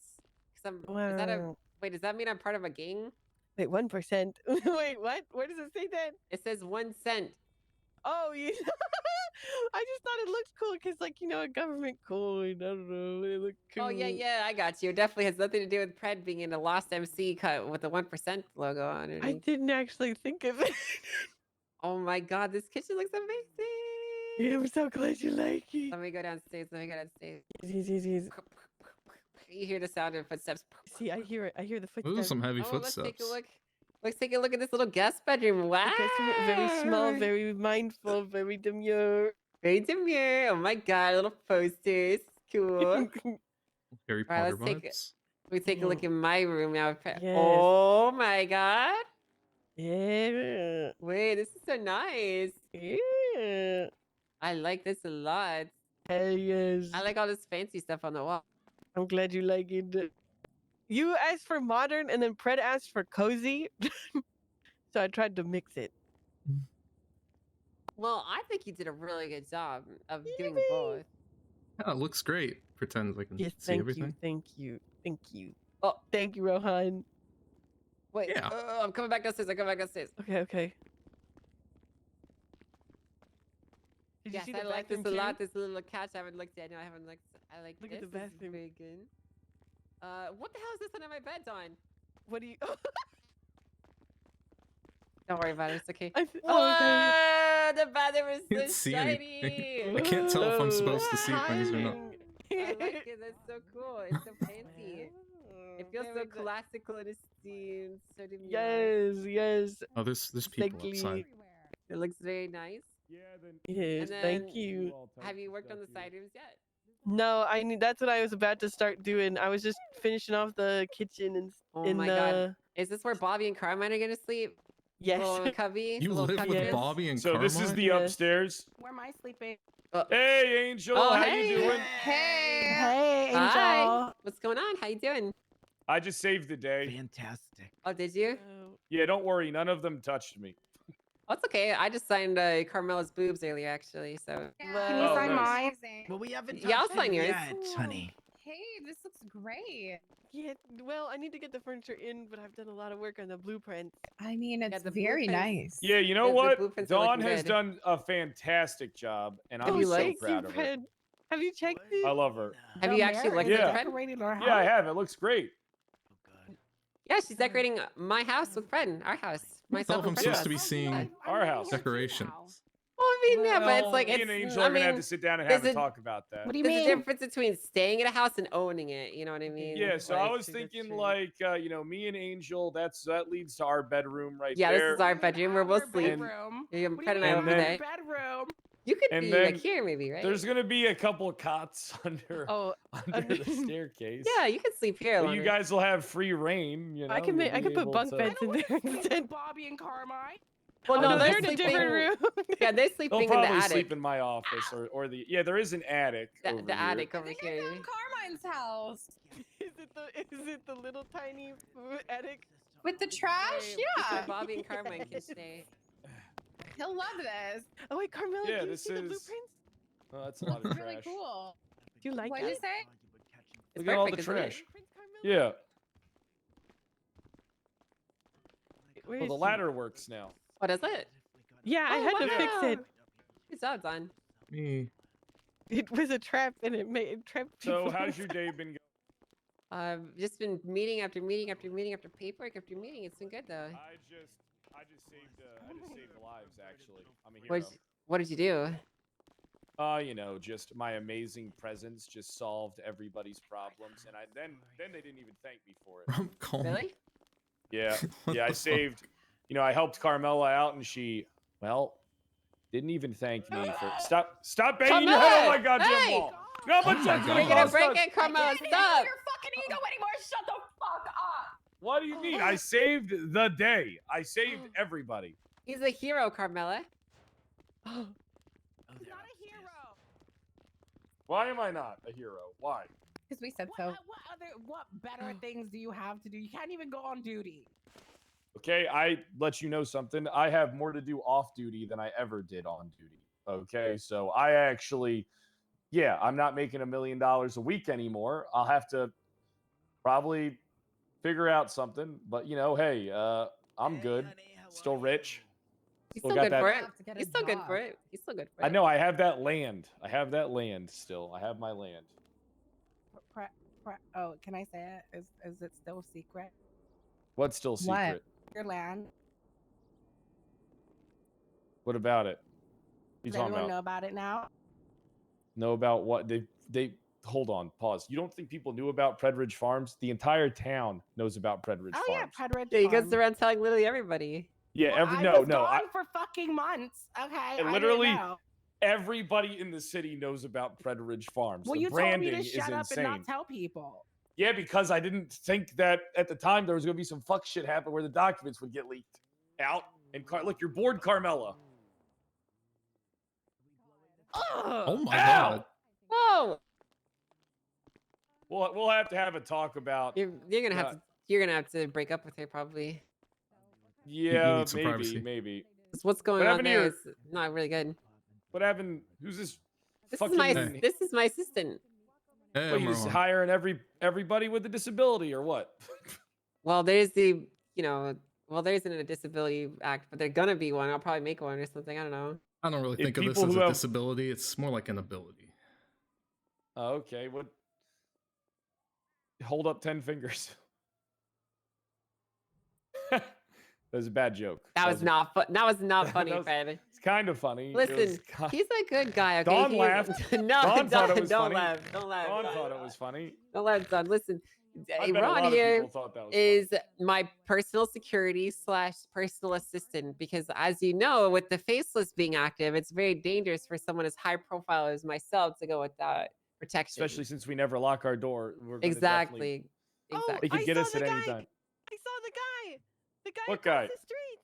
Is that a Wow. wait? Does that mean I'm part of a gang? Wait, 1%. Wait, what? Where does it say that? It says 1 cent. Oh, you. I just thought it looked cool because, like, a government coin. I don't know. It looked cool. Oh yeah, I got you. It definitely has nothing to do with Pred being in a Lost MC cut with the 1% logo on it. I didn't actually think of it. Oh my god, this kitchen looks amazing. Yeah, I'm so glad you like it. Let me go downstairs. Yes. You hear the sound of footsteps. See, I hear it. I hear the footsteps. Those are some heavy Let's take a footsteps. look. Let's take a look at this little guest bedroom. Wow. Very small, very mindful, very demure. Very demure. Oh my god, little posters. Cool. Harry All right, Potter vibes. we take a look in my room now. Yes. Oh my god. Yeah. Wait, this is so nice. Yeah. I like this a lot. Hell yes. I like all this fancy stuff on the wall. I'm glad you like it. You asked for modern and then Pred asked for cozy. So I tried to mix it. Well, I think you did a really good job of doing both. Yeah, it looks great. Pretend I can Yes, see thank everything. you, thank you, thank you. Oh, thank you, Rohan. Wait, Yeah. I'm coming back downstairs. I'm coming back downstairs. Okay, okay. Did you Yes, see the I like this bathroom a too? lot. This little couch I haven't looked at. No, I haven't looked. I like Look this. at the This is bathroom. very good. What the hell is this under my bed on? What do you? Don't worry about it. It's okay. Oh, Whoa, the bathroom is Can't so see shiny. anything. I can't tell if I'm supposed to see things or not. I like it. That's so cool. It's so fancy. It feels so classical and esteemed. So demure. Yes, yes. Oh, there's people outside. It looks very nice. Yes, And thank then, you. Have you worked on the side rooms yet? No, I need. That's what I was about to start doing. I was just finishing off the kitchen and Oh my god. Is this where Bobby and Carmine are gonna sleep? Yes. Little cubby. You little live with cubby. Bobby and So this is the Yes. upstairs. Where am I sleeping? Hey, Angel, Oh, how hey. you doing? Hey. Hey, Angel. Hi. What's going on? How you doing? I just saved the day. Fantastic. Oh, did you? Yeah, don't worry, none of them touched me. Oh, it's okay. I just signed Carmela's boobs earlier, actually. So. Can you Oh, sign nice. mine? Well, we haven't Yeah, I'll touched sign it yours. yet, honey. Hey, this looks great. Yeah, well, I need to get the furniture in, but I've done a lot of work on the blueprints. I mean, it's the very blueprints- nice. Yeah, you know The what? blueprints are Dawn looking has good. done a fantastic job, and Have I'm you so liked- proud of her. Pred. Have you checked it? I love her. Have you actually looked Yeah. at the Fred? Decorating our house? Yeah, I have. It looks great. Yeah, she's decorating my house with Fred. Our house. Tell Myself if I'm and Fred's supposed house. to be seeing Our house. decorations. Well, I mean, yeah, but it's Well, like me it's. and Angel I are gonna have mean, to sit down and there's have a a- talk about that. What do you There's a mean? difference between staying at a house and owning it. You know what I mean? Yeah, so I Like- was thinking like me and Angel. That leads to our bedroom right Yeah, there. this is our bedroom where we'll sleep. Bedroom. Yeah, What do Fred you and I mean over And there. bedroom? You could and be then like here, maybe, right? There's gonna be a couple of cots under Oh, under the staircase. Yeah, you could sleep here. But you Loner. guys will have free reign. You know, I can you'll make. I be can put able bunk to- beds in there instead. Bobby and Carmine. Well, Oh, no, no, they're they're in a sleeping. different room. Yeah, they're They'll sleeping in the probably attic. sleep in my office or the there is an attic. over The here. attic over here. Carmine's house. Is it the little tiny attic? With the trash? It's where Yeah. Bobby and Carmine can stay. He'll love this. Oh wait, Carmela, Yeah, do you this see the is- blueprints? Oh, that's a lot of It's really trash. cool. Do you like What did you it? say? It's Look at all the perfect, isn't it? trash. Yeah. Where Well, is the she? ladder works now. What is it? Yeah, I Oh, had to fix wow. it. Good job, Don. Me. It was a trap, and it trapped people. So how's your day been going? I've just been meeting after meeting after meeting after paperwork after meeting. It's been good though. I just saved lives actually. I'm a hero. What did you do? You know, just my amazing presence just solved everybody's problems, and then they didn't even thank me for it. Calm. Really? Yeah, What yeah, I the saved. You know, I helped Carmela out, and she, well, didn't even thank me for. Stop banging your head on my goddamn Hey! wall. No, but Oh my just God. You're gonna break it, Carmela. I can't Stop. your fucking ego anymore. Shut the fuck up. What do you mean? I saved the day. I saved everybody. He's a hero, Carmela. He's not a hero. Why am I not a hero? Why? Because we said so. What better things do you have to do? You can't even go on duty. Okay, I let you know something. I have more to do off duty than I ever did on duty. Okay, so I actually, yeah, I'm not making $1 million a week anymore. I'll have to probably figure out something. But you know, hey, I'm good. Still rich. He's Still still got good that- for Have it. to get a He's still good job. for it. He's still good for it. I know I have that land. I have that land still. I have my land. Oh, can I say it? Is it still secret? What's still What? secret? Your land. What about it? You Does talking everyone about? know about it now? Know about what? They hold on, pause. You don't think people knew about Predridge Farms? The entire town knows about Predridge Oh Farms. yeah, Predridge Yeah, he goes Farm. around telling literally everybody. Yeah, Well, I was gone for fucking months. Okay, I didn't literally know. everybody in the city knows about Predridge Farms. Well, the you told me branding to shut is up insane. and not tell people. Yeah, because I didn't think that at the time there was going to be some fuck shit happen where the documents would get leaked out. And look, you're bored, Carmela. Oh my Ow! god. Whoa! We'll have to have a talk about. You're gonna have to break up with her probably. Yeah, need some privacy. maybe. 'Cause what's going What on happened to there your- is not really good. What happened? Who's this? This fucking... is my assistant. Hey, What, you just hiring everybody with a disability or what? Well, there's the there isn't a disability act, but there's gonna be one. I'll probably make one or something. I don't know. I don't really If think of this people as who a have- disability. It's more like an ability. Oh, okay. What? Hold up 10 fingers. That was a bad joke. That was not funny, That was- Fred. It's kind of funny. It Listen, was he's a good guy. Okay, Dawn He is- laughed. no, Dawn thought it was don't funny. laugh. Don't laugh. Dawn thought it was funny. Don't laugh, Don. Listen, I bet a lot Ron of here people thought that was is my personal security / personal assistant because, as you know, with the faceless being active, it's very dangerous for someone as high profile as myself to go without protection. Especially since we never lock our door. We're gonna Exactly. Definitely... They could get us at any time. I saw the guy. The guy What across guy? the street.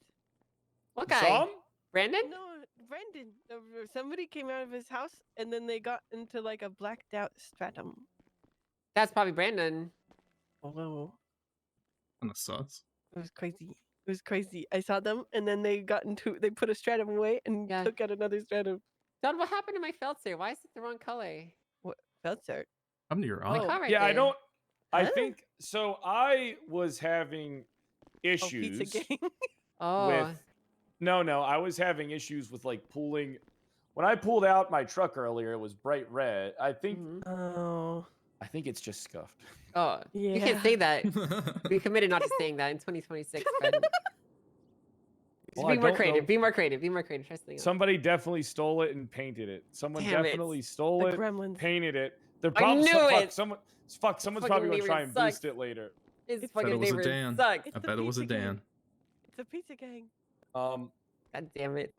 What You guy? saw him? Brandon? No, Brendan. Somebody came out of his house and then they got into like a blacked out stratum. That's probably Brandon. Oh, Kind of sus. it was crazy. It was crazy. I saw them and then they put a stratum away and took out another stratum. Don, what happened to my Feltzer? Why is it the wrong color? What Feltzer? I'm to your My aunt. car right Yeah, I there. don't. I Huh? think so. I was having issues Pizza gang. Oh. with. No, I was having issues with like pulling. When I pulled out my truck earlier, it was bright red. I think. Oh. I think it's just scuffed. Oh, you can't say that. We committed not to saying that in 2026, Fred. Well, be I more don't creative. know. Be more creative. Be more creative. Trust me. Somebody definitely stole it and painted it. Someone Damn it. definitely stole The it, gremlins. painted it. They're I probably knew it. Someone's Fucking probably gonna try neighbor and sucks. boost it later. His Bet fucking it was a neighbor Dan. sucks. I bet it was a pizza gang. Dan. It's a pizza gang. Um, God damn it.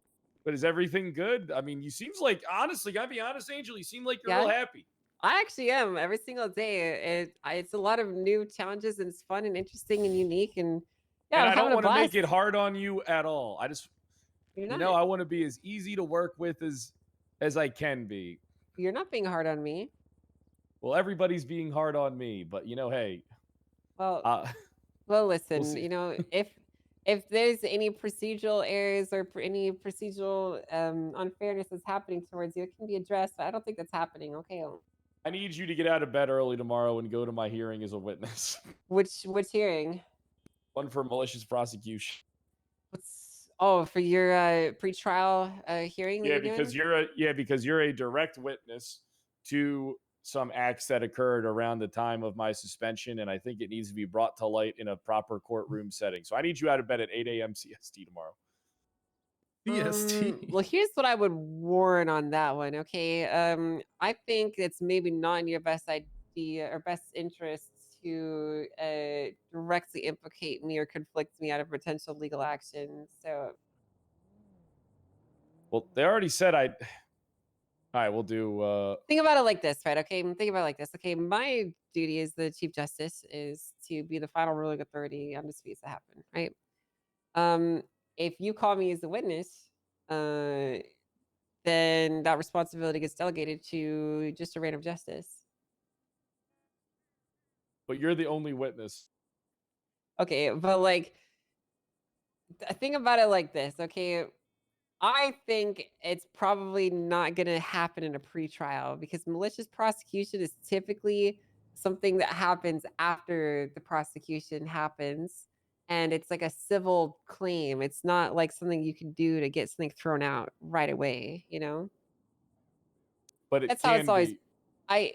but is everything good? I mean, you seems like honestly, gotta be honest, Angel. You seem like you're Yeah? real happy. I actually am every single day. It's a lot of new challenges and it's fun and interesting and unique and yeah, And I'm I don't having a want to blast. make it hard on you at all. I just, You're you not. know, I want to be as easy to work with as I can be. You're not being hard on me. Well, everybody's being hard on me, but you know, hey, Well, well, listen. see. You know, if there's any procedural errors or any procedural unfairness that's happening towards you, it can be addressed. But I don't think that's happening. Okay. I need you to get out of bed early tomorrow and go to my hearing as a witness. Which hearing? One for malicious prosecution. For your pre-trial hearing? that Yeah, you're doing? because you're a direct witness to some acts that occurred around the time of my suspension, and I think it needs to be brought to light in a proper courtroom setting. So I need you out of bed at 8 a.m. CST tomorrow. Well, here's what I would warn on that one. Okay, I think it's maybe not in your best idea or best interest to directly implicate me or conflict me out of potential legal action. So Well, they already said I'd. All right, we'll do. think about it like this, right? Okay, think about it like this. Okay, my duty as the Chief Justice is to be the final ruling authority on disputes that happen, right? If you call me as a witness, then that responsibility gets delegated to just a random justice. But you're the only witness. Okay, but like, think about it like this. Okay, I think it's probably not going to happen in a pretrial because malicious prosecution is typically something that happens after the prosecution happens. And it's like a civil claim. It's not like something you can do to get something thrown out right away, you know? But it That's how can it's always. be.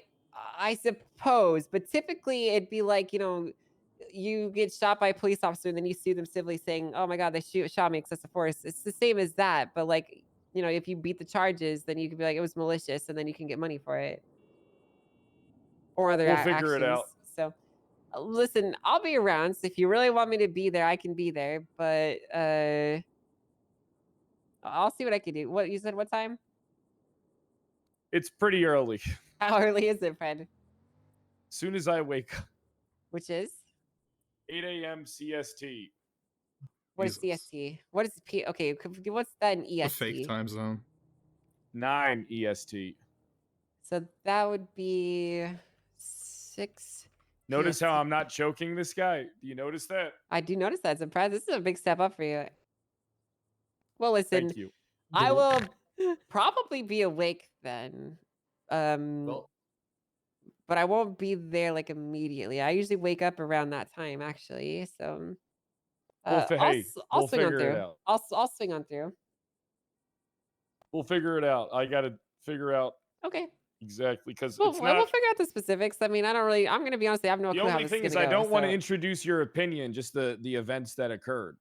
I suppose, but typically it'd be like, you know, you get shot by a police officer and then you sue them civilly saying, oh my God, they shot me excessive force. It's the same as that. But like, you know, if you beat the charges, then you can be like, it was malicious and then you can get money for it. or their We'll actions. figure it out. So, listen, I'll be around. So if you really want me to be there, I can be there. But I'll see what I can do. What you said? What time? It's pretty early. How early is it, Fred? Soon as I wake up. Which is 8 a.m. CST. what is CST? What is P? Okay, what's that in EST? The fake time zone. 9 EST. So that would be 6. Notice PST. how I'm not choking this guy? Do you notice that? I do notice that. Surprise! This is a big step up for you. Well, listen. Thank you. I will probably be awake then. Well, But I won't be there like immediately. I usually wake up around that time, actually. So Well, hey, I'll we'll swing on figure it through. out. I'll swing on through. We'll figure it out. I got to figure out Okay. exactly because Well, it's we'll not. figure out the specifics. I mean, I don't really. I'm gonna be honest. I have no The clue how only this thing is is, gonna I go, don't want to so- introduce your opinion, just the events that occurred.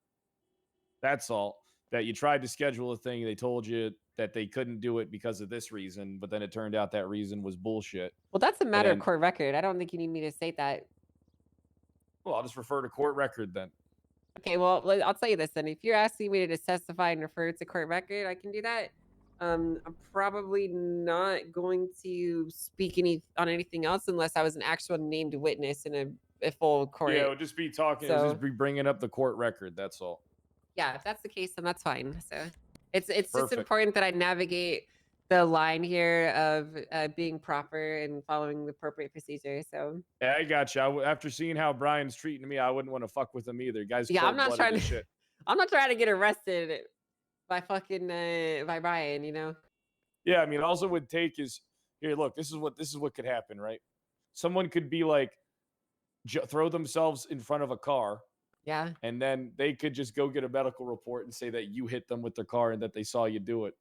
That's all. That you tried to schedule a thing, they told you that they couldn't do it because of this reason, but then it turned out that reason was bullshit. Well, that's a matter then- of court record. I don't think you need me to state that. Well, I'll just refer to court record then. Okay, well, I'll tell you this then. If you're asking me to testify and refer to court record, I can do that. I'm probably not going to speak on anything else unless I was an actual named witness in a full court. Yeah, it'll just be talking. It'll So- just be bringing up the court record. That's all. Yeah, if that's the case, then that's fine. So it's just Perfect. important that I navigate the line here of being proper and following the appropriate procedure. So Yeah, I got you. After seeing how Brian's treating me, I wouldn't want to fuck with him either. Guys, yeah, I'm not trying to. Shit. I'm not trying to get arrested by fucking by Brian. You know. Yeah, I mean, also would take is here. Look, this is what could happen, right? Someone could be like, throw themselves in front of a car. Yeah. And then they could just go get a medical report and say that you hit them with their car and that they saw you do it.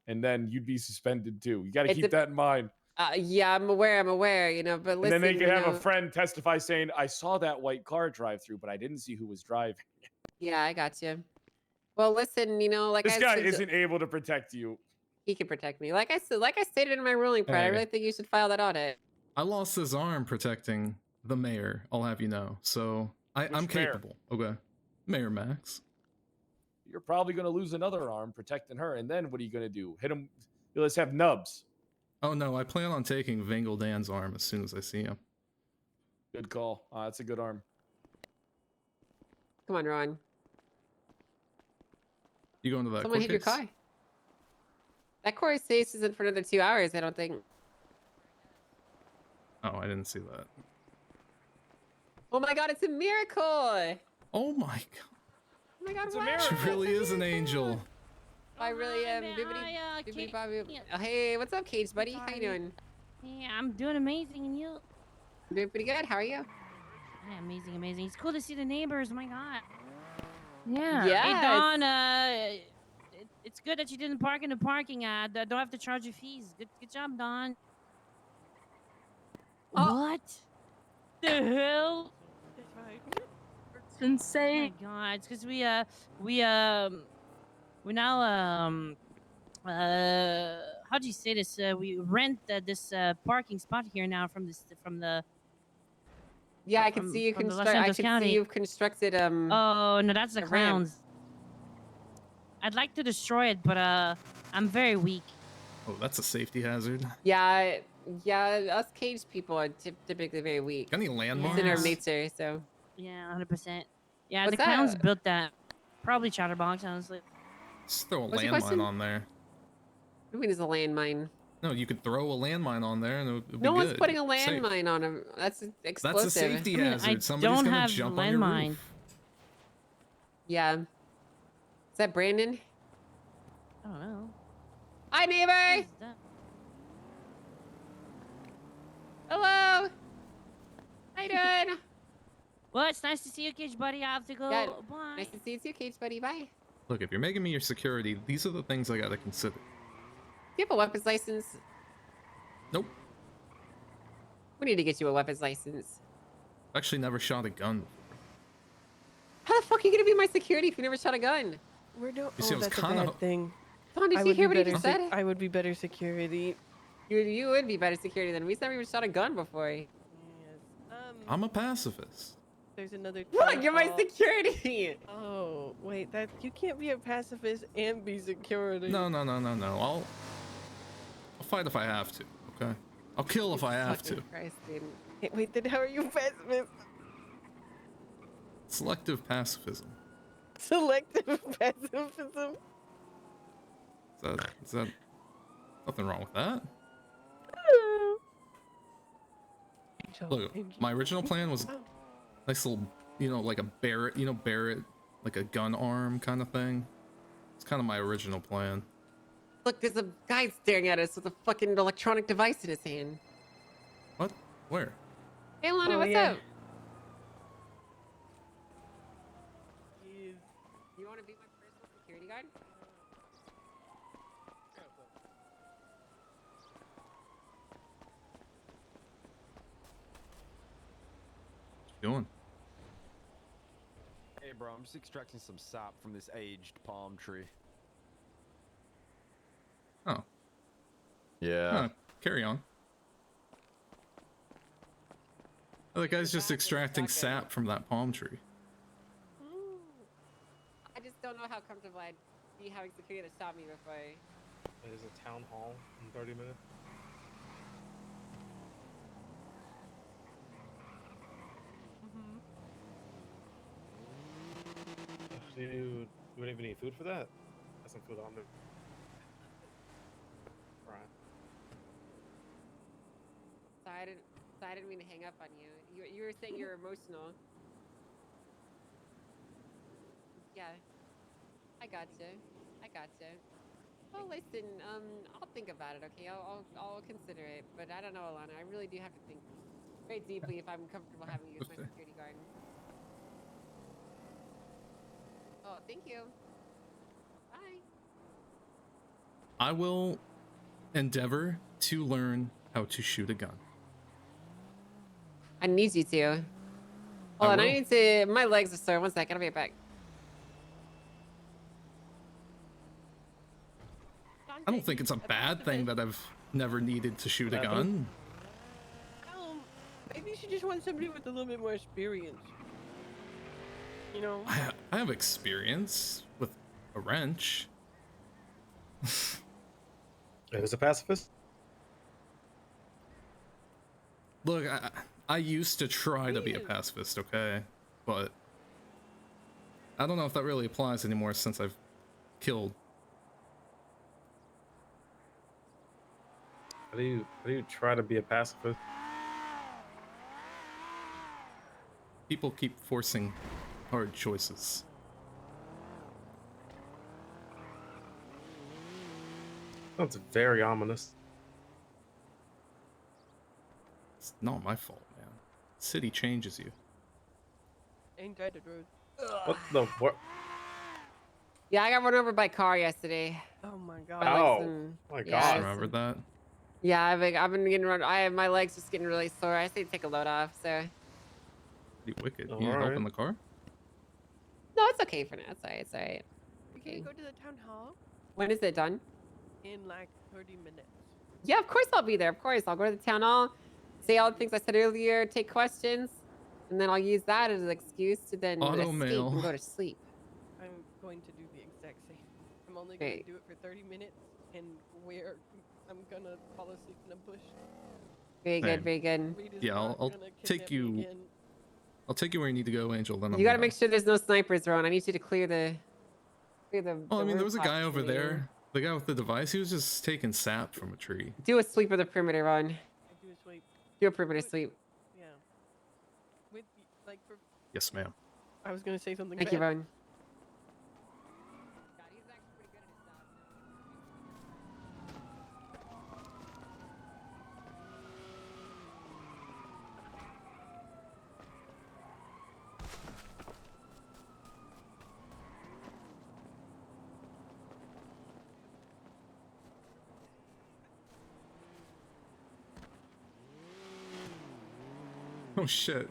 And then you'd be suspended too. You got to keep that in mind. Yeah, I'm aware, you know, but listen. And then they could you have know, a friend testify saying, I saw that white car drive through, but I didn't see who was driving. Yeah, I got you. Well, listen, you know, like This I guy said, isn't able to protect you. He can protect me. Like I stated in my ruling, Fred, I Hey. really think you should file that audit. I lost his arm protecting the mayor, I'll have you know. So I'm Which mayor? capable. Okay. Mayor Max. You're probably going to lose another arm protecting her. And then what are you going to do? Hit him? Let's have nubs. Oh no, I plan on taking Vingle Dan's arm as soon as I see him. Good call. That's a good arm. Come on, Ron. You going to that Someone court hit your case? car. That court case isn't for another 2 hours, I don't think. Oh, I didn't see that. Oh my god, it's a miracle! Oh my god. Oh my god, It's a wow. miracle. She really is an angel. I really am. Bibbidi bobbidi. Oh, hey, what's up, Cage buddy? How you doing? Yeah, I'm doing amazing, and you? I'm doing pretty good. How are you? Yeah, amazing. It's cool to see the neighbors. Oh my god. Yeah. Yes. Hey, Dawn. It's good that you didn't park in the parking. Don't have to charge you fees. Good job, Dawn. What? The hell? It's insane. Oh my god, it's because we now how do you say this? We rent this parking spot here now from the. Yeah, I can see you from the Los construct. I Santos can County. see you've constructed Oh no, that's the a ramp. clowns. I'd like to destroy it, but I'm very weak. Oh, that's a safety hazard. Yeah, us cage people are typically very weak. Any It's in our landmarks? nature, so. Yeah, 100%. Yeah, What's the clowns that? built that. Probably Chatterbox, honestly. Just throw a What's your landmine question? on there. What do you mean it's a landmine? No, you could throw a landmine on there and it would be No one's good. putting a Safe. landmine on him. That's explosive. That's a safety I mean, hazard. I Somebody's don't gonna have jump on your landmine. roof. Yeah. Is that Brandon? I don't know. Hi, neighbor. Hello. How you doing? Well, it's nice to see you, Cage buddy. I have to go. Yeah, Bye. nice to see you too, Cage buddy. Bye. Look, if you're making me your security, these are the things I gotta consider. Do you have a weapons license? Nope. We need to get you a weapons license. I've actually never shot a gun. How the fuck are you gonna be my security if you never shot a gun? We're no. You see, I Oh, was that's a kinda- bad thing. Dawn, did I you would hear be what he better just said? I would be better security. You would be better security than we've never even shot a gun before. I'm a pacifist. There's another. Look, town you're my hall. security. Oh wait, that you can't be a pacifist and be security. No. I'll fight if I have to. Okay. I'll kill if I have to. Christ, dude. Wait, then how are you pacifist? Selective pacifism. Selective pacifism. Is that nothing wrong with that? Look, my original plan was nice little, like a Barrett, Barrett, like a gun arm kind of thing. It's kind of my original plan. Look, there's a guy staring at us with a fucking electronic device in his hand. What? Where? Hey, Lana, Oh, what's yeah. up? You want to be my personal security guard? What you doing? Hey, bro, I'm just extracting some sap from this aged palm tree. Oh. Yeah. Huh, carry on. Oh, the guy's just extracting sap from that palm tree. I just don't know how comfortable I'd be having security to stop me before I... There's a town hall in 30 minutes. Do you even need food for that? Got some food on there. Right. I didn't mean to hang up on you. You were saying you're emotional. Yeah. I gotcha. Well, listen, I'll think about it, okay? I'll consider it, but I don't know, Alana. I really do have to think very deeply if I'm comfortable having you as my security guard. Oh, thank you. Bye. I will endeavor to learn how to shoot a gun. I need you to. Hold on, I need to. My legs are sore. 1 second, I'll be right back. I don't think it's a bad thing that I've never needed to shoot a gun. Maybe you should just want somebody with a little bit more experience. You know. I have experience with a wrench. Is a pacifist? Look, I used to try to be a pacifist, okay? But I don't know if that really applies anymore since I've killed. How do you try to be a pacifist? People keep forcing hard choices. That's very ominous. It's not my fault, man. City changes you. Ain't that the truth? What the what? Yeah, I got run over by a car yesterday. Oh my god. Oh my god. I remember that. Yeah, I've been getting run. My legs just getting really sore. I say take a load off. So. Pretty wicked. You need help in the car? No, it's okay for now. It's alright. We can go to the town hall When is it done? in like 30 minutes. Yeah, of course I'll be there. Of course, I'll go to the town hall, say all the things I said earlier, take questions, and then I'll use that as an excuse to then Auto escape mail. and go to sleep. I'm going to do the exact same. I'm only going to do it for 30 minutes, and I'm gonna fall asleep in a bush. Very good, very good. Yeah, I'll take you. I'll take you where you need to go, Angel. Then You gotta make sure there's no snipers around. I need you to clear the. Well, I mean, there was a guy over rooftop tree. there. The guy with the device. He was just taking sap from a tree. Do a sweep of the perimeter, Ron. I do a sweep. Do a perimeter sweep. Yeah. With like for. Yes, ma'am. I was gonna say something. Thank you, bad. Ron. Oh shit.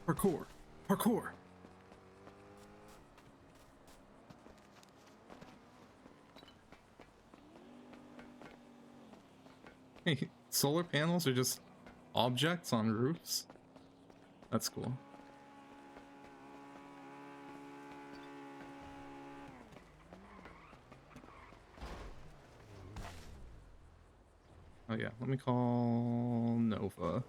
Parkour. Parkour. Hey, solar panels are just objects on roofs? That's cool. Oh yeah, let me call Nova.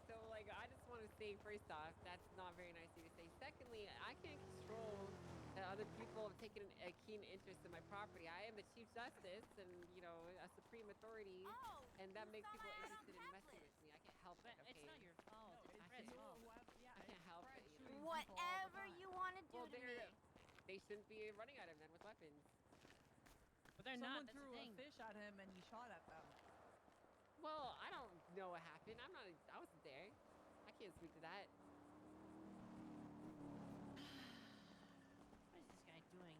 So like, I just want to say, first off, that's not very nice of you to say. Secondly, I can't control that other people have taken a keen interest in my property. I am the Chief Justice and, you know, a supreme authority, and that makes people interested in messing with me. I can't help it, okay? It's not your fault. It's Fred's fault. I can't help it, you know? Whatever you want to do to me. They shouldn't be running at him then with weapons. But they're not. That's the threw a thing. fish at him and he shot at them. Well, I don't know what happened. I wasn't there. I can't speak to that. What is this guy doing?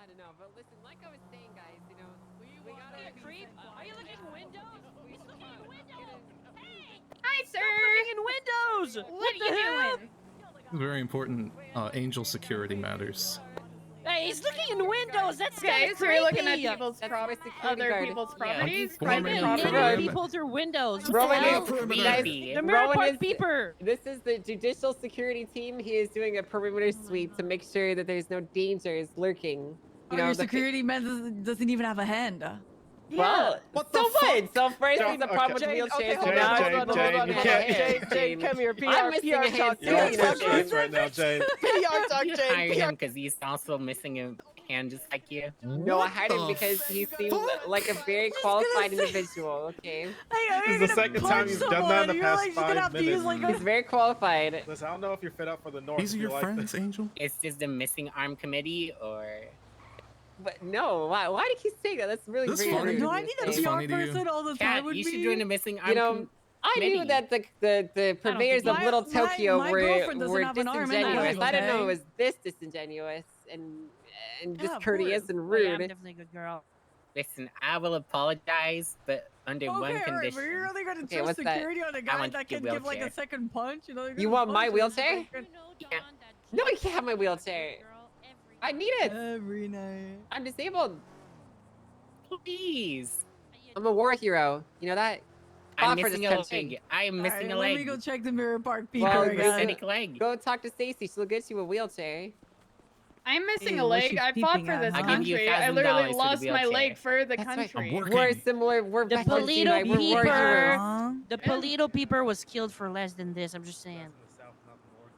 I don't know, but listen, like I was saying, guys, you know, we gotta Be a creep? Are you looking in windows? He's looking in windows. Hey! Hi, sir. Stop looking in windows. What are you doing? Very important angel security matters. Hey, he's looking in windows. That's Okay, kind of so creepy. you're looking at people's other people's Yeah. properties, Forming private a property. perimeter. People through windows. Rowan Hell? is guys, The Mirror Rowan Park is peeper. This is the judicial security team. He is doing a perimeter sweep to make sure that there's no dangers lurking. You know, your the security man doesn't even have a hand. Well, so what? So first Jane, there's a problem okay. with Jane, wheelchairs, okay, and now Jane, it's Jane, you can't- Jane, come here, I'm missing a hand too, You're on you know, touch list right now, Jane. PR talk, You Jane. hire him because he's also missing a hand just like you. No, I hired him because he seems like a very qualified individual, okay? This is the second time you've done that in the past 5 minutes. He's very qualified. Listen, I don't know if you're fit up for the North. These are if your you like friends, this. Angel? Is this the missing arm committee or? But no, why do you keep saying that? That's really This very funny? rude. Do of I you need to a say. PR person all the Cat, you should join the missing arm. You know, I knew committee. that the purveyors of My- Little my- Tokyo my were girlfriend doesn't were have an arm and disingenuous. I'm I didn't know it okay. was this disingenuous and Yeah, of discourteous course. and Oh, yeah, I'm rude. definitely a good girl. Listen, I will apologize, but under one Okay, alright, condition. but you're really gonna Okay, trust what's that? security on a I guy want that your can give like a wheelchair. second punch? You know, you're You gonna want my punch him. wheelchair? You know, John, that No, you can't have my wheelchair. girl every I need it. Every night. I'm disabled. Please. I'm a war hero. You know that? I'm Fought for this missing a country. leg. I am missing Alright, a let leg. me go check the Mirror Park peeper Well, again. Prosthetic leg. Go talk to Stacy. She'll get you a wheelchair. I'm missing Ew, a what's leg. she I fought peeping for at, this huh? I'll give you country. I $1,000 literally for the lost my wheelchair. leg for the That's right. country. We're similar. We're The veterans Polito unite. We're war peeper. heroes. The Polito peeper was killed for less than this. I'm just saying.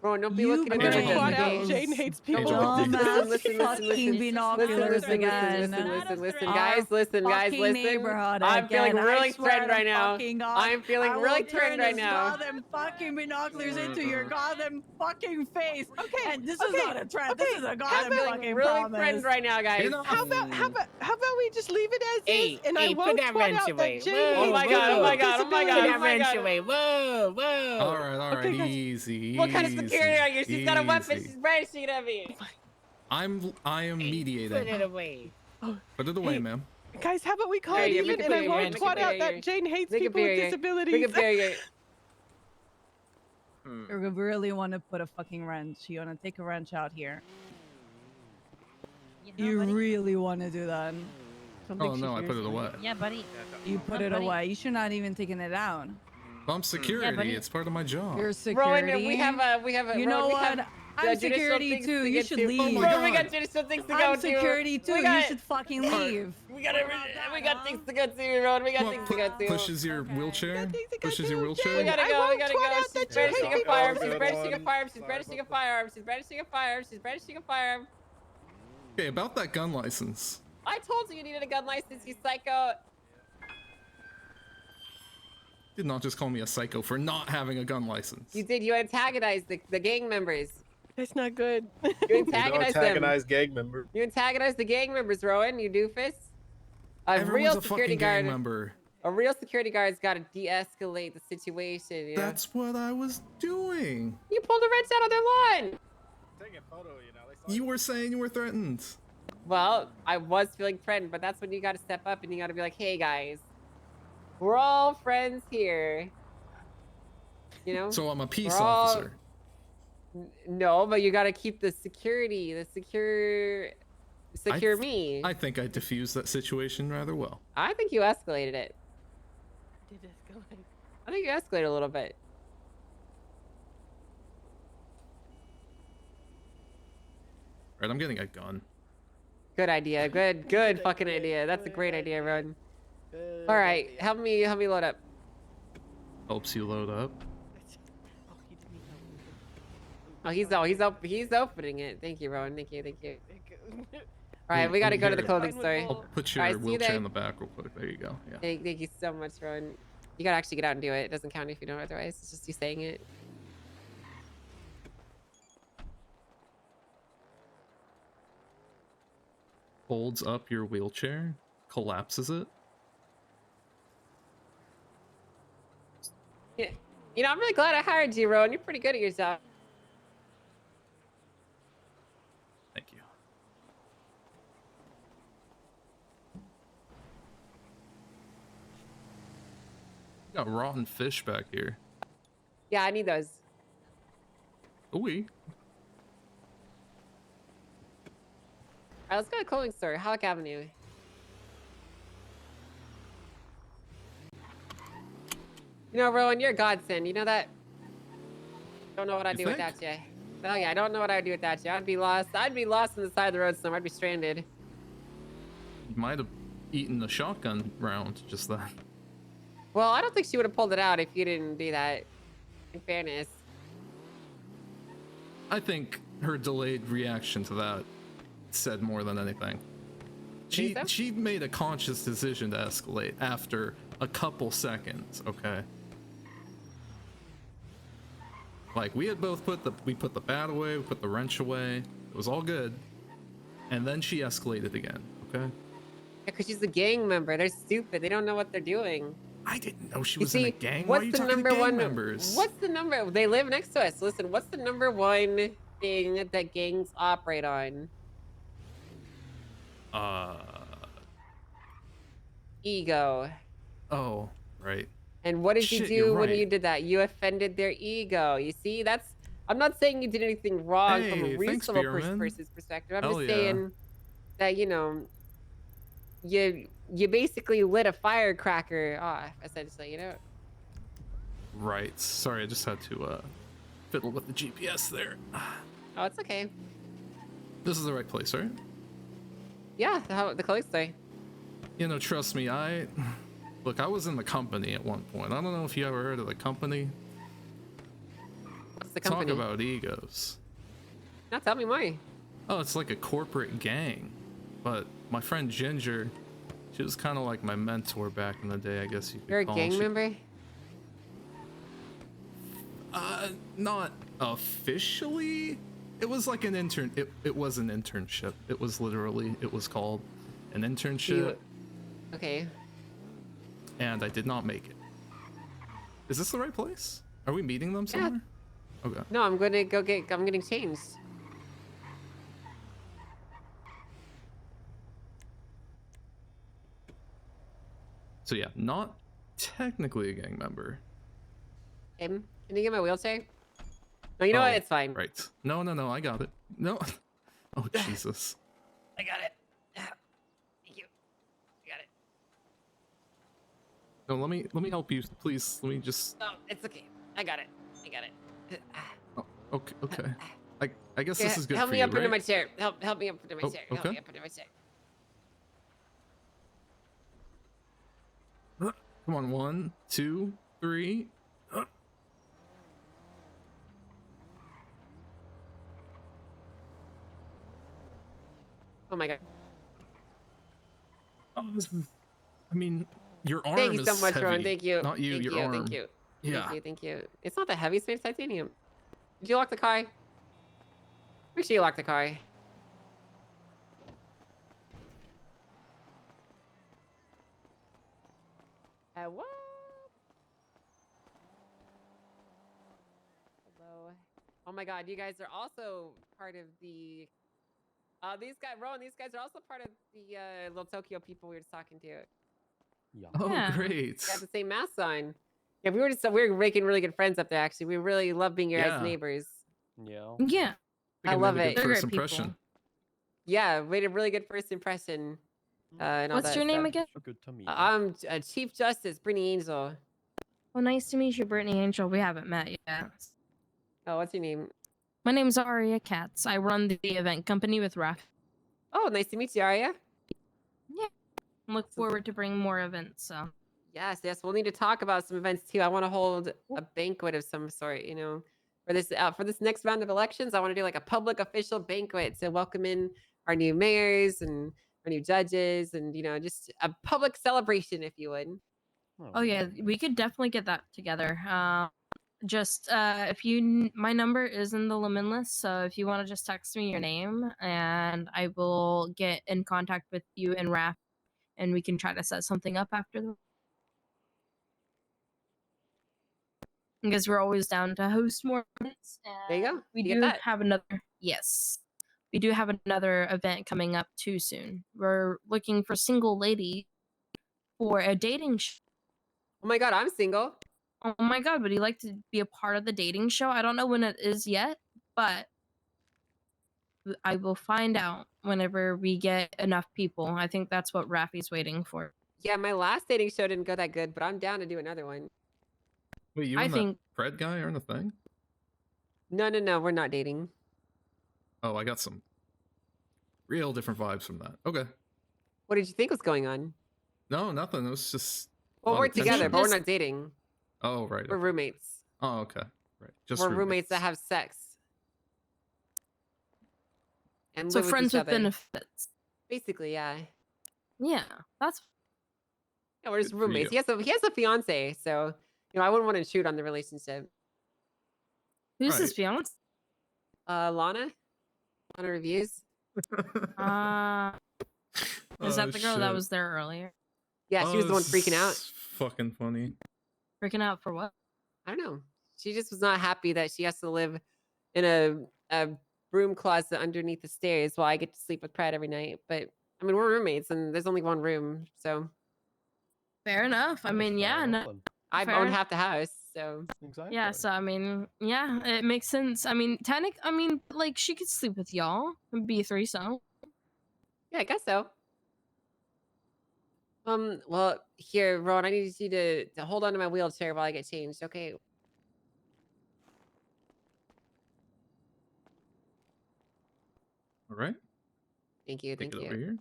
Bro, don't be You looking at me brains. like Fought that. out okay? Jane hates people. Fucking binoculars again. Listen, Our guys, listen. fucking neighborhood I'm feeling again. really I swear threatened to right now. fucking God, I'm feeling I will really turn threatened right this now. goddamn fucking binoculars into your goddamn fucking face. Okay, And this is not a threat. This is a I'm goddamn feeling fucking really promise. threatened right now, guys. How about we just leave it as Hey, is, and hey, I put won't that point wrench out away. that Jane Whoa, Oh my God, oh my God, oh my Put God, that oh my wrench God. away. Whoa, whoa. All right, Okay, guys. easy. What kind of security are you? She's got a weapon. easy. She's brandishing it at me. I am mediating. Put it away. Put it away, Hey, ma'am. Guys, how about we call There it you go. even, Make and a I barrier, won't make a point out barrier. that Jane hates Make a people with barrier. disabilities. Make a barrier. You really want to put a fucking wrench. You want to take a wrench out here. You really want to do that. Oh no, I put it away. Yeah, buddy. You put Yeah, it buddy. away. You should not even taking it out. Well, I'm security. buddy. It's part of my job. You're Rowan, security. we have a You Rowan, know we what? have I'm judicial security things too. to You get should to. leave. Rowan, we got judicial things to go I'm to. security too. We got, You should fucking leave. we got things to go to, Rowan. We got things to go to. Pushes your wheelchair. Pushes your wheelchair. We gotta go. We gotta go. She's brandishing a firearm. She's Good brandishing a one. firearm. She's brandishing a firearm. She's brandishing a firearm. She's brandishing a firearm. Okay, about that gun license. I told you you needed a gun license, you psycho. Did not just call me a psycho for not having a gun license. You did. You antagonized the gang members. That's not good. You antagonized them. gang member. You antagonized the gang members, Rowan. You doofus. A Everyone's real a security fucking gang guard. member. A real security guard's got to de-escalate the situation. You know? That's what I was doing. You pulled a wrench out of their lawn. Taking a photo, you know. You were saying you were threatened. Well, I was feeling threatened, but that's when you got to step up and you got to be like, "Hey guys, we're all friends here." You know. So I'm a peace We're all- officer. No, but you got to keep the security, secure me. I think I diffused that situation rather well. I think you escalated it. Did escalate. I think you escalated a little bit. Alright, I'm getting a gun. Good idea. Good fucking idea. That's a great idea, Ron. All right, help me load up. Helps you load up. Oh, he's opening it. Thank you, Rowan. Thank you. All right, we gotta go to the clothing store. I'll put your All right, see you wheelchair there. in the back real quick. There you go. Yeah. Thank you so much, Rowan. You gotta actually get out and do it. It doesn't count if you don't otherwise. It's just you saying it. Folds up your wheelchair, collapses it. Yeah. You know, I'm really glad I hired you, Rowan. You're pretty good at your job. Thank you. Got rotten fish back here. Yeah, I need those. Ooh. All right, let's go to the clothing store, Halleck Avenue. You know, Rowan, you're a godsend. You know that? Don't know what I'd You do think? without you. Oh yeah, I don't know what I'd do without you. I'd be lost. I'd be lost on the side of the road somewhere. I'd be stranded. You might have eaten a shotgun round just then. Well, I don't think she would have pulled it out if you didn't do that. In fairness. I think her delayed reaction to that said more than anything. She made a conscious decision to escalate after a couple seconds, okay? Like, we had both put the bat away, we put the wrench away, it was all good. And then she escalated again, okay? Yeah, because she's a gang member. They're stupid. They don't know what they're doing. I didn't know she You was in a see, gang. Why are you talking to gang members? What's the number? They live next to us. Listen, what's the number one thing that gangs operate on? Ego. Oh, right. And what did you Shit, do you're when right. you did that? You offended their ego. You see, that's. I'm not saying you did anything wrong from Hey, a thanks, reasonable Spearman. person's perspective. I'm Hell just yeah. saying that you basically lit a firecracker off, essentially. You know. Right. Sorry, I just had to fiddle with the GPS there. Oh, it's okay. This is the right place, right? Yeah, the clothes store. You know, trust me, look, I was in the company at one point. I don't know if you ever heard of the company. What's the company? Talk about egos. Now tell me more. Oh, it's like a corporate gang. But my friend Ginger, she was kind of like my mentor back in the day, I guess you could You're a call gang she- member? Not officially. It was like an intern. It was an internship. It was literally, it was called an internship. Okay. And I did not make it. Is this the right place? Are we meeting them somewhere? Okay. No, I'm gonna go get. I'm getting changed. So yeah, not technically a gang member. Can you get my wheelchair? No, you know what? Oh, It's fine. Right. No, I got it. No. Oh, Jesus. I got it. Thank you. I got it. No, let me help you, please. Let me just. No, it's okay. I got it. I got it. Oh, okay. I guess Yeah, this is good help for me you, up into right? my chair. Help me up into my Oh, chair. Help okay. me up into my chair. Come on, 1, 2, 3. Oh my god. Oh, I mean, your arm Thank you is so much, heavy. Rohan. Thank you. Not you, Thank your you. arm. Thank you. Yeah. Thank you. Thank you. It's not the heaviest made of titanium. Did you lock the car? Make sure you lock the car. What? Hello. Oh my god, you guys are also part of the these guys, Rowan, these guys are also part of the little Tokyo people we were just talking to. Yeah. Oh, Yeah. great. Got the same mask on. Yeah, we were making really good friends up there actually. We really love being your guys' Yeah. neighbors. Yeah. Yeah. I love made a it. good They're first great people. impression. Yeah, made a really good first impression. And all What's that your name stuff. again? Good to meet you. I'm Chief Justice Brittany Angel. Well, nice to meet you, Brittany Angel. We haven't met yet. Oh, what's your name? My name's Aria Katz. I run the event company with Raph. Oh, nice to meet you, Arya. Yeah. Look forward to bring more events. So. Yes, we'll need to talk about some events too. I want to hold a banquet of some sort, you know, for this next round of elections. I want to do like a public official banquet to welcome in our new mayors and our new judges, and you know, just a public celebration, if you would. Oh yeah, we could definitely get that together. Just my number is in the lemon list, so if you want to just text me your name, and I will get in contact with you and Raph, and we can try to set something up after the. Because we're always down to host more events. There you go. We You get do that. have another. Yes, we do have another event coming up too soon. We're looking for single lady for a dating show. Oh my god, I'm single. Oh my god, would you like to be a part of the dating show? I don't know when it is yet, but I will find out whenever we get enough people. I think that's what Rafi's waiting for. Yeah, my last dating show didn't go that good, but I'm down to do another one. Wait, you I and think- that Fred guy aren't a thing? No, we're not dating. Oh, I got some real different vibes from that. Okay. What did you think was going on? No, nothing. It was just. Well, a lot we're of tension. together, but we're not dating. Oh, right. We're okay. roommates. Oh, okay. Right. Just We're roommates that have sex. And So live friends each with other. benefits. Basically, yeah. Yeah, that's. Yeah, we're just Good for roommates. you. He has a fiance, so you know I wouldn't want to intrude on the relationship. Who's his Right. fiance? Lana reviews. Is that the girl that shit. was there earlier? Yeah, she was the one this freaking out. is Fucking funny. Freaking out for what? I don't know. She just was not happy that she has to live in a broom closet underneath the stairs while I get to sleep with Pratt every night. But I mean, we're roommates, and there's only one room, so Fair enough. I mean, yeah, no. I fair. own half the house. So Exactly. Yeah, so I mean, yeah, it makes sense. I mean, like she could sleep with y'all. It'd be a threesome. yeah, I guess so. Well, here, Ron, I need you to hold on to my wheelchair while I get changed. Okay. All right. Thank you. Take Thank it you. over here.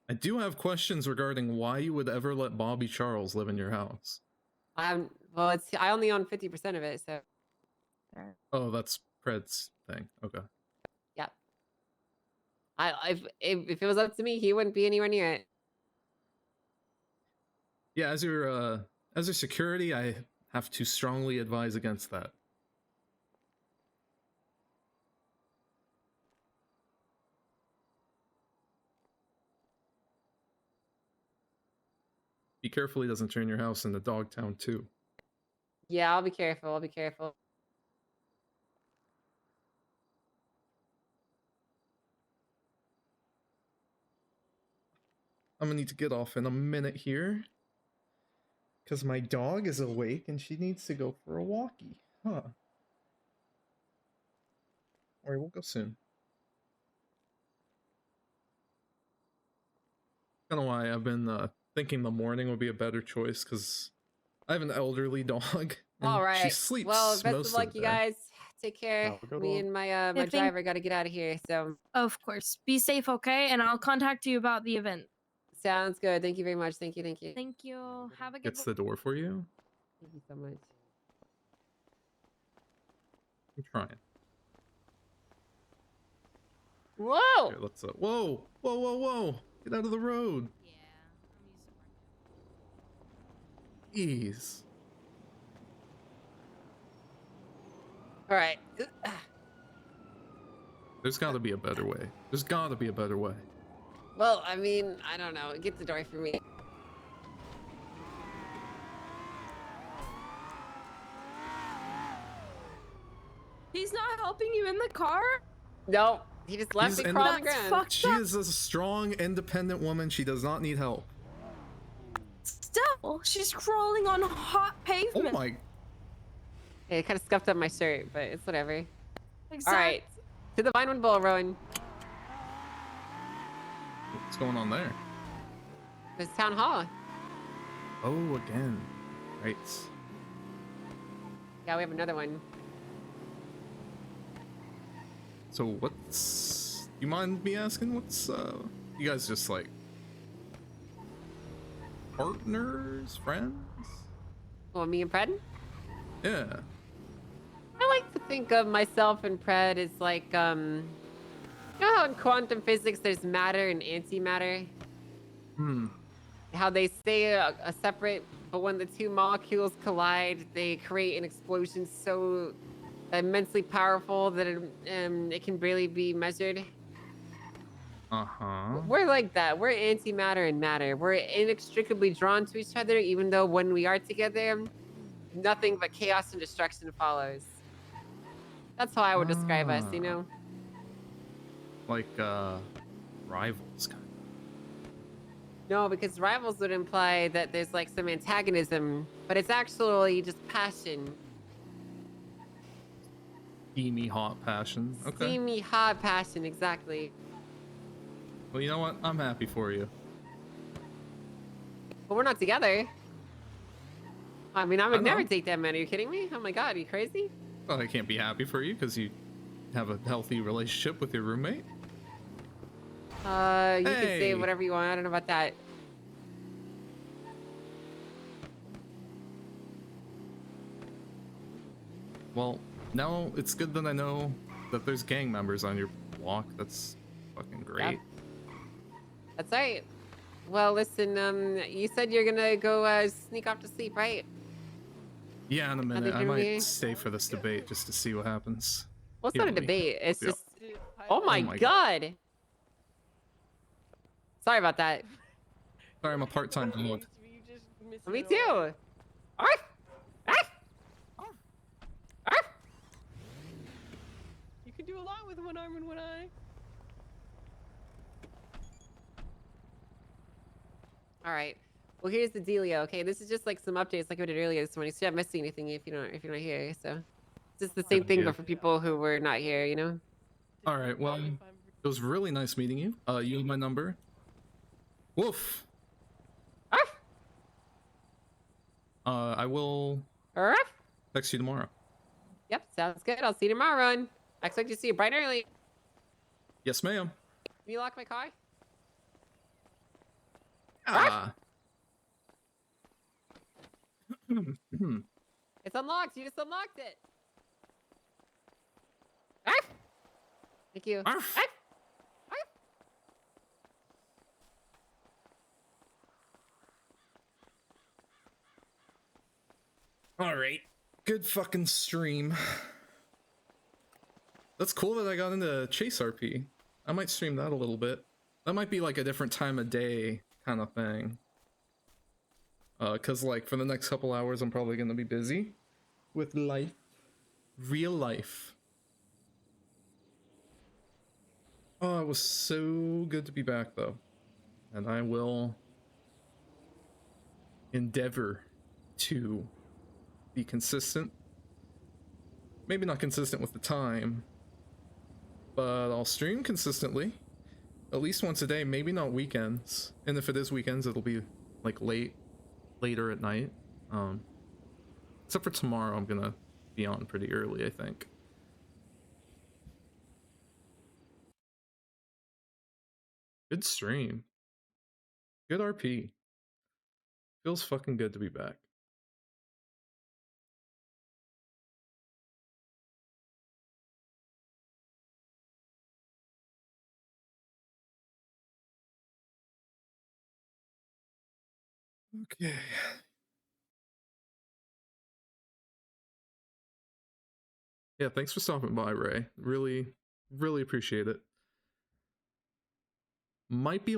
I do have questions regarding why you would ever let Bobby Charles live in your house. Well, I only own 50% of it, so Oh, that's Pred's thing. Okay. yeah. If it was up to me, he wouldn't be anywhere near it. Yeah, as your security, I have to strongly advise against that. Be careful he doesn't turn your house into Dogtown too. Yeah, I'll be careful. I'll be careful. I'm gonna need to get off in a minute here. Because my dog is awake and she needs to go for a walkie. Huh. Alright, we'll go soon. Kind of why I've been thinking the morning would be a better choice, because I have an elderly dog. And All right. she sleeps Well, best most of luck, the you day. guys. Take care. Have a good Me one. and my Yeah, my driver got to get out of here. So. Of course. Be safe, okay? And I'll contact you about the event. Sounds good. Thank you very much. Thank you. Thank you. Thank you. Have a good Gets the door for you? Thank you so much. I'm trying. Whoa! Here, let's whoa! Whoa, whoa, whoa! Get out of the road! Jeez. All right. There's gotta be a better way. There's gotta be a better way. Well, I mean, I don't know. Get the door for me. He's not helping you in the car? No, he just left me crawl on the ground. She is a strong, independent woman. She does not need help. Still, she's crawling on hot pavement. Oh my. Hey, it kind of scuffed up my shirt, but it's whatever. Exactly. All right. To the Vinewood Bowl, Rowan. What's going on there? There's town hall. Oh, again. Right. Yeah, we have another one. So what's... You mind me asking what's... You guys just like... partners? Friends? Well, me and Pred? Yeah. I like to think of myself and Pred as like, you know how in quantum physics there's matter and antimatter? Hmm. How they stay a separate, but when the two molecules collide, they create an explosion so immensely powerful that it can barely be measured. Uh-huh. We're like that. We're antimatter and matter. We're inextricably drawn to each other, even though when we are together, nothing but chaos and destruction follows. That's how I would describe us, you know? Like, rivals, kind of. No, because rivals would imply that there's like some antagonism, but it's actually just passion. Steamy, hot passion. Okay. Steamy, hot passion, exactly. Well, you know what? I'm happy for you. But we're not together. I mean, I would never know. date that man. Are you kidding me? Oh my god, are you crazy? Well, I can't be happy for you because you have a healthy relationship with your roommate. You can say Hey. whatever you want. I don't know about that. Well, now it's good that I know that there's gang members on your block. That's fucking great. Yep. That's right. Well, listen, you said you're gonna go sneak off to sleep, right? Yeah, in a minute. think I you're might okay? stay for this debate just to see what happens. Well, it's Here, not a let me- debate. It's yeah. just... Oh my, my god. Sorry about that. Sorry, I'm a part-time dog. Me too. Arf! Arf! Arf! You can do a lot with one arm and one eye. All right. Well, here's the dealio. Okay, this is just like some updates like I did earlier this morning. So you're not missing anything if you're not here. So it's just the same thing, idea. but for people who were not here, you know. All right. Well, it was really nice meeting you. You have my number. Woof. Arf! I will Arf! text you tomorrow. Yep, sounds good. I'll see you tomorrow, Ron. I expect you to see you bright and early. Yes, ma'am. Can you lock my car? Ah. It's unlocked. You just unlocked it. Arf! Thank you. Arf! Arf! All right. Good fucking stream. That's cool that I got into Chase RP. I might stream that a little bit. That might be like a different time of day kind of thing. Cause like for the next couple hours, I'm probably gonna be busy with life, real life. Oh, it was so good to be back though. and I will endeavor to be consistent. Maybe not consistent with the time, but I'll stream consistently, at least once a day, maybe not weekends. And if it is weekends, it'll be like later at night. Except for tomorrow, I'm gonna be on pretty early, I think. Good stream. Good RP. Feels fucking good to be back. Okay. Yeah, thanks for stopping by, Ray. Really, really appreciate it. Might be